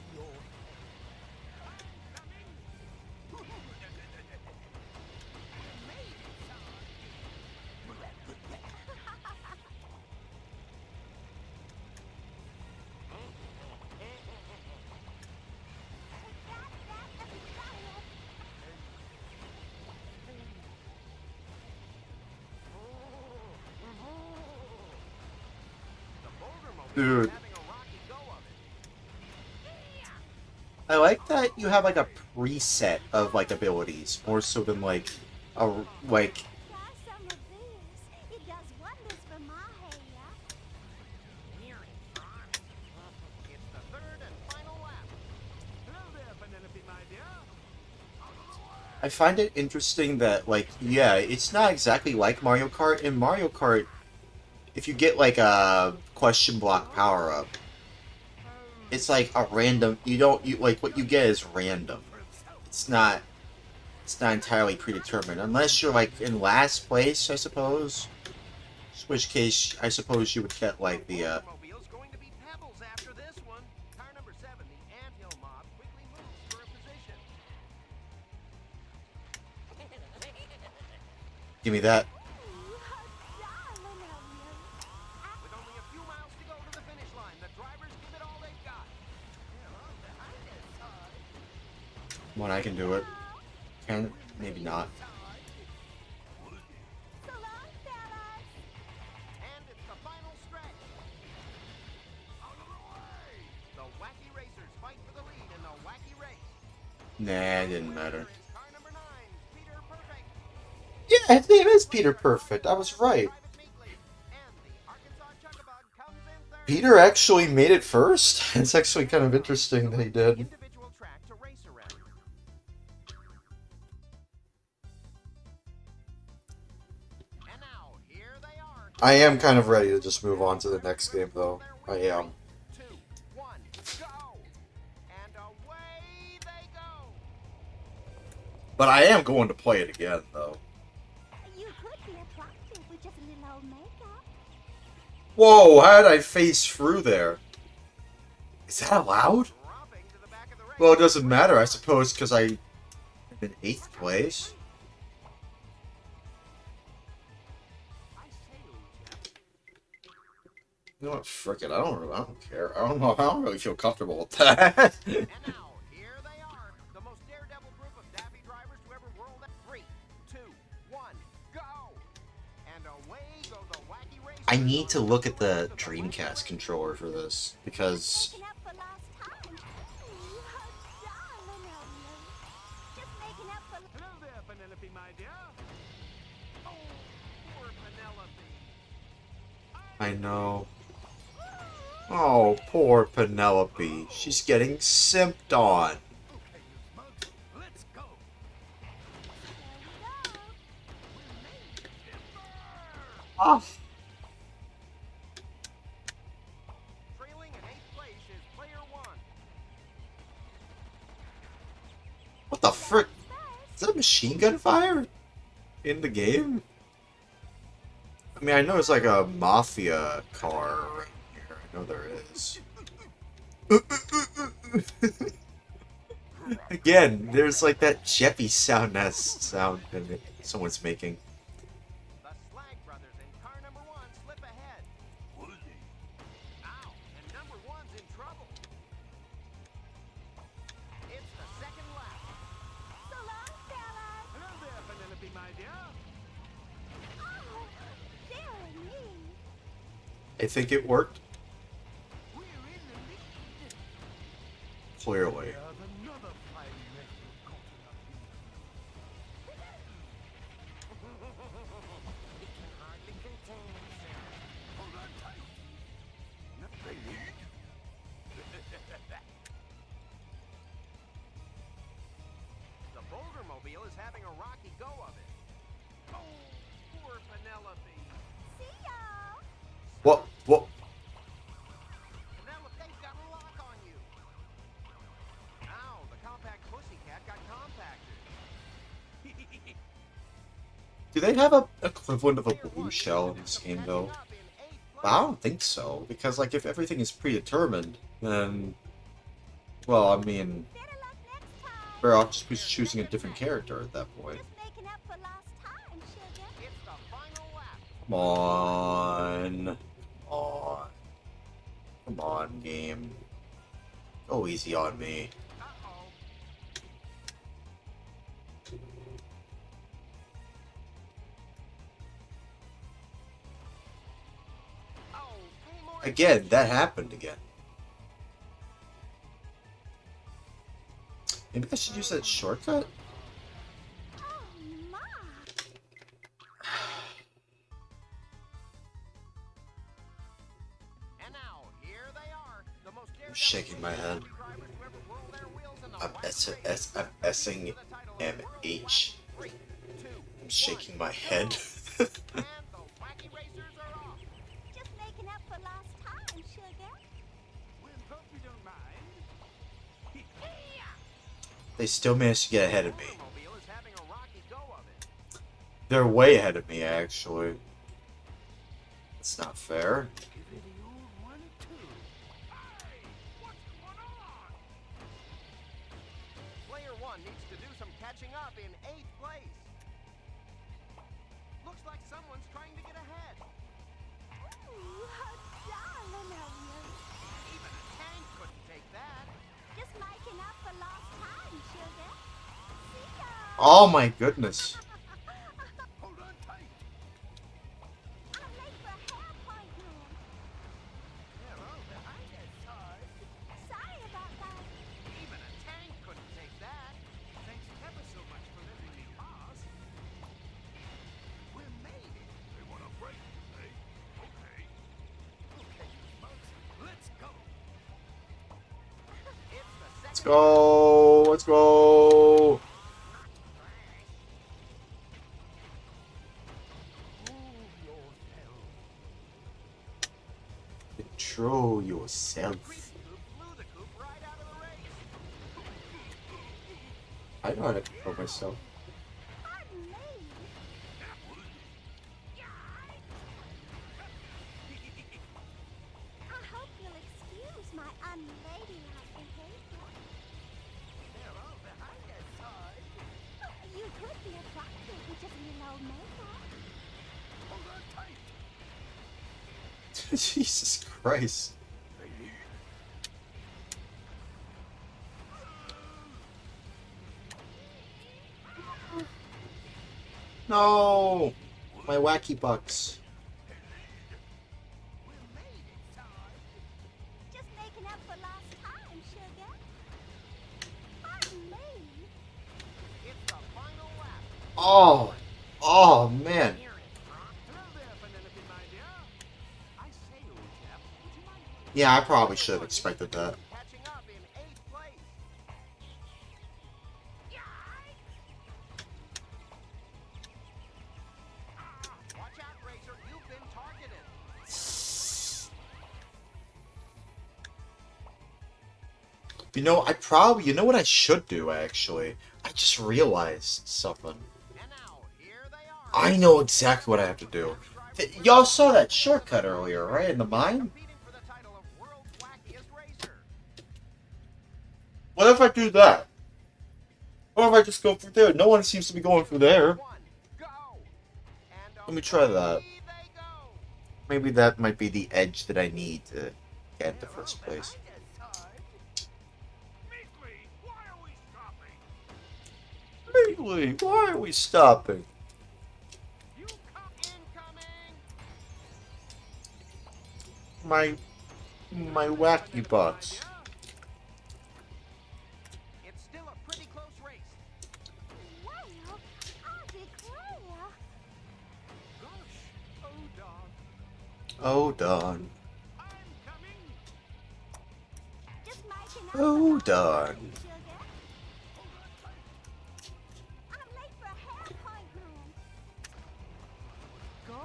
Dude. Having a rocky go of it. I like that you have like a preset of like abilities, more so than like a like Try some of this. It does wonders for my hair. It's the third and final lap. Hello there, Penelope, my dear. I find it interesting that like yeah, it's not exactly like Mario Kart. In Mario Kart, if you get like a question block power up, it's like a random. You like what you get is random. It's not entirely predetermined unless you're like in last place, I suppose. In which case, I suppose you would get like the Bouldermobile's going to be pebbles after this one. Car number 7, the anthill mob, quickly moves for a position. give me that. Ooh, how darling of you. With only a few miles to go to the finish line, the drivers give it all they've got. Come on, I can do it. Can maybe not. So long, fellas. And it's the final stretch. Out of the way! The wacky racers fight for the lead in the wacky race. Nah, it didn't matter. Is car number 9, Peter Perfect. Yeah, his name is Peter Perfect. I was right. Drive it neatly. And the Arkansas Chuckabug comes in third. Peter actually made it first. It's actually kind of interesting that he did. Individual track to race around. And now, here they are. I am kind of ready to just move on to the next game, though. I am. 2, 1, go! And away they go! But I am going to play it again, though. You could be attractive with just a little old makeup. Whoa, how did I phase through there? Is that allowed? Dropping to the back of the race. Well, it doesn't matter, I suppose, because I'm in 8th place. I say, old chap. You know what? Frick it. I don't care. I don't really feel comfortable with that. And now, here they are. The most daredevil group of daffy drivers to ever whirl that. 3, 2, 1, go! And away go the wacky racers. I need to look at the Dreamcast controller for this, because Making up for lost time. Ooh, how darling of you. Just making up for... Hello there, Penelope, my dear. Oh, poor Penelope. I know. Oh, poor Penelope. She's getting simped on. Trailing in 8th place is player 1. What the frick? Is that machine gun fire in the game? I mean, I know it's like a mafia car right here. I know there is. Again, there's like that Jeffy sound that sound that someone's making. The Slag Brothers in car number 1 slip ahead. Ow, and number 1's in trouble. It's the second lap. So long, fellas. Hello there, Penelope, my dear. Oh, dear me. I think it worked. We're in the lead. Clearly. There's another fine record caught up It can hardly contain himself. Hold on tight. Nothing lead. The Boulder Mobile is having a rocky go of it. Oh, poor Penelope. See y'all. What? What? Penelope's got a lock on you. Ow, the compact pussycat got compacted. Do they have a equivalent of a Player blue 1 shell needs in to this do game some though? catching up in 8th I don't think so, because like if everything is predetermined, then well, I mean, Better luck next time. we're all just choosing a different character at that point. Just making up for lost time, sugar. It's the final lap. Come on, come on, come on, game. Go easy on me. Uh-oh. Oh, any more Again, that happened again. Maybe I should use that shortcut? Oh, my. And now, here they are. The most I'm shaking my head. I'm S-ing M-H. I'm shaking my head. And the wacky racers are off. Just making up for lost time, sugar. Well, hope you don't mind. They still managed to get ahead of me. Mobile is having a rocky go of it. They're way ahead of me, actually. That's not fair. Give it the old 1-2. Hey, what's going on? Player 1 needs to do some catching up in 8th place. Looks like someone's trying to get ahead. Ooh, how darling of you. Even a tank couldn't take that. Just making up for lost time, sugar. See y'all. Oh my goodness. Hold on tight. I'm late for a hair appointment. They're all behind us, Sarge. Sorry about that. Even a tank couldn't take that. Thanks ever so much for letting me pass. We made it. They want a break, eh? Okay. Okay, you smokes. Let's go. It's the second Let's go. Let's go. Move yourself. Control yourself. Greasy Coupe blew the coupe right out of the race. I know how to control myself. Pardon me. I hope you'll excuse my unladylike behavior. They're all behind us, Sarge. You could be attractive with just a little old makeup. Hold on tight. Jesus Christ. They need. No. My wacky bucks. We made it, Sarge. Just making up for lost time, sugar. Pardon me. It's the final lap. Oh. Oh man. Here in front. Hello there, Penelope, my dear. I say, old chap, would you mind? Yeah, I probably should have expected that. Catching up in 8th place. Watch out, Racer. You've been You know, I probably, you know what I should do, actually? I just realized something. And now, here they are. I know exactly what I have to do. Y'all saw that shortcut earlier, right? In the mine? Competing for the title of World's Wackiest Racer. What if I do that? What if I just go through there? No one seems to be going through there. One, go. And Let me try that. away they go. Maybe that might be the edge that I need to get in the first place. Meekly, why are we stopping? Maybe, why are we stopping? You come incoming. My wacky box. It's still a pretty close race. Well, I declare. Gosh, oh dog. Oh, darn. I'm coming. Just making up Oh, for lost darn. time, sugar. I'm late for hair appointment. Go.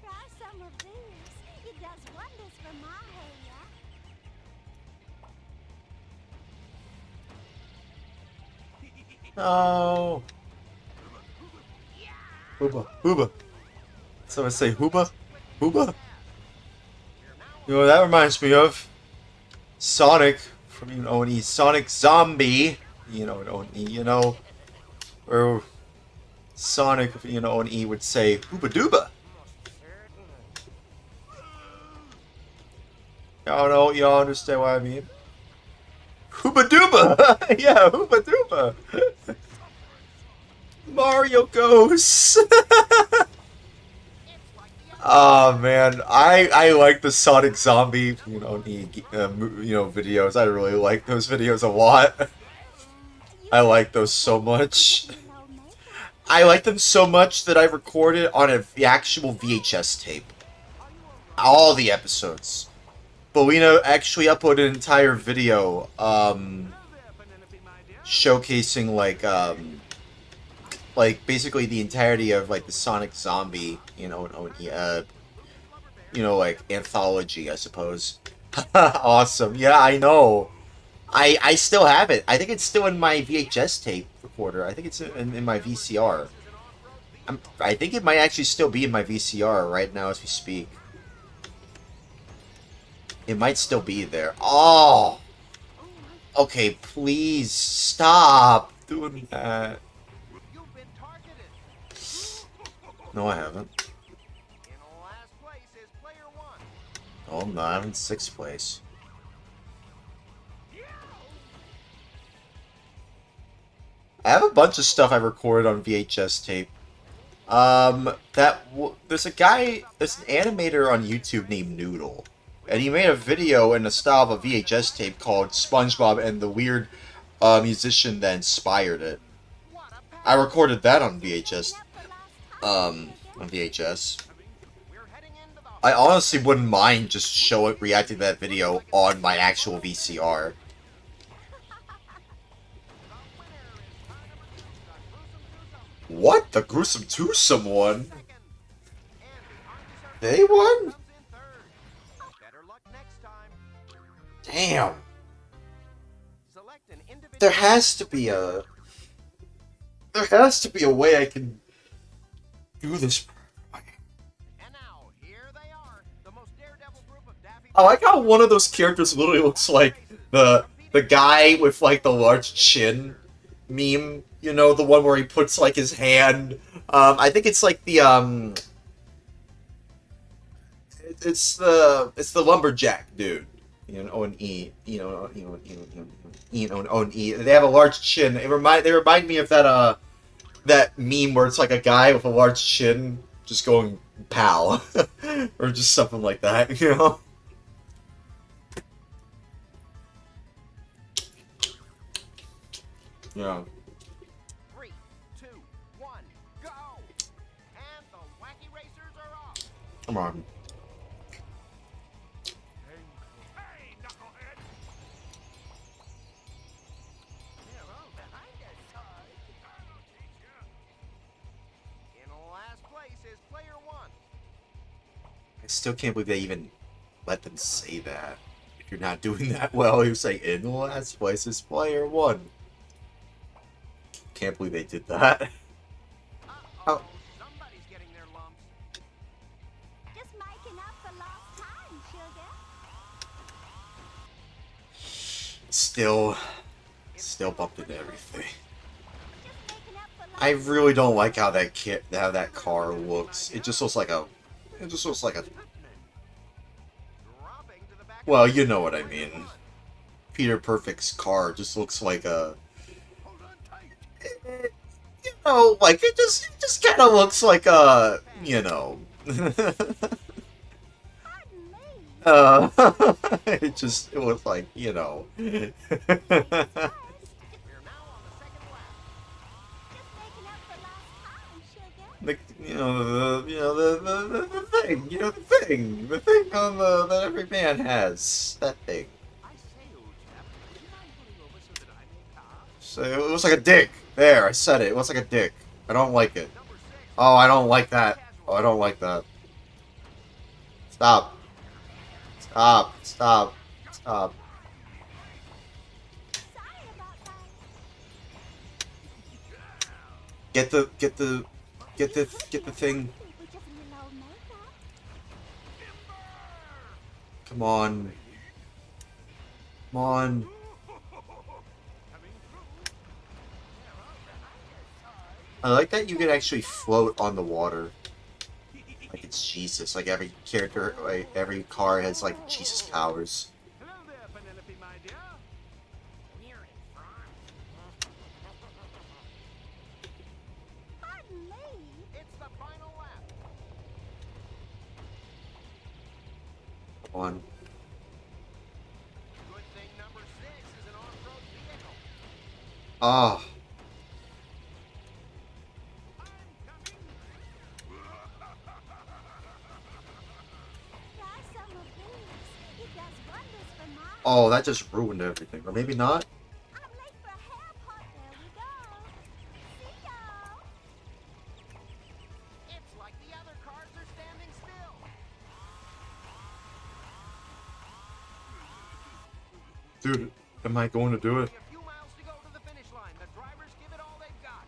Try some of this. It does wonders for my hair. No. Hooba, hooba. Someone say hooba, hooba. You know what that reminds me of? Sonic from O&E. Sonic Zombie. O&E, where Sonic, O&E would say hooba dooba. Y'all understand what I mean? Hooba dooba! Yeah, hooba dooba! Mario Ghosts! Oh man, I like the Sonic Zombie, videos. I really like those videos a lot. I like those so much. I like them so much that I recorded on the actual VHS tape. All the episodes. Belina actually uploaded an entire video, showcasing like basically the entirety of like the Sonic Zombie, like anthology, I suppose. Awesome. Yeah, I know. I still have it. I think it's still in my VHS tape recorder. I think it's in my VCR. I think it might actually still be in my VCR right now as we speak. It might still be there. Oh! Okay, please stop doing that. You've been targeted. No, I haven't. In last place is player one. Oh, I'm not. I'm in 6th place. I have a bunch of stuff I recorded on VHS tape. There's an animator on YouTube named Noodle, and he made a video in the style of a VHS tape called SpongeBob and the Weird Musician that inspired it. I recorded that on VHS. On VHS. We're heading into the I honestly wouldn't mind just reacting to that video on my actual VCR. What? The Gruesome Twosome won? They won? Better luck next time. Damn. Select an individual. There has to be a way I can do this. And now, here they are, the most daredevil group of daffy. I like how one of those characters literally looks like the guy with like the large chin meme, the one where he puts like his hand. I think it's like the it's the lumberjack dude. O&E. O&E. They have a large chin. They remind me of that that meme where it's like a guy with a large chin just going pow, or just something like that. Yeah. 3, 2, 1, go! And the wacky racers are off. Come on. Hey, knucklehead! They're all behind us, Todd. I'll teach ya. In last place is player one. I still can't believe they even let them say that. If you're not doing that well, you say in last place is player one. Can't believe they did that. Uh-oh, somebody's getting their lumps. Just making up for lost time, sugar. Still bumped into everything. Just making up for lost I really don't like how that car looks. It just looks like a. Dropping to the back of Well, the you know what I one. mean. Peter Perfect's car just looks like a. Hold on tight. You know, like it just kind of looks like a. You know. Pardon me. It looks like, you know. First, We're now on the second lap. just making up for lost time, sugar. The thing, the thing on that every man has, that thing. I say, old chap, would you mind pulling over so that I may pass? So it looks like a dick. There, I said it. It looks like a dick. I don't like it. Number 6. Oh, I don't like that. Oh, I don't like that. Stop. Stop. Stop. Stop. Sorry about that. Get the thing. With just a little old makeup. Come on. Come on. I like that you can actually float on the water. Like it's Jesus. Like every character, like every car has like Jesus powers. Hello there, Penelope, my dear. We're in front. Pardon me. It's the final lap. Come on. Good thing number 6 is an off-road vehicle. Ah. Try some of these. It does wonders for my... Oh, that just ruined everything. Or maybe not. I'm late for a haircut. There we go. See y'all. It's like the other cars are standing still. Dude, am I going to do it? Only a few miles to go to the finish line. The drivers give it all they've got.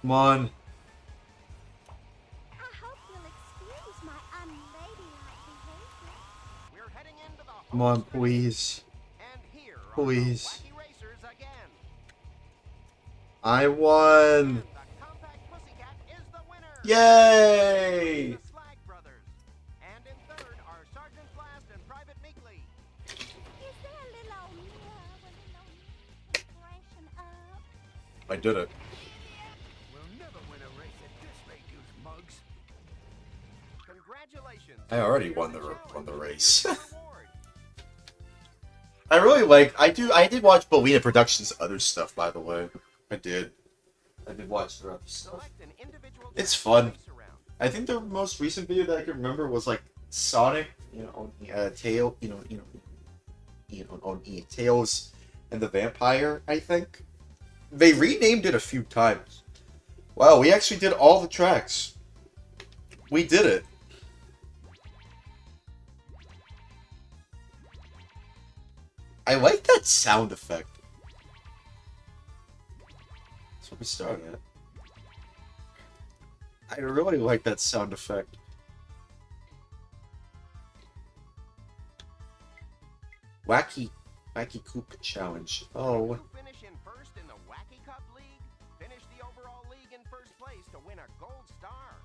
Come on. I hope you'll excuse my unladylike behavior. We're heading into the Come on, home stretch. please. And here Please. are the Wacky Racers again. I won. The Compact Pussycat is the winner. Yay! The Slag Brothers. And in third are Sergeant Blast and Private Meekley. Is there a little old mirror with a little freshen up? I did it. We'll never win a race at this rate, you mugs. Congratulations. I already Here's won the the challenge. race. Here's your reward. I really like. I did watch Bellina Productions' other stuff, by the way. I did watch their other stuff. Select an individual It's track to fun. race around. I think the most recent video that I can remember was like Sonic, on Tail, on Tails and the Vampire. I think they renamed it a few times. Wow, we actually did all the tracks. We did it. I like that sound effect. That's what we started at. I really like that sound effect. Wacky Coop Challenge. Oh. Who finish in first in the Wacky Cup League? Finish the overall league in first place to win a gold star.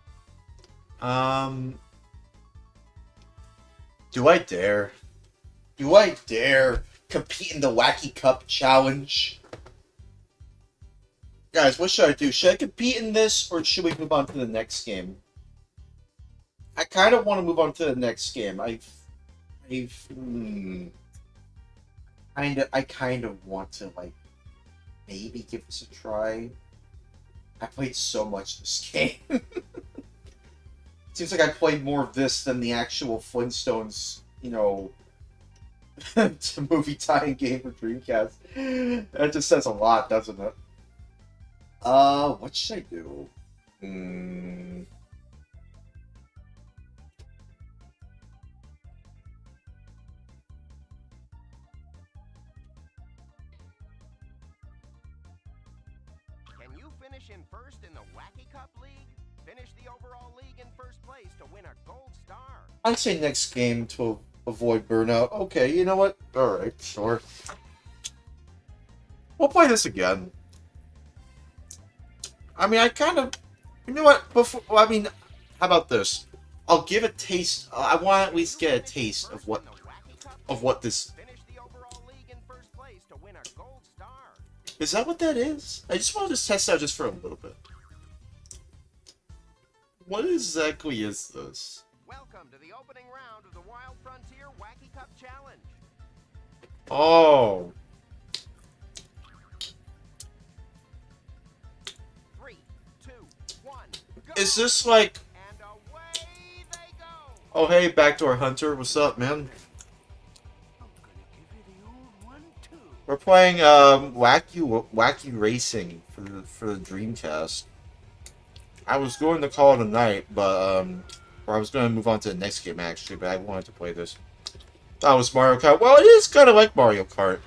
Do I dare? Do I dare compete in the Wacky Cup Challenge? Guys, what should I do? Should I compete in this, or should we move on to the next game? I kind of want to move on to the next game. I kind of want to, like, maybe give this a try. I played so much this game. Seems like I played more of this than the actual Flintstones, movie tie-in game for Dreamcast. That just says a lot, doesn't it? What should I do? you finish in first in the Wacky Cup League? Finish the overall league in first place to win a gold star. I say next game to avoid burnout. Okay, you know what? Alright, sure. We'll play this again. I mean, I kind of... You know what? Before, well, I mean, how about this? I'll give a taste... I want to at least get a taste of what this... Finish the overall league in first place to win a gold star. Is that what that is? I just want to just test out just for a little bit. What exactly is this? Welcome to the opening round of the Wild Frontier Wacky Cup Challenge. Oh. 3, 2, 1, go! Is this like... And away they go! Oh, hey, Backdoor Hunter. What's up, man? I'm gonna give you the old one too. We're playing Wacky Racing for the Dreamcast. I was going to call it a night, but or I was going to move on to the next game actually, but I wanted to play this. That was Mario Kart. Well, it is kind of like Mario Kart.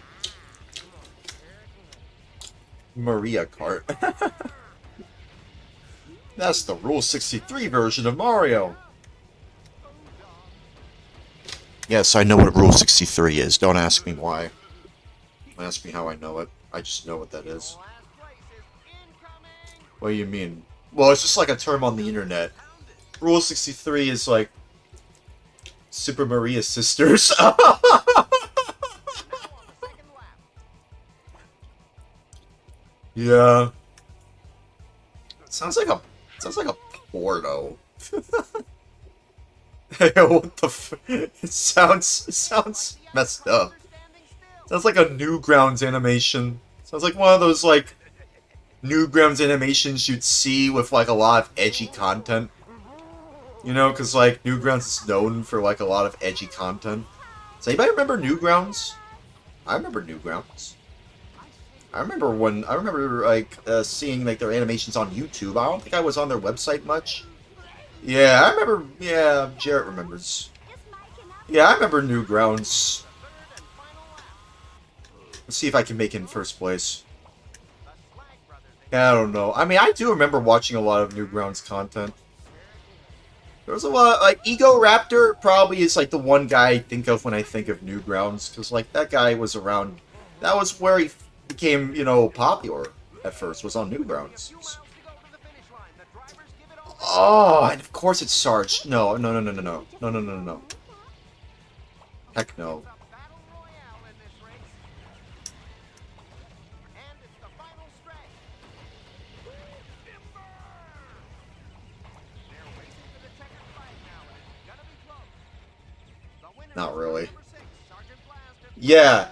Maria Kart. That's the Rule 63 version of Mario. Yes, I know what Rule 63 is. Don't ask me why. Don't ask me how I know it. I just know what that is. Last place is incoming! What do you mean? Well, it's just like a term on the internet. Rule 63 is like Super Maria Sisters. Now on the second lap. Yeah. Sounds like a porno. Hey, what the it sounds messed up. Sounds like a Newgrounds animation. Sounds like one of those like Newgrounds animations you'd see with like a lot of edgy content. You know, because like Newgrounds is known for like a lot of edgy content. Does anybody remember Newgrounds? I remember Newgrounds. I remember like seeing like their animations on YouTube. I don't think I was on their website much. Yeah, I remember. Yeah, Jarrett remembers. Yeah, I remember Newgrounds. Let's see if I can make it in first place. Yeah, I don't know. I mean, I do remember watching a lot of Newgrounds content. There was a lot, like, Ego Raptor probably is, like, the one guy I think of when I think of Newgrounds, because, like, that guy was around, that was where he became, you know, popular at first, was on Newgrounds. Oh, and of course it's Sarge. No. Heck no. Not really. Yeah.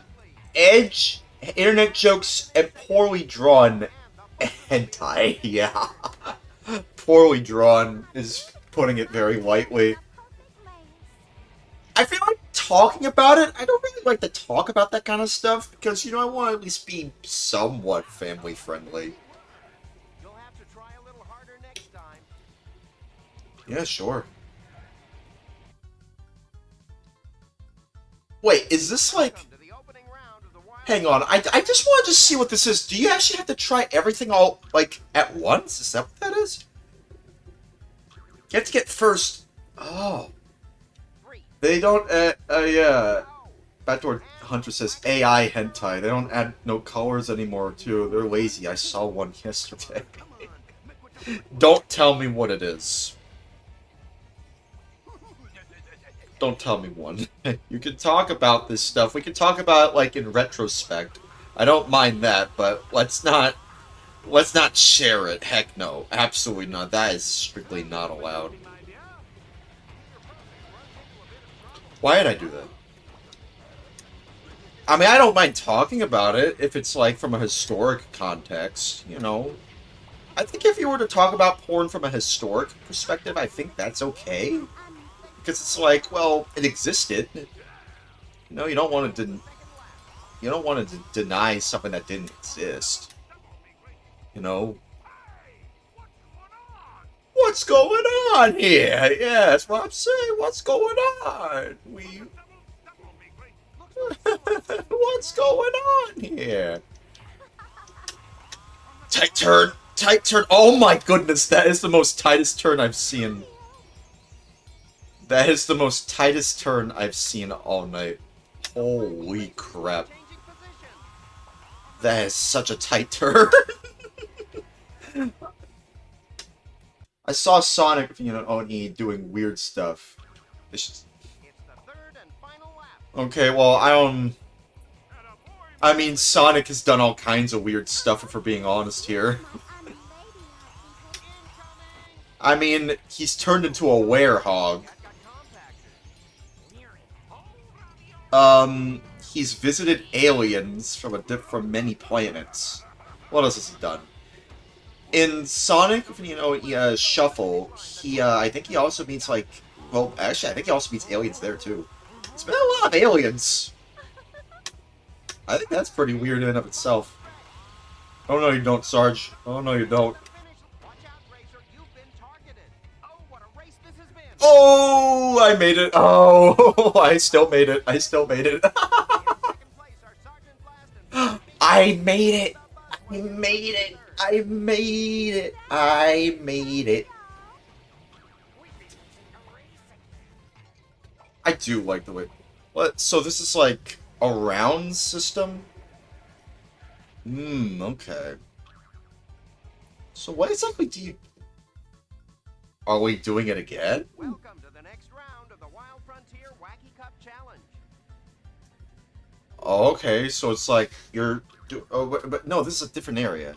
Edge, internet jokes, and poorly drawn hentai. Yeah. Poorly drawn is putting it very lightly. I feel like talking about it, I don't really like to talk about that kind of stuff because, you know, I want to at least be somewhat family friendly. You'll have to try a little harder next time. Yeah, sure. Wait, is this like... Hang on, I just want to see what this is. Do you actually have to try everything all, like, at once? Is that what that is? You have to get first... Oh. They don't, yeah. Backdoor Hunter says AI hentai. They don't add no colors anymore, too. They're lazy. I saw one yesterday. Don't tell me what it is. Don't tell me one. You can talk about this stuff. We can talk about it, like, in retrospect. I don't mind that, but let's not share it. Heck no. Absolutely not. That is strictly not allowed. Why did I do that? I mean, I don't mind talking about it if it's, like, from a historic context, you know. I think if you were to talk about porn from a historic perspective, I think that's okay. Because it's like, well, it existed. You know, you don't want to deny something that didn't exist. You know? What's going on here? Yeah, that's what I'm saying. What's going on? What's going on here? Take turn. Tight turn. Oh my goodness, that is the most tightest turn I've seen. That is the most tightest turn I've seen all night. Holy crap. That is such a tight turn. I saw Sonic, Oni doing weird stuff. It's the third and final lap. Okay, well, I mean, Sonic has done all kinds of weird stuff, if we're being honest here. I mean, he's turned into a werehog. He's visited aliens from many planets. What else has he done? In Sonic, Shuffle, I think he also meets, like, well, actually, I think he also meets aliens there, too. It's been a lot of aliens. I think that's pretty weird in and of itself. Oh, no, you don't, Sarge. Oh, no, you don't. Oh, I made it. Oh, I still made it. I still made it. I made it. I made it. I made it. I made it. I do like the way... What? So this is like a round system? Okay. So what exactly do you... Are we doing it again? Welcome to the next round of the Wild Frontier Wacky Cup Challenge. Oh, okay, so it's like you're... Oh, but no, this is a different area.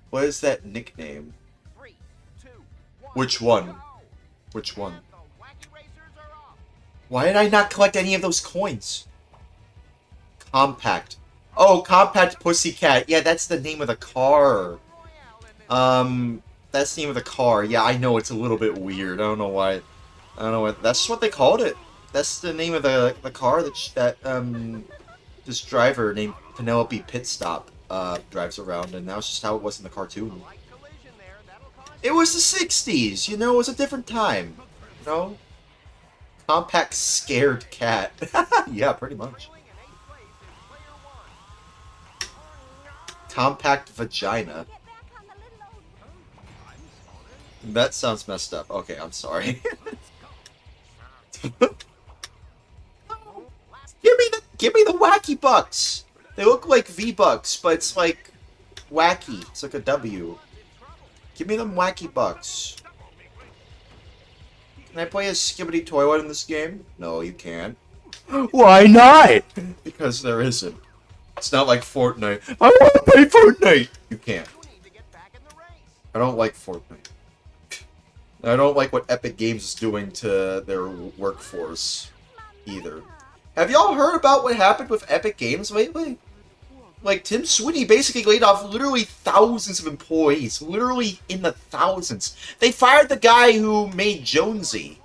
What is that nickname? 3, 2, 1, Which one? go. Which one? And the Wacky Racers are off. Why did I not collect any of those coins? Compact. Oh, Compact Pussycat. Yeah, that's the name of the car. That's the name of the car. Yeah, I know it's a little bit weird. I don't know why. I don't know what. That's just what they called it. That's the name of the car that this driver named Penelope Pitstop drives around, and that was just how it was in the cartoon. It was the '60s. You know, it was a different time. You know, Compact scared cat. Yeah, pretty much. Compact vagina. That sounds messed up. Okay, I'm sorry. Give me the wacky bucks. They look like V-Bucks, but it's like wacky. It's like a W. Give me them wacky bucks. Can I play a skibbity toilet in this game? No, you can't. Why not? Because there isn't. It's not like Fortnite. I want to play Fortnite! You can't. I don't like Fortnite. I don't like what Epic Games is doing to their workforce, either. Have y'all heard about what happened with Epic Games lately? Like, Tim Sweeney basically laid off literally thousands of employees. Literally in the thousands. They fired the guy who made Jonesy,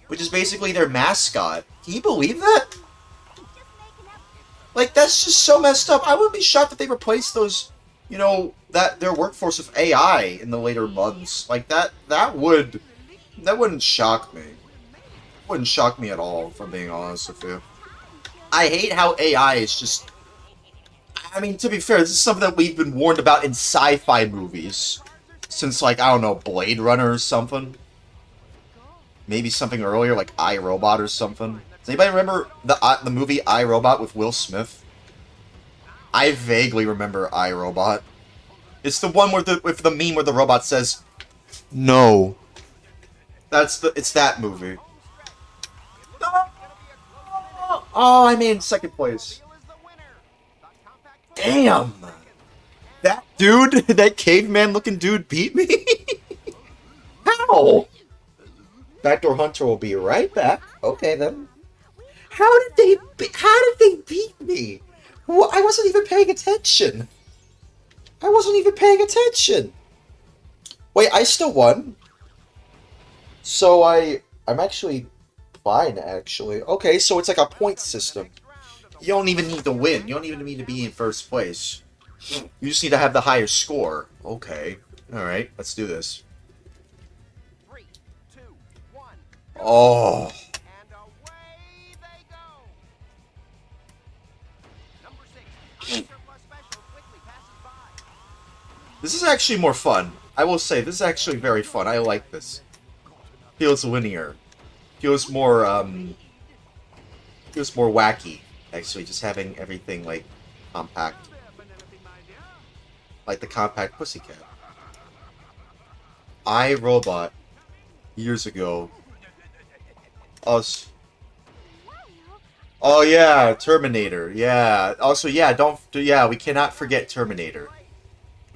which is basically their mascot. Can you believe that? Like, that's just so messed up. I wouldn't be shocked if they replaced those, you know, their workforce with AI in the later months. Like, that wouldn't shock me. Wouldn't shock me at all, if I'm being honest with you. I hate how AI is just... I mean, to be fair, this is something that we've been warned about in sci-fi movies. Since, like, I don't know, Blade Runner or something. Maybe something earlier, like iRobot or something. Does anybody remember the movie iRobot with Will Smith? I vaguely remember iRobot. It's the one with the meme where the robot says, "No." It's that movie. Oh, I made second place. Damn! That dude, that caveman looking dude beat me? How? Backdoor Hunter will be right back. Okay then. How did they beat me? I wasn't even paying attention. I wasn't even paying attention. Wait, I still won. So I'm actually fine, actually. Okay, so it's like a point system. You don't even need to win. You don't even need to be in first place. You just need to have the higher score. Okay. Alright, let's do this. 3, 2, 1. Oh. And away they go. Number 6, surplus special quickly passes by. This is actually more fun. I will say, this is actually very fun. I like this. Feels linear. Feels more wacky, actually, just having everything, like, compact. Like the compact Pussycat. I, Robot, years ago. Oh yeah, Terminator. Yeah. Also, yeah, we cannot forget Terminator.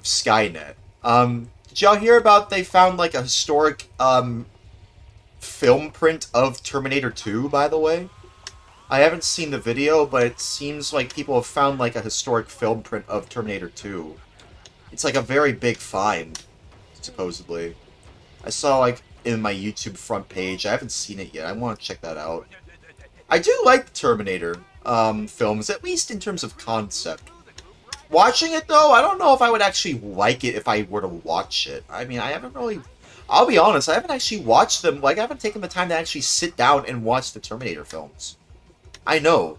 Skynet. Did y'all hear about they found like a historic film print of Terminator 2, by the way? I haven't seen the video, but it seems like people have found like a historic film print of Terminator 2. It's like a very big find, supposedly. I saw like in my YouTube front page. I haven't seen it yet. I want to check that out. I do like the Terminator films, at least in terms of concept. Watching it, though, I don't know if I would actually like it if I were to watch it. I mean, I haven't really... I'll be honest, I haven't actually watched them. Like, I haven't taken the time to actually sit down and watch the Terminator films. I know.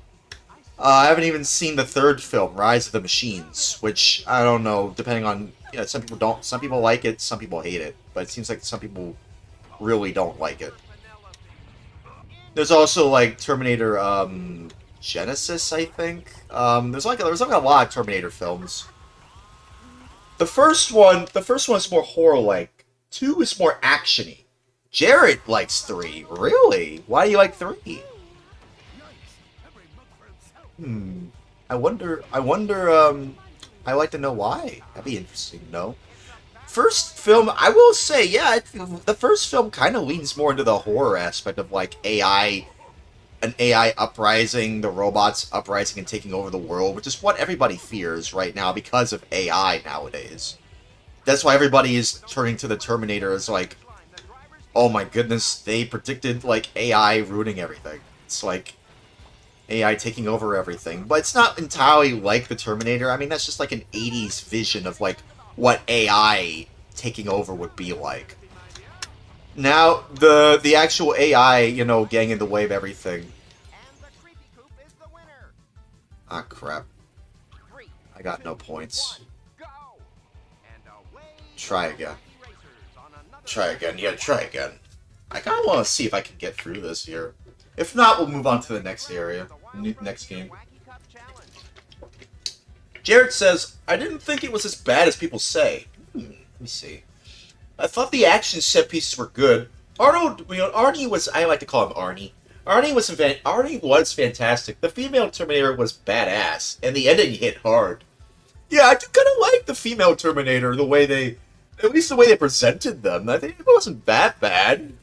I haven't even seen the third film, Rise of the Machines, which, I don't know, depending on... You know, some people don't... Some people like it, some people hate it. But it seems like some people really don't like it. There's also, like, Terminator, Genesis, I think. There's like a lot of Terminator films. The first one is more horror-like. 2 is more action-y. Jared likes 3. Really? Why do you like 3? I wonder, I'd like to know why. That'd be interesting to know. First film, I will say, yeah, the first film kind of leans more into the horror aspect of, like, an AI uprising, the robots uprising and taking over the world, which is what everybody fears right now because of AI nowadays. That's why everybody is turning to the Terminator as like, oh my goodness, they predicted, like, AI ruining everything. It's like AI taking over everything. But it's not entirely like the Terminator. I mean, that's just like an 80s vision of, like, what AI taking over would be like. Now, the actual AI, you know, getting in the way of everything. Ah, crap. I got no points. Try again. Try again. Yeah, try again. I kind of want to see if I can get through this here. If not, we'll move on to the next area. Next game. Jared says, I didn't think it was as bad as people say. Let me see. I thought the action set pieces were good. Arnie was, I like to call him Arnie. Arnie was fantastic. The female Terminator was badass, and the ending hit hard. Yeah, I do kind of like the female Terminator, at least the way they presented them. I think it wasn't that bad.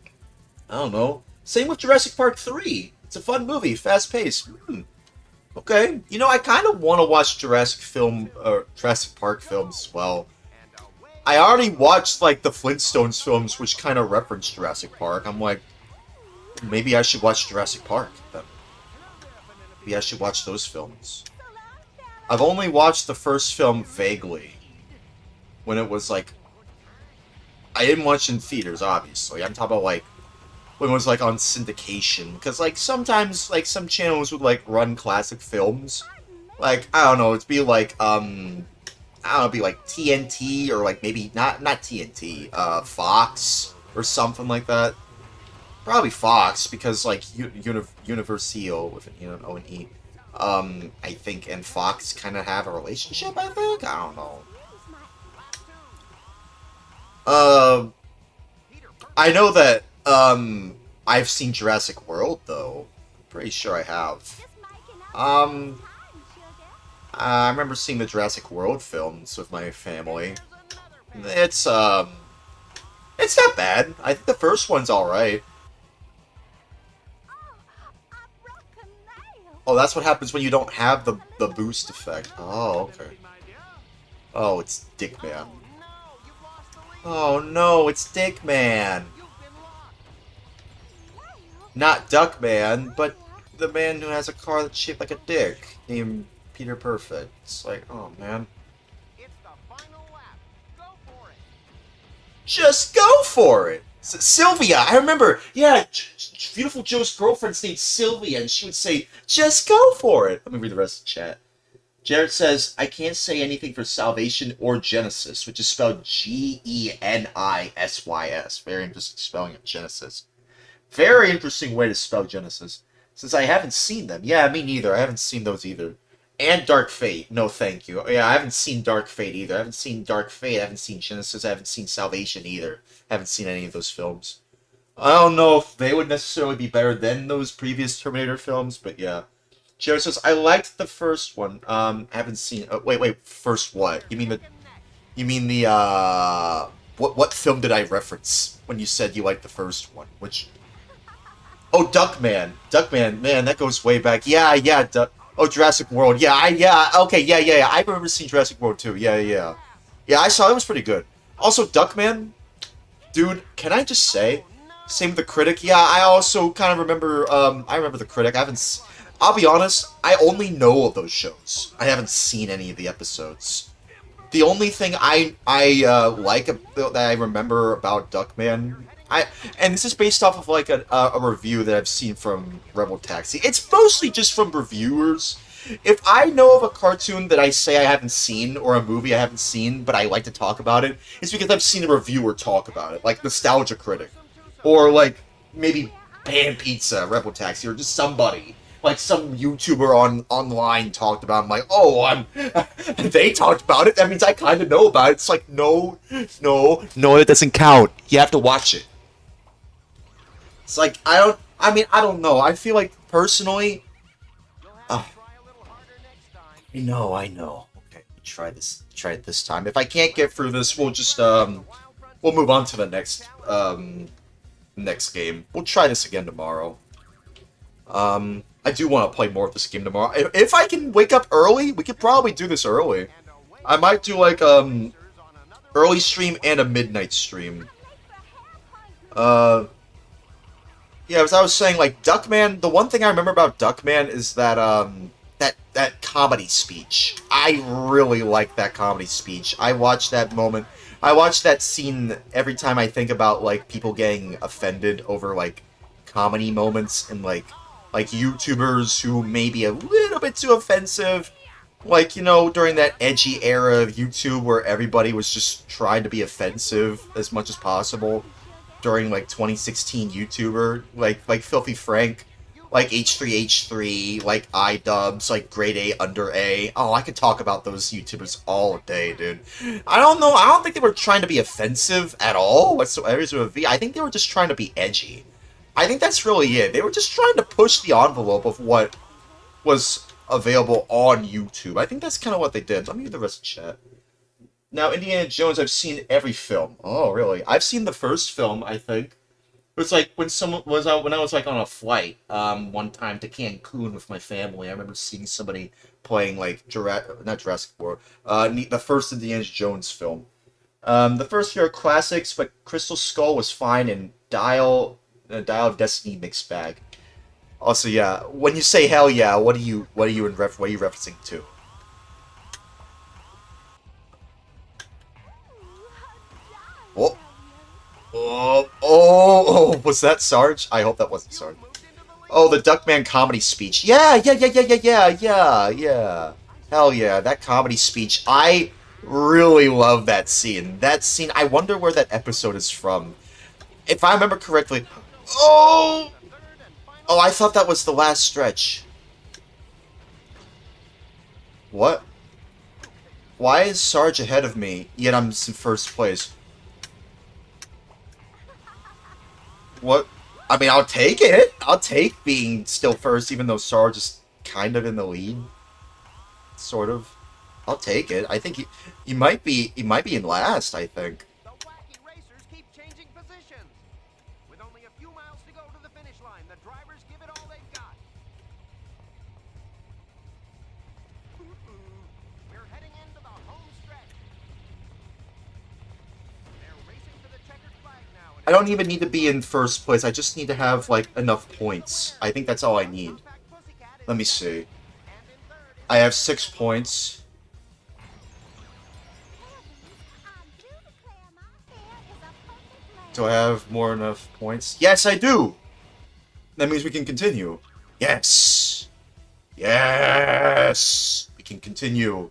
I don't know. Same with Jurassic Park 3. It's a fun movie, fast-paced. Okay. You know, I kind of want to watch Jurassic Park films as well. I already watched, like, the Flintstones films, which kind of reference Jurassic Park. I'm like, maybe I should watch Jurassic Park, then. Maybe I should watch those films. I've only watched the first film vaguely. When it was, like... I didn't watch in theaters, obviously. I'm talking about, like, when it was, like, on syndication. Because, like, sometimes, like, some channels would, like, run classic films. Like, I don't know, it'd be, like, I don't know, it'd be like TNT or like maybe not TNT, Fox or something like that. Probably Fox because like Universal with an O and E, I think, and Fox kind of have a relationship. I think, I don't know. I know that I've seen Jurassic World though. Pretty sure I have. I remember seeing the Jurassic World films with my family. It's not bad. I think the first one's alright. Oh, that's what happens when you don't have the boost effect. Oh, okay. Oh, it's Dickman. Oh no, it's Dickman. Not Duckman, but the man who has a car that's shaped like a dick, named Peter Perfect. It's like, oh man. It's the final lap. Go for it. Just go for it! Sylvia, I remember, yeah, Beautiful Joe's girlfriend's named Sylvia, and she would say, just go for it! Let me read the rest of the chat. Jared says, I can't say anything for Salvation or Genesis, which is spelled Genisys. Very interesting spelling of Genesis. Very interesting way to spell Genesis. Since I haven't seen them. Yeah, me neither. I haven't seen those either. And Dark Fate. No, thank you. Yeah, I haven't seen Dark Fate either. I haven't seen Dark Fate. I haven't seen Genesis. I haven't seen Salvation either. I haven't seen any of those films. I don't know if they would necessarily be better than those previous Terminator films, but yeah. Jared says, I liked the first one. Haven't seen... wait, first what? You mean the, What film did I reference when you said you liked the first one? Which... Oh, Duckman. Duckman, man, that goes way back. Yeah, oh, Jurassic World. Yeah, okay, yeah. I remember seeing Jurassic World too. Yeah. Yeah, I saw it. It was pretty good. Also, Duckman, dude, can I just say... Same with The Critic. Yeah, I also kind of remember, I remember The Critic. I'll be honest, I only know of those shows. I haven't seen any of the episodes. The only thing I like that I remember about Duckman, and this is based off of like a review that I've seen from Rebel Taxi. It's mostly just from reviewers. If I know of a cartoon that I say I haven't seen, or a movie I haven't seen, but I like to talk about it, it's because I've seen a reviewer talk about it, like Nostalgia Critic. Or, like, maybe Pan Pizza, Rebel Taxi, or just somebody. Like, some YouTuber online talked about it. I'm like, oh, they talked about it, that means I kind of know about it. It's like, no, it doesn't count. You have to watch it. It's like, I don't know. I feel like, personally... I know. Okay, try it this time. If I can't get through this, we'll just, we'll move on to the next game. We'll try this again tomorrow. I do want to play more of this game tomorrow. If I can wake up early, we could probably do this early. I might do like early stream and a midnight stream. Yeah, as I was saying, like Duckman, the one thing I remember about Duckman is that that comedy speech. I really like that comedy speech. I watch that moment. I watch that scene every time I think about, like, people getting offended over, like, comedy moments and, like YouTubers who may be a little bit too offensive. Like, you know, during that edgy era of YouTube where everybody was just trying to be offensive as much as possible. During, like, 2016 YouTuber, like Filthy Frank, like H3H3, like iDubbbz, like Grade A Under A. Oh, I could talk about those YouTubers all day, dude. I don't know. I don't think they were trying to be offensive at all whatsoever. I think they were just trying to be edgy. I think that's really it. They were just trying to push the envelope of what was available on YouTube. I think that's kind of what they did. Let me read the rest of the chat. Now, Indiana Jones, I've seen every film. Oh, really? I've seen the first film, I think. It was like when I was like on a flight one time to Cancun with my family. I remember seeing somebody playing like not Jurassic World, the first Indiana Jones film. The first few are classics, but Crystal Skull was fine, and Dial of Destiny mixed bag. Also, yeah, when you say hell yeah, what are you referencing to? Oh. Oh, was that Sarge? I hope that wasn't Sarge. Oh, the Duckman comedy speech. Yeah. Hell yeah, that comedy speech. I really love that scene. I wonder where that episode is from. If I remember correctly... Oh, I thought that was the last stretch. What? Why is Sarge ahead of me, yet I'm in first place? What? I mean, I'll take it. I'll take being still first, even though Sarge is kind of in the lead. Sort of. I'll take it. I think he might be in last, I think. The wacky racers keep changing positions. With only a few miles to go to the finish line, the drivers give it all they've got. We're heading into the home stretch. They're racing for the checkered flag now. I don't even need to be in first place. I just need to have, like, enough points. I think that's all I need. Let me see. I have 6 points. Do I have more enough points? Yes, I do! That means we can continue. Yes! Yes! We we can continue.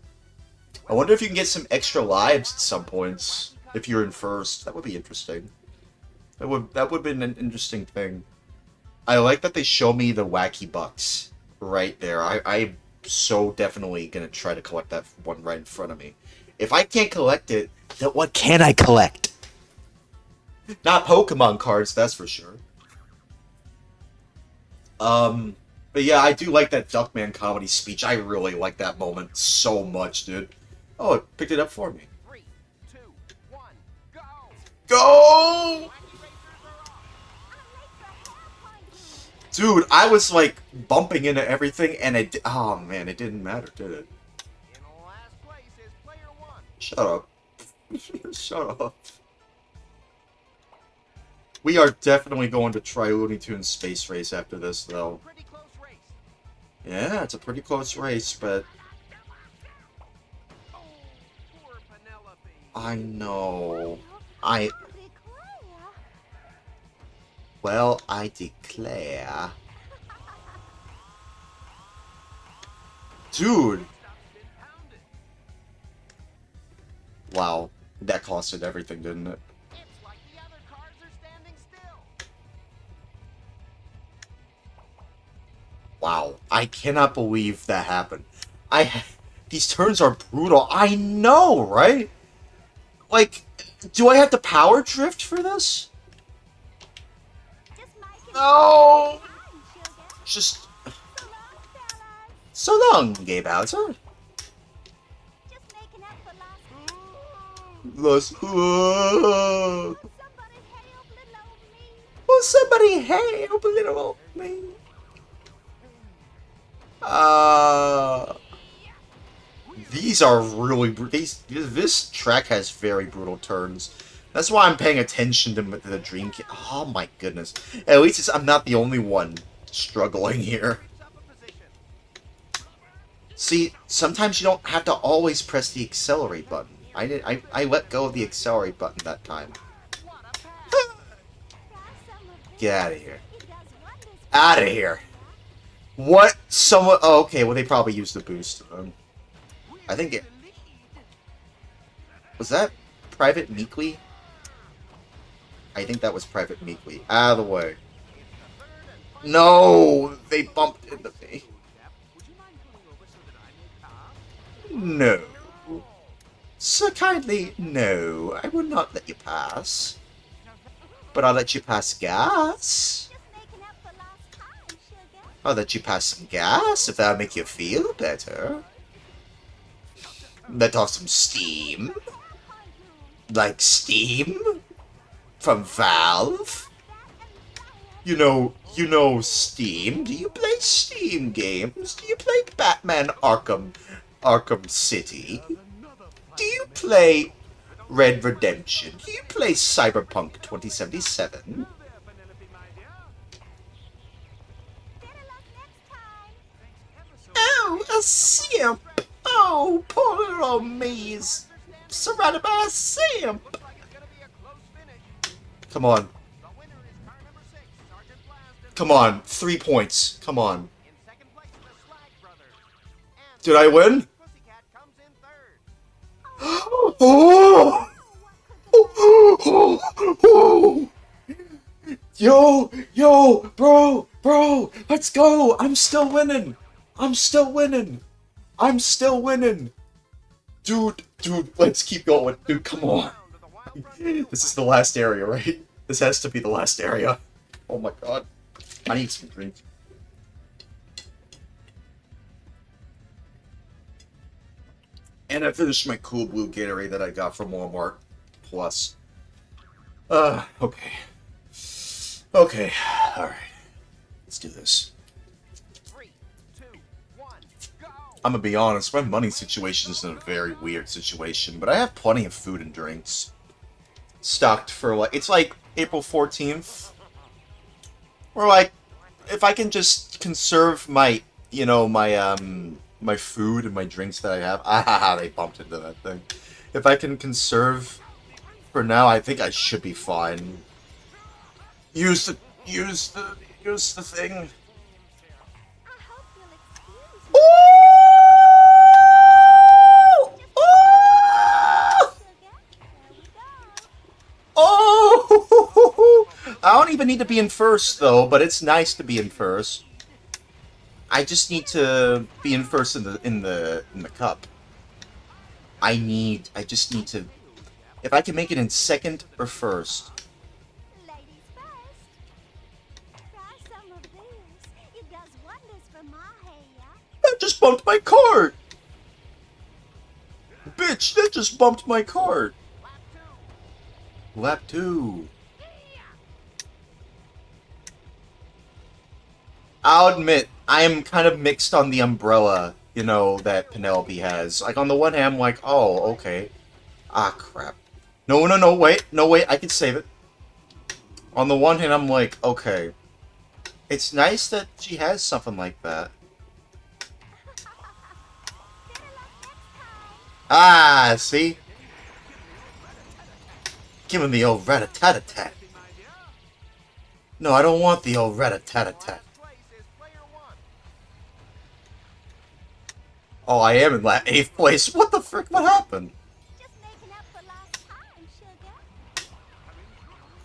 I wonder if you can get some extra lives at some points if you're in first. That would be interesting. That would have been an interesting thing. I like that they show me the wacky bucks right there. I'm so definitely gonna try to collect that one right in front of me. If I can't collect it, then what can I collect? Not Pokemon cards, that's for sure. But yeah, I do like that Duckman comedy speech. I really like that moment so much, dude. Oh, it picked it up for me. 3, 2, 1, go! Go! Wacky racers are off. Dude, I was like bumping into everything and it. Oh man, it didn't matter, did it? In last place is player 1. Shut up. Shut up. We are definitely going to try Looney Tunes Space Race after this, though. Pretty close race. Yeah, it's a pretty close race, but Oh, poor Penelope. I know. I Well, I declare. Dude! Stuff's been pounded. Wow, that costed everything, didn't it? It's like the other cars are standing still. Wow, I cannot believe that happened. These turns are brutal. I know, right? Like, do I have to power drift for this? No! Just so long, Gay Bowser. Just making up for Lost. lost. Somebody help little old me. Will somebody help little old me? These are really this track has very brutal turns. That's why I'm paying attention to the Dream Kit. Oh my goodness! At least I'm not the only one struggling here. Picks up a position. See, sometimes you don't have to always press the accelerate button. I let go of the accelerate button that time. What a pass. Try some of this. Get out of here! It does wonders. Out of here! What? Someone? Oh, okay. Well, they probably used the boost. I think it was that Private Meekly. I think that was Private Meekly. Out of the way. No, they bumped into me. Would you mind pulling over so that I may pass? No. So kindly, no. I will not let you pass. But I'll let you pass gas. Just making up for lost time, sugar. I'll let you pass some gas if that'll make you feel better. Let off some steam. Like steam? From Valve? You know Steam. Do you play Steam games? Do you play Batman Arkham City? Do you play Red Redemption? Do you play Cyberpunk 2077? There, Penelope, my dear. Better luck next time. Thanks ever so much. Oh, a simp! Oh, poor little me is surrounded by a simp! Looks like it's gonna be a close finish. Come on. The winner is car number 6, Sergeant Blast. Come on. 3 points. Come on. In second place, the Slag Brothers. And Did I win? Pussycat comes in third. Oh! Oh! Yo, bro, let's go! I'm still winning! Dude, let's keep going. Dude, come on. Down to the Wild Rose. This is the last area, right? This has to be the last area. Oh my god. I need some drink. And I finished my Cool Blue Gatorade that I got from Walmart Plus. Okay. Okay, alright. Let's do this. 3, 2, 1, go! I'm gonna be honest, my money situation is in a very weird situation, but I have plenty of food and drinks. Stocked for like, it's like April 14th. Or like, if I can just conserve my, my food and my drinks that I have. They bumped into that thing. If I can conserve for now, I think I should be fine. Use the thing. I hope you'll excuse me. I don't even need to be in first, though, but it's nice to be in first. I just need to be in first in the cup. I just need to... If I can make it in second or first. Ladies first. Try some of this. It does wonders for my hair. That just bumped my cart! Bitch, that just bumped my cart! Lap 2. I'll admit, I am kind of mixed on the umbrella, you know, that Penelope has. Like, on the one hand, I'm like, oh, okay. Ah, crap. No, no, no, wait. No, wait, I can save it. On the one hand, I'm like, okay. It's nice that she has something like that. Ah, see? Give him the old rat-a-tat-a-tat. No, I don't want the old rat-a-tat-a-tat. Oh, I am in 8th place. What the frick? What happened? Just making up for lost time, sugar.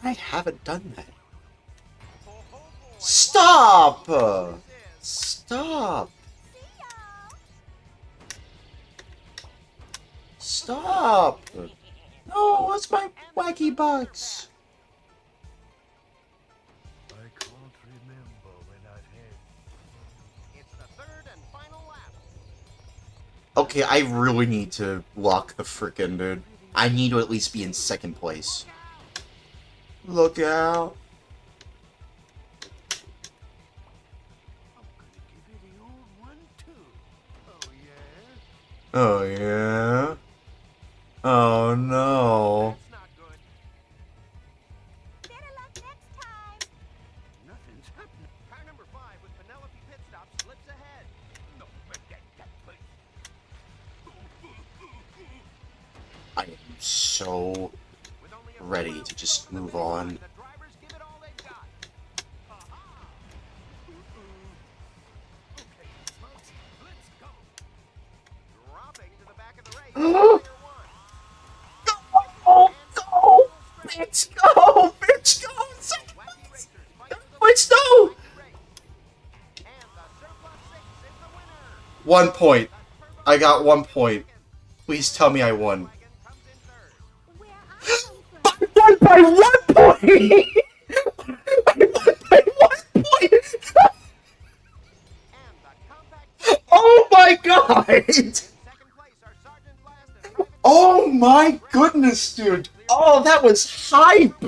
I haven't done that. Stop! Stop! See y'all. Stop! No, what's my wacky box? I can't remember when I've had. It's the third and final lap. Okay, I really need to lock the frickin' dude. I need to at least be in second place. Look out. I'm gonna give you the old one too. Oh yeah? Oh, yeah? Oh, no. That's not good. Better luck next time. Nothing's happening. Car number 5 with Penelope pit stop slips ahead. No, that place. I am so With only a ready few to miles just to go move for the on. finish line, the drivers give it all they've got. Ha-ha. Okay, folks, let's go. Dropping to the back of the race. Oh, Player 1. go! Go! Bitch, go! Bitch, go! Second Wacky place! racers fight for the Wait, no! wacky race. And the surplus 6 is the winner. 1 point. The turbo I got 1 is point. second. Please tell me I won. Wagon comes in third. Where I come from. I won by 1 point! I won by 1 point! And the compact Oh my god! second place are Sergeant Blast and Private Oh my goodness, dude! Oh, that was hype!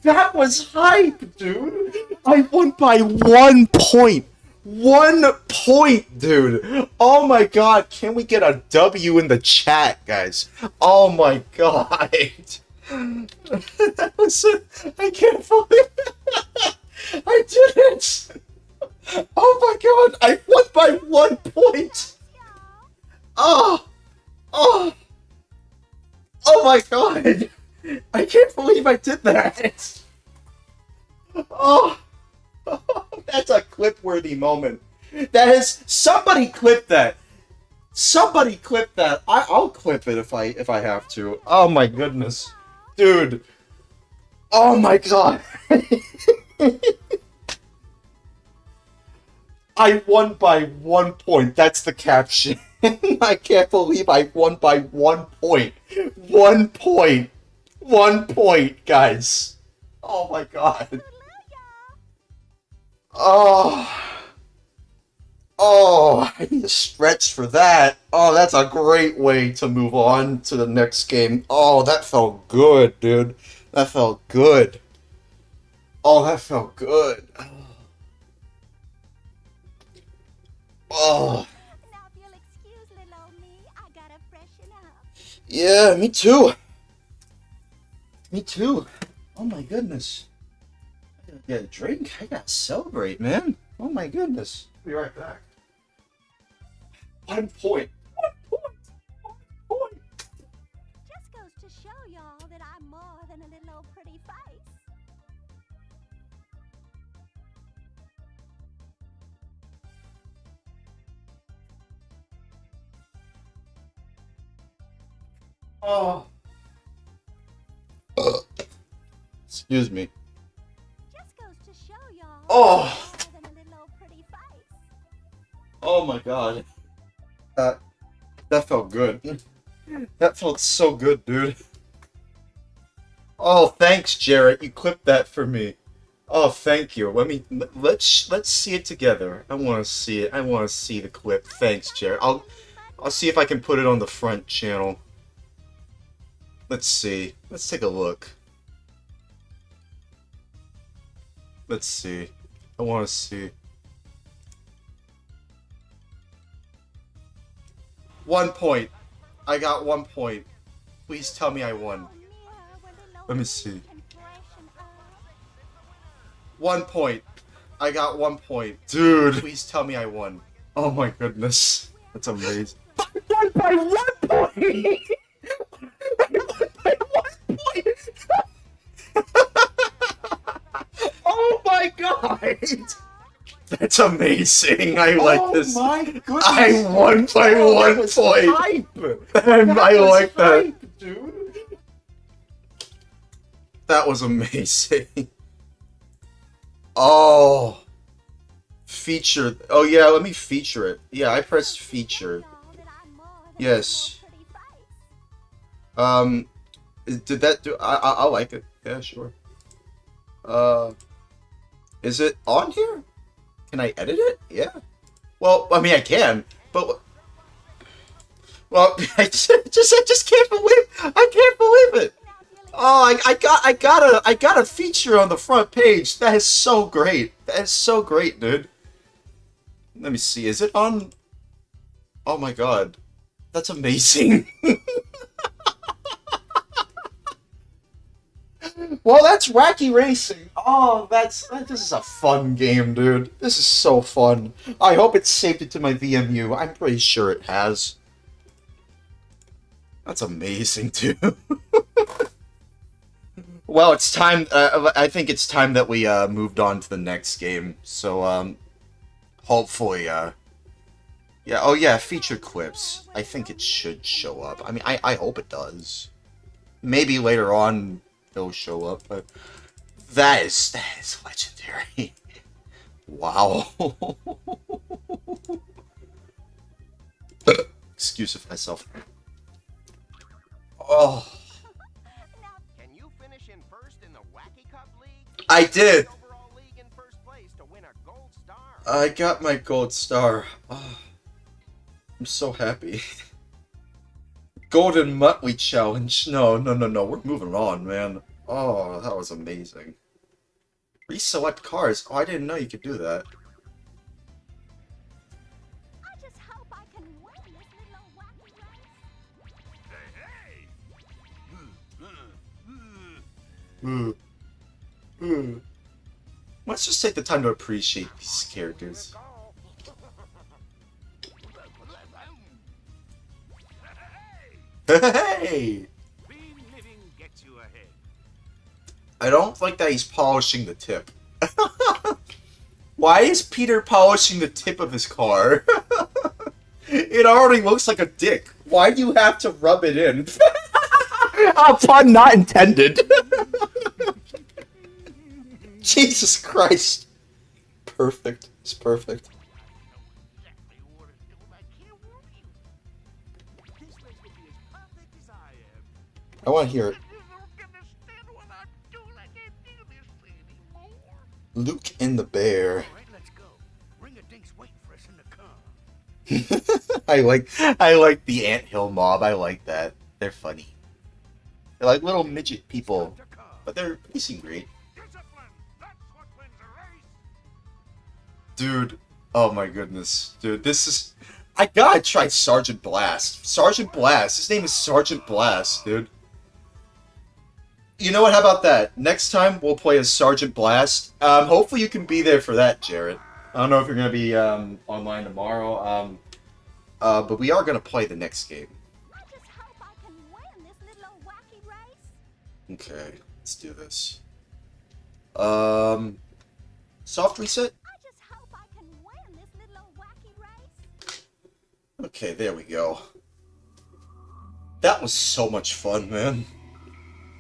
That was hype, dude! I won by 1 point! 1 point, dude! Oh my god, can we get a W in the chat, guys? Oh my god! That was... I can't believe it! I did it! Oh my god, I won by 1 point! Oh! Oh! Oh my god! I can't believe I did that! Oh! That's a clip-worthy moment. That is... Somebody clip that! Somebody clip that! I'll clip it if I have to. Oh my goodness. Dude! Oh my god! I won by 1 point. That's the caption. I can't believe I won by 1 point. 1 point. 1 point, guys. Oh my god. Oh. Oh, I need to stretch for that. Oh, that's a great way to move on to the next game. Oh, that felt good, dude. That felt good. Oh, that felt good. Oh. Now, if you'll excuse little old me, I gotta freshen up. Yeah, me too. Me too. Oh my goodness. I gotta get a drink. I gotta celebrate, man. Oh my goodness. Be right back. 1 point. 1 point. 1 point. Just goes to show y'all that I'm more than a little old pretty face. Oh. Excuse me. Oh, More than a little old pretty face. oh my god. That felt good. That felt so good, dude. Oh, thanks, Jarrett. You clipped that for me. Oh, thank you. Let's see it together. I want to see it. I want to see the clip. Thanks, Jarrett. I'll see if I can put it on the front channel. Let's see. Let's take a look. Let's see. I want to see. 1 point. I got 1 point. Please tell me I won. Let me see. 1 point. I got 1 point. Dude, please tell me I won. Oh my goodness. That's amazing. I won by 1 point! I won by 1 point! Oh my god! That's amazing. I like this. Oh my goodness. I won by 1 point. Hype. I like that. Hype, dude. That was amazing. Oh. Feature. Oh yeah, let me feature it. Yeah, I pressed feature. Yes. Did that do? I like it. Yeah, sure. Is it on here? Can I edit it? Yeah. Well, I mean, I can, but well, I just can't believe I can't believe it. Oh, I got a feature on the front page. That is so great. That is so great, dude. Let me see. Is it on? Oh my god, that's amazing. Well, that's Wacky Racing. Oh, this is a fun game, dude. This is so fun. I hope it saved it to my VMU. I'm pretty sure it has. That's amazing, too. Well, it's time. I think it's time that we moved on to the next game. So, hopefully, yeah. Oh yeah, featured clips. I think it should show up. I mean, I hope it does. Maybe later on it'll show up, but that is legendary. Wow. Excuse myself. Oh. Can you finish in first in the Wacky Cup League? I did. Overall league in first place to win a gold star. I got my gold star. Oh, I'm so happy. Golden Muttley Challenge. No. We're moving on, man. Oh, that was amazing. Reselect cars. Oh, I didn't know you could do that. I just hope I can win this little old wacky race. Let's just take the time to appreciate these characters. Hey! Clean living gets you ahead. I don't like that he's polishing the tip. Why is Peter polishing the tip of his car? It already looks like a dick. Why do you have to rub it in? Pun not intended. Jesus Christ. Perfect. It's perfect. Exactly what it's doing. I can't warn you. This race will be as perfect as I am. I want to hear it. You don't understand what I'm doing. I can't do this anymore. Luke and the bear. All right, let's go. Ring a dink's waiting for us in the car. I like the anthill mob. I like that. They're funny. They're like little midget people, Start the car. but they're racing great. Discipline. That's what wins a race. Dude, oh my goodness. Dude, this is... I gotta try Sergeant Blast. Sergeant Blast. His name is Sergeant Blast, dude. You know what? How about that? Next time, we'll play as Sergeant Blast. Hopefully you can be there for that, Jared. I don't know if you're gonna be online tomorrow, but we are gonna play the next game. I just hope I can win this little old wacky race. Okay, let's do this. Soft reset? I just hope I can win this little old wacky race. Okay, there we go. That was so much fun, man.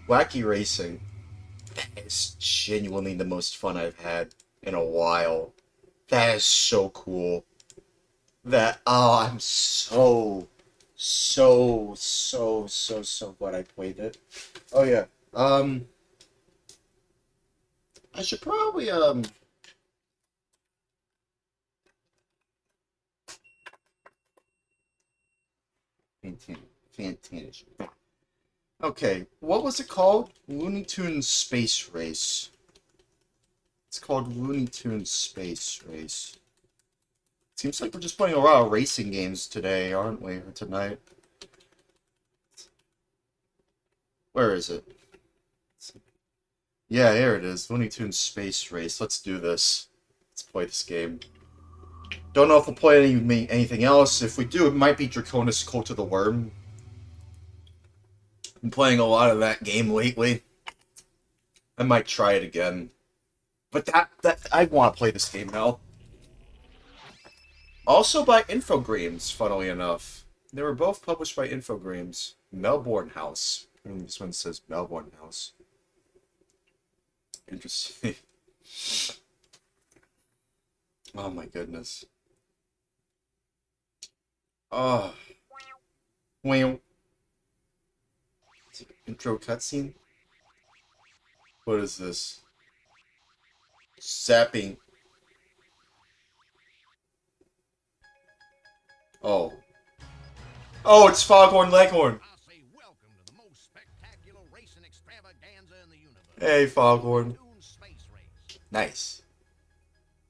Wacky Racing is genuinely the most fun I've had in a while. That is so cool. I'm so glad I played it. Oh yeah. I should probably Fantasy. Okay, what was it called? Looney Tunes Space Race. It's called Looney Tunes Space Race. Seems like we're just playing a lot of racing games today, aren't we? Or tonight. Where is it? Yeah, here it is. Looney Tunes Space Race. Let's do this. Let's play this game. Don't know if we'll play anything else. If we do, it might be Draconis Cult of the Worm. I'm playing a lot of that game lately. I might try it again. But I want to play this game now. Also by Infogrames, funnily enough. They were both published by Infogrames. Melbourne House. This one says Melbourne House. Interesting. Oh my goodness. Oh. Well. Intro cutscene? What is this? Zapping. Oh. Oh, it's Foghorn Leghorn. I say welcome to the most spectacular racing extravaganza in the universe. Hey, Foghorn. Toon Space Race. Nice.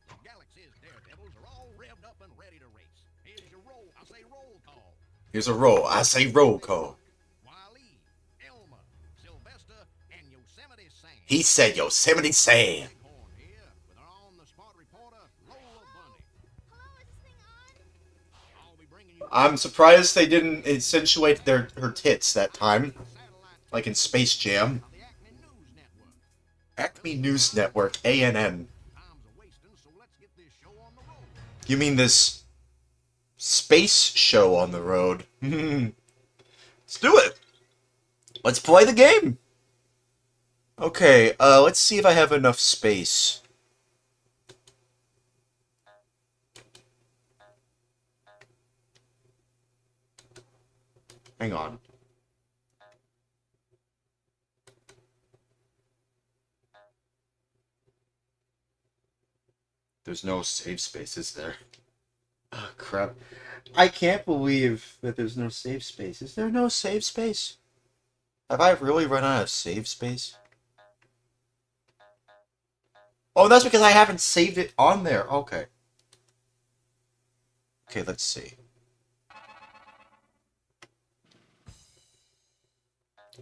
The Galaxy's daredevils are all revved up and ready to race. Here's your roll. I say roll call. Here's a roll. I say roll call. Wiley, Elma, Sylvester, and Yosemite Sam. He said Yosemite Sam. Horn here with our on-the-spot reporter, Lola Bunny. Hello, is this thing on? I'll be bringing you I'm surprised they didn't accentuate her tits that time. satellite Like in Space Jam. of the Acme News Network. Acme News Network, ANN. Time's a-wasting, so let's get this show on the road. You mean this space show on the road? Let's do it. Let's play the game. Okay, let's see if I have enough space. Hang on. There's no save space, is there? Oh, crap. I can't believe that there's no save space. Is there no save space? Have I really run out of save space? Oh, that's because I haven't saved it on there. Okay. Okay, let's see.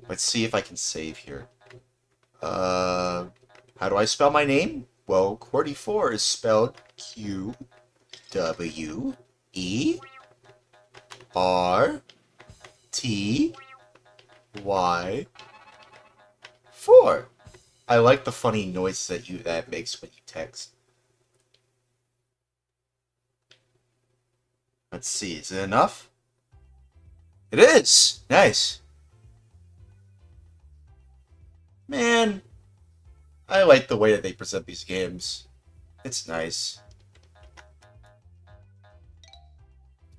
Let's see if I can save here. How do I spell my name? Well, Qwerty4 is spelled QWERTY4. I like the funny noise that makes when you text. Let's see, is it enough? It is! Nice. Man, I like the way that they present these games. It's nice. I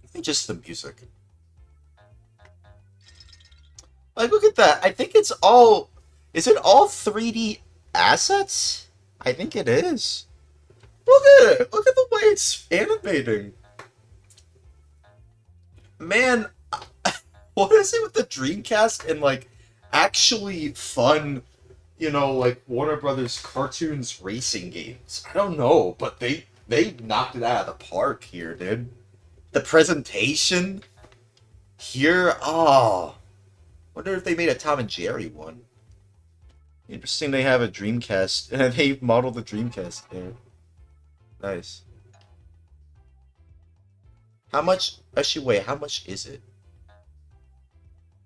think just the music. Like, look at that. I think it's all... Is it all 3D assets? I think it is. Look at it. Look at the way it's animating. Man, what is it with the Dreamcast and, like, actually fun... You know, like Warner Brothers cartoons racing games. I don't know, but they knocked it out of the park here, dude. The presentation here, oh. Wonder if they made a Tom and Jerry one. Interesting they have a Dreamcast, and they modeled the Dreamcast there. Nice. How much, actually wait, how much is it?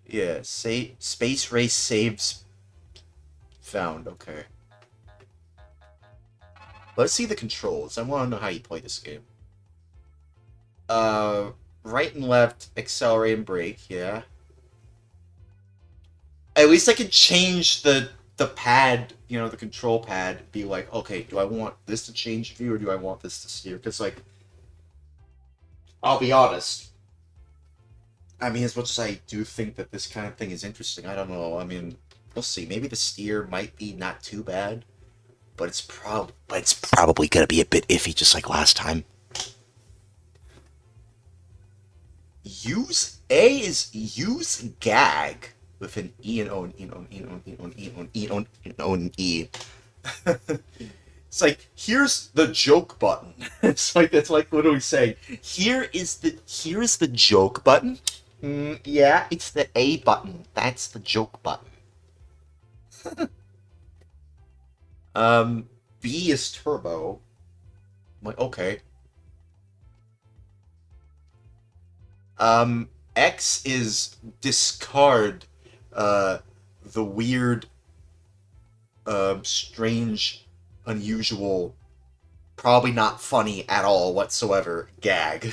Yeah, Space Race saves found, okay. Let's see the controls. I want to know how you play this game. Right and left, accelerate and brake, yeah. At least I can change the the pad, the control pad, be like, okay, do I want this to change view or do I want this to steer? Because, like, I'll be honest. I mean, as much as I do think that this kind of thing is interesting, I don't know. I mean, we'll see. Maybe the steer might be not too bad, but it's probably gonna be a bit iffy, just like last time. Use gag with an E and O and E and O and E and O and E and O and E and O and E. It's like, here's the joke button. It's like literally saying, here's the joke button. Yeah, it's the A button. That's the joke button. B is turbo. I'm like, okay. X is discard the weird, strange, unusual, probably not funny at all whatsoever gag.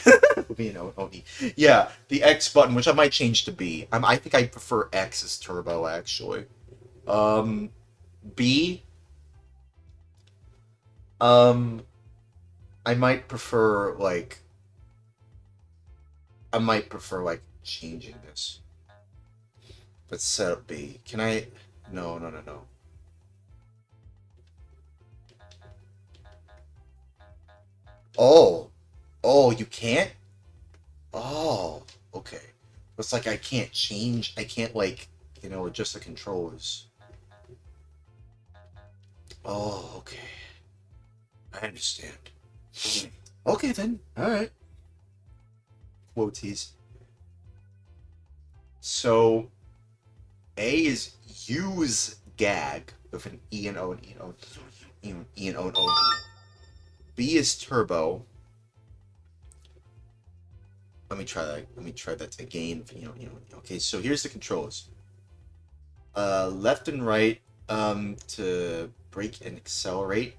Yeah, the X button, which I might change to B. I think I prefer X as turbo, actually. B. I might prefer, changing this. Let's set up B. Can I? No. Oh, you can't? Oh, okay. It's like I can't change, I can't, adjust the controllers. Oh, okay. I understand. Okay, then. Alright. Quoties. So, A is use gag with an E and O and E and O E and O and O and E. B is turbo. Let me try that again. Okay, so here's the controls. Left and right to brake and accelerate.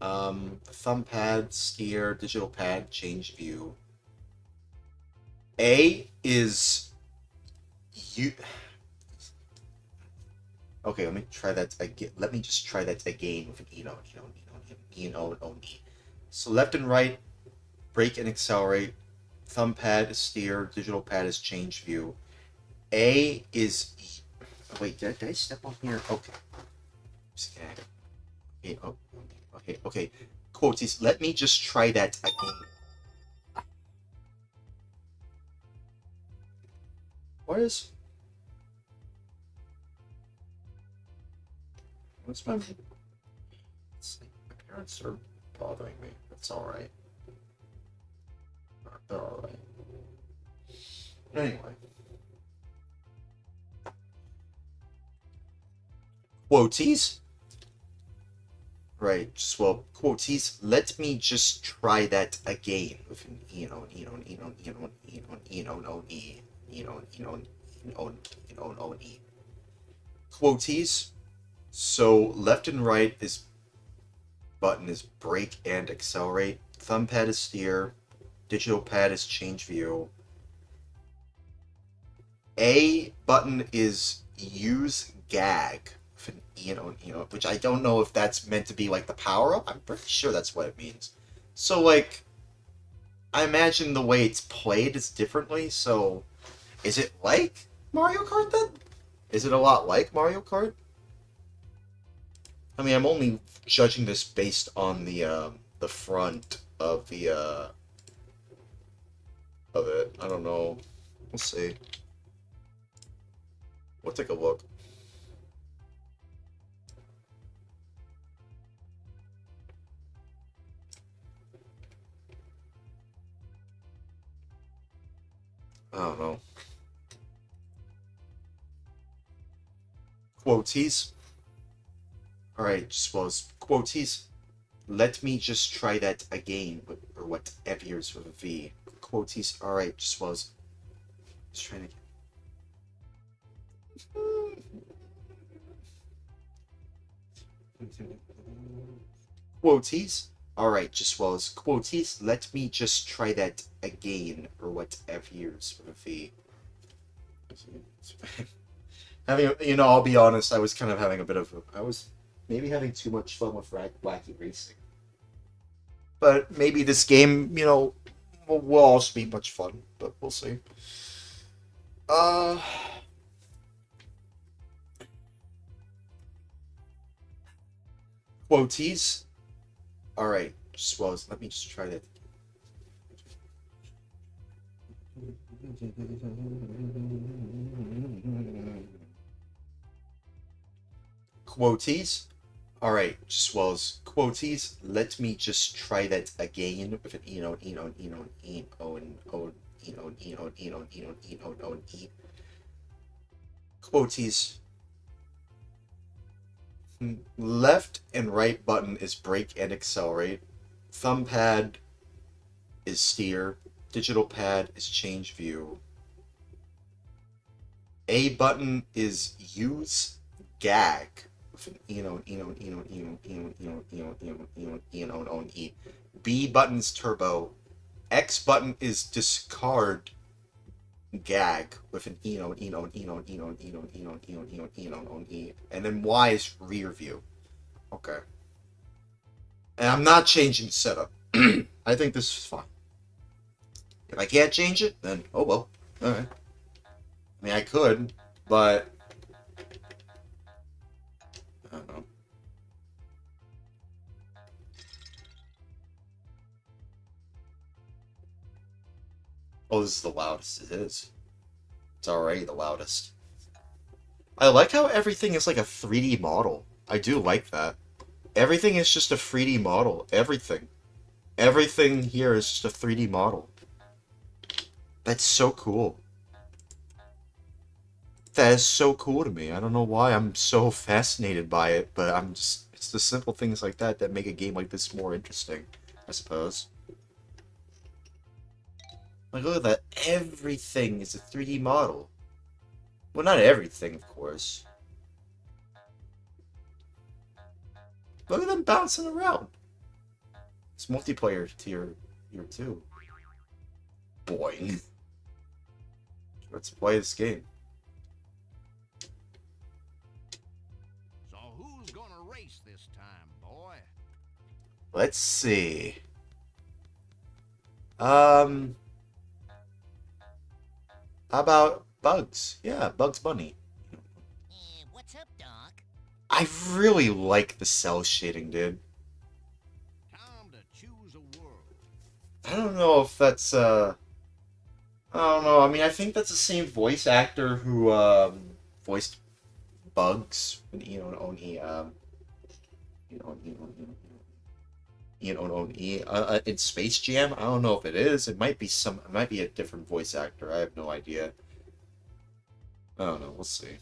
Thumb pad, steer, digital pad, change view. A is you. Okay, let me try that again. Let me just try that again with an E and O and E. So left and right, brake and accelerate. Thumb pad is steer. Digital pad is change view. A is. Wait, did I step on here? Okay. Okay. Quotes. Let me just try that again. What's my? It's like my parents are bothering me. That's all right. They're all right. Anyway. Quoties? Right, quoties, let me just try that again with an E and O and E and O and E and O and E and O and E and O and E and O and E and O and O and E. Quoties, so left and right is button is brake and accelerate, thumb pad is steer, digital pad is change view. A button is use gag with an E and O, which I don't know if that's meant to be like the power up. I'm pretty sure that's what it means. So I imagine the way it's played is differently. So, is it like Mario Kart then? Is it a lot like Mario Kart? I mean, I'm only judging this based on the front of the of it. I don't know. We'll see. We'll take a look. I don't know. Quoties. Alright, suppose quoties. Let me just try that again, or whatever yours with a V. Quoties. Alright, just was. Just trying to. Quoties. Alright, just was. Quoties. Let me just try that again, or whatever yours with a V. Having, I'll be honest, I was kind of having a bit of, I was maybe having too much fun with wacky racing. But maybe this game, will also be much fun. But we'll see. Uh, quoties. All right, let me just try that. Quoties. All right, swells. Quoties. Let me just try that again with an quoties. Left and right button is brake and accelerate. Thumb pad is steer. Digital pad is change view. A button is use gag. B button's turbo. X button is discard gag with an E. And then Y is rear view. Okay. And I'm not changing setup. I think this is fine. If I can't change it, then oh well. Alright. I mean, I could, but I don't know. Oh, this is the loudest it is. It's already the loudest. I like how everything is like a 3D model. I do like that. Everything is just a 3D model. Everything. Everything here is just a 3D model. That's so cool. That is so cool to me. I don't know why I'm so fascinated by it, but it's the simple things like that that make a game like this more interesting, I suppose. Like, look at that. Everything is a 3D model. Well, not everything, of course. Look at them bouncing around. It's multiplayer tier here too. Boing. Let's play this game. So who's gonna race this time, boy? Let's see. How about Bugs? Yeah, Bugs Bunny. What's up, Doc? I really like the cell shading, dude. Time to choose a world. I don't know if that's I don't know. I mean, I think that's the same voice actor who voiced Bugs when in Space Jam. I don't know if it is. It might be a different voice actor. I have no idea. I don't know. We'll see.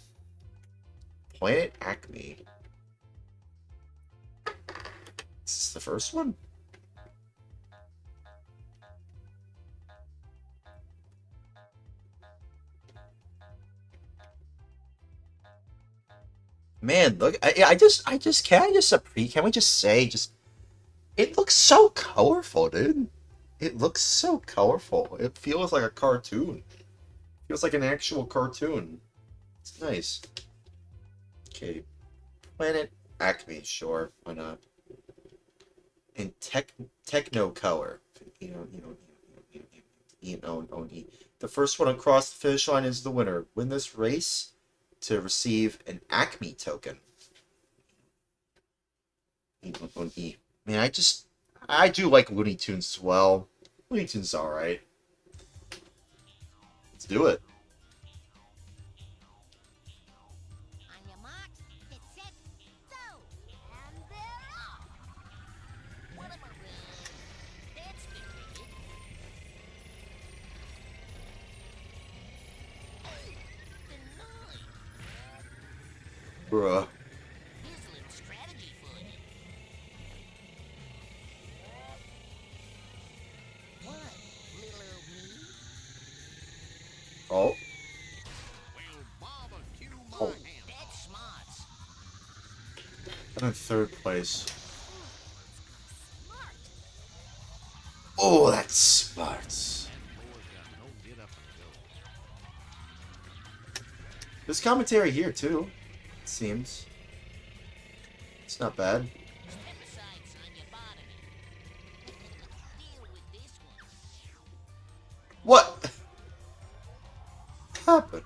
Planet Acme. Is this the first one? Man, look! Can we just say, it looks so colorful, dude. It looks so colorful. It feels like a cartoon. It feels like an actual cartoon. It's nice. Okay, Planet Acme, sure, why not? In techno color, the first one across the finish line is the winner. Win this race to receive an Acme token. Man, I do like Looney Tunes as well. Looney Tunes is alright. Let's do it. On your mark, get set, go! And they're off! What am I reading? That's the ticket. Denied. Bruh. Here's a little strategy for you. What, little old me? Oh. Well, barbecue my Oh. ham. That's smarts. I'm in third place. Smart. Oh, that's smart. That boy's got no get up and There's commentary here too, it seems. It's not bad. Step aside, son. You're bothering me. Deal with this one. What happened?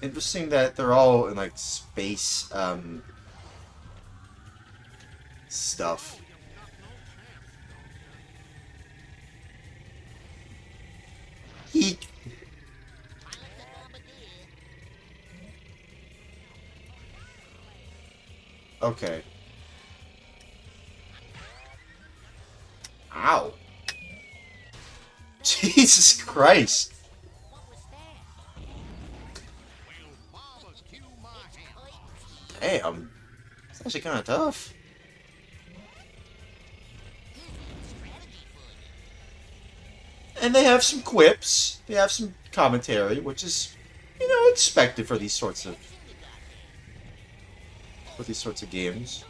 Interesting that they're all in like space stuff. Eek. Pilot the bombardier. Okay. Ow. Jesus Christ. What was that? Well, barbecue my ham. Damn. It's actually kind of tough. Here's a little strategy for you. And they have some quips. They have some commentary, which is, you know, expected for these sorts of Action you got there. games.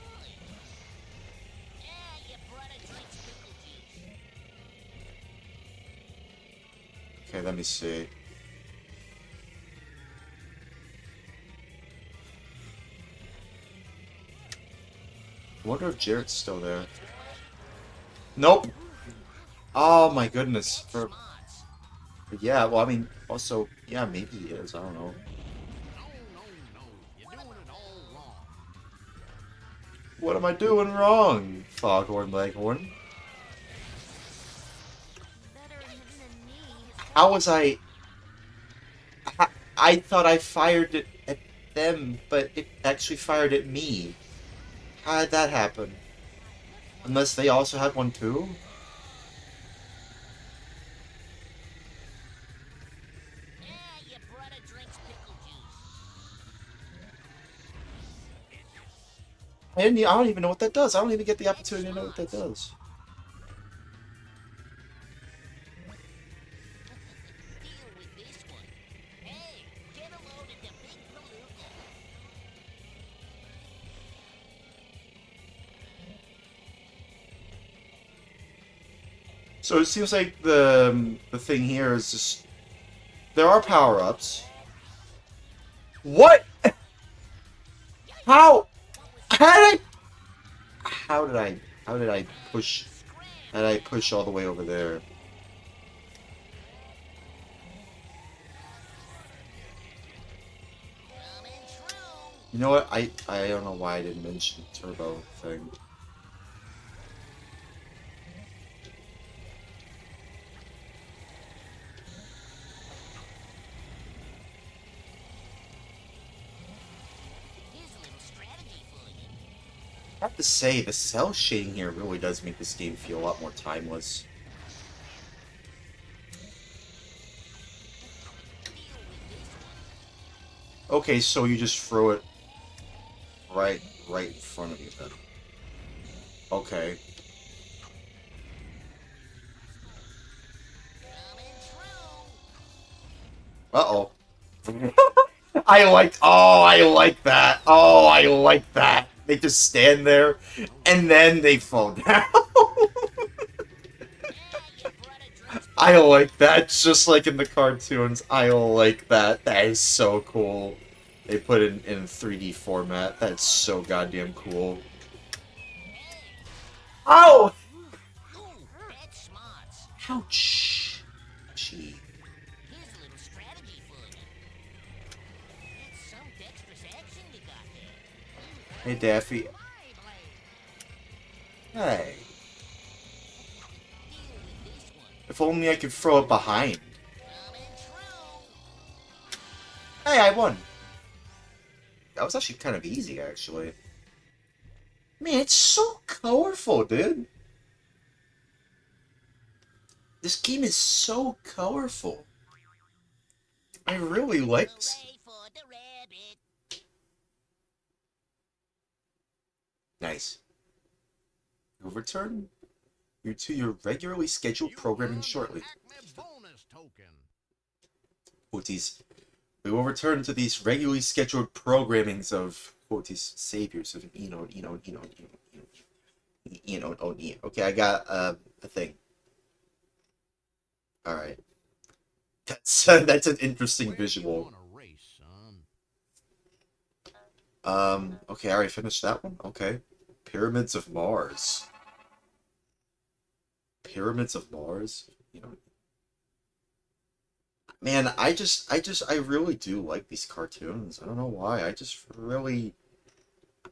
Yeah, your brother drinks pickle juice. Okay, let me see. I wonder if Jarrett's still there. Nope. Oh my goodness. Smarts. Yeah, well, I mean, also, yeah, maybe he is. I don't know. No, no, no. You're doing it all wrong. What am I doing wrong, Foghorn Leghorn? Better than me. How was I... I thought I fired it at them, but it actually fired at me. How did that happen? Unless they also had one too? Yeah, your brother drinks pickle juice. I don't even know what that does. I don't even get the opportunity to know what that does. Deal with this one. Hey, get a load of the big palooka. So it seems like the thing here is just there are power-ups. What? How? How did I push? How did I push all the way over there? Coming true. You know what? I don't know why I didn't mention the turbo thing. Here's a little strategy for you. I have to say, the cell shading here really does make this game feel a lot more timeless. Deal with this one. Okay, so you just throw it right in front of you then. Okay. Coming true. Uh-oh. I like that. Oh, I like that. They just stand there, and then they fall down. Yeah, your brother drinks I like that, just like in the cartoons. I like that. That is so cool. They put it in 3D format. That's so goddamn cool. Ow! Ooh, that's smarts. Ouch. Gee. Here's a little strategy for you. That's some dexterous action you got there. Hey, Daffy. My blade. Hey. Deal with this one. If only I could throw it behind. Coming true. Hey, I won. That was actually kind of easy, actually. Man, it's so colorful, dude. This game is so colorful. I really like this. Hooray for the rabbit. Nice. You'll return you to your regularly scheduled You programming earned shortly. an Acme bonus token. Quoties. We will return to these regularly scheduled programmings of quoties saviors of Okay, I got a thing. All right. That's that's an interesting Where you visual. wanna race, son? Okay, I already finished that one. Okay. Pyramids of Mars. Pyramids of Mars? You know, man, I really do like these cartoons. I don't know why. I just really,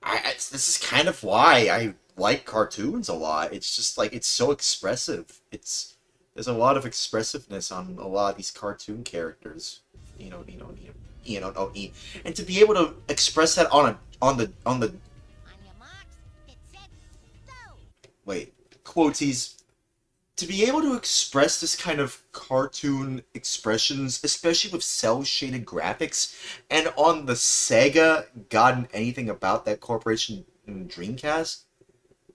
this is kind of why I like cartoons a lot. It's just like it's so expressive. There's a lot of expressiveness on a lot of these cartoon characters. Oh, and to be able to express that on the On your marks, get set, go! wait, quoties, to be able to express this kind of cartoon expressions, especially with cell shaded graphics, and on the Sega gotten anything about that corporation in Dreamcast,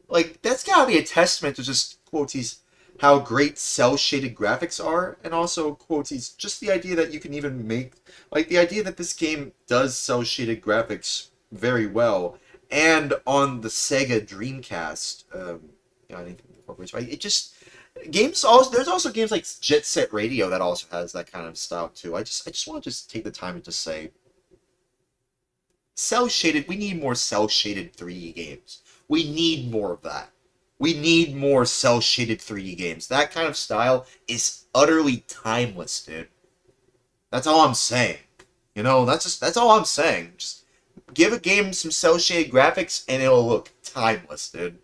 like that's gotta be a testament to just quoties how great cell shaded graphics are, and also quoties just the idea that you can even make like the idea that this game does cell shaded graphics very well, and on the Sega Dreamcast, I think the corporation, right? It just games also there's also games like Jet Set Radio that also has that kind of style too. I just want to just take the time and just say cell shaded. We need more cell shaded 3D games. We need more of that. We need more cell shaded 3D games. That kind of style is utterly timeless, dude. That's all I'm saying. That's all I'm saying. Just give a game some cell shaded graphics and it'll look timeless, dude.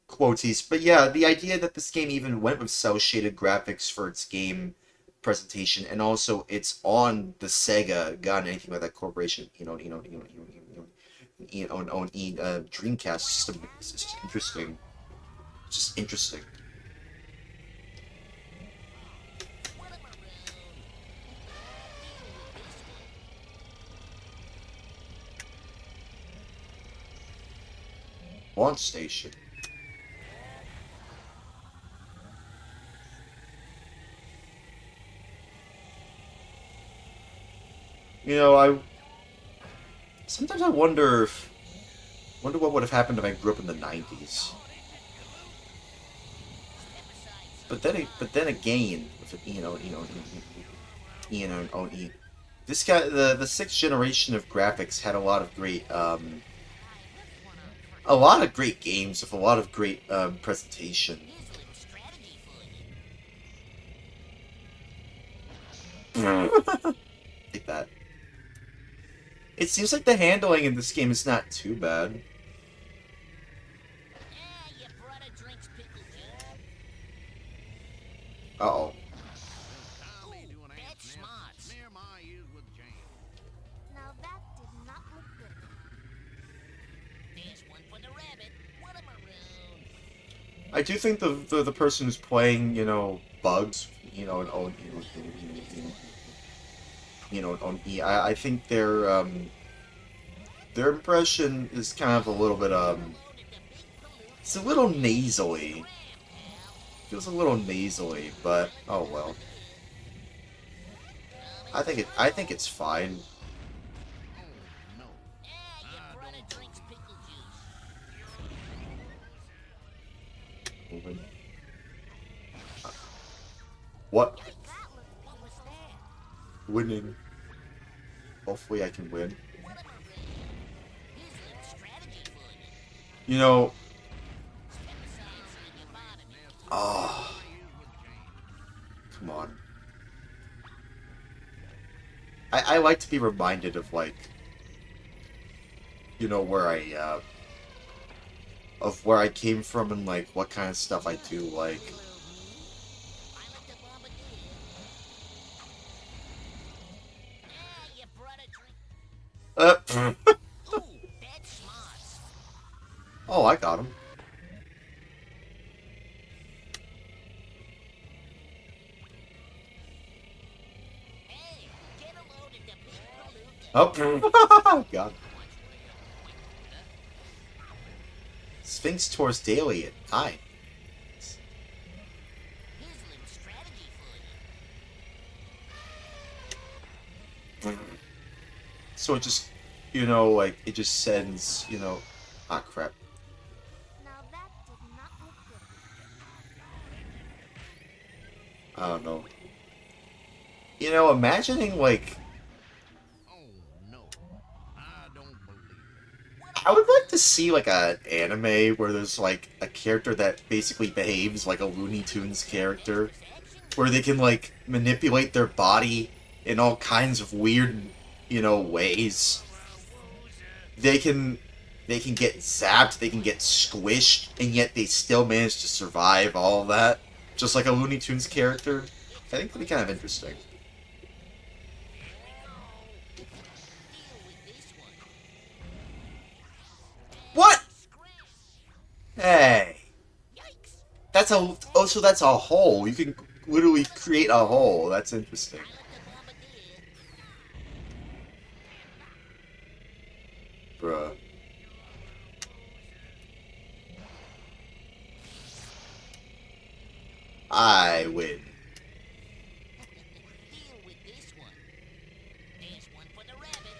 Quoties. But yeah, the idea that this game even went with cell shaded graphics for its game presentation, and also it's on the Sega, God, anything like that corporation, Dreamcast system. It's just interesting. It's just interesting. What am I around? Deal with this one. Launch station. I sometimes I wonder what would have happened if I grew up in the '90s. But then again, this guy, the sixth generation of graphics had a lot of great games with a lot of great presentation. Here's a little strategy for you. Like that. It seems like the handling in this game is not too bad. Ah, your brother drinks pickle juice. Uh-oh. Tommy Ooh, doing that's ants smart. nests near my ears with jam. Now that did not look good. There's one for the rabbit. What am I around? I do think the person who's playing, bugs, I think their impression is kind of a little bit it's a little nasally. Feels a little nasally, but oh well. I think it's fine. No. Ah, your brother drinks pickle juice. Moving. What? That looked What was that? Winning? Hopefully I can win. What am I around? Here's a little strategy for you. You know, Step aside so you can bother me. ah, My ears with jam. come on. I like to be reminded of where I came from and like what kind of stuff I do like. I like the bombardier. Ah, your brother drink. Ooh, that's smart. Oh, I got him. Hey, get a load of the big pollute. Oh, God. Sphinx tours daily at night. Here's a little strategy for you. So it just, it just sends, ah, crap. Now that did not look good. I don't know. You know, imagining like Oh no, I don't believe it. I would like to see like an anime where there's like a character that basically behaves like a Looney Tunes character, where they can like manipulate their body in all kinds of weird, you know, ways. They can they can get zapped, they can get squished, and yet they still manage to survive all of that, just like a Looney Tunes character. I think that'd be kind of interesting. Deal with this one. What? Scratch. Hey, Yikes. that's a oh, so that's a hole. You can literally create a hole. That's interesting. Pilot the bombardier. Bruh. I win. Deal with this one. There's one for the rabbit.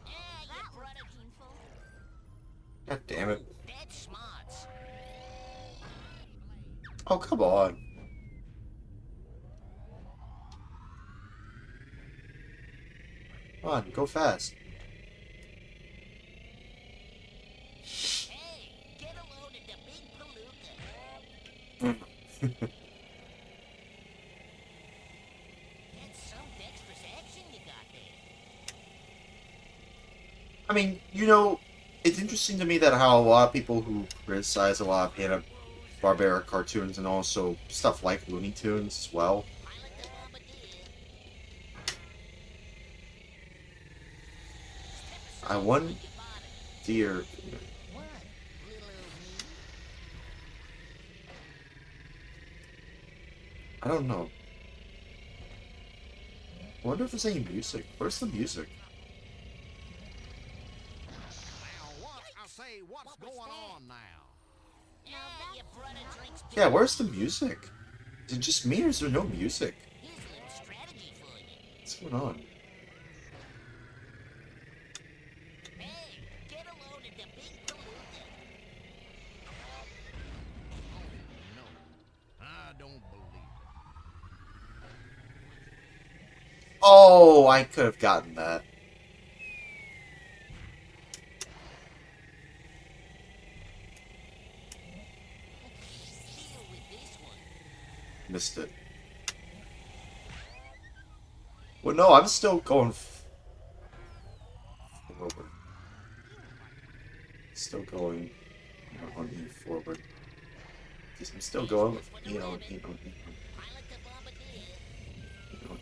Ah, you That was brought it. painful. God damn it. That's smarts. Oh, come on. Come on, go fast. Hey, get a load of the big palooka. That's some dexterous action you got there. I mean, you know, it's interesting to me that how a lot of people who criticize a lot of Hanna-Barbera cartoons and also stuff like Looney Tunes as well. Pilot the bombardier. Step I aside won- so you bottom. Dear, What, little old me? I don't know. I wonder if there's any music. Where's the music? Now what? I say, what's What was going that? on now? Ah, your brother drinks too. Yeah, where's the music? Is it just me or is there no music? Here's a little strategy for you. What's going on? Hey, get a load of the big palooka. Oh no, I don't believe it. Oh, I could have gotten that. Deal with this one. Missed it. Well, no, I'm still going forward. Still going on E forward. I'm still going with Pilot the bombardier. Coming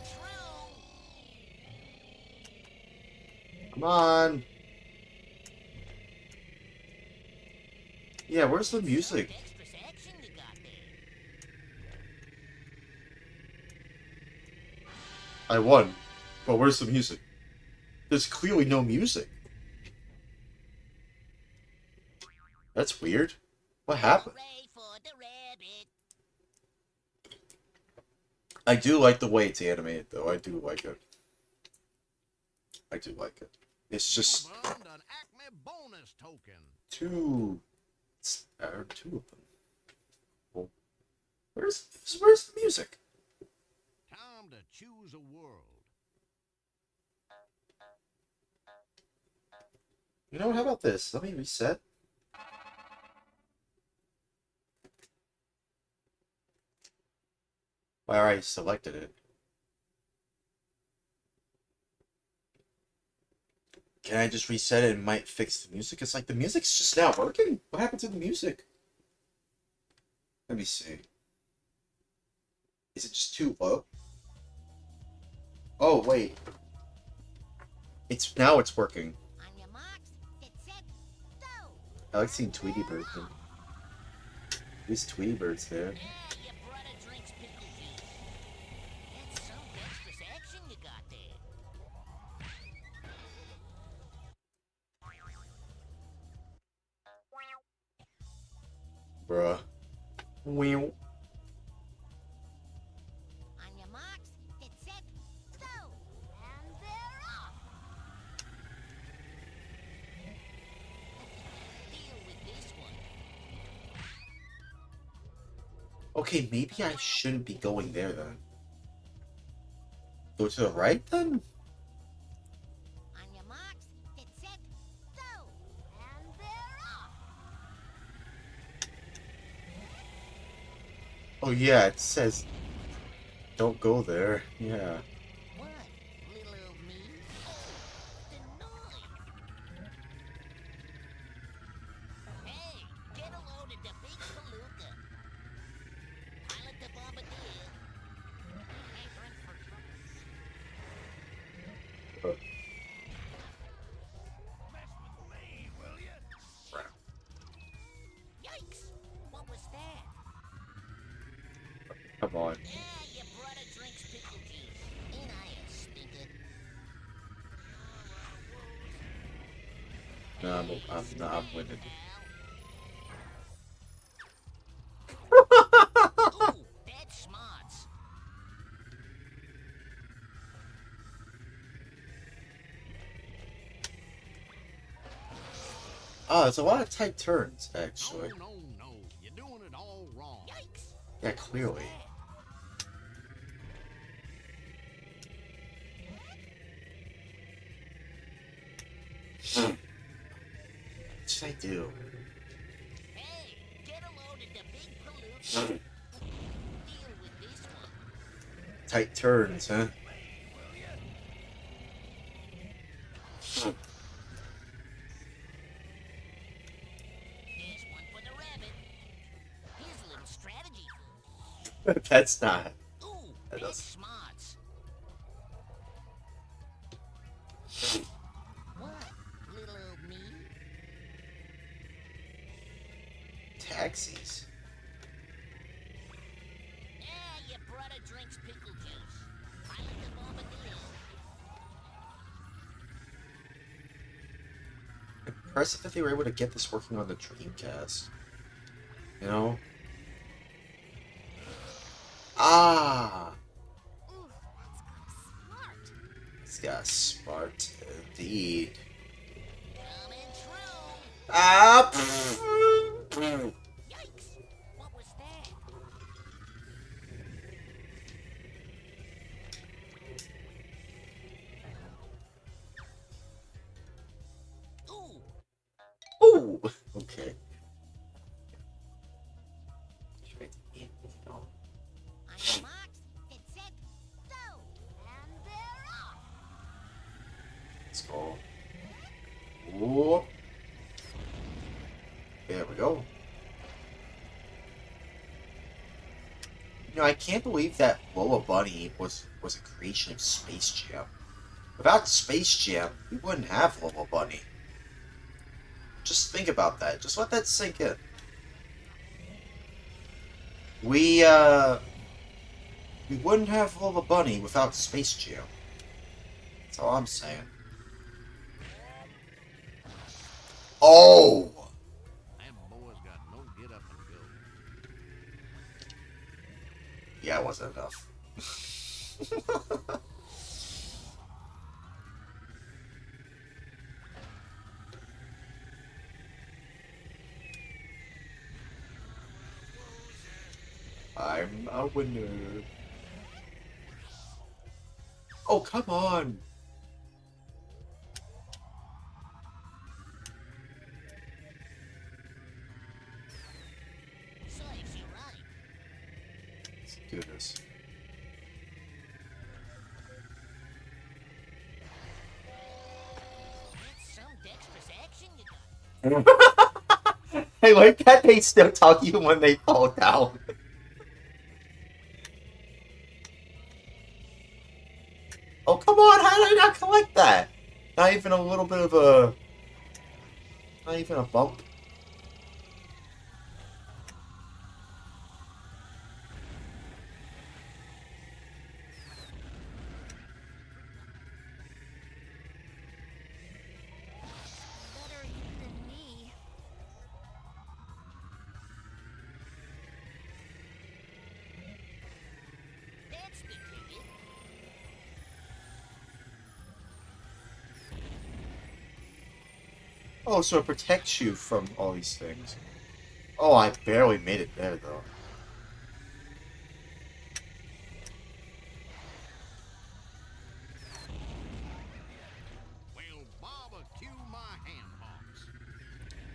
true. Come on. Yeah, where's the music? Dexterous action you got there. I won. But where's the music? There's clearly no music. That's weird. What happened? Hooray for the rabbit. I do like the way it's animated, though. I do like it. I do like it. It's just You've earned an Acme bonus token. two of them. Well, where's the music? Time to choose a world. You know what? How about this? Let me reset. I already selected it. Can I just reset it and might fix the music? It's like the music's just not working. What happened to the music? Let me see. Is it just too low? Oh wait. It's working. On your marks, get set, go. I like seeing Tweety Bird. These Tweety Birds there. Ah, your brother drinks pickle juice. That's some dexterous action you got there. Bruh. Wew. On your marks, get set, go. And they're off. Okay, maybe I shouldn't be going there then. Go to the right then? On your marks, get set, go! And they're off! Oh yeah, it says don't go there. Yeah. What? Little old me? The noise! Hey, get a load of the big palooka. Pilot the bombardier. Hey, drink for trouble. Mess with me, will ya? Yikes! What was that? Come on. Yeah, your brother drinks pickle juice. Ain't I a stinker? No, I'm winning. Ooh, that's smarts. Oh, it's a lot of tight turns, actually. No, you're doing it all wrong. Yikes! Yeah, clearly. What should I do? Hey, get a load of the big palooka. Deal with this one. Tight turns, huh? There's one for the rabbit. Here's a little strategy. That's not. Ooh, That that's does. smarts. What, little old me? Taxis. Yeah, your brother drinks pickle juice. Pilot the bombardier. Impressive that they were able to get this working on the Dreamcast. You know? Ah! Ooh, that's got smart. This guy's smart indeed. Coming true. Ah! Yikes! What was that? Ooh, Ooh! Okay. on your marks, get set, go! And they're off! Let's go. Ooh. There we go. You know, I can't believe that Lola Bunny was a creation of Space Jam. Without Space Jam, we wouldn't have Lola Bunny. Just think about that. Just let that sink in. We wouldn't have Lola Bunny without Space Jam. That's all I'm saying. Oh! Them boys got no get up and go. Yeah, it wasn't enough. I'm a winner. Oh, come on! Slaves, you're right. Let's do this. That's some dexterous action you got. I like that they still talk even when they fall down. Oh, come on! How did I not collect that? Not even a little bit of a... Not even a bump. Better than me. That's the ticket. Oh, so it protects you from all these things. Oh, I barely made it there, though.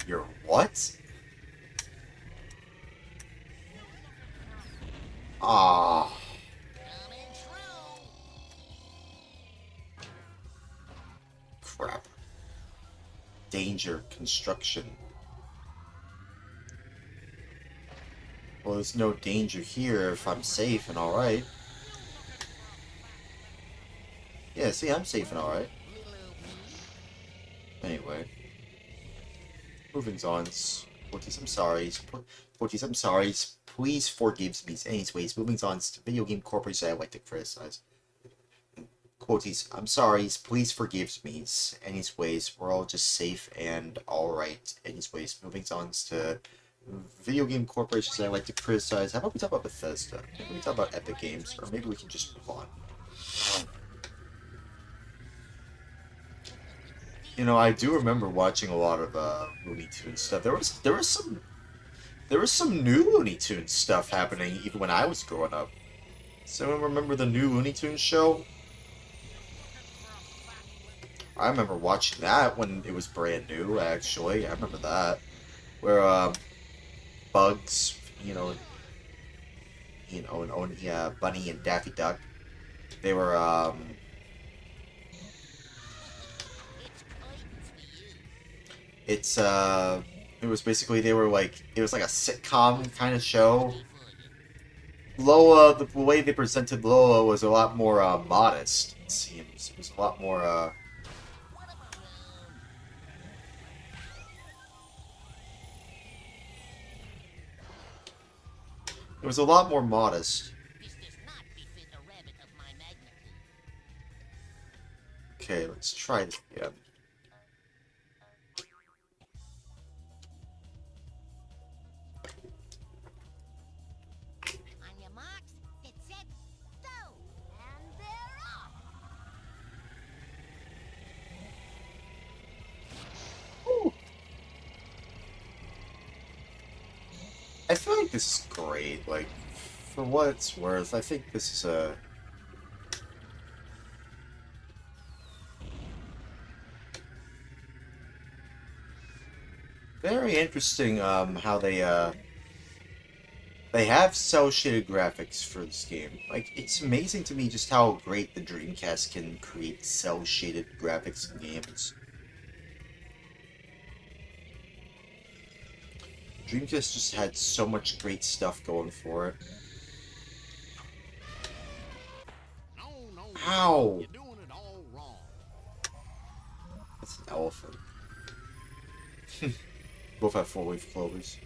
You're what? Ah, Coming true. crap. Danger construction. Well, there's no danger here if I'm safe and alright. Yeah, see, I'm safe and alright. Little old me. Anyway. Moving on. Forties, I'm sorry. Forties, I'm sorry. Please forgive me. Anyways, moving on to video game corporations I like to criticize. Quoties, I'm sorry. Please forgive me. Anyways, we're all just safe and alright. Anyways, moving on to video game corporations I like to criticize. How about we talk about Bethesda? Maybe we talk about Epic Games, or maybe we can just move on. You know, I do remember watching a lot of Looney Tunes stuff. There was some new Looney Tunes stuff happening even when I was growing up. Does anyone remember the new Looney Tunes show? I remember watching that when it was brand new. Actually, I remember that, where Bugs, and only Bunny and Daffy Duck, they were It's curtains for you. it was basically it was like a sitcom kind of show. Lola, the way they presented Lola was a lot more modest, it seems. It was a lot more What of a room. it was a lot more modest. This does not befit a rabbit of my magnitude. Okay, let's try this again. On your marks, get set, go! And they're off! I feel like this is great. Like, for what it's worth, I think this is a very interesting. How they have cell shaded graphics for this game. Like, it's amazing to me just how great the Dreamcast can create cell shaded graphics in games. Dreamcast just had so much great stuff going for it. No, no. Ow! You're doing it all wrong. That's an elephant. Both have four-leaf clovers.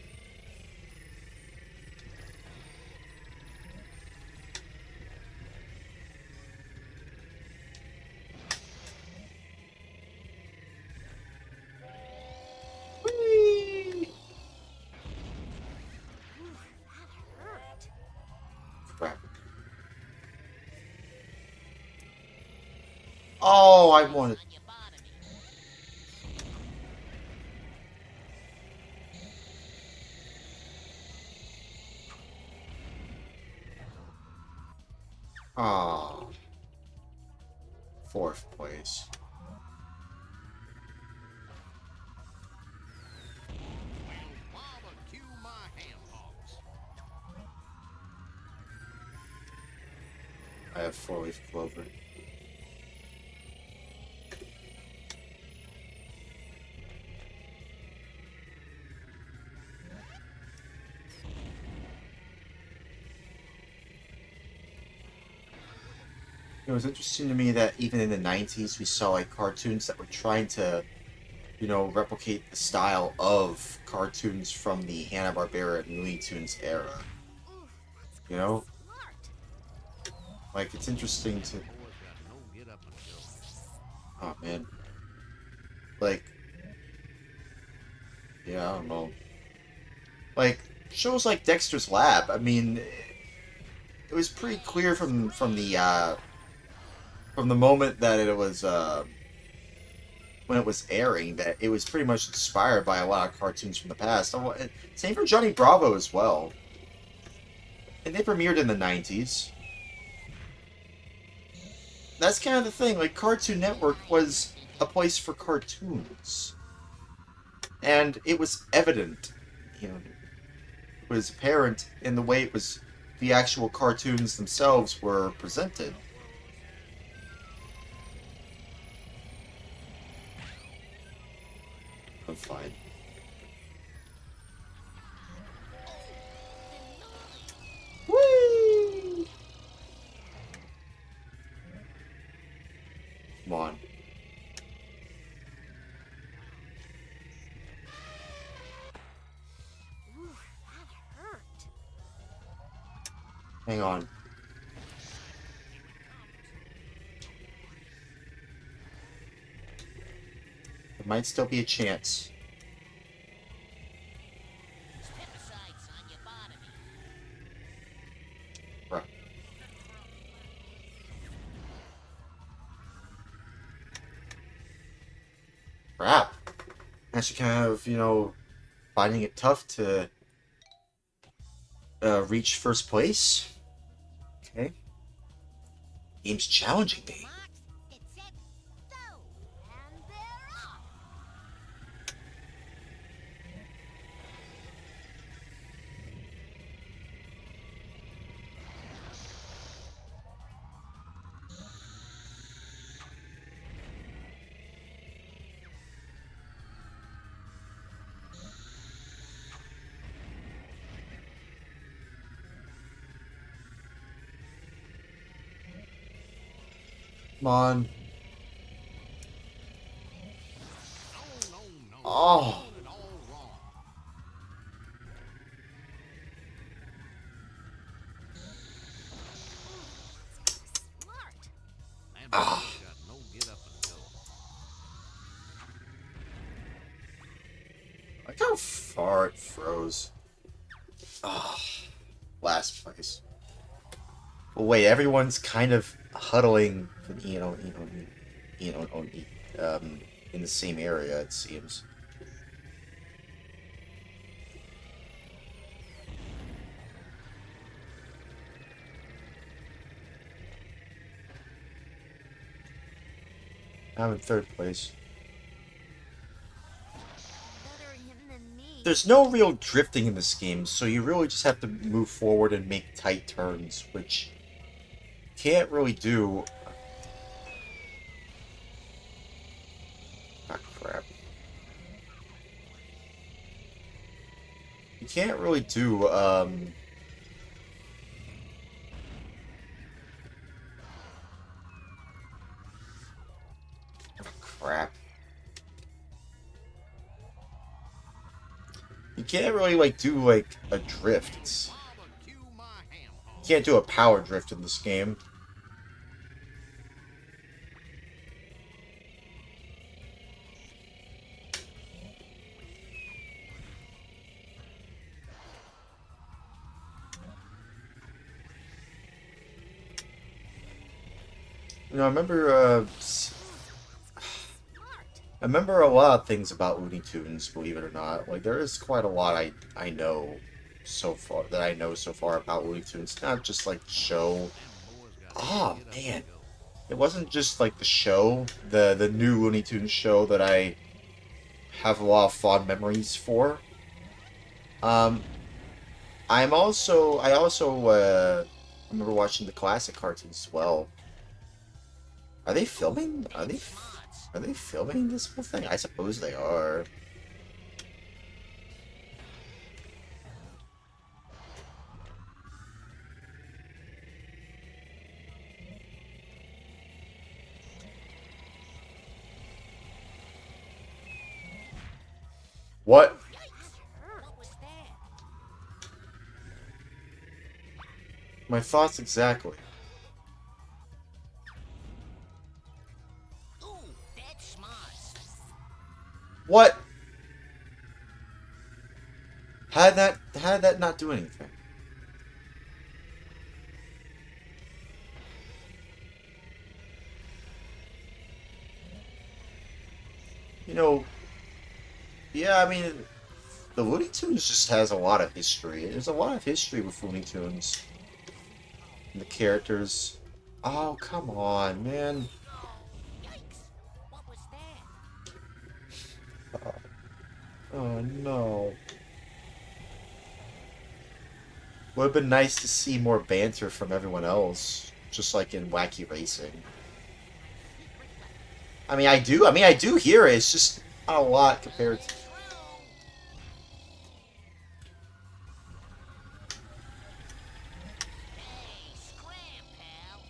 Whee! That hurt. Crap. Oh, I wanted. On your bottom. Ah. Fourth place. Well, barbecue my ham hocks. I have four-leaf clover. It was interesting to me that even in the 90s we saw like cartoons that were trying to, replicate the style of cartoons from the Hanna-Barbera and Looney Tunes era. You know? Smart. Like, it's interesting to... Boys got no get up and go. Oh, man. Like... Yeah, I don't know. Like, shows like Dexter's Lab, I mean... It was pretty clear from the moment that it was, when it was airing, that it was pretty much inspired by a lot of cartoons from the past. Same for Johnny Bravo as well. And they premiered in the 90s. That's kind of the thing, like, Cartoon Network was a place for cartoons. And it was evident, it was apparent in the way the actual cartoons themselves were presented. I'm fine. Whee! Come on. Ooh, that hurt. Hang on. There might still be a chance. Step aside, son. You're bothering me. Right. Crap. Actually kind of, finding it tough to reach first place. Okay. Game's challenging me. Marks, get set, go. And they're off. Come on. No, no. Oh. Doing it all wrong. Smart. That Ah. boy's got no get up and go. Look how far it froze. Ah. Last place. Well, wait, everyone's kind of huddling, in the same area, it seems. I'm in third place. Better him than me. There's no real drifting in this game, so you really just have to move forward and make tight turns, which you can't really do. Ah, crap. You can't really do, crap. You can't really, do, a drift. Barbecue my ham hog. You can't do a power drift in this game. I remember, I remember a lot of things about Looney Tunes, believe it or not. Like, there is quite a lot I know so far, about Looney Tunes. Not just, show. Them boys got Oh, no get up man. and go. It wasn't just, the show, the new Looney Tunes show that I have a lot of fond memories for. I also remember watching the classic cartoons as well. Are they filming? Are they filming this whole thing? I suppose they are. What? What was that? My thoughts exactly. Ooh, that's smart. What? How did that not do anything? Yeah, I mean, the Looney Tunes just has a lot of history. There's a lot of history with Looney Tunes. And the characters. Oh, come on, man. Yikes! What was that? Oh no. Would have been nice to see more banter from everyone else, just like in Wacky Racing. I do hear it. It's just not a lot compared to. Hey, scram, pal.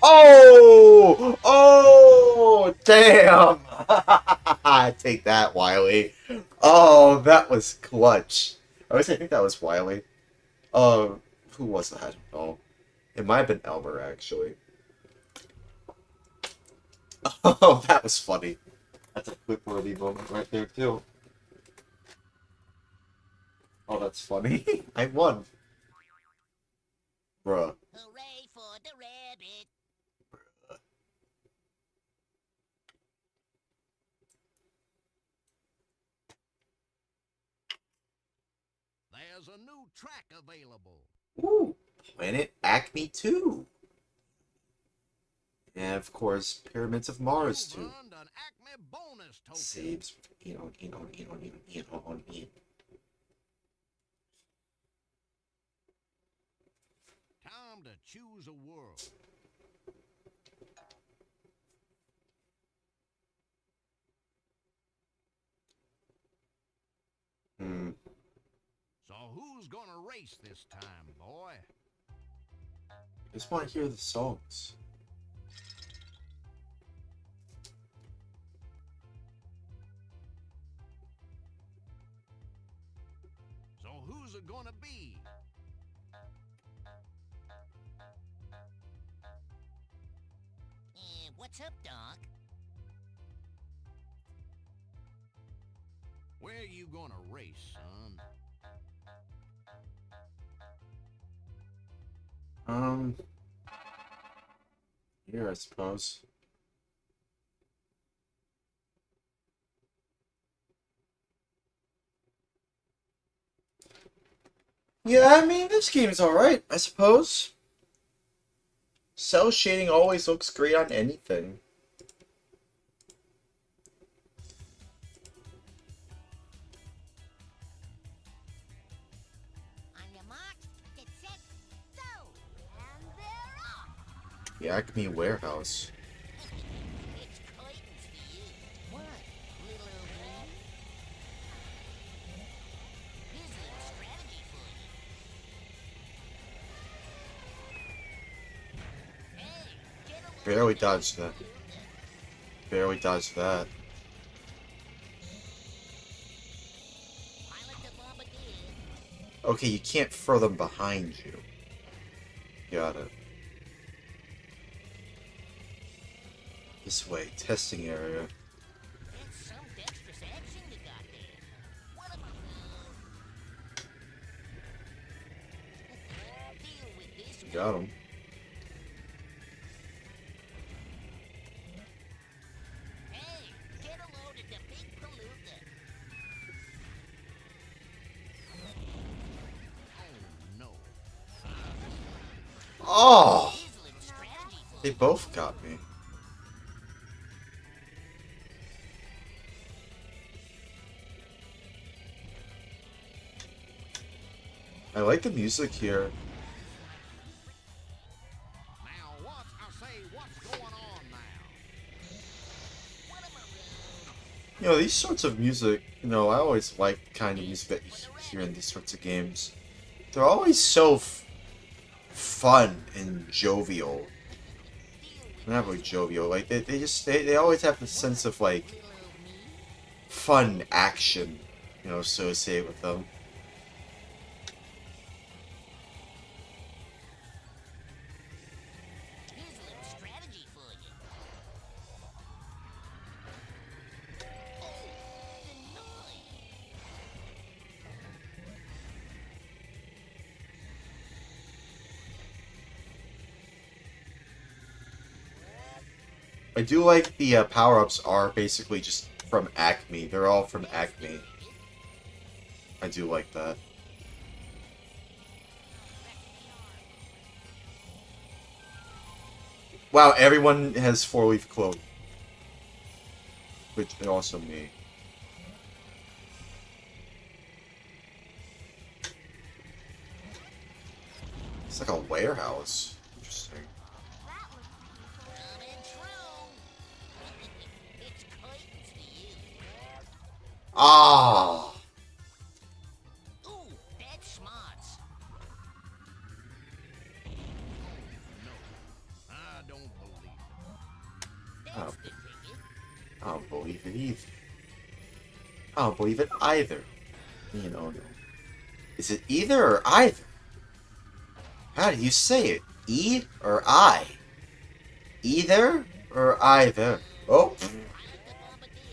Oh! Oh! Damn! Take that, Wiley. Oh, that was clutch. I think that was Wiley. Who was that? I don't know. It might have been Elmer, actually. Oh, that was funny. That's a clip-worthy moment right there, too. Oh, that's funny. I won. Bruh. Hooray for the rabbit. There's a new track available. Ooh, Planet Acme 2. And of course, Pyramids of Mars You've 2. earned an Acme bonus token. Saves, Time to choose a world. Hmm. So who's gonna race this time, boy? I just want to hear the songs. So who's it gonna be? What's up, Doc? Where you gonna race, son? Here, I suppose. Yeah, I mean, this game is alright, I suppose. Cell shading always looks great on anything. On your mark, get set, go! And they're off! The Acme Warehouse. It's curtains for you. What, little old man? Here's a little strategy for you. Hey, get a load Barely of dodged that. Barely dodged that. Pilot the bombardier. Okay, you can't throw them behind you. Got it. This way, testing area. That's some dexterous action you got there. What am I deal with this one. Got him. Hey, get a load of the big palooka. Oh no. Oh! Here's a little strategy for They you. both got me. I like the music here. Now what? I say, what's going on now? What am I You know, these sorts of music, I always like the kind of music that you hear in these sorts of games. They're always so fun and jovial. Not really jovial, like, they always have the sense of, like, little old me? fun action, associated with them. Here's a little strategy for you. Oh, denied. I do like the power-ups are basically just from Acme. They're all from Acme. I do like that. Wow, everyone has four-leaf cloak. Which is also me. It's like a warehouse. Interesting. That looks painful. Coming true. It's curtains to you. Ah! Ooh, that's smarts. I don't believe it. That's Oh. the ticket. I don't believe it either. I don't believe it either. You know, no. Is it either or either? How do you say it? E or I? Either or either? Oh. Pilot the bombardier.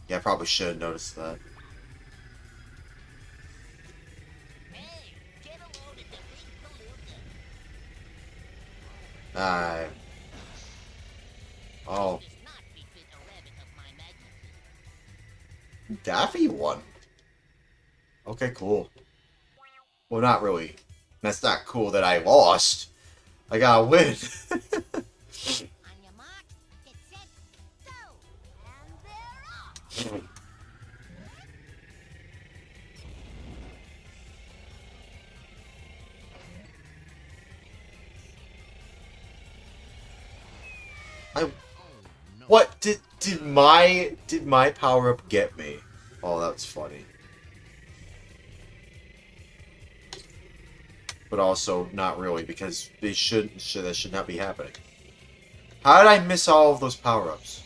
Yeah, I probably should have noticed that. Hey, get a load of the big palooka. Oh. Does not befit a rabbit of my magnitude. Daffy won. Okay, cool. Well, not really. That's not cool that I lost. I gotta win. On your mark, get set, go. And they're off. What did my power up get me? Oh, that's funny. But also not really, because that should not be happening. How did I miss all of those power ups?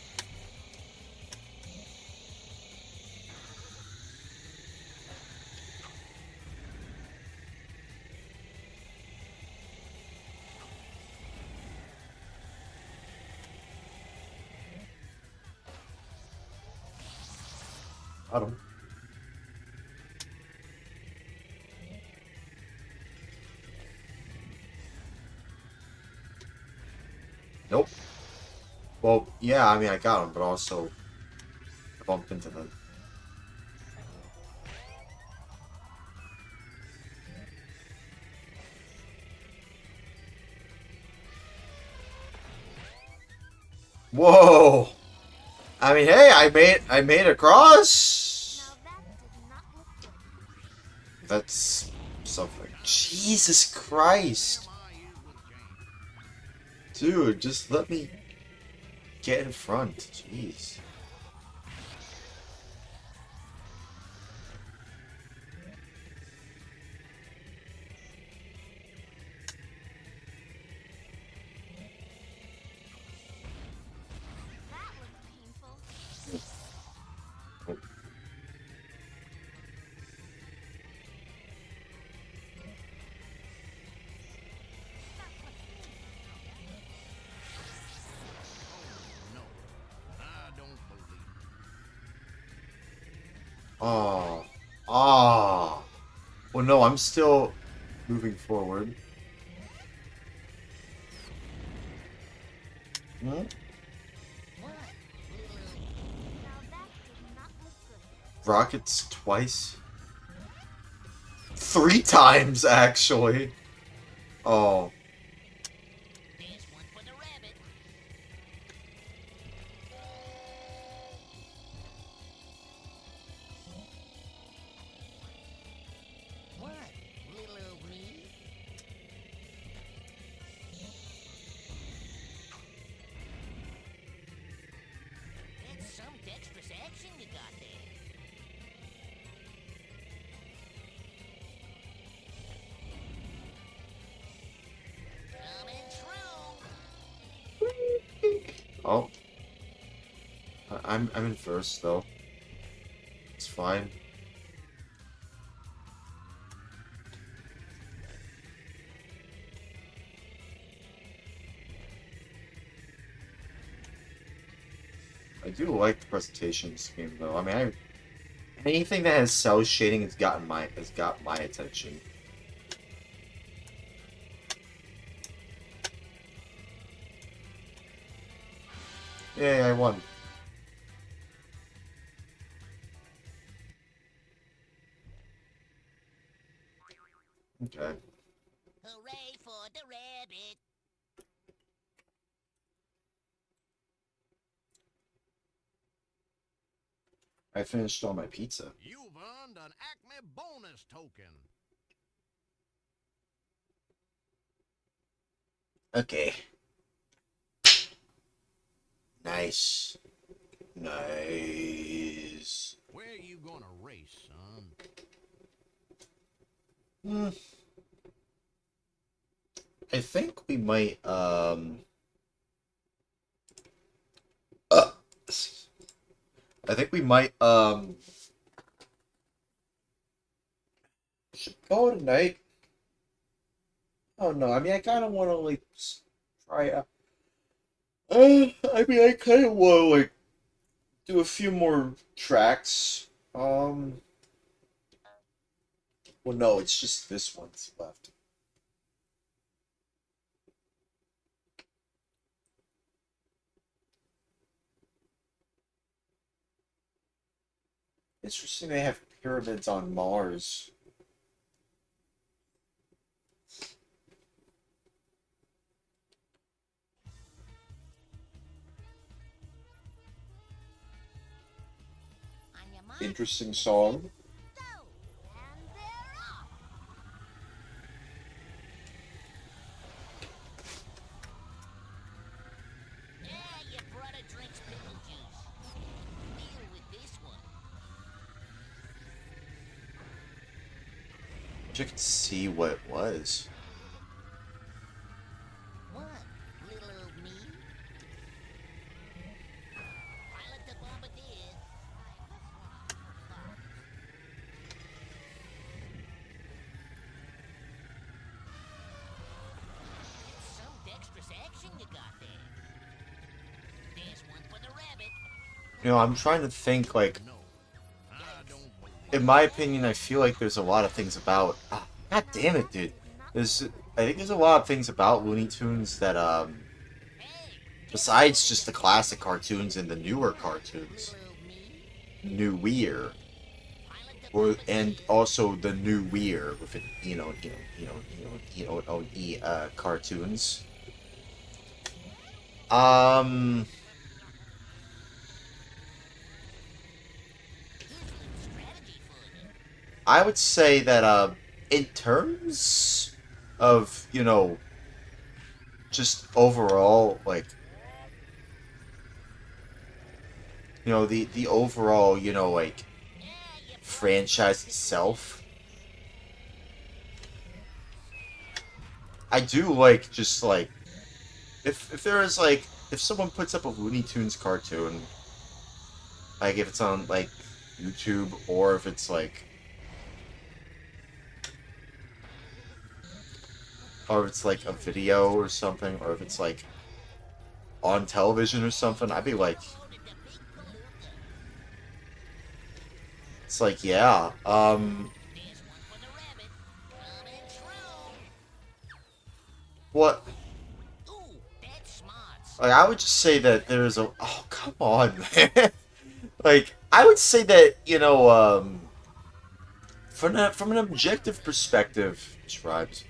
I don't. Nope. Well, yeah, I mean, I got him, but also I bumped into them. Whoa! I mean, hey, I made it across. Now that did not look good. That's something. Jesus Christ, My ears with James. dude, just let me get in front. Jeez. That looks painful. No, I don't believe it. Oh. Ah. Well, no, I'm still moving forward. Hmm? What? Now that did not look good. Rockets twice? 3 times, actually. Oh. There's one for the rabbit. What, little old me? That's some dexterous action you got there. Coming true. Oh. I'm in first, though. It's fine. I do like the presentation scheme, though. I mean, anything that has cell shading has got my attention. Yay, I won. Okay. Hooray for the rabbit. I finished all my pizza. You've earned an Acme bonus token. Okay. Nice. Nice. Where are you gonna race, son? I think we might, I think we might, should go tonight. Oh no, I mean, I kind of want to, like, try out. I mean, I kind of want to, like, do a few more tracks. Well, no, it's just this one's left. Interesting they have pyramids on Mars. On your mark, Interesting song. go, and they're off. Yeah, your brother drinks pickle juice. Deal with this one. You could see what it was. What, little old me? Pilot the bombardier. Some dexterous action you got there. There's one for the rabbit. You know, I'm trying to think, like, No, I don't believe in my opinion, I feel like there's a lot of things about. God damn it, dude. I think there's a lot of things about Looney Tunes that, besides just the classic cartoons and the newer cartoons, newer, and also the new weir with it, cartoons. I would say that, in terms of, just overall, like, the overall, like, franchise itself, I do like, just, like, if there is, like, if someone puts up a Looney Tunes cartoon, like, if it's on, like, YouTube, or if it's, like, or if it's like a video or something, or if it's like on television or something, I'd be like, it's like, yeah, what, like, I would just say that there's a, oh, come on, man, like, I would say that, from an objective perspective, Scribes,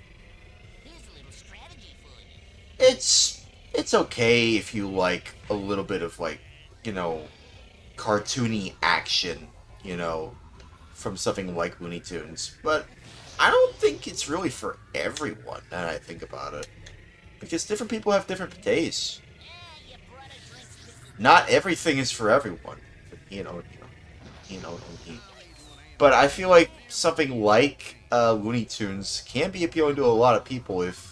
it's okay if you like a little bit of, like, cartoony action, from something like Looney Tunes, but I don't think it's really for everyone, now that I think about it, because different people have different tastes. Not everything is for everyone, you know, you know, but I feel like something like Looney Tunes can be appealing to a lot of people if,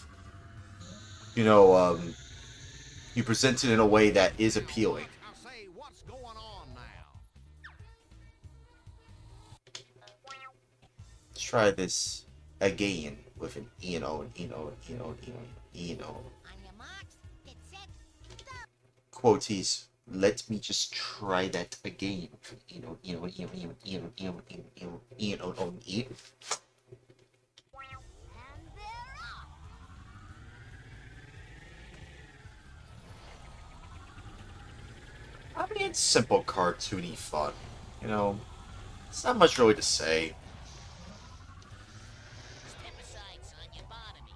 you present it in a way that is appealing. I say, what's going on now? Let's try this again with an On your marks, get set, go. quotes. Let me just try that again. And they're off. I mean, it's simple, cartoony fun. It's not much really to say. Step aside, son, you bother me.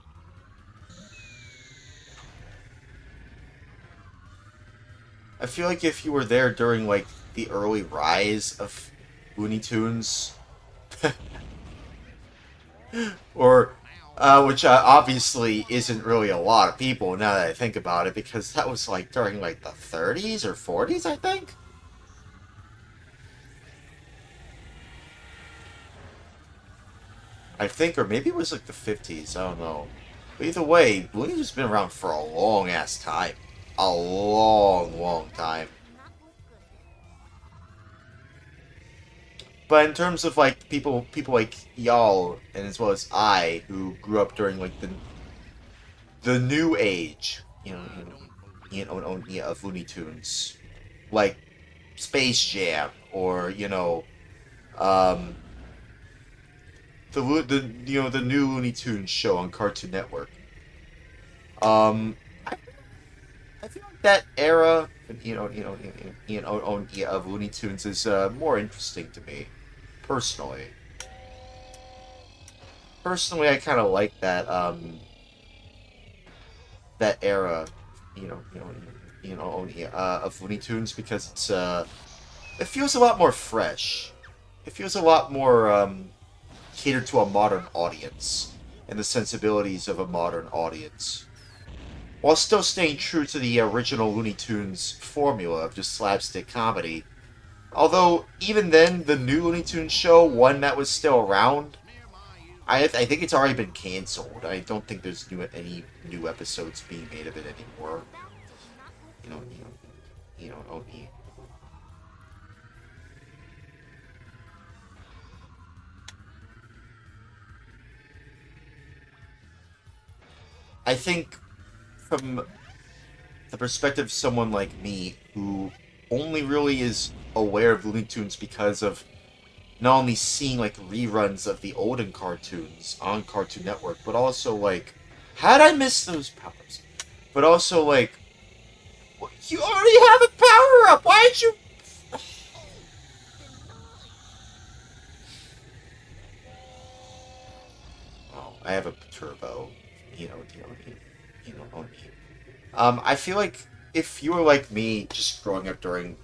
I feel like if you were there during, like, the early rise of Looney Tunes, or which obviously isn't really a lot of people now that I think about it, because that was like during like the 30s or 40s, I think. Or maybe it was like the 50s. I don't know. But either way, Looney Tunes has been around for a long ass time, a long, long time. But in terms of like people like y'all, and as well as I, who grew up during like the new age, of Looney Tunes, like Space Jam, or um, the new Looney Tunes show on Cartoon Network. I feel like that era, of Looney Tunes is more interesting to me, personally. Personally, I kind of like that era, of Looney Tunes, because it feels a lot more fresh. It feels a lot more catered to a modern audience and the sensibilities of a modern audience, while still staying true to the original Looney Tunes formula of just slapstick comedy. Although, even then, the new Looney Tunes show, one that was still around, I think it's already been canceled. I don't think there's any new episodes being made of it anymore. Only. I think from the perspective of someone like me, who only really is aware of Looney Tunes because of not only seeing like reruns of the olden cartoons on Cartoon Network, but also like, how'd I miss those powers? But also like, you already have a power up. Why'd you? Oh, I have a turbo. On me. I feel like if you were like me, just growing up during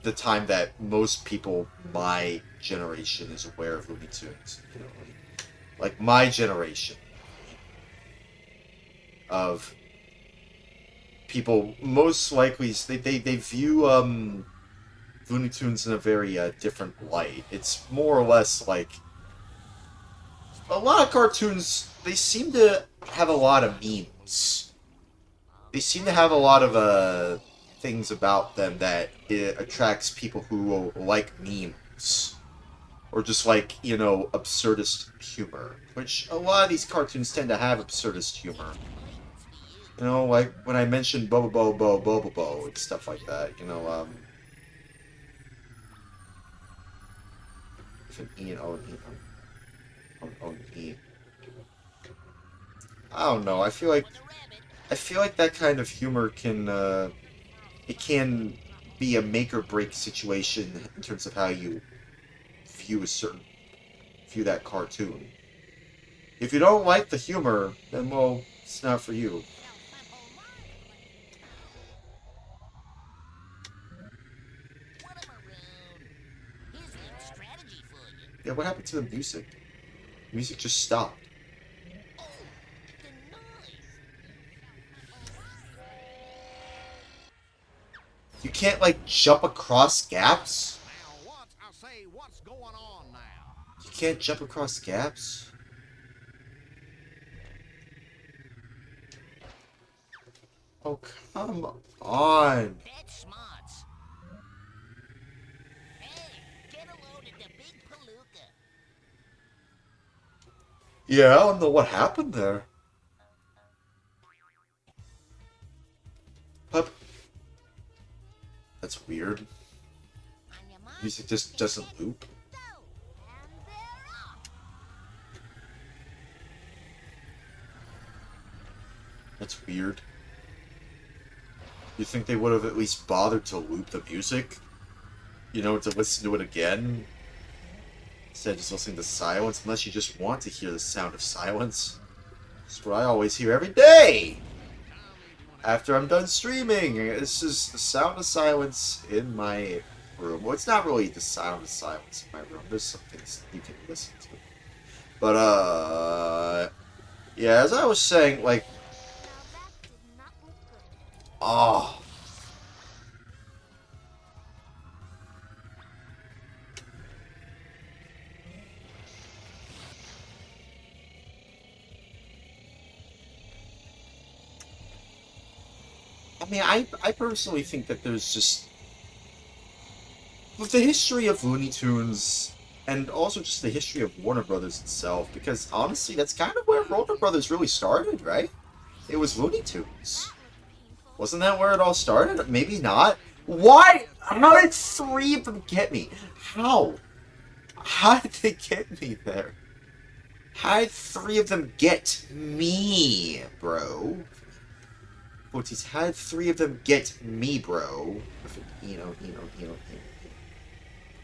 the time that most people my generation is aware of Looney Tunes, like my generation of people, most likely they view Looney Tunes in a very different light. It's more or less like a lot of cartoons. They seem to have a lot of memes. They seem to have a lot of things about them that it attracts people who like memes, or just like absurdist humor. Which a lot of these cartoons tend to have absurdist humor. Like when I mentioned Bobo Bo Bo Bobo Bo and stuff like that. I don't know. I feel like that kind of humor can it can be a make or break situation in terms of how you view that cartoon. If you don't like the humor, then well, it's not for you. Yeah, what happened to the music? The music just stopped. You can't, like, jump across gaps? You can't jump across gaps? Oh, come on. Yeah, I don't know what happened there. Pup. That's weird. Music just doesn't loop. That's weird. You think they would have at least bothered to loop the music? To listen to it again? Instead of just listening to silence, unless you just want to hear the sound of silence. That's what I always hear every day! After I'm done streaming, this is the sound of silence in my room. Well, it's not really the sound of silence in my room. There's some things you can listen to. But, yeah, as I was saying, like, Now that did not look good. oh. I mean, I personally think that there's just, with the history of Looney Tunes, and also just the history of Warner Brothers itself, because honestly, that's kind of where Warner Brothers really started, right? It was Looney Tunes. That looked painful. Wasn't that where it all started? Maybe not. Why? How did 3 of them get me? How? How did they get me there? How did 3 of them get me, bro? Quotes, how did 3 of them get me, bro?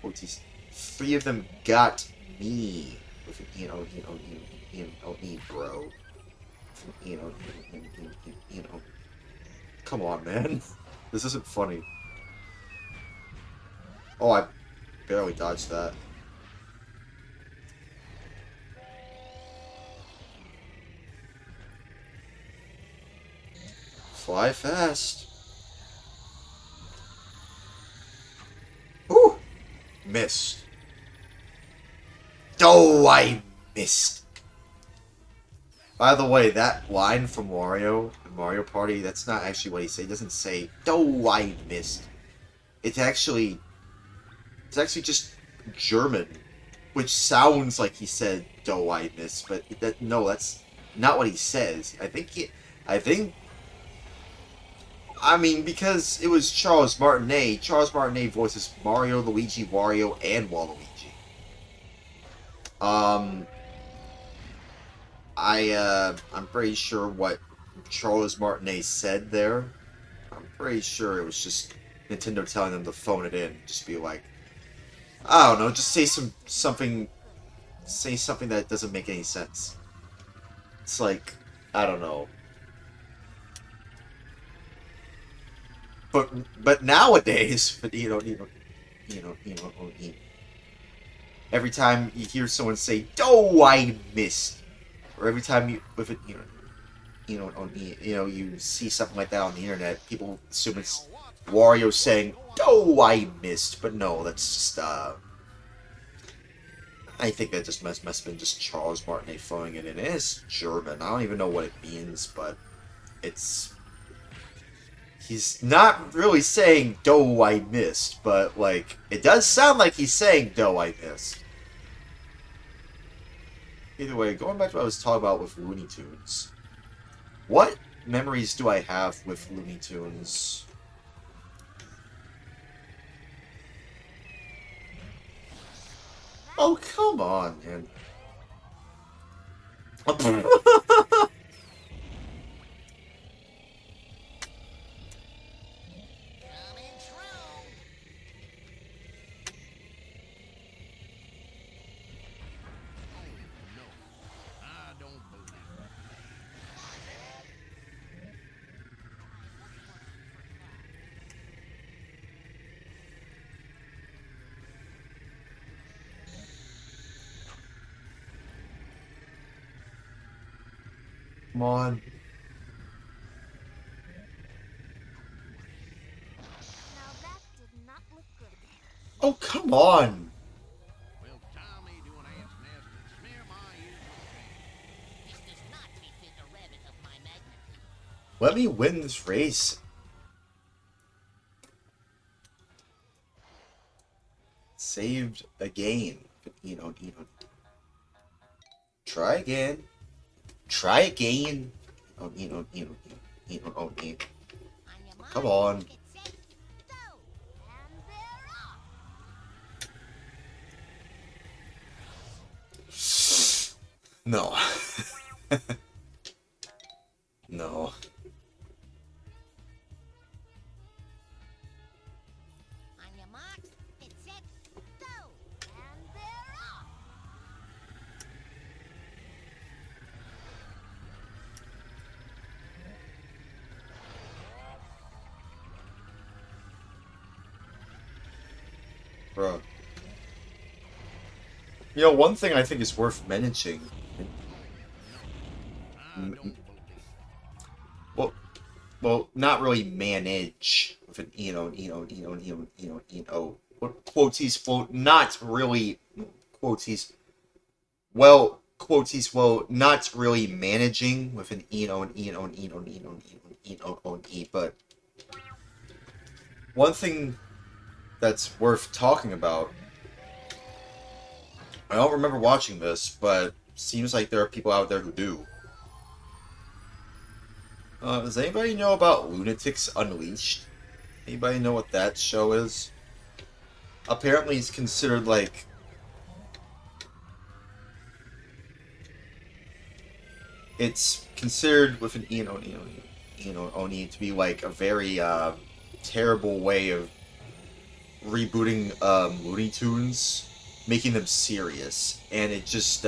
Quotes, 3 of them got me. Me, bro. You know. Come on, man. This isn't funny. Oh, I barely dodged that. Fly fast. Ooh! Missed. Oh, I missed. By the way, that line from Mario Party, that's not actually what he said. He doesn't say, "Oh, I missed." It's actually just German, which sounds like he said, "Oh, I missed," but no, that's not what he says. I mean, because it was Charles Martinet. Charles Martinet voices Mario, Luigi, Wario, and Waluigi. I'm pretty sure what Charles Martinet said there. I'm pretty sure it was just Nintendo telling them to phone it in. Just be like, I don't know, just say something that doesn't make any sense. It's like, I don't know. But nowadays, every time you hear someone say, "Oh, I missed," or every time you see something like that on the internet, people assume it's Wario saying, "Oh, I missed," but no, that's just I think that just must have been just Charles Martinet phoning it in. It's German. I don't even know what it means, but he's not really saying "Doe I missed," but like it does sound like he's saying "Doe I missed." Either way, going back to what I was talking about with Looney Tunes. What memories do I have with Looney Tunes? Oh, come on, man. Coming through. Oh, no. I don't believe it. Come on. Now that did not look good. Oh, come on. Well, Tommy do an ant's nest and smear my usual thing. This does not befit a rabbit of my magnitude. Let me win this race. Saved again. Try again. Try again. On your Come mark, on. get set, go. And they're off. No. No. On your mark, get set, go. And they're off. Bruh. You know, one thing I think is worth mentioning. Well, well, not really manage with an what quotes well, not really quotes not really managing with an but one thing that's worth talking about. I don't remember watching this, but seems like there are people out there who do. Does anybody know about Lunatics Unleashed? Anybody know what that show is? Apparently, it's considered like it's considered with an Oni to be like a very terrible way of rebooting Looney Tunes, making them serious, and it just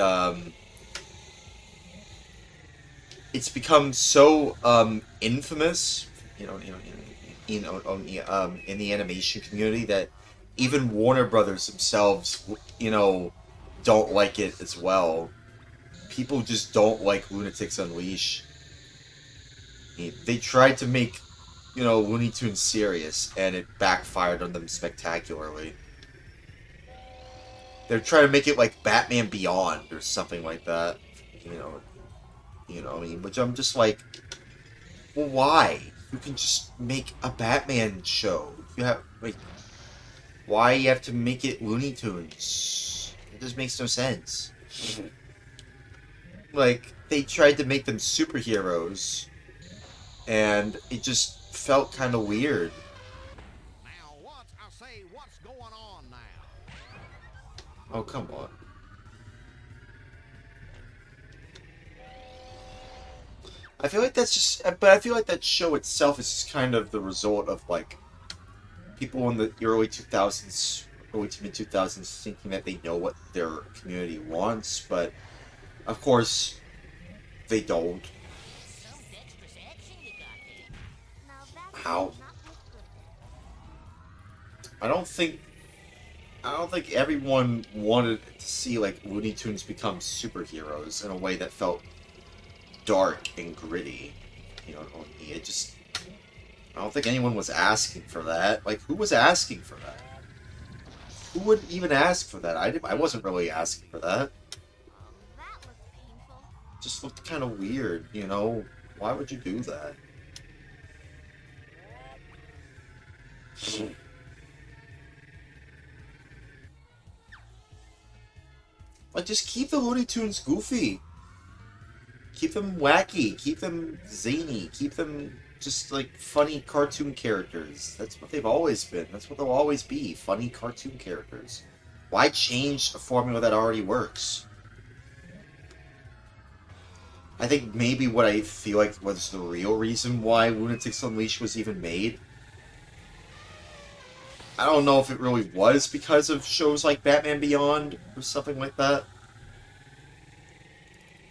it's become so infamous, in the animation community that even Warner Brothers themselves, don't like it as well. People just don't like Lunatics Unleash. They tried to make, Looney Tunes serious, and it backfired on them spectacularly. They're trying to make it like Batman Beyond or something like that. Which I'm just like, well, why? You can just make a Batman show. You have why you have to make it Looney Tunes? It just makes no sense. Like, they tried to make them superheroes, and it just felt kind of weird. Now, what's going on now? Oh, come on. I feel like that's just, but I feel like that show itself is just kind of the result of, like, people in the early 2000s, early to mid 2000s thinking that they know what their community wants, but of course they don't. Some dexterous action you got there. Now that How? did not look good. I don't think everyone wanted to see like Looney Tunes become superheroes in a way that felt dark and gritty. It just, I don't think anyone was asking for that. Like, who was asking for that? Who would even ask for that? I wasn't really asking for that. That looks painful. It just looked kind of weird, Why would you do that? Like, just keep the Looney Tunes goofy. Keep them wacky. Keep them zany. Keep them just, like, funny cartoon characters. That's what they've always been. That's what they'll always be. Funny cartoon characters. Why change a formula that already works? I think maybe what I feel like was the real reason why Lunatics Unleashed was even made. I don't know if it really was because of shows like Batman Beyond or something like that.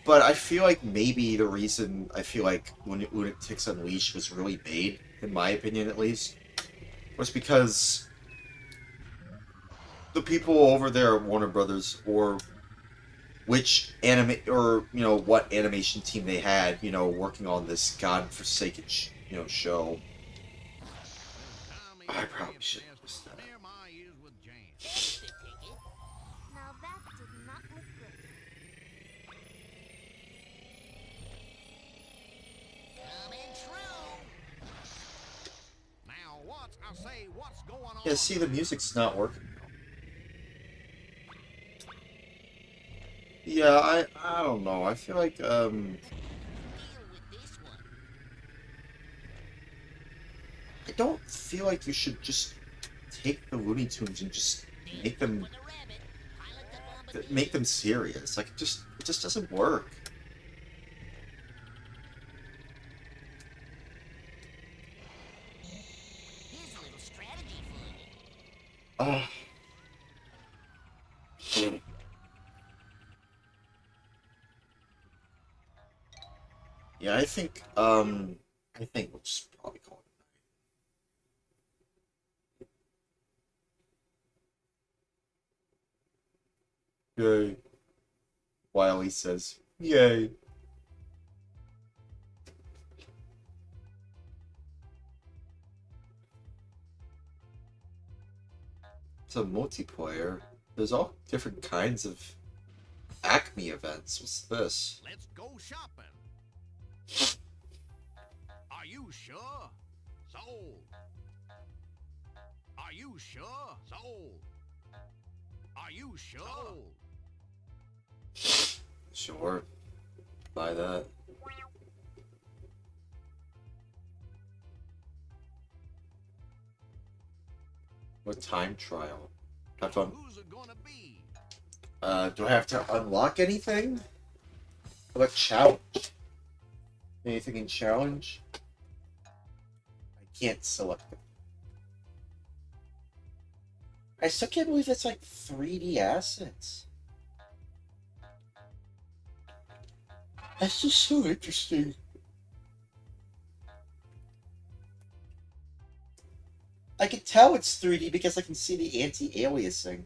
But I feel like maybe the reason I feel like Lunatics Unleashed was really made, in my opinion at least, was because the people over there at Warner Brothers, or what animation team they had, working on this godforsaken, show. I probably should have missed that. Near my ears with Jane. That's the ticket. Now that did not look good. Coming true. Now, what's going on? Yeah, see, the music's not working. Yeah, I don't know. I feel like, Deal with this one. I don't feel like you should just take the Looney Tunes and just make them With a rabbit, pilot the bombardier. make them serious. Like, it just doesn't work. Here's a little strategy for you. Oh. Yeah, I think we'll just probably call it. Yay. Wiley says, yay. So multiplayer, there's all different kinds of Acme events. What's this? Let's go shopping. Are you sure? Sold. Are you sure? Sold. Are you sure? Sure. Buy that. What time trial? Have fun. Who's it gonna be? Do I have to unlock anything? What challenge? Anything in challenge? I can't select it. I still can't believe it's like 3D assets. That's just so interesting. I can tell it's 3D because I can see the anti-aliasing.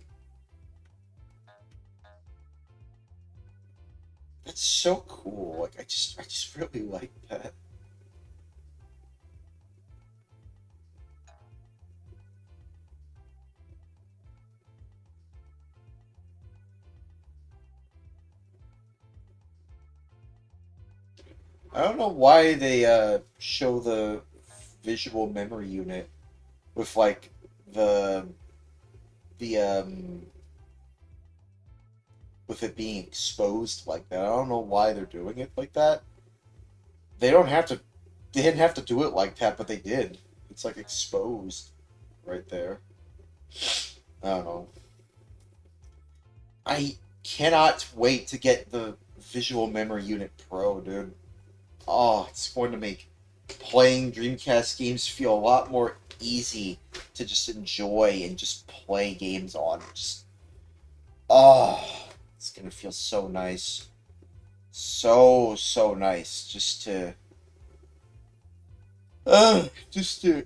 That's so cool. Like I just really like that. I don't know why they show the visual memory unit with like the with it being exposed like that. I don't know why they're doing it like that. They don't have to they didn't have to do it like that, but they did. It's like exposed right there. I don't know. I cannot wait to get the Visual Memory Unit Pro, dude. Oh, it's going to make playing Dreamcast games feel a lot more easy to just enjoy and just play games on. Just, oh, it's going to feel so nice. So nice just to, just to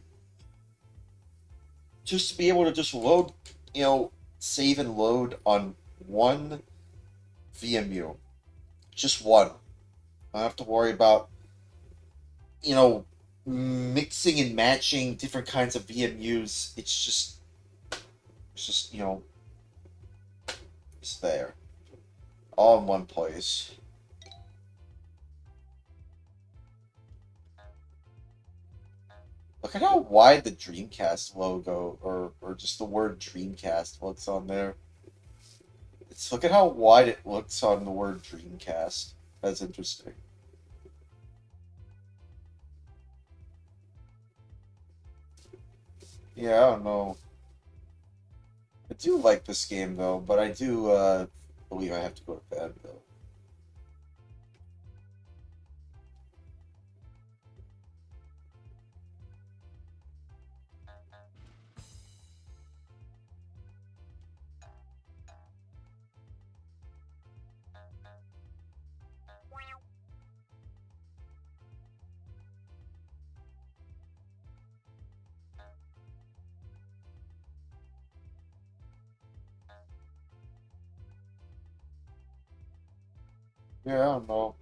be able to just load, save and load on one VMU. Just one. I don't have to worry about, mixing and matching different kinds of VMUs. It's just, it's there. All in one place. Look at how wide the Dreamcast logo, or just the word Dreamcast looks on there. Look at how wide it looks on the word Dreamcast. That's interesting. Yeah, I don't know. I do like this game though, but I do believe I have to go to bed though. Yeah, I don't know.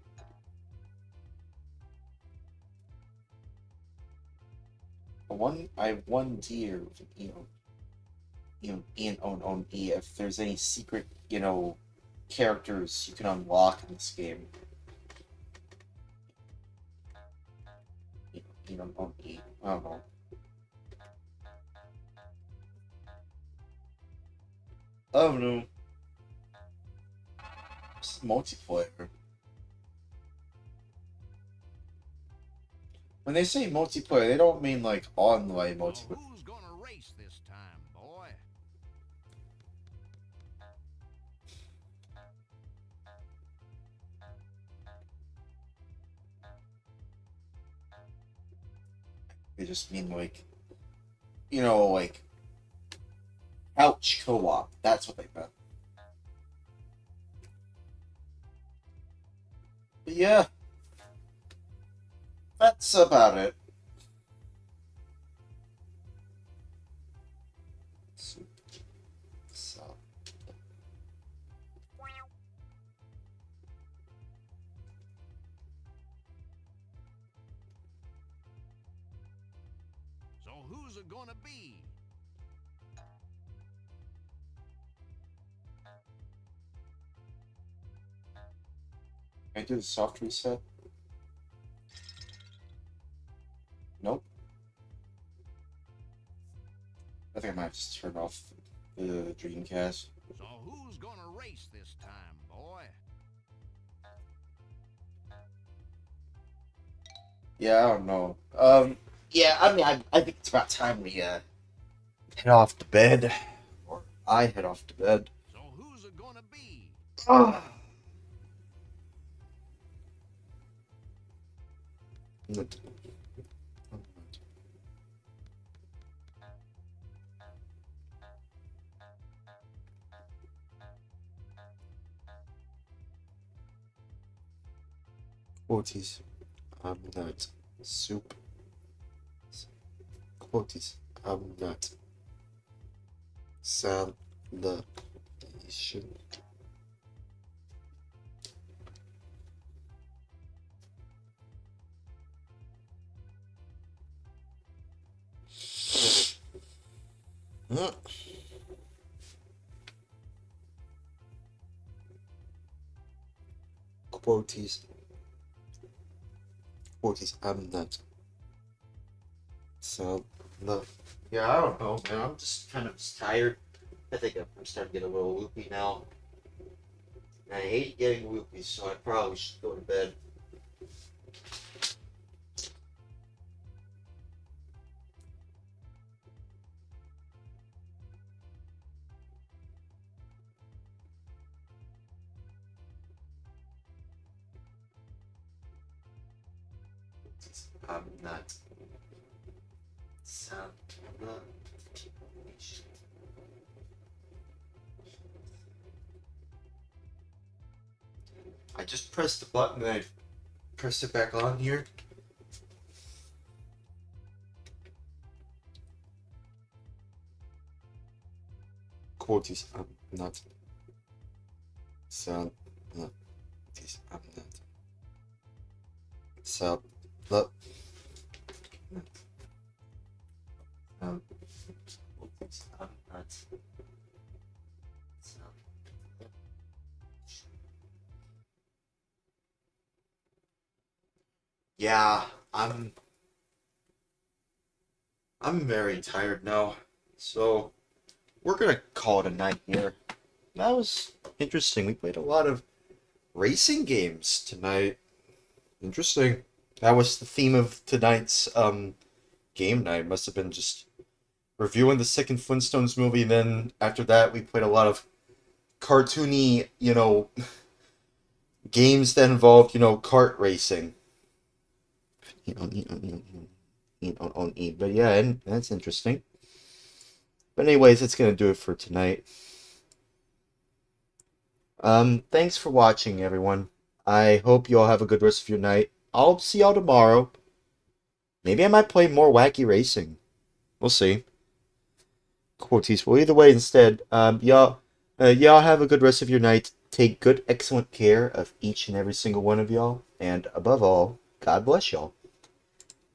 I have one deer with on E if there's any secret, characters you can unlock in this game. On E. I don't know. I don't know. It's multiplayer. When they say multiplayer, they don't mean like online Well, multiplayer. who's gonna race this time, boy? They just mean like, like couch co-op. That's what they meant. But yeah, that's about it. So, who's it gonna be? Can I do the soft reset? Nope. I think I might just turn off the Dreamcast. So who's gonna race this time, boy? Yeah, I don't know. Yeah, I mean, I think it's about time we, head off to bed. Or I head off to bed. So who's it gonna be? Oh. Quoties. I'm not soup. Quoties. I'm not salvation. Quoties. Quoties. I'm not. So, the. Yeah, I don't know, man. I'm just kind of tired. I think I'm starting to get a little loopy now. And I hate getting loopy, so I probably should go to bed. I'm not. Sound. I just pressed the button and I pressed it back on here. Quoties, I'm not. Sound. Quoties, I'm not. Sound. Look. Quoties, I'm not. Sound. Yeah, I'm very tired now, so we're gonna call it a night here. That was interesting. We played a lot of racing games tonight. Interesting. That was the theme of tonight's game night. Must have been just reviewing the second Flintstones movie. Then after that, we played a lot of cartoony, games that involved, kart racing. But yeah, and that's interesting. But anyways, that's gonna do it for tonight. Thanks for watching, everyone. I hope you all have a good rest of your night. I'll see y'all tomorrow. Maybe I might play more wacky racing. We'll see. Quoties. Well, either way, instead, y'all have a good rest of your night. Take good, excellent care of each and every single one of y'all, and above all, God bless y'all.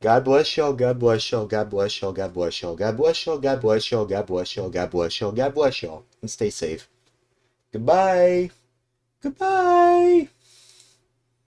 God bless y'all, God bless y'all, God bless y'all, God bless y'all, God bless y'all, God bless y'all, God bless y'all, God bless y'all, God bless y'all, and stay safe. Goodbye. Goodbye.